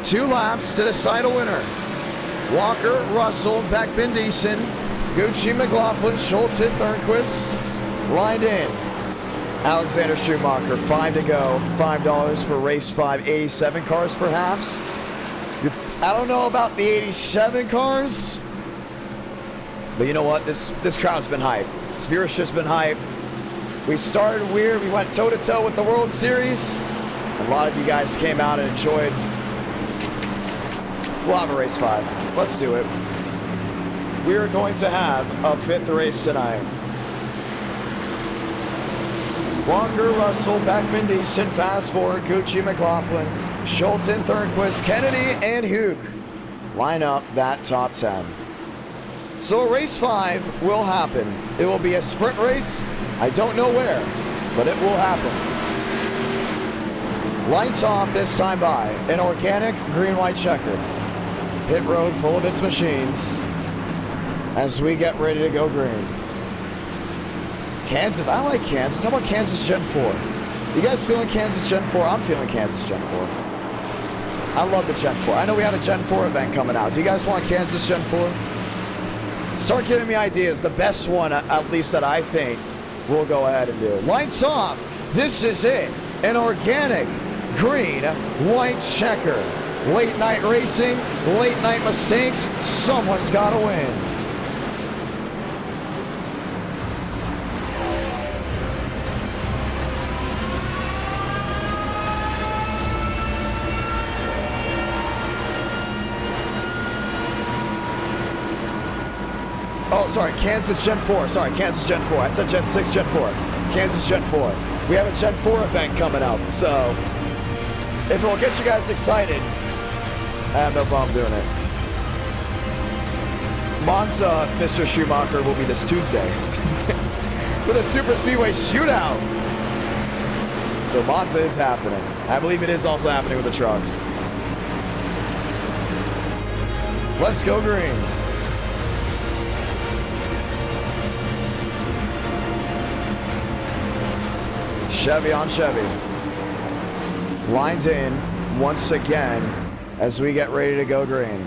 A: 2 laps to decide a winner. Walker, Russell, Beckman, Deason, Gucci, McLaughlin, Schultz, Thornquist lined in. Alexander Schumacher, 5 to go. $5 for race 5, 87 cars perhaps. I don't know about the 87 cars, but you know what? This crowd's been hype. This viewership's been hype. We started weird. We went toe-to-toe with the World Series. A lot of you guys came out and enjoyed. We'll have a race 5. Let's do it. We are going to have a 5th race tonight. Walker, Russell, Beckman, Deason, Fast Forward, Gucci, McLaughlin, Schulten, Thornquist, Kennedy, and Hugh line up that top 10. So race 5 will happen. It will be a sprint race. I don't know where, but it will happen. Lights off this time by an organic green-white checker. Pit road full of its machines as we get ready to go green. Kansas, I like Kansas. How about Kansas Gen 4? You guys feeling Kansas Gen 4? I'm feeling Kansas Gen 4. I love the Gen 4. I know we have a Gen 4 event coming out. Do you guys want Kansas Gen 4? Start giving me ideas. The best one, at least that I think, we'll go ahead and do. Lights off. This is it. An organic green-white checker. Late night racing, late night mistakes. Someone's got to win. Oh, sorry, Kansas Gen 4. Sorry, Kansas Gen 4. I said Gen 6, Gen 4. Kansas Gen 4. We have a Gen 4 event coming up, so if it will get you guys excited, I have no problem doing it. Monza, Mr. Schumacher, will be this Tuesday with a Super Speedway shootout. So Monza is happening. I believe it is also happening with the trucks. Let's go green. Chevy on Chevy. Lined in once again as we get ready to go green.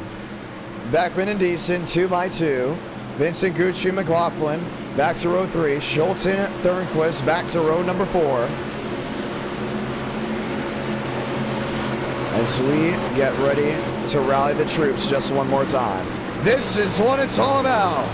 A: Beckman and Deason, 2x2. Vincent, Gucci, McLaughlin. Back to row 3. Schulten, Thornquist, back to row number 4. As we get ready to rally the troops just one more time. This is what it's all about.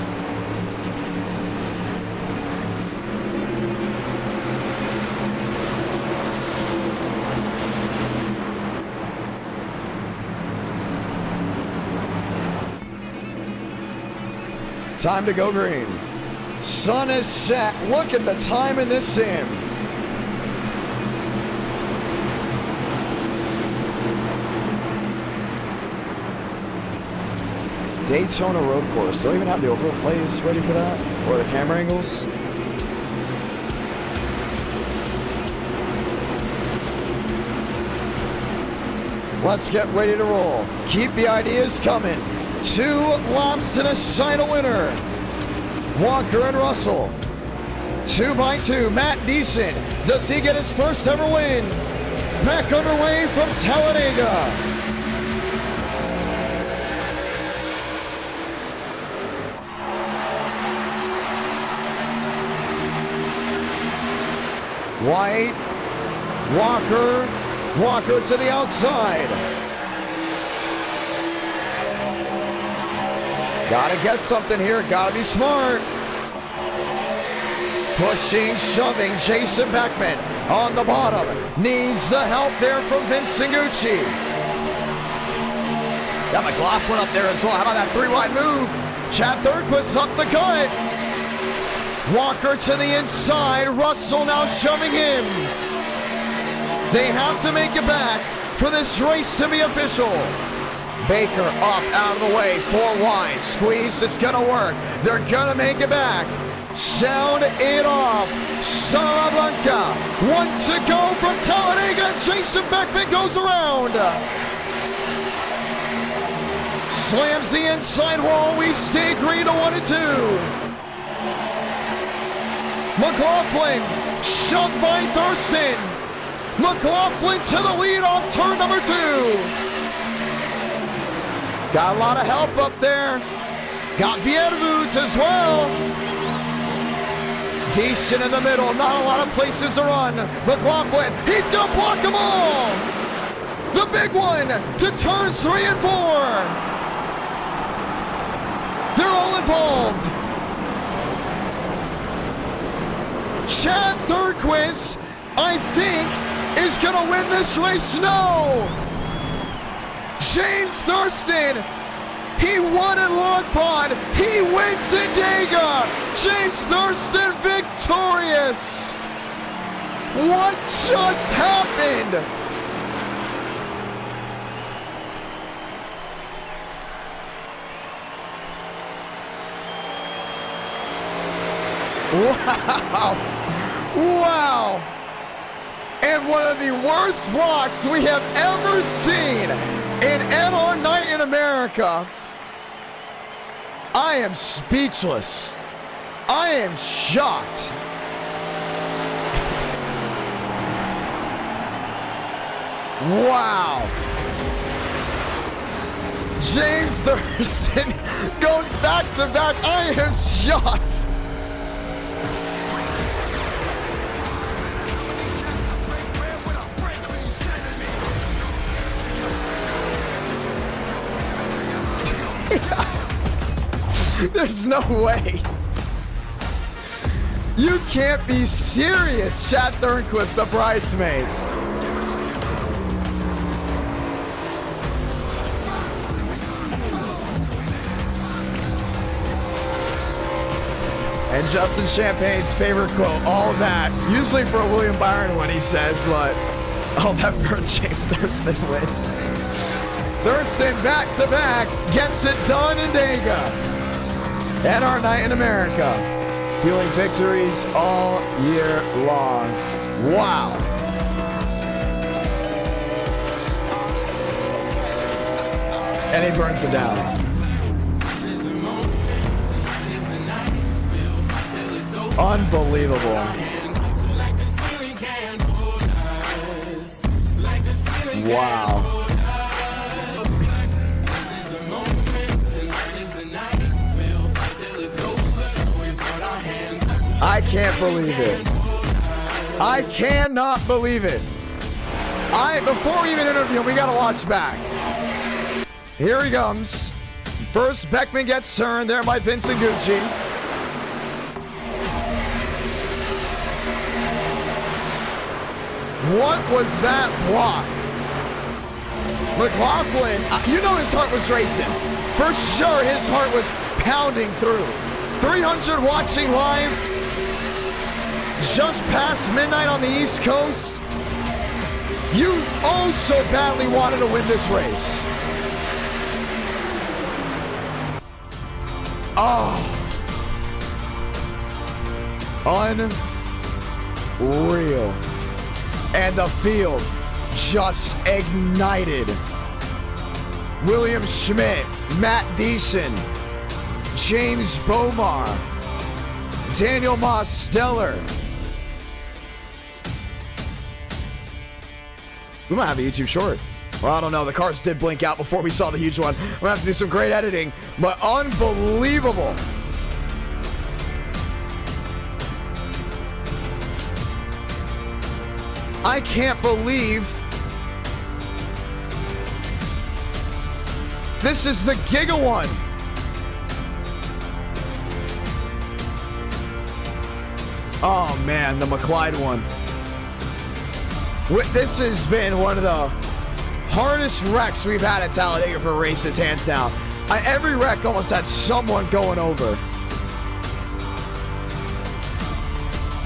A: Time to go green. Sun is set. Look at the time in this sim. Daytona road course. Don't even have the overlays ready for that? Or the camera angles? Let's get ready to roll. Keep the ideas coming. 2 laps to decide a winner. Walker and Russell. 2x2. Matt Deason. Does he get his first ever win? Back underway from Talladega. White. Walker to the outside. Gotta get something here, gotta be smart. Pushing, shoving, Jason Beckman on the bottom. Needs the help there from Vincent Gucci. Got McLaughlin up there as well. How about that 3-wide move? Chad Thornquist up the cut. Walker to the inside. Russell now shoving him. They have to make it back for this race to be official. Baker up, out of the way, 4 wide, squeeze, it's gonna work. They're gonna make it back. Sound it off. Salamanca, 1 to go from Talladega. Jason Beckman goes around. Slams the inside wall, we stay green to 1 and 2. McLaughlin, shoved by Thurston. McLaughlin to the lead off turn number 2. Got a lot of help up there. Got Vierwoods as well. Decent in the middle. Not a lot of places to run. McLaughlin, he's going to block them all. The big one to turns 3 and 4. They're all involved. Chad Thurquist, I think, is gonna win this race. No! James Thurston, he won at Long Pond. He wins in Dega. James Thurston victorious. What just happened? Wow. Wow. And one of the worst blocks we have ever seen in NR Night in America. I am speechless. I am shocked. Wow. James Thurston goes back to back. I am shocked. There's no way. You can't be serious, Chad Thurquist, the bridesmaid. And Justin Champagne's favorite quote, all that, usually for a William Byron one he says, but all that for James Thurston win. Thurston back-to-back gets it done in Dega. NR Night in America. Fueling victories all year long. Wow. And he burns it down. Unbelievable. Wow. I can't believe it. I cannot believe it. Before we even interview him, we gotta watch back. Here he comes. First, Beckman gets turned there by Vincent Gucci. What was that block? McLaughlin, you know his heart was racing. For sure, his heart was pounding through. 300 watching live. Just past midnight on the East Coast. You oh so badly wanted to win this race. Oh. Unreal. And the field just ignited. William Schmidt, Matt Deason, James Bomar, Daniel Mosteller. We might have a YouTube short. Well, I don't know. The cars did blink out before we saw the huge one. We're gonna have to do some great editing, but unbelievable. I can't believe this is the Giga one. Oh man, the McLeod one. This has been one of the hardest wrecks we've had at Talladega for races, hands down. Every wreck almost had someone going over.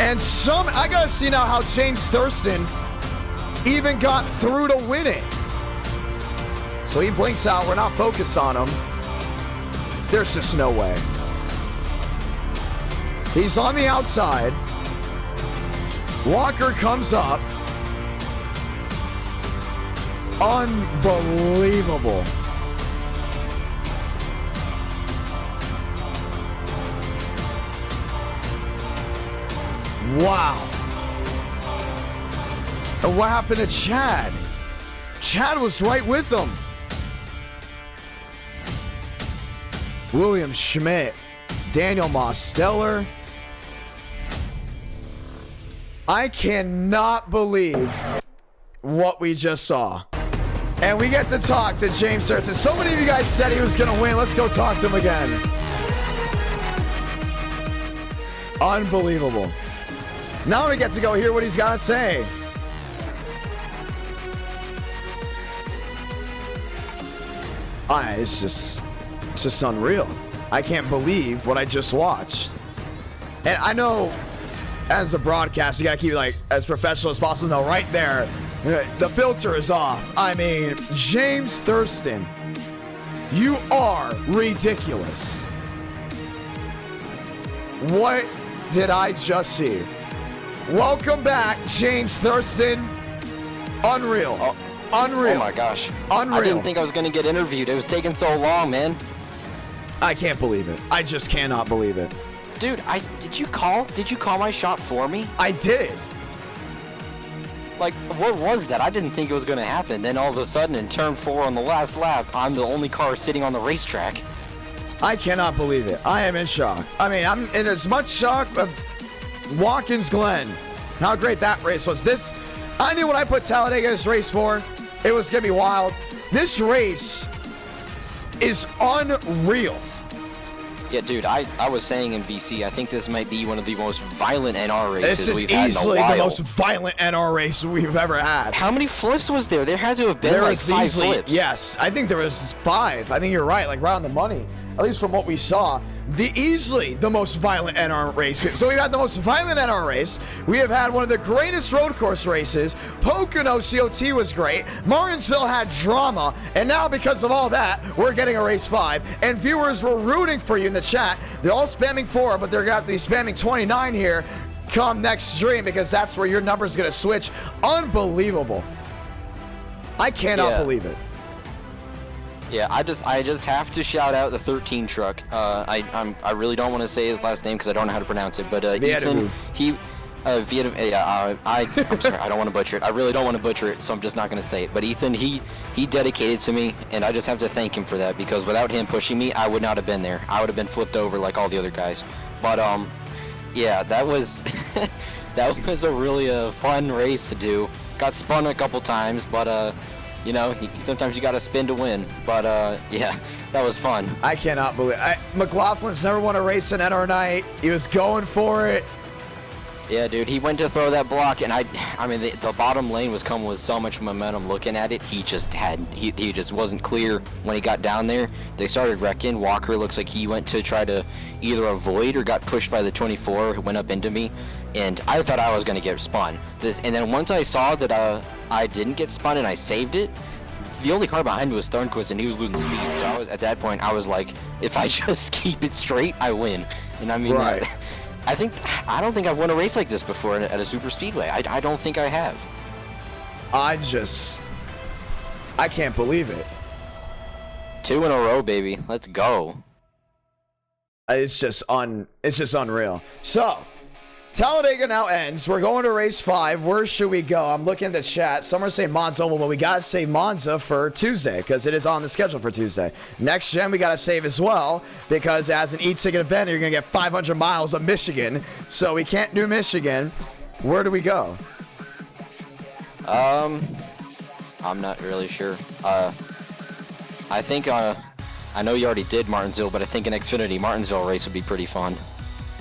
A: And I gotta see now how James Thurston even got through to win it. So he blinks out, we're not focused on him. There's just no way. He's on the outside. Walker comes up. Unbelievable. Wow. And what happened to Chad? Chad was right with them. William Schmidt, Daniel Mosteller. I cannot believe what we just saw. And we get to talk to James Thurston. So many of you guys said he was going to win. Let's go talk to him again. Unbelievable. Now we get to go hear what he's got to say. It's just unreal. I can't believe what I just watched. And I know, as a broadcast, you gotta keep it like as professional as possible. No, right there, the filter is off. I mean, James Thurston, you are ridiculous. What did I just see? Welcome back, James Thurston. Unreal. Unreal.
D: Oh my gosh.
A: Unreal.
D: I didn't think I was gonna get interviewed. It was taking so long, man.
A: I can't believe it. I just cannot believe it.
D: Dude, did you call my shot for me?
A: I did.
D: Like, what was that? I didn't think it was gonna happen. Then all of a sudden, in turn 4 on the last lap, I'm the only car sitting on the racetrack.
A: I cannot believe it. I am in shock. I mean, I'm in as much shock of Watkins Glen. How great that race was. I knew when I put Talladega's race for, it was gonna be wild. This race is unreal.
D: Yeah, dude, I was saying in VC, I think this might be one of the most violent NR races
A: This is
D: we've had in a
A: easily
D: while.
A: the most violent NR race we've ever had.
D: How many flips was there? There had to have been like 5 flips.
A: Yes, I think there was 5. I think you're right, like right on the money. At least from what we saw. Easily the most violent NR race. So we've had the most violent NR race. We have had one of the greatest road course races. Pocono COT was great. Martinsville had drama. And now because of all that, we're getting a race 5. And viewers were rooting for you in the chat. They're all spamming 4, but they're going to have to be spamming 29 here come next stream because that's where your number is going to switch. Unbelievable. I cannot believe it.
D: Yeah, I just have to shout out the 13 truck. I really don't want to say his last name because I don't know how to pronounce it, but Ethan, I'm sorry, I don't want to butcher it. I really don't want to butcher it, so I'm just not going to say it. But Ethan, he dedicated to me, and I just have to thank him for that because without him pushing me, I would not have been there. I would have been flipped over like all the other guys. But yeah, that was that was a really fun race to do. Got spun a couple times, but you know, sometimes you gotta spin to win. But yeah, that was fun.
A: I cannot believe McLaughlin's never won a race in NR night. He was going for it.
D: Yeah, dude, he went to throw that block, and I mean, the bottom lane was coming with so much momentum. Looking at it, he just wasn't clear when he got down there. They started wrecking. Walker looks like he went to try to either avoid or got pushed by the 24 who went up into me, and I thought I was gonna get spun. And then once I saw that I didn't get spun and I saved it, the only car behind me was Thornquist, and he was losing speed. So at that point, I was like, if I just keep it straight, I win. And I mean,
A: right.
D: I don't think I've won a race like this before at a super speedway. I don't think I have.
A: I can't believe it.
D: 2 in a row, baby. Let's go.
A: It's just unreal. So, Talladega now ends. We're going to race 5. Where should we go? I'm looking at the chat. Some are saying Monza, but we got to save Monza for Tuesday because it is on the schedule for Tuesday. Next gen, we got to save as well because as an eTicket event, you're going to get 500 miles of Michigan. So we can't do Michigan. Where do we go?
D: I'm not really sure. I think, I know you already did Martinsville, but I think an Xfinity Martinsville race would be pretty fun.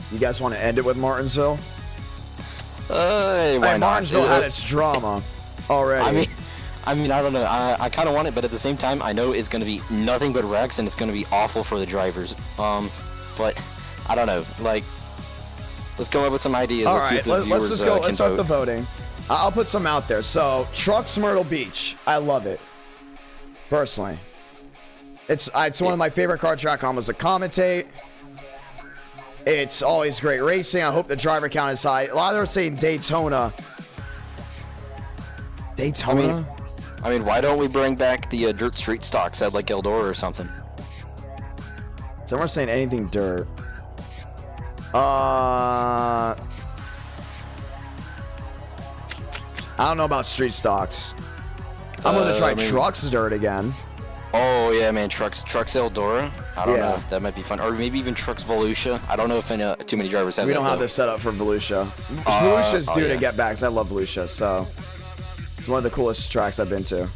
A: You guys want to end it with Martinsville?
D: Why not?
A: Martinsville had its drama already.
D: I mean, I don't know. I kind of want it, but at the same time, I know it's going to be nothing but wrecks, and it's going to be awful for the drivers. But I don't know. Like, let's come up with some ideas.
A: All
D: let's
A: right,
D: see if the
A: let's
D: viewers
A: just go.
D: can
A: Let's start
D: vote.
A: the voting. I'll put some out there. So, Trucks Myrtle Beach. I love it. Personally, it's one of my favorite car track almost to commentate. It's always great racing. I hope the driver count is high. A lot of them are saying Daytona. Daytona?
D: I mean, why don't we bring back the dirt street stocks at like Eldora or something?
A: Some are saying anything dirt. I don't know about street stocks. I'm going to try Trucks dirt again.
D: Oh yeah, man, Trucks Eldora. I don't know. That might be fun, or maybe even Trucks Volusia. I don't know if too many drivers have.
A: We
D: that
A: don't have this set up for Volusia. Volusia's due to get back. 'Cause I love Volusia, so it's one of the coolest tracks I've been to.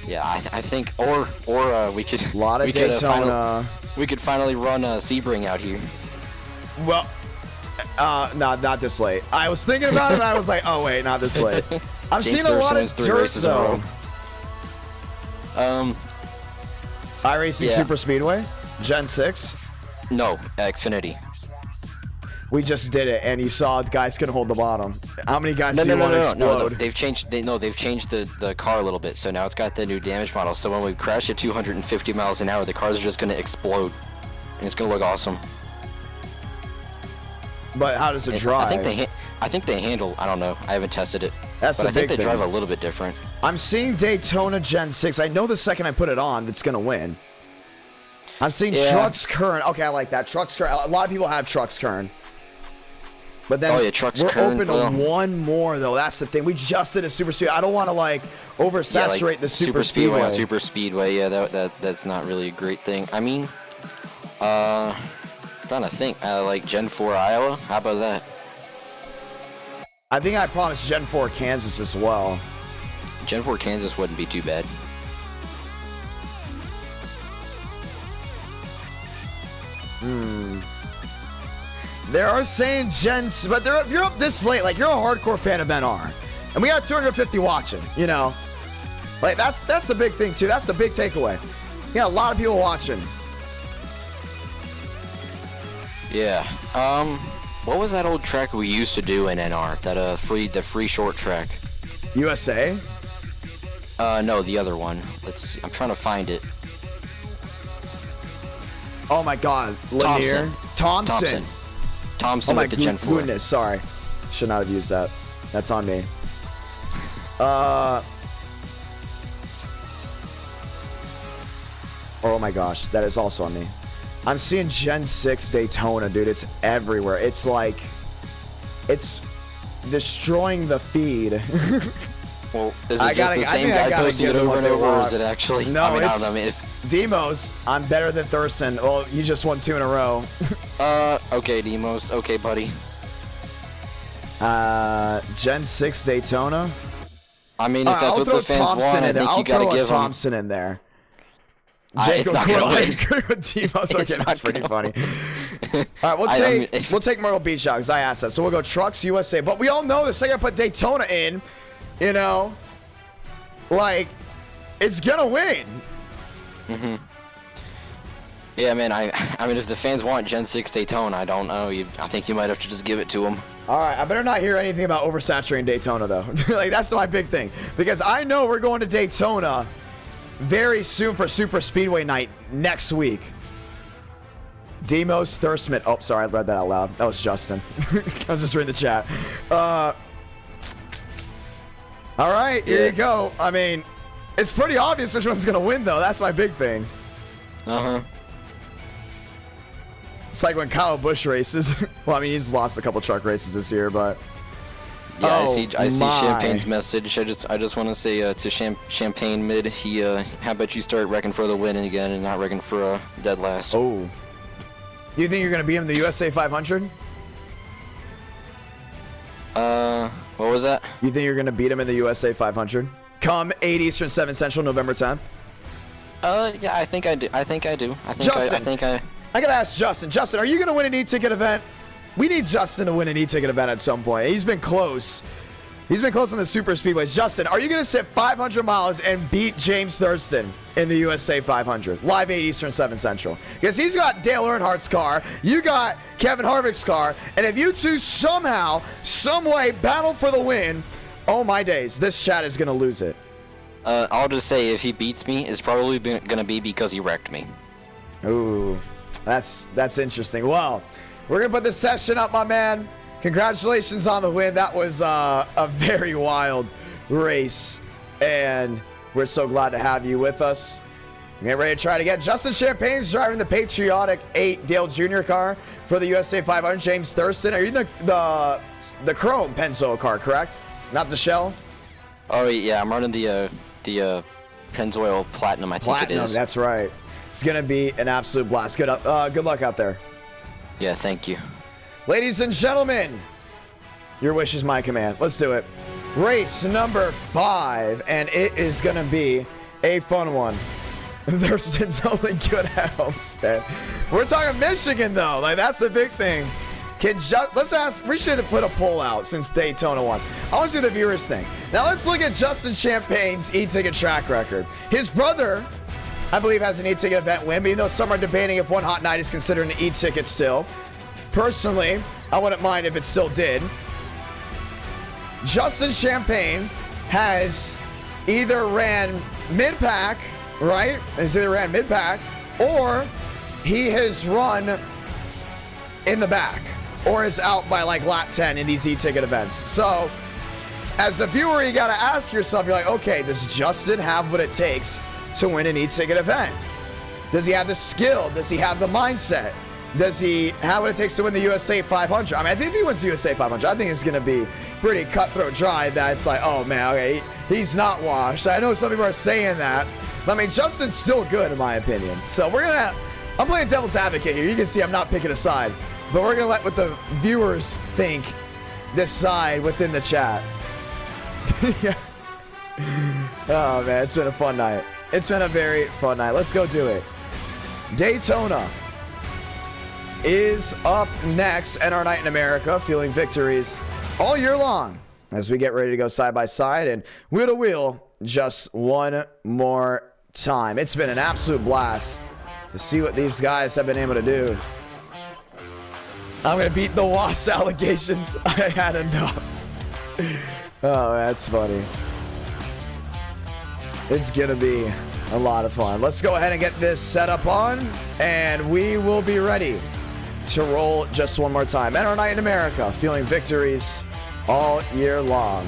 D: Yeah, I think, or we could.
A: A lot of Daytona.
D: We could finally run Sebring out here.
A: Well, no, not this late. I was thinking about it, and I was like, oh wait, not this late. I've seen a lot of dirt though. Iracing Super Speedway, Gen 6.
D: No, Xfinity.
A: We just did it, and you saw the guys couldn't hold the bottom. How many guys do you want to explode?
D: No, they've changed. They've changed the car a little bit, so now it's got the new damage model. So when we crash at 250 miles an hour, the cars are just going to explode, and it's going to look awesome.
A: But how does it drive?
D: I think they handle. I don't know. I haven't tested it.
A: That's
D: but
A: the
D: I think
A: big
D: they
A: thing.
D: drive a little bit different.
A: I'm seeing Daytona Gen 6. I know the second I put it on, it's going to win. I'm seeing Trucks Kern. Okay, I like that. Trucks Kern. A lot of people have Trucks Kern. But then
D: Trucks
A: we're
D: Kern,
A: open to one more, though. That's the thing. We just did a Super Speedway. I don't want to, like, oversaturate the Super Speedway.
D: On Super Speedway, yeah, that's not really a great thing. I mean, trying to think. Like Gen 4 Iowa? How about that?
A: I think I promised Gen 4 Kansas as well.
D: Gen 4 Kansas wouldn't be too bad.
A: They are saying Gens, but if you're up this late, like you're a hardcore fan of NR, and we got 250 watching, you know, like that's the big thing too. That's the big takeaway. Yeah, a lot of people watching.
D: Yeah. What was that old track we used to do in NR? That the free short track.
A: USA?
D: No, the other one. I'm trying to find it.
A: Oh my God, Lanier. Thompson.
D: Thompson with the Gen 4.
A: Goodness, sorry. Should not have used that. That's on me. Oh my gosh, that is also on me. I'm seeing Gen 6 Daytona, dude. It's everywhere. It's like, it's destroying the feed.
D: Well, is it just the same guy posting it over and over, or is it actually?
A: No,
D: I don't know. I mean,
A: Demos, I'm better than Thurston. Well, you just won 2 in a row.
D: Okay, Demos. Okay, buddy.
A: Gen 6 Daytona.
D: I mean, if that's what the fans want, I think you gotta give
A: Thompson in there.
D: It's not gonna win.
A: Demos. Okay, that's pretty funny. All right, we'll take Myrtle Beach out because I asked that. So we'll go Trucks USA. But we all know the second I put Daytona in, you know, like it's gonna win.
D: Yeah, man. I mean, if the fans want Gen 6 Daytona, I don't know. I think you might have to just give it to them.
A: All right, I better not hear anything about oversaturating Daytona though. Like that's my big thing because I know we're going to Daytona very soon for Super Speedway night next week. Demos Thurstman. Oh, sorry, I read that out loud. That was Justin. I'm just reading the chat. All right, here you go. I mean, it's pretty obvious which one's gonna win, though. That's my big thing. It's like when Kyle Busch races. Well, I mean, he's lost a couple truck races this year, but
D: yeah, I see Champagne's message. I just want to say to Champagne Mid, how about you start wrecking for the win again and not wrecking for dead last?
A: Oh, you think you're gonna beat him in the USA 500?
D: What was that?
A: You think you're gonna beat him in the USA 500? Come 8 Eastern, 7 Central, November 10th.
D: Yeah, I think I do.
A: Justin, I gotta ask Justin. Justin, are you gonna win an e-ticket event? We need Justin to win an e-ticket event at some point. He's been close. He's been close on the super speedways. Justin, are you gonna sit 500 miles and beat James Thurston in the USA 500? Live 8 Eastern, 7 Central. Because he's got Dale Earnhardt's car. You got Kevin Harvick's car. And if you two somehow, some way battle for the win, oh my days, this chat is gonna lose it.
D: I'll just say if he beats me, it's probably gonna be because he wrecked me.
A: Ooh, that's interesting. Well, we're gonna put this session up, my man. Congratulations on the win. That was a very wild race, and we're so glad to have you with us. Get ready to try it again. Justin Champagne's driving the patriotic 8 Dale Jr. car for the USA 500. James Thurston, are you in the chrome Pennzoil car, correct? Not the shell?
D: Oh yeah, I'm running the Pennzoil Platinum. I think it is.
A: That's right. It's gonna be an absolute blast. Good luck out there.
D: Yeah, thank you.
A: Ladies and gentlemen, your wish is my command. Let's do it. Race number 5, and it is going to be a fun one. Thurston's only good at Homestead. We're talking Michigan, though. Like, that's the big thing. Let's ask. We should have put a poll out since Daytona won. I want to see the viewers think. Now, let's look at Justin Champagne's e-ticket track record. His brother, I believe, has an e-ticket event win, even though some are debating if One Hot Night is considered an e-ticket still. Personally, I wouldn't mind if it still did. Justin Champagne has either ran mid-pack, right? He's either ran mid-pack, or he has run in the back, or is out by like lap 10 in these e-ticket events. So, as a viewer, you gotta ask yourself, you're like, okay, does Justin have what it takes to win an e-ticket event? Does he have the skill? Does he have the mindset? Does he have what it takes to win the USA 500? I mean, I think if he wins the USA 500, I think it's going to be pretty cutthroat dry that it's like, oh, man, okay, he's not washed. I know some people are saying that. But, I mean, Justin's still good, in my opinion. So, we're going to... I'm playing devil's advocate here. You can see I'm not picking a side. But we're going to let what the viewers think decide within the chat. Yeah. Oh, man, it's been a fun night. It's been a very fun night. Let's go do it. Daytona is up next, and our night in America, feeling victories all year long as we get ready to go side by side and wheel to wheel just one more time. It's been an absolute blast to see what these guys have been able to do. I'm going to beat the wash allegations. I had enough. Oh, that's funny. It's going to be a lot of fun. Let's go ahead and get this set up on, and we will be ready to roll just one more time. And our night in America, feeling victories all year long.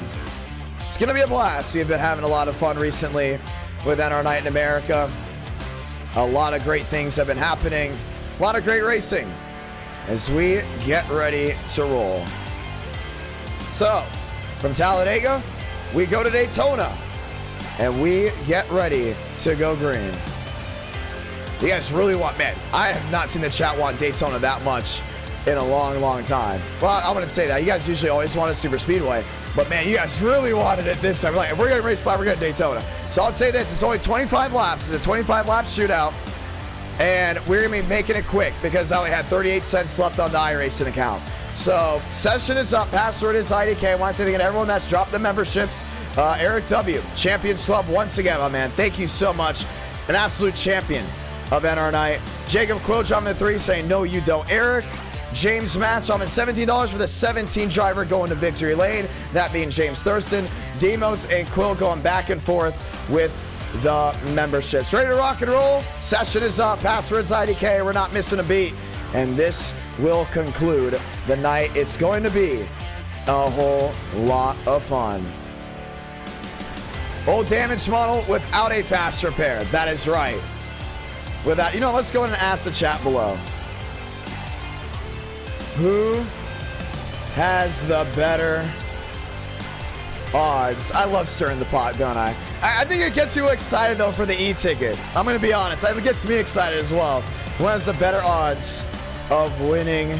A: It's going to be a blast. We've been having a lot of fun recently with our night in America. A lot of great things have been happening. A lot of great racing as we get ready to roll. So, from Talladega, we go to Daytona, and we get ready to go green. You guys really want, man, I have not seen the chat want Daytona that much in a long, long time. Well, I wouldn't say that. You guys usually always want a super speedway, but man, you guys really wanted it this time. Like, if we're going to race 5, we're going to Daytona. So I'll say this, it's only 25 laps. It's a 25 lap shootout, and we're going to be making it quick because I only had 38 cents left on the iRacing account. So, session is up. Password is IDK. I want to say again, everyone that's dropped the memberships. Eric W., Champions Club once again, my man. Thank you so much. An absolute champion of NR Night. Jacob Quill dropping the 3 saying, no, you don't. Eric James Match dropping $17 for the 17 driver going to victory lane. That being James Thurston. Demos and Quill going back and forth with the memberships. Ready to rock and roll? Session is up. Password's IDK. We're not missing a beat. And this will conclude the night. It's going to be a whole lot of fun. Old damage model without a fast repair. That is right. Without, you know, let's go ahead and ask the chat below. Who has the better odds? I love stirring the pot, don't I? I think it gets people excited, though, for the e-ticket. I'm going to be honest. It gets me excited as well. Who has the better odds of winning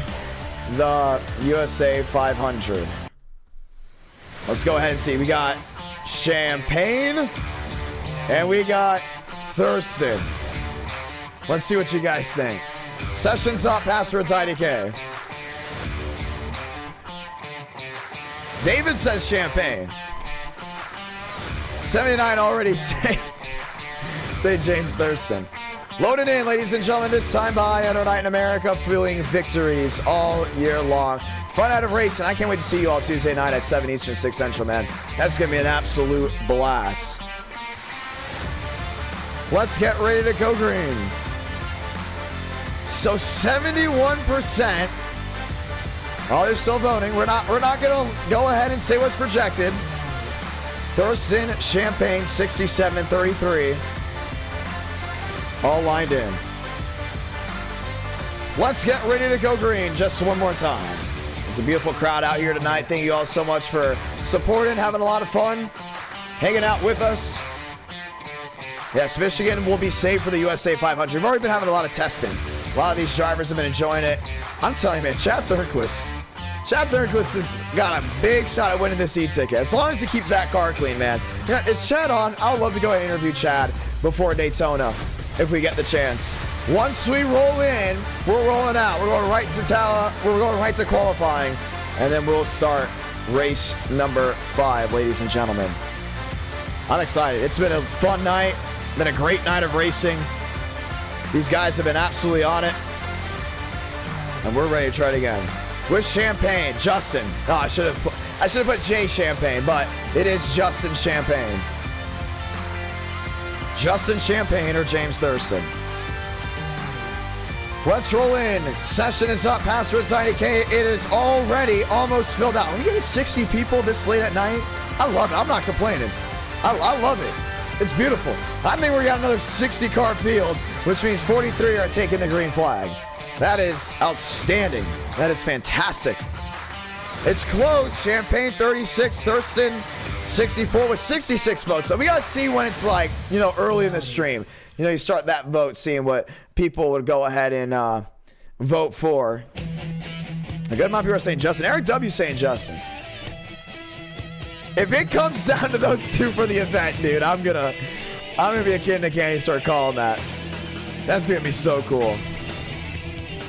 A: the USA 500? Let's go ahead and see. We got Champagne, and we got Thurston. Let's see what you guys think. Session's up, password's IDK. David says Champagne. 79 already say James Thurston. Loaded in, ladies and gentlemen, this time by NR Night in America, feeling victories all year long. Fun out of racing. I can't wait to see you all Tuesday night at 7 Eastern, 6 Central, man. That's going to be an absolute blast. Let's get ready to go green. So 71%. Oh, they're still voting. We're not going to go ahead and say what's projected. Thurston, Champagne, 67-33. All lined in. Let's get ready to go green just one more time. It's a beautiful crowd out here tonight. Thank you all so much for supporting, having a lot of fun, hanging out with us. Yes, Michigan will be safe for the USA 500. We've already been having a lot of testing. A lot of these drivers have been enjoying it. I'm telling you, man, Chad Thornquist has got a big shot at winning this e-ticket. As long as he keeps that car clean, man. You know, is Chad on? I would love to go ahead and interview Chad before Daytona if we get the chance. Once we roll in, we're rolling out. We're going right to we're going right to qualifying, and then we'll start race number 5, ladies and gentlemen. I'm excited. It's been a fun night. Been a great night of racing. These guys have been absolutely on it. And we're ready to try it again. With Champagne, Justin. Oh, I should have put Jay Champagne, but it is Justin Champagne. Justin Champagne or James Thurston. Let's roll in. Session is up. Passwords IDK. It is already almost filled out. Are we getting 60 people this late at night? I love it. I'm not complaining. I love it. It's beautiful. I think we got another 60 car field, which means 43 are taking the green flag. That is outstanding. That is fantastic. It's close. Champagne 36, Thurston 64 with 66 votes. So we got to see when it's like, you know, early in the stream. You know, you start that vote, seeing what people would go ahead and vote for. A good amount of people are saying Justin. Eric W. saying Justin. If it comes down to those two for the event, dude, I'm gonna be a kid in a candy store calling that. That's gonna be so cool.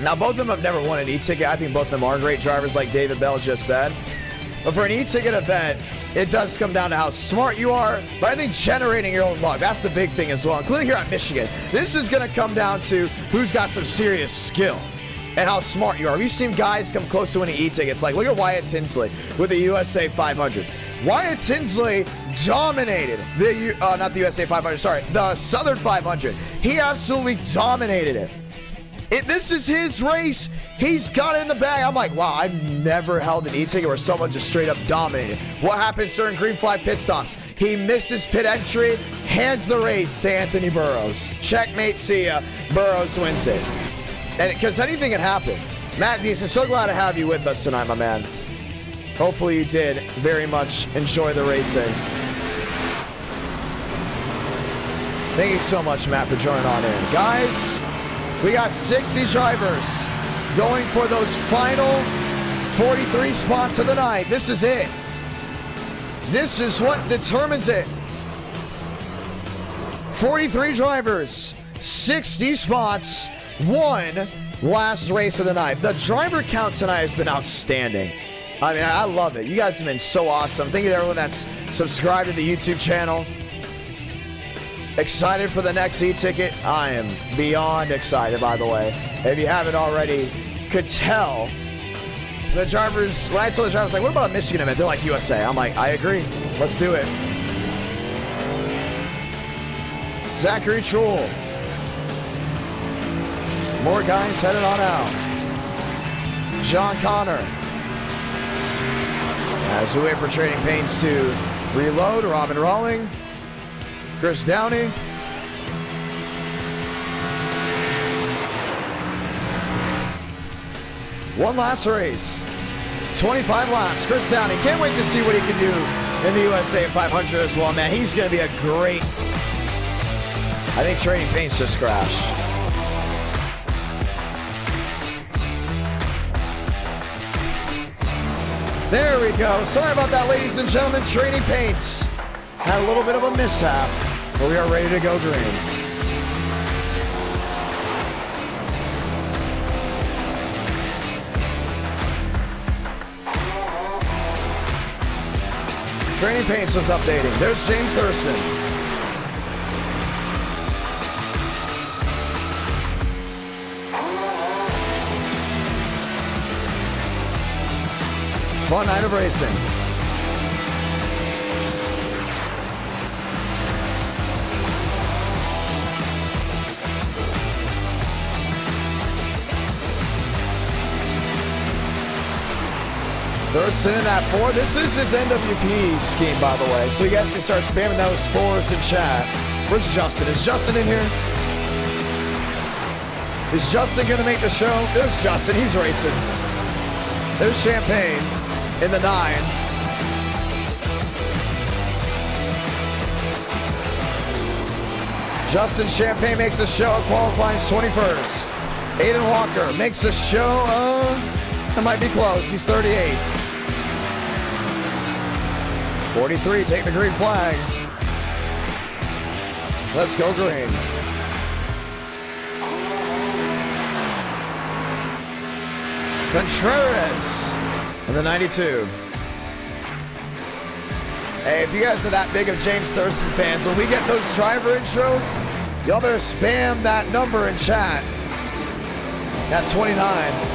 A: Now, both of them have never won an e-ticket. I think both of them are great drivers, like David Bell just said. But for an e-ticket event, it does come down to how smart you are, but I think generating your own luck, that's the big thing as well, including here at Michigan. This is gonna come down to who's got some serious skill and how smart you are. We've seen guys come close to winning e-tickets. Like, look at Wyatt Tinsley with the USA 500. Wyatt Tinsley dominated the, not the USA 500, sorry, the Southern 500. He absolutely dominated it. This is his race. He's got it in the bag. I'm like, wow, I've never held an e-ticket where someone just straight up dominated. What happens during green flag pit stops? He misses pit entry, hands the race to Anthony Burrows. Checkmate, see ya. Burrows wins it. And because anything can happen. Matt Deason, so glad to have you with us tonight, my man. Hopefully you did very much enjoy the racing. Thank you so much, Matt, for joining on in. Guys, we got 60 drivers going for those final 43 spots of the night. This is it. This is what determines it. 43 drivers, 60 spots, one last race of the night. The driver count tonight has been outstanding. I mean, I love it. You guys have been so awesome. Thank you to everyone that's subscribed to the YouTube channel. Excited for the next e-ticket. I am beyond excited, by the way. If you haven't already, could tell. The drivers, when I told the drivers, like, what about a Michigan event? They're like, USA. I'm like, I agree. Let's do it. Zachary Trull. More guys headed on out. John Connor. As we wait for Trading Paints to reload, Robin Rawling. Chris Downey. One last race. 25 laps. Chris Downey. Can't wait to see what he can do in the USA 500 as well, man. He's going to be a great... I think Trading Paints just crashed. There we go. Sorry about that, ladies and gentlemen. Trading Paints had a little bit of a mishap, but we are ready to go green. Trading Paints was updating. There's James Thurston. Fun night of racing. Thurston in that 4. This is his NWP scheme, by the way, so you guys can start spamming those 4s in chat. Where's Justin? Is Justin in here? Is Justin going to make the show? There's Justin. He's racing. There's Champagne in the 9. Justin Champagne makes the show, qualifies 21st. Aiden Walker makes the show, that might be close, he's 38th. 43, take the green flag. Let's go green. Contreras in the 92. Hey, if you guys are that big of James Thurston fans, when we get those driver intros, y'all better spam that number in chat. At 29.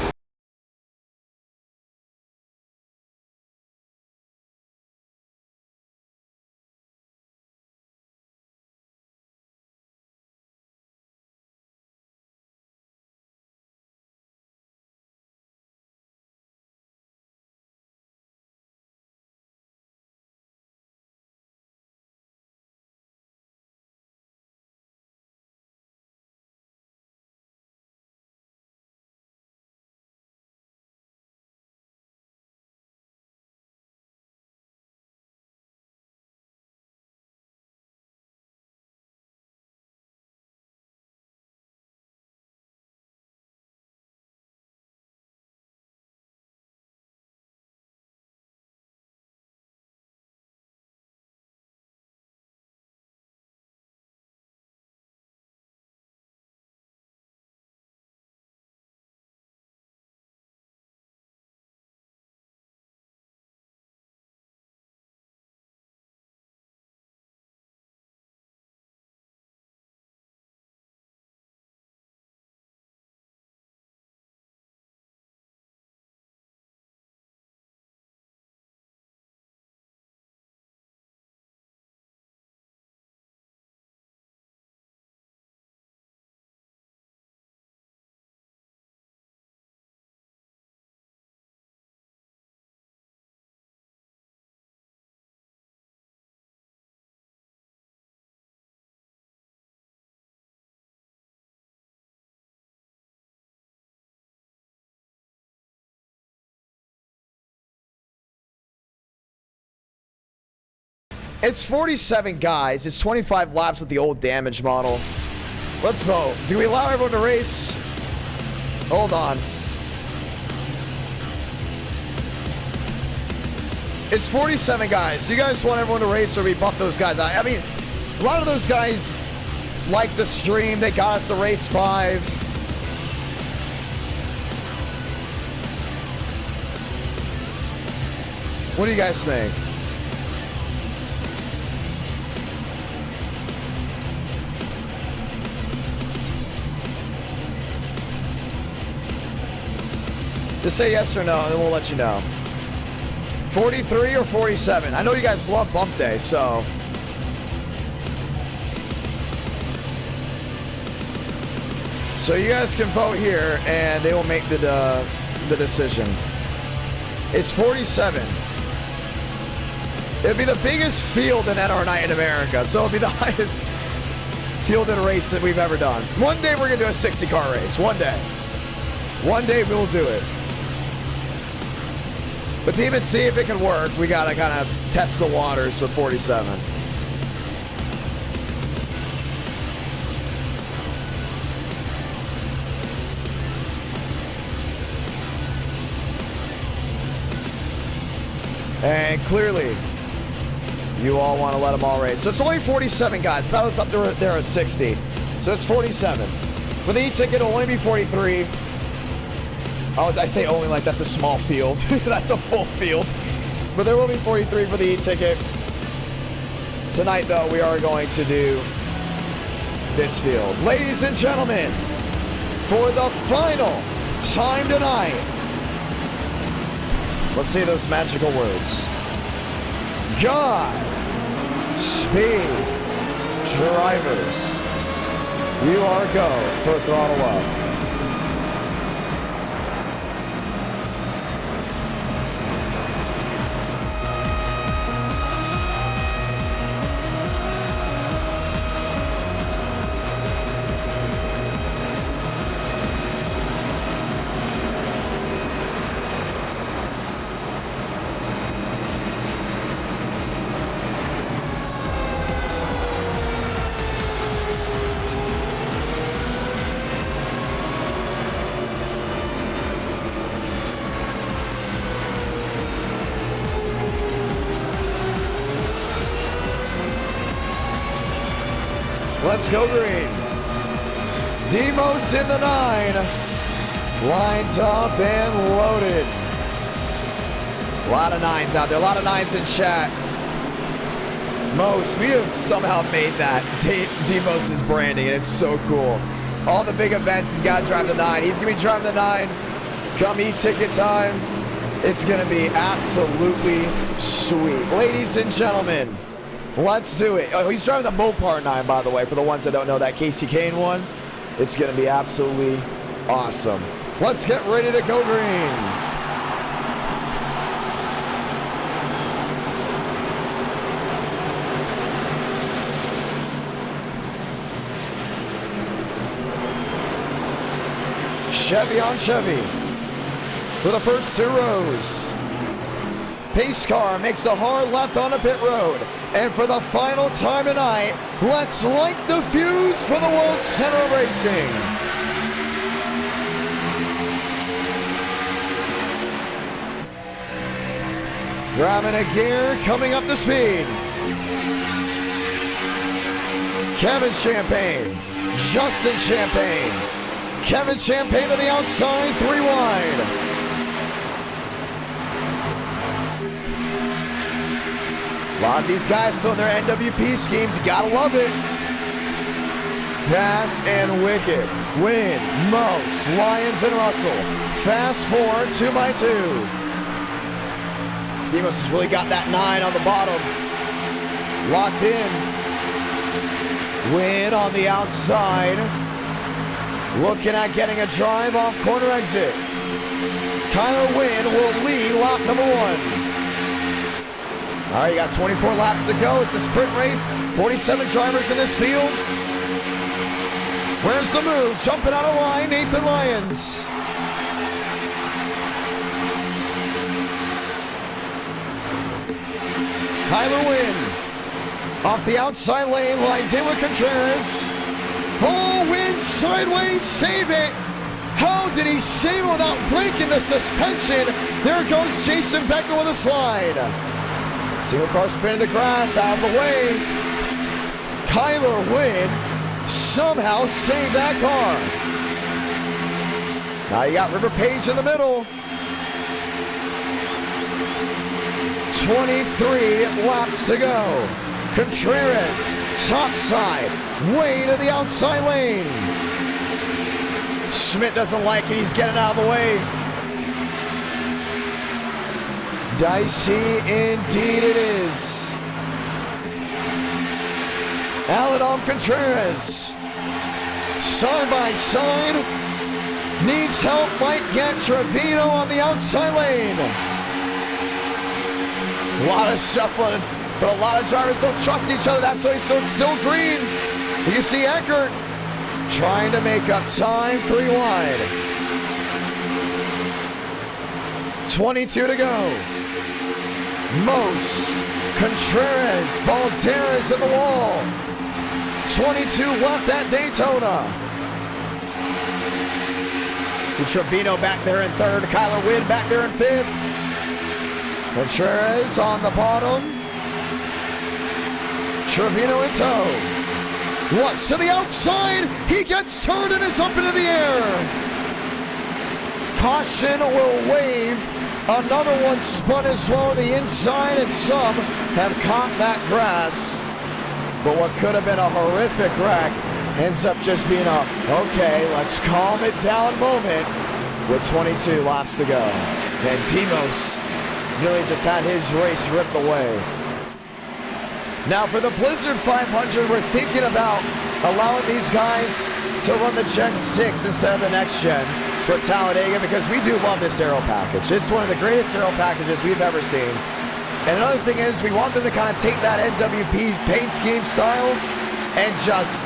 A: It's 47 guys. It's 25 laps with the old damage model. Let's vote. Do we allow everyone to race? Hold on. It's 47 guys. Do you guys want everyone to race, or we bump those guys out? I mean, a lot of those guys like the stream. They got us to race 5. What do you guys think? Just say yes or no, and then we'll let you know. 43 or 47? I know you guys love bump day, so. So you guys can vote here, and they will make the decision. It's 47. It'll be the biggest field in NR Night in America, so it'll be the highest field in a race that we've ever done. One day we're gonna do a 60-car race. One day. One day we'll do it. But to even see if it can work, we gotta kind of test the waters with 47. And clearly, you all want to let them all race. So it's only 47 guys. That was up there at 60. So it's 47. For the e-ticket, it'll only be 43. I say only like that's a small field. That's a full field. But there will be 43 for the e-ticket. Tonight, though, we are going to do this field. Ladies and gentlemen, for the final time tonight, let's say those magical words. God speed drivers. You are go for throttle up. Let's go green. Demos in the 9. Lined up and loaded. A lot of 9s out there. A lot of 9s in chat. Most, we have somehow made that Demos' branding, and it's so cool. All the big events, he's got to drive the 9. He's going to be driving the 9. Come e-ticket time. It's going to be absolutely sweet. Ladies and gentlemen, let's do it. Oh, he's driving the Mopar 9, by the way, for the ones that don't know that Casey Kane one. It's going to be absolutely awesome. Let's get ready to go green. Chevy on Chevy for the first 2 rows. Pace car makes a hard left on the pit road. And for the final time tonight, let's light the fuse for the World Center of Racing. Grabbing a gear, coming up to speed. Kevin Champagne, Justin Champagne. Kevin Champagne to the outside, 3 wide. A lot of these guys still in their NWP schemes, gotta love it. Fast and wicked. Win, Most, Lyons and Russell. Fast 4, 2x2. Demos has really got that 9 on the bottom. Locked in. Win on the outside. Looking at getting a drive off corner exit. Kyler Wynn will lead lap number 1. All right, you got 24 laps to go. It's a sprint race. 47 drivers in this field. Where's the move? Jumping out of line, Nathan Lyons. Kyler Wynn off the outside lane, lined in with Contreras. Oh, Wynn sideways, save it. How did he save it without breaking the suspension? There goes Jason Beckman with a slide. Single car spin in the grass, out of the way. Kyler Wynn somehow saved that car. Now you got River Page in the middle. 23 laps to go. Contreras, top side, way to the outside lane. Schmidt doesn't like it, he's getting out of the way. Dicey indeed it is. Aladom Contreras, side by side, needs help, might get Trevino on the outside lane. A lot of shuffling, but a lot of drivers don't trust each other. That's why so it's still green. You see Eckert trying to make up time, 3 wide. 22 to go. Most, Contreras, Balderas in the wall. 22 left at Daytona. See Trevino back there in 3rd. Kyler Wynn back there in 5th. Contreras on the bottom. Trevino in tow. Once to the outside. He gets turned and is up into the air. Caution will wave. Another one spun as well on the inside, and some have caught that grass. But what could have been a horrific wreck ends up just being a, okay, let's calm it down moment with 22 laps to go. And Timos nearly just had his race ripped away. Now for the Blizzard 500, we're thinking about allowing these guys to run the Gen 6 instead of the next gen for Talladega, because we do love this aero package. It's one of the greatest aero packages we've ever seen. And another thing is, we want them to kind of take that NWP paint scheme style and just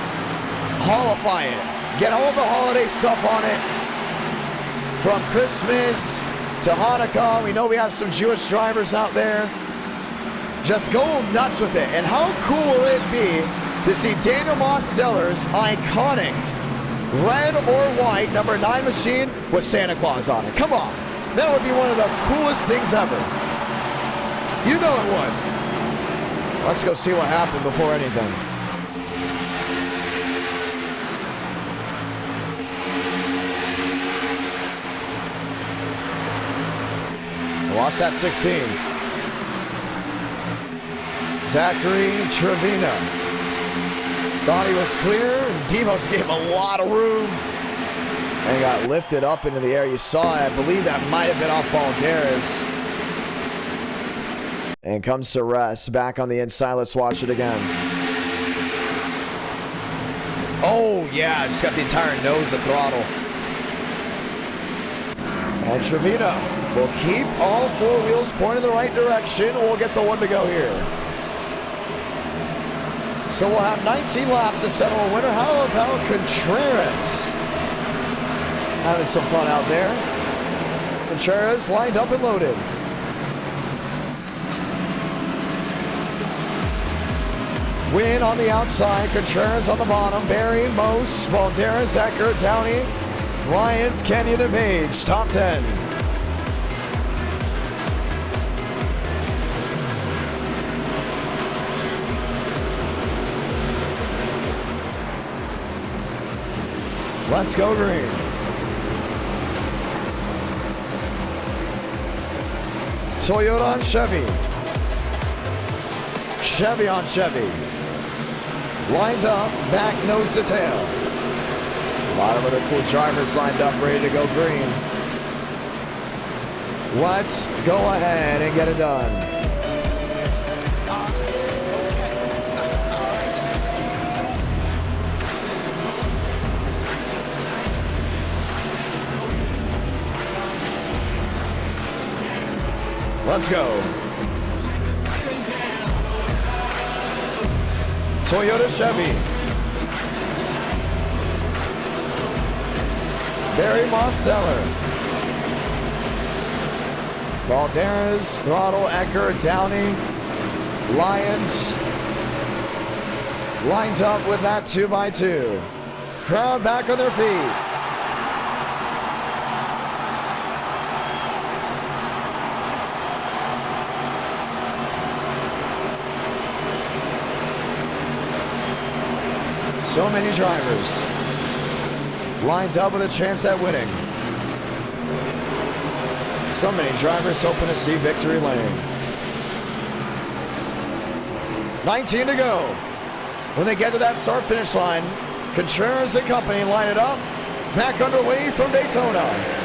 A: hollify it. Get all the holiday stuff on it. From Christmas to Hanukkah, we know we have some Jewish drivers out there. Just go nuts with it. And how cool will it be to see Daniel Mosteller's iconic red or white number 9 machine with Santa Claus on it? Come on. That would be one of the coolest things ever. You know it would. Let's go see what happened before anything. Watch that 16. Zachary Trevino. Thought he was clear. Demos gave him a lot of room. And got lifted up into the air. You saw it. I believe that might have been off Balderas. And comes to rest. Back on the inside. Let's watch it again. Oh, yeah. Just got the entire nose of throttle. And Trevino will keep all four wheels pointing in the right direction. We'll get the one to go here. So we'll have 19 laps to settle a winner. How about Contreras? Having some fun out there. Contreras lined up and loaded. Win on the outside. Contreras on the bottom. Barry, Mose, Balderas, Eckert, Downey, Lyons, Kenyon, and Page. Top 10. Let's go green. Toyota on Chevy. Chevy on Chevy. Lined up, back nose to tail. A lot of other cool drivers lined up, ready to go green. Let's go ahead and get it done. Let's go. Toyota Chevy. Barry Mosteller. Balderas, Throttle, Eckert, Downey, Lyons. Lined up with that 2x2. Crowd back on their feet. So many drivers lined up with a chance at winning. So many drivers hoping to see victory lane. 19 to go. When they get to that start-finish line, Contreras and company line it up. Back underway from Daytona.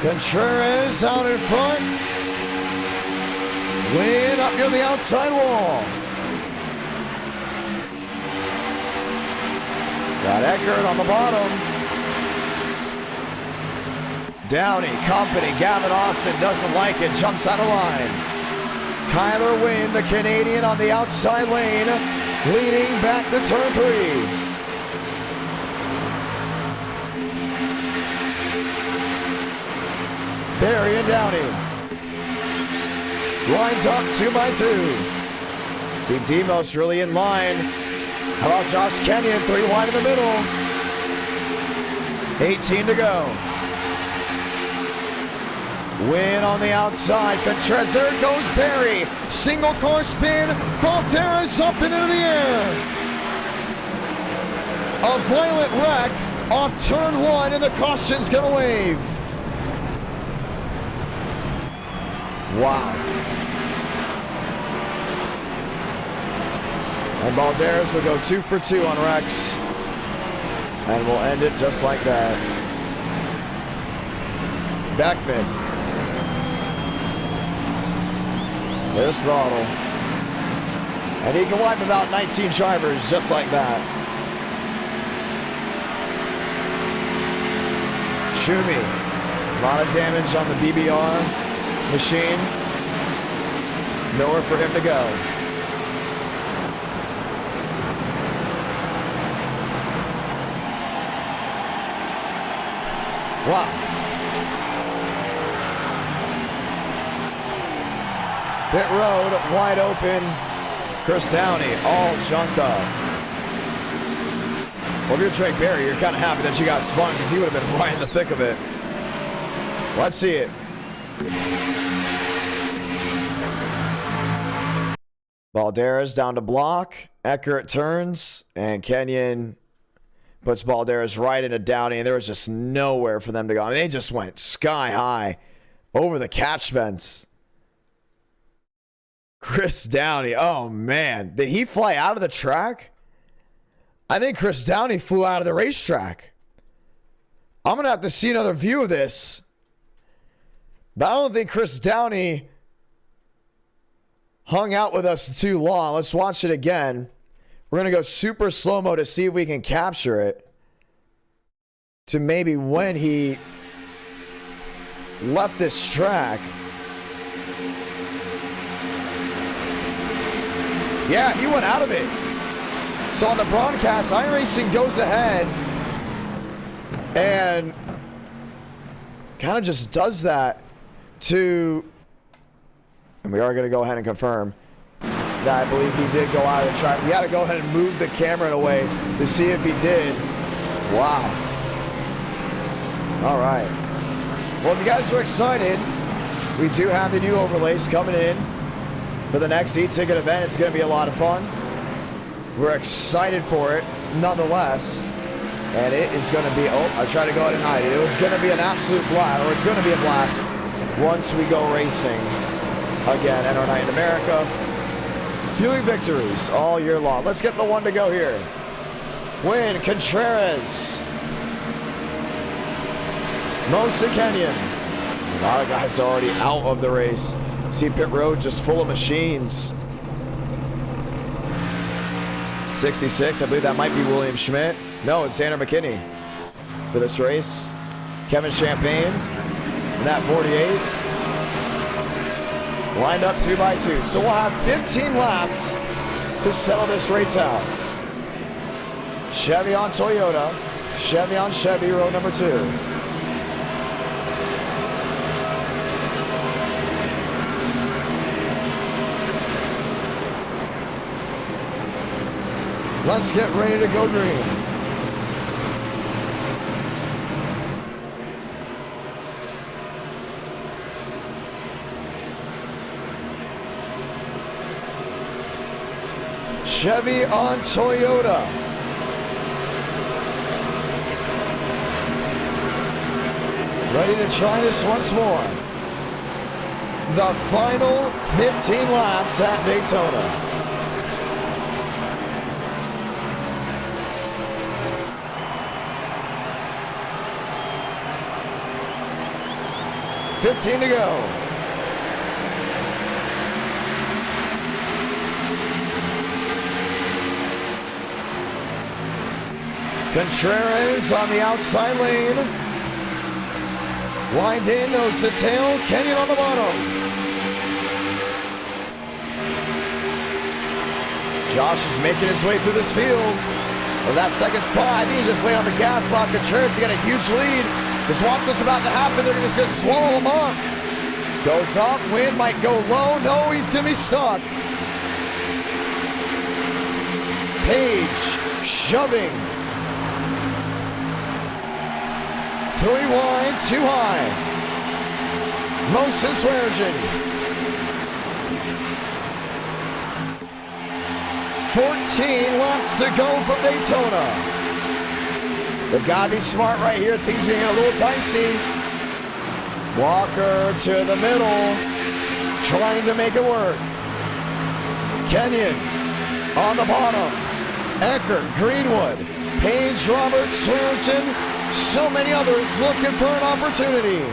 A: Contreras out in front. Win up near the outside wall. Got Eckert on the bottom. Downey, company, Gavin Austin doesn't like it, jumps out of line. Kyler Wynn, the Canadian, on the outside lane, leading back to turn 3. Barry and Downey. Lines up 2x2. See Demos really in line. How about Josh Kenyon, 3 wide in the middle. 18 to go. Win on the outside. Contreras, there goes Barry. Single car spin. Balderas up and into the air. A violent wreck off turn 1, and the caution's gonna wave. Wow. And Balderas will go 2 for 2 on Rex. And we'll end it just like that. Beckman. There's Throttle. And he can wipe about 19 drivers just like that. Schumi. A lot of damage on the BBR machine. Nowhere for him to go. Wow. Pit road wide open. Chris Downey all junked up. Well, if you're Drake Berry, you're kind of happy that you got spun because he would have been right in the thick of it. Let's see it. Balderas down to block. Eckert turns, and Kenyon puts Balderas right into Downey, and there was just nowhere for them to go. I mean, they just went sky high over the catch fence. Chris Downey, oh man, did he fly out of the track? I think Chris Downey flew out of the racetrack. I'm going to have to see another view of this. But I don't think Chris Downey hung out with us too long. Let's watch it again. We're going to go super slow-mo to see if we can capture it. To maybe when he left this track. Yeah, he went out of it. So on the broadcast, Iracing goes ahead and kind of just does that to, and we are going to go ahead and confirm that I believe he did go out of the track. We had to go ahead and move the camera away to see if he did. Wow. All right. Well, if you guys are excited, we do have the new overlays coming in for the next eTicket event. It's going to be a lot of fun. We're excited for it, nonetheless. And it is going to be, oh, I tried to go ahead and hide it. It was going to be an absolute blast, or it's going to be a blast once we go racing again at our night in America. Fueling victories all year long. Let's get the one to go here. Win, Contreras. Mosa Kenyon. A lot of guys are already out of the race. See pit road just full of machines. 66, I believe that might be William Schmidt. No, it's Tanner McKinney for this race. Kevin Champagne in that 48. Lined up 2 by 2. So we'll have 15 laps to settle this race out. Chevy on Toyota. Chevy on Chevy, row number 2. Let's get ready to go green. Chevy on Toyota. Ready to try this once more. The final 15 laps at Daytona. $15 to go. Contreras on the outside lane. Lined in, nose to tail. Kenyon on the bottom. Josh is making his way through this field. For that second spot, I think he just laid on the gas lock. Contreras, he got a huge lead. Just watch what's about to happen. They're just going to swallow him up. Goes up. Wind might go low. No, he's going to be stuck. Page shoving. 3 wide, 2 high. Mosin Sweargen. 14 laps to go from Daytona. They've got to be smart right here. Things are getting a little dicey. Walker to the middle, trying to make it work. Kenyon on the bottom. Eckert, Greenwood, Page, Roberts, Swearengin, so many others looking for an opportunity.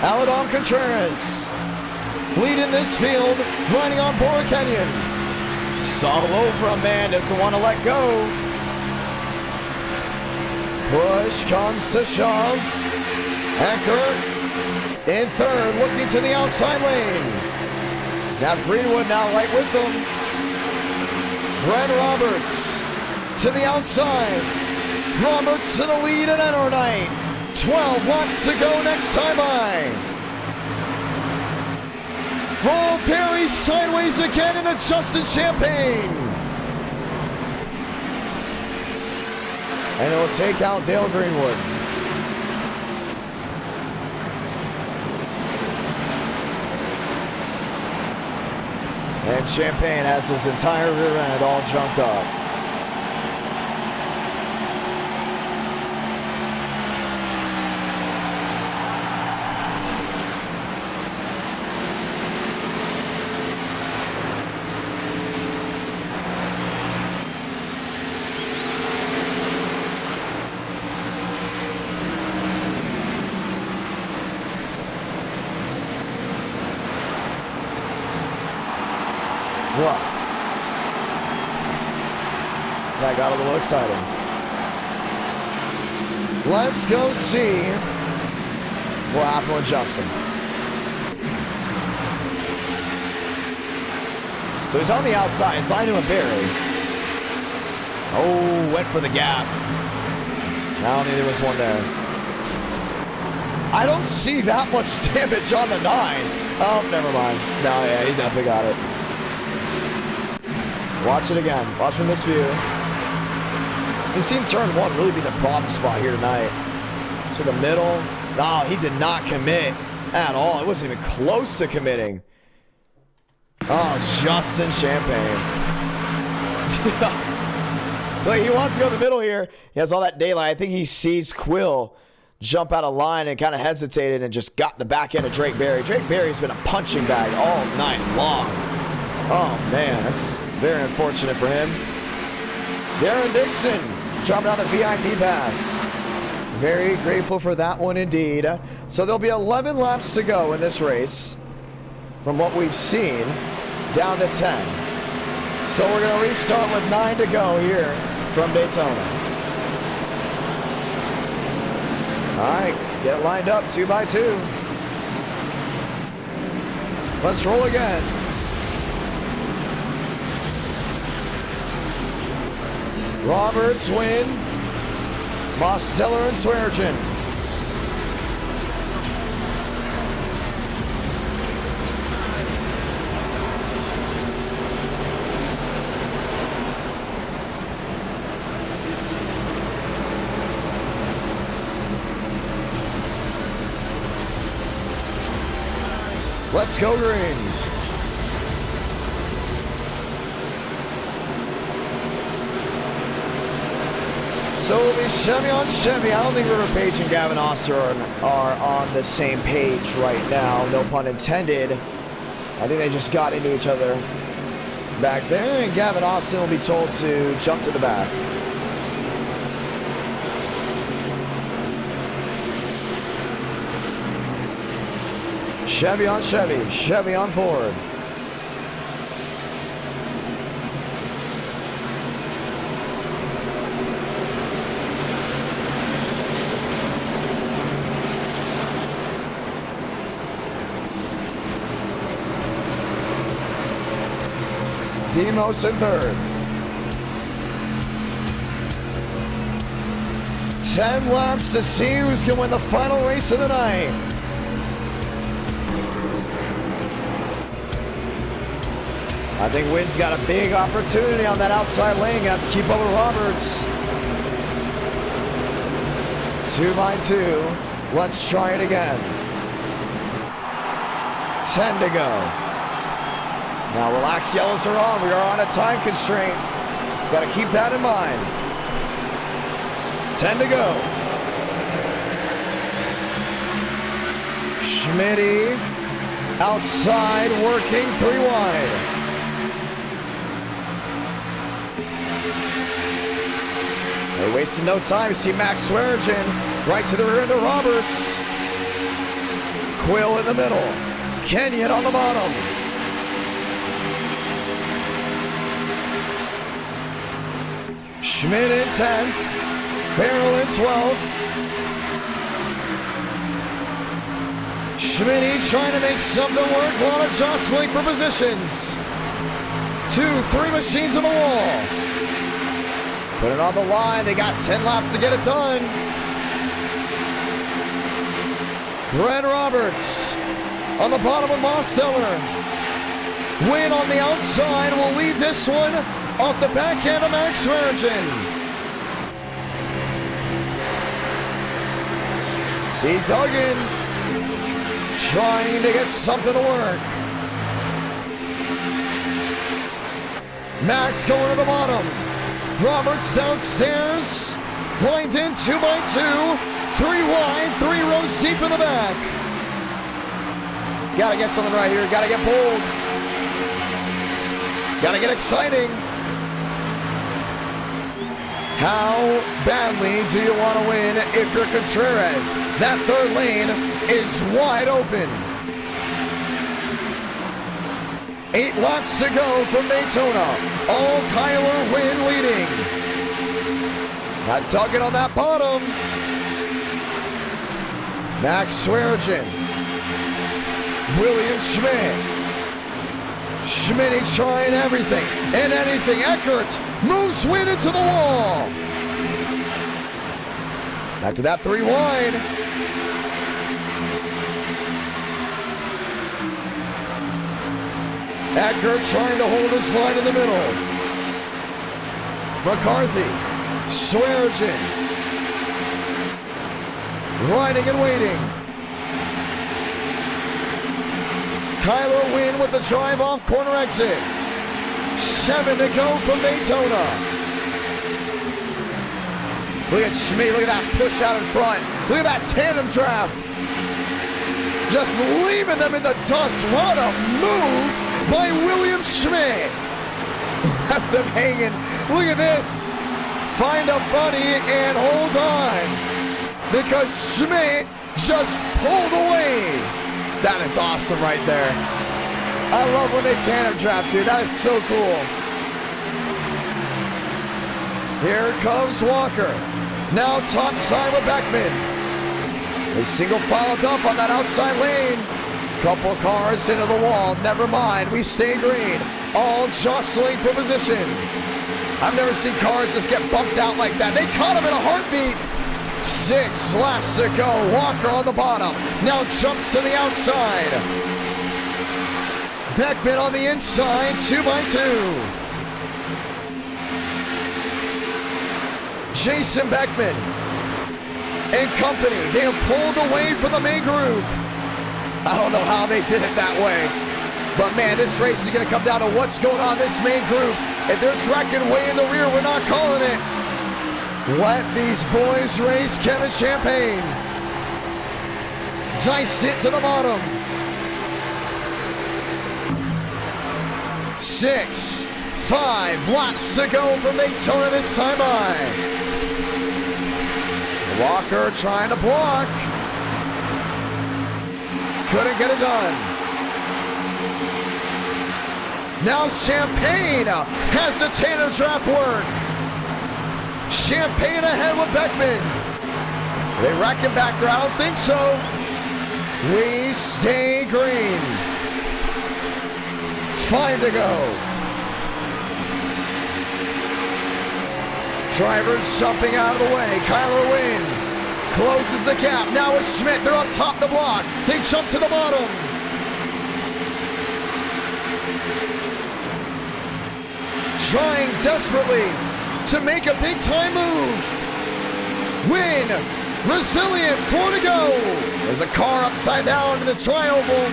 A: Aladon Contreras leading this field, riding on board Kenyon. All over him, man, doesn't want to let go. Push comes to shove. Eckert in third, looking to the outside lane. He's got Greenwood now right with him. Brent Roberts to the outside. Roberts to the lead at Enternight. 12 laps to go next time by. Oh, Perry sideways again into Justin Champagne. And it'll take out Dale Greenwood. And Champagne has his entire rear end all junked up. What? That got a little exciting. Let's go see what happened with Justin. So he's on the outside, signed him a Barry. Oh, went for the gap. I don't think there was one there. I don't see that much damage on the 9. Oh, never mind. No, yeah, he definitely got it. Watch it again. Watch from this view. We've seen turn 1 really be the problem spot here tonight. So the middle. No, he did not commit at all. It wasn't even close to committing. Oh, Justin Champagne. Look, he wants to go in the middle here. He has all that daylight. I think he sees Quill jump out of line and kind of hesitated and just got the back end of Drake Berry. Drake Berry's been a punching bag all night long. Oh, man, that's very unfortunate for him. Darren Dixon dropping out the VIP pass. Very grateful for that one indeed. So there'll be 11 laps to go in this race. From what we've seen, down to 10. So we're going to restart with 9 to go here from Daytona. All right, get it lined up 2 by 2. Let's roll again. Roberts win. Mosteller and Swearengin. Let's go green. So it'll be Chevy on Chevy. I don't think River Page and Gavin Oster are on the same page right now. No pun intended. I think they just got into each other back there. And Gavin Austin will be told to jump to the back. Chevy on Chevy. Chevy on Ford. Demos in third. 10 laps to see who's going to win the final race of the night. I think Wynn's got a big opportunity on that outside lane. Got to keep up with Roberts. 2 by 2. Let's try it again. 10 to go. Now relax, yellows are on. We are on a time constraint. Got to keep that in mind. 10 to go. Schmitty outside, working 3 wide. They wasted no time. See Max Swearengin right to the rear end of Roberts. Quill in the middle. Kenyon on the bottom. Schmidt in 10th, Farrell in 12th. Schmidt trying to make something work, a lot of jostling for positions. 2, 3 machines on the wall. Put it on the line, they got 10 laps to get it done. Brad Roberts on the bottom with Mosteller. Win on the outside will lead this one off the back end of Max Swearengin. See Duggan trying to get something to work. Max going to the bottom. Roberts downstairs. Lined in 2 by 2. 3 wide, 3 rows deep in the back. Gotta get something right here. Gotta get bold. Gotta get exciting. How badly do you want to win if you're Contreras? That third lane is wide open. 8 laps to go from Daytona. All Kyler Wynn leading. Got Duggan on that bottom. Max Swearengin. William Schmidt. Schmidt trying everything and anything. Eckert moves Wynn into the wall. Back to that 3 wide. Eckert trying to hold his line in the middle. McCarthy. Swearengin. Riding and waiting. Kyler Wynn with the drive off corner exit. 7 to go from Daytona. Look at Schmidt, look at that push out in front. Look at that tandem draft. Just leaving them in the dust. What a move by William Schmidt. Left them hanging. Look at this. Find a buddy and hold on. Because Schmidt just pulled away. That is awesome right there. I love when they tandem draft, dude. That is so cool. Here comes Walker. Now top side with Beckman. They single filed up on that outside lane. Couple cars into the wall. Never mind. We stay green. All jostling for position. I've never seen cars just get bumped out like that. They caught him in a heartbeat. 6 laps to go. Walker on the bottom. Now jumps to the outside. Beckman on the inside. 2 by 2. Jason Beckman and company. They have pulled away from the main group. I don't know how they did it that way. But man, this race is going to come down to what's going on in this main group. If there's wrecking way in the rear, we're not calling it. Let these boys race. Kevin Champagne diced it to the bottom. 6, 5 laps to go from Daytona this time by. Walker trying to block. Couldn't get it done. Now Champagne has the tandem draft work. Champagne ahead with Beckman. Are they racking back there? I don't think so. We stay green. 5 to go. Drivers jumping out of the way. Kyler Wynn closes the gap. Now it's Schmidt. They're up top the block. They jump to the bottom. Trying desperately to make a big time move. Wynn, resilient, 4 to go. There's a car upside down in the tri-oval.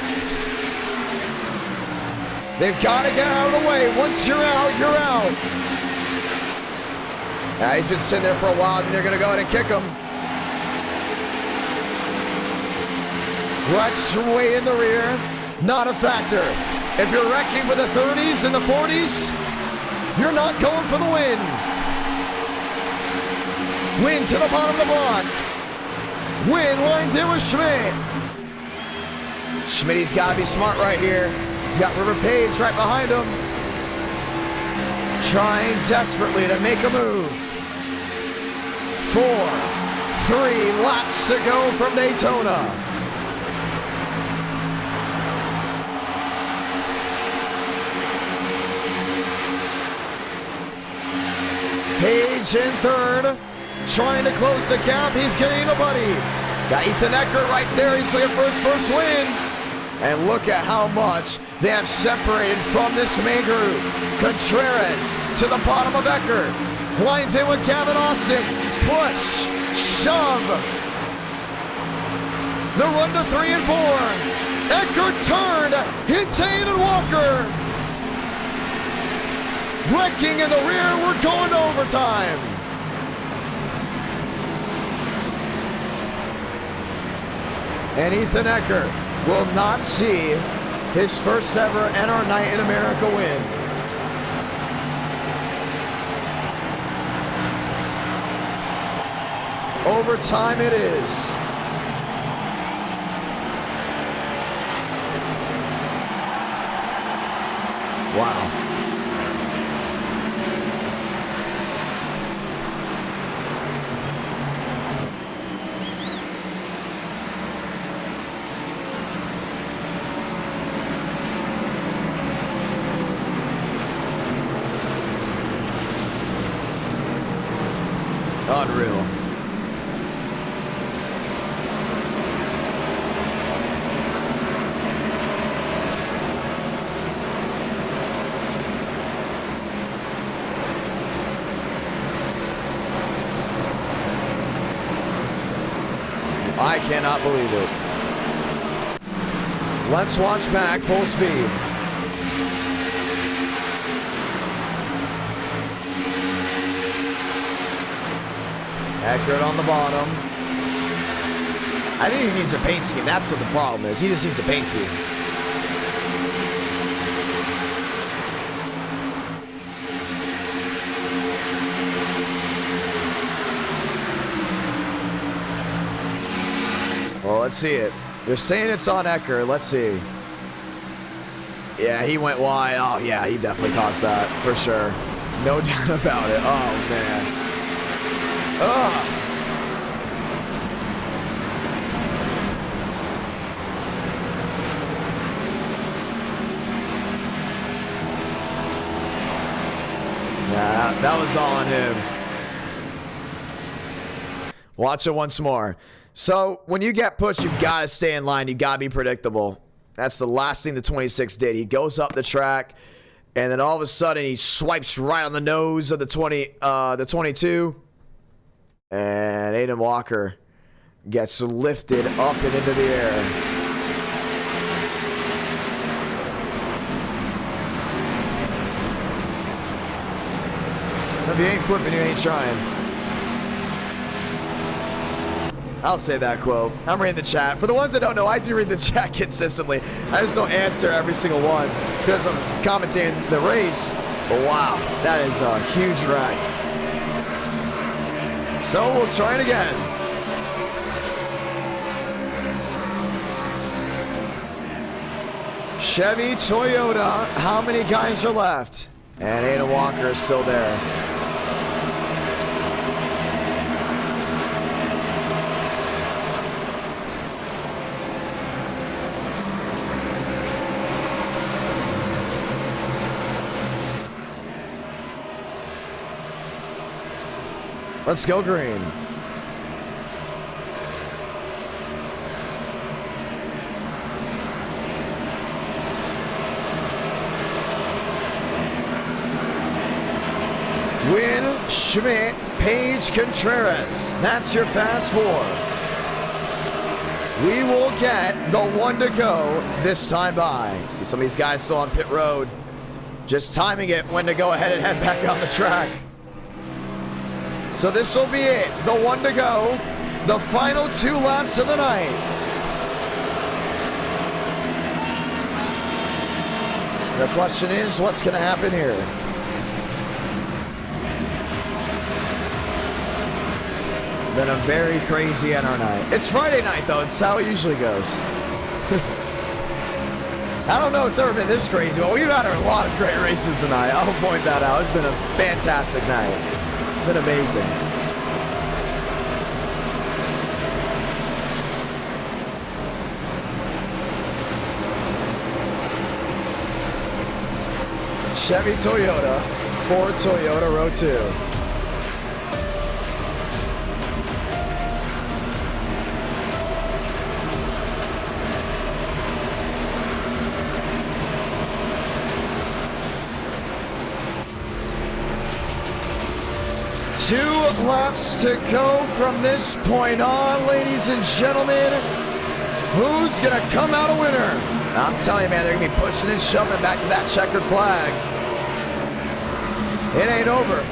A: They've got to get out of the way. Once you're out, you're out. He's been sitting there for a while, and they're going to go ahead and kick him. Rex way in the rear, not a factor. If you're wrecking for the 30s and the 40s, you're not going for the win. Win to the bottom of the block. Win lined in with Schmidt. Schmidt's got to be smart right here. He's got River Page right behind him. Trying desperately to make a move. 4, 3 laps to go from Daytona. Page in third, trying to close the gap. He's getting nobody. Got Ethan Eckert right there. He's looking for his first win. And look at how much they have separated from this main group. Contreras to the bottom of Eckert. Lines in with Gavin Austin. Push, shove. The run to 3 and 4. Eckert turned into Aiden Walker. Wrecking in the rear. We're going to overtime. And Ethan Ecker will not see his first ever NR Night in America win. Overtime it is. Wow. Unreal. I cannot believe it. Let's watch back full speed. Eckert on the bottom. I think he needs a paint scheme. That's what the problem is. He just needs a paint scheme. Well, let's see it. They're saying it's on Eckert. Let's see. Yeah, he went wide. Oh, yeah, he definitely caused that for sure. No doubt about it. Oh, man. Oh. Yeah, that was all on him. Watch it once more. So, when you get pushed, you've got to stay in line. You've got to be predictable. That's the last thing the 26 did. He goes up the track, and then all of a sudden, he swipes right on the nose of the 22. And Aiden Walker gets lifted up and into the air. If you ain't flipping, you ain't trying. I'll say that quote. I'm reading the chat. For the ones that don't know, I do read the chat consistently. I just don't answer every single one because I'm commentating the race. But wow, that is a huge wreck. So we'll try it again. Chevy, Toyota, how many guys are left? And Aiden Walker is still there. Let's go green. Win, Schmidt, Page, Contreras. That's your fast four. We will get the one to go this time by. See some of these guys still on pit road. Just timing it when to go ahead and head back on the track. So this will be it. The one to go. The final 2 laps of the night. The question is, what's going to happen here? Been a very crazy NR night. It's Friday night, though. It's how it usually goes. I don't know if it's ever been this crazy, but we've had a lot of great races tonight. I'll point that out. It's been a fantastic night. Been amazing. Chevy Toyota, Ford Toyota row 2. Two laps to go from this point on, ladies and gentlemen. Who's going to come out a winner? I'm telling you, man, they're going to be pushing and shoving back to that checkered flag. It ain't over.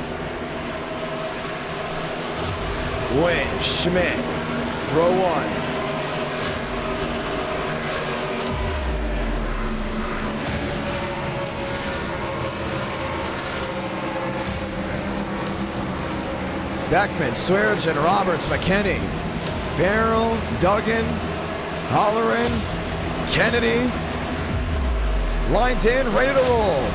A: Win, Schmidt, row 1. Beckman, Swearengin, Roberts, McKinney, Farrell, Duggan, Holleran, Kennedy, lined in, ready to roll.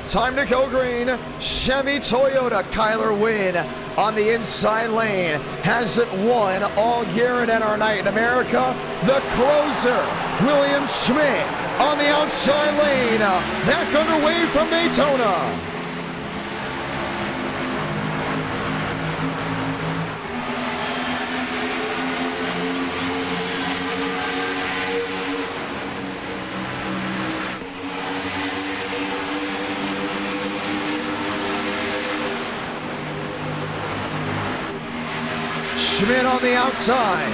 A: Time to go green. Chevy Toyota, Kyler Wynn on the inside lane. Hasn't won all year in our night in America. The closer, William Schmidt on the outside lane. Back underway from Daytona. Schmidt on the outside.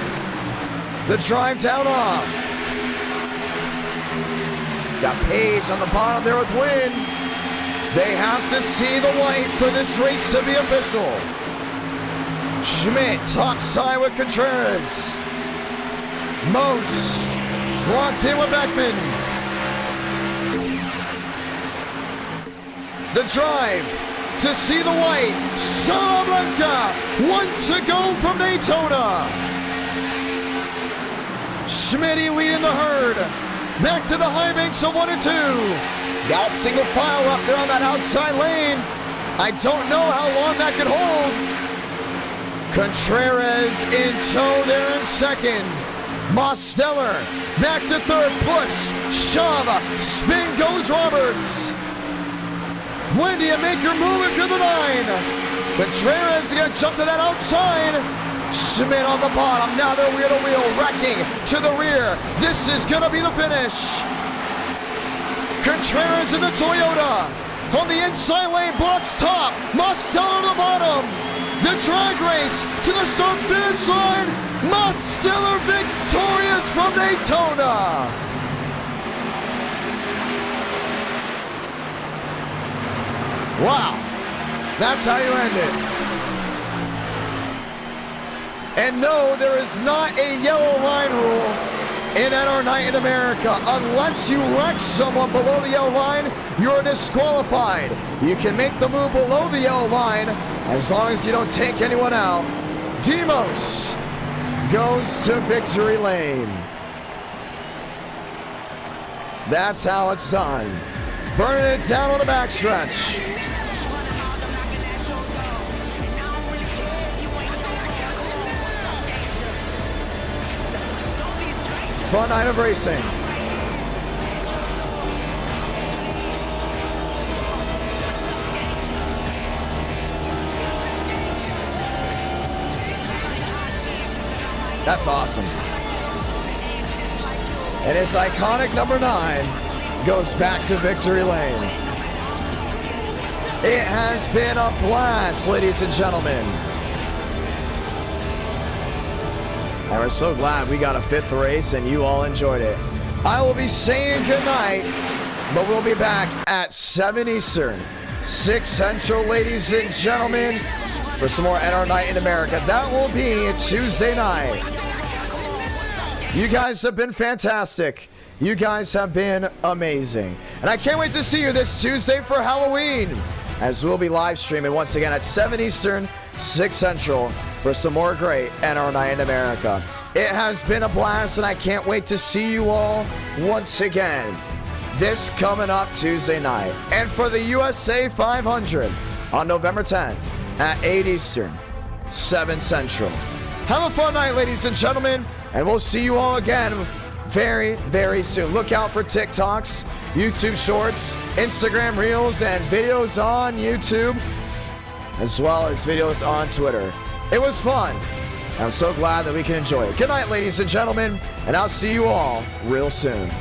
A: The drive down off. He's got Page on the bottom there with Wynn. They have to see the white for this race to be official. Schmidt top side with Contreras. Mose locked in with Beckman. The drive to see the white. Salamanca, 1 to go from Daytona. Schmitty leading the herd. Back to the high banks of 1 and 2. He's got single file up there on that outside lane. I don't know how long that could hold. Contreras in tow there in second. Mosteller back to third. Push, shove, spin goes Roberts. When do you make your move if you're the 9? Contreras is gonna jump to that outside. Schmidt on the bottom, now they're wheel to wheel, wrecking to the rear. This is gonna be the finish. Contreras in the Toyota. On the inside lane, blocks top. Mosteller on the bottom. The drag race to the start finish line. Mosteller victorious from Daytona. Wow, that's how you end it. And no, there is not a yellow line rule in NR Night in America. Unless you wreck someone below the yellow line, you're disqualified. You can make the move below the yellow line as long as you don't take anyone out. Demos goes to victory lane. That's how it's done. Burning it down on the backstretch. Fun night of racing. That's awesome. And his iconic number 9 goes back to victory lane. It has been a blast, ladies and gentlemen. And we're so glad we got a 5th race and you all enjoyed it. I will be saying goodnight, but we'll be back at 7 Eastern, 6 Central, ladies and gentlemen, for some more NR Night in America. That will be Tuesday night. You guys have been fantastic. You guys have been amazing. And I can't wait to see you this Tuesday for Halloween, as we'll be live streaming once again at 7 Eastern, 6 Central, for some more great NR Night in America. It has been a blast, and I can't wait to see you all once again this coming up Tuesday night. And for the USA 500 on November 10th at 8 Eastern, 7 Central. Have a fun night, ladies and gentlemen, and we'll see you all again very, very soon. Look out for TikToks, YouTube Shorts, Instagram Reels, and videos on YouTube, as well as videos on Twitter. It was fun. I'm so glad that we can enjoy it. Good night, ladies and gentlemen, and I'll see you all real soon.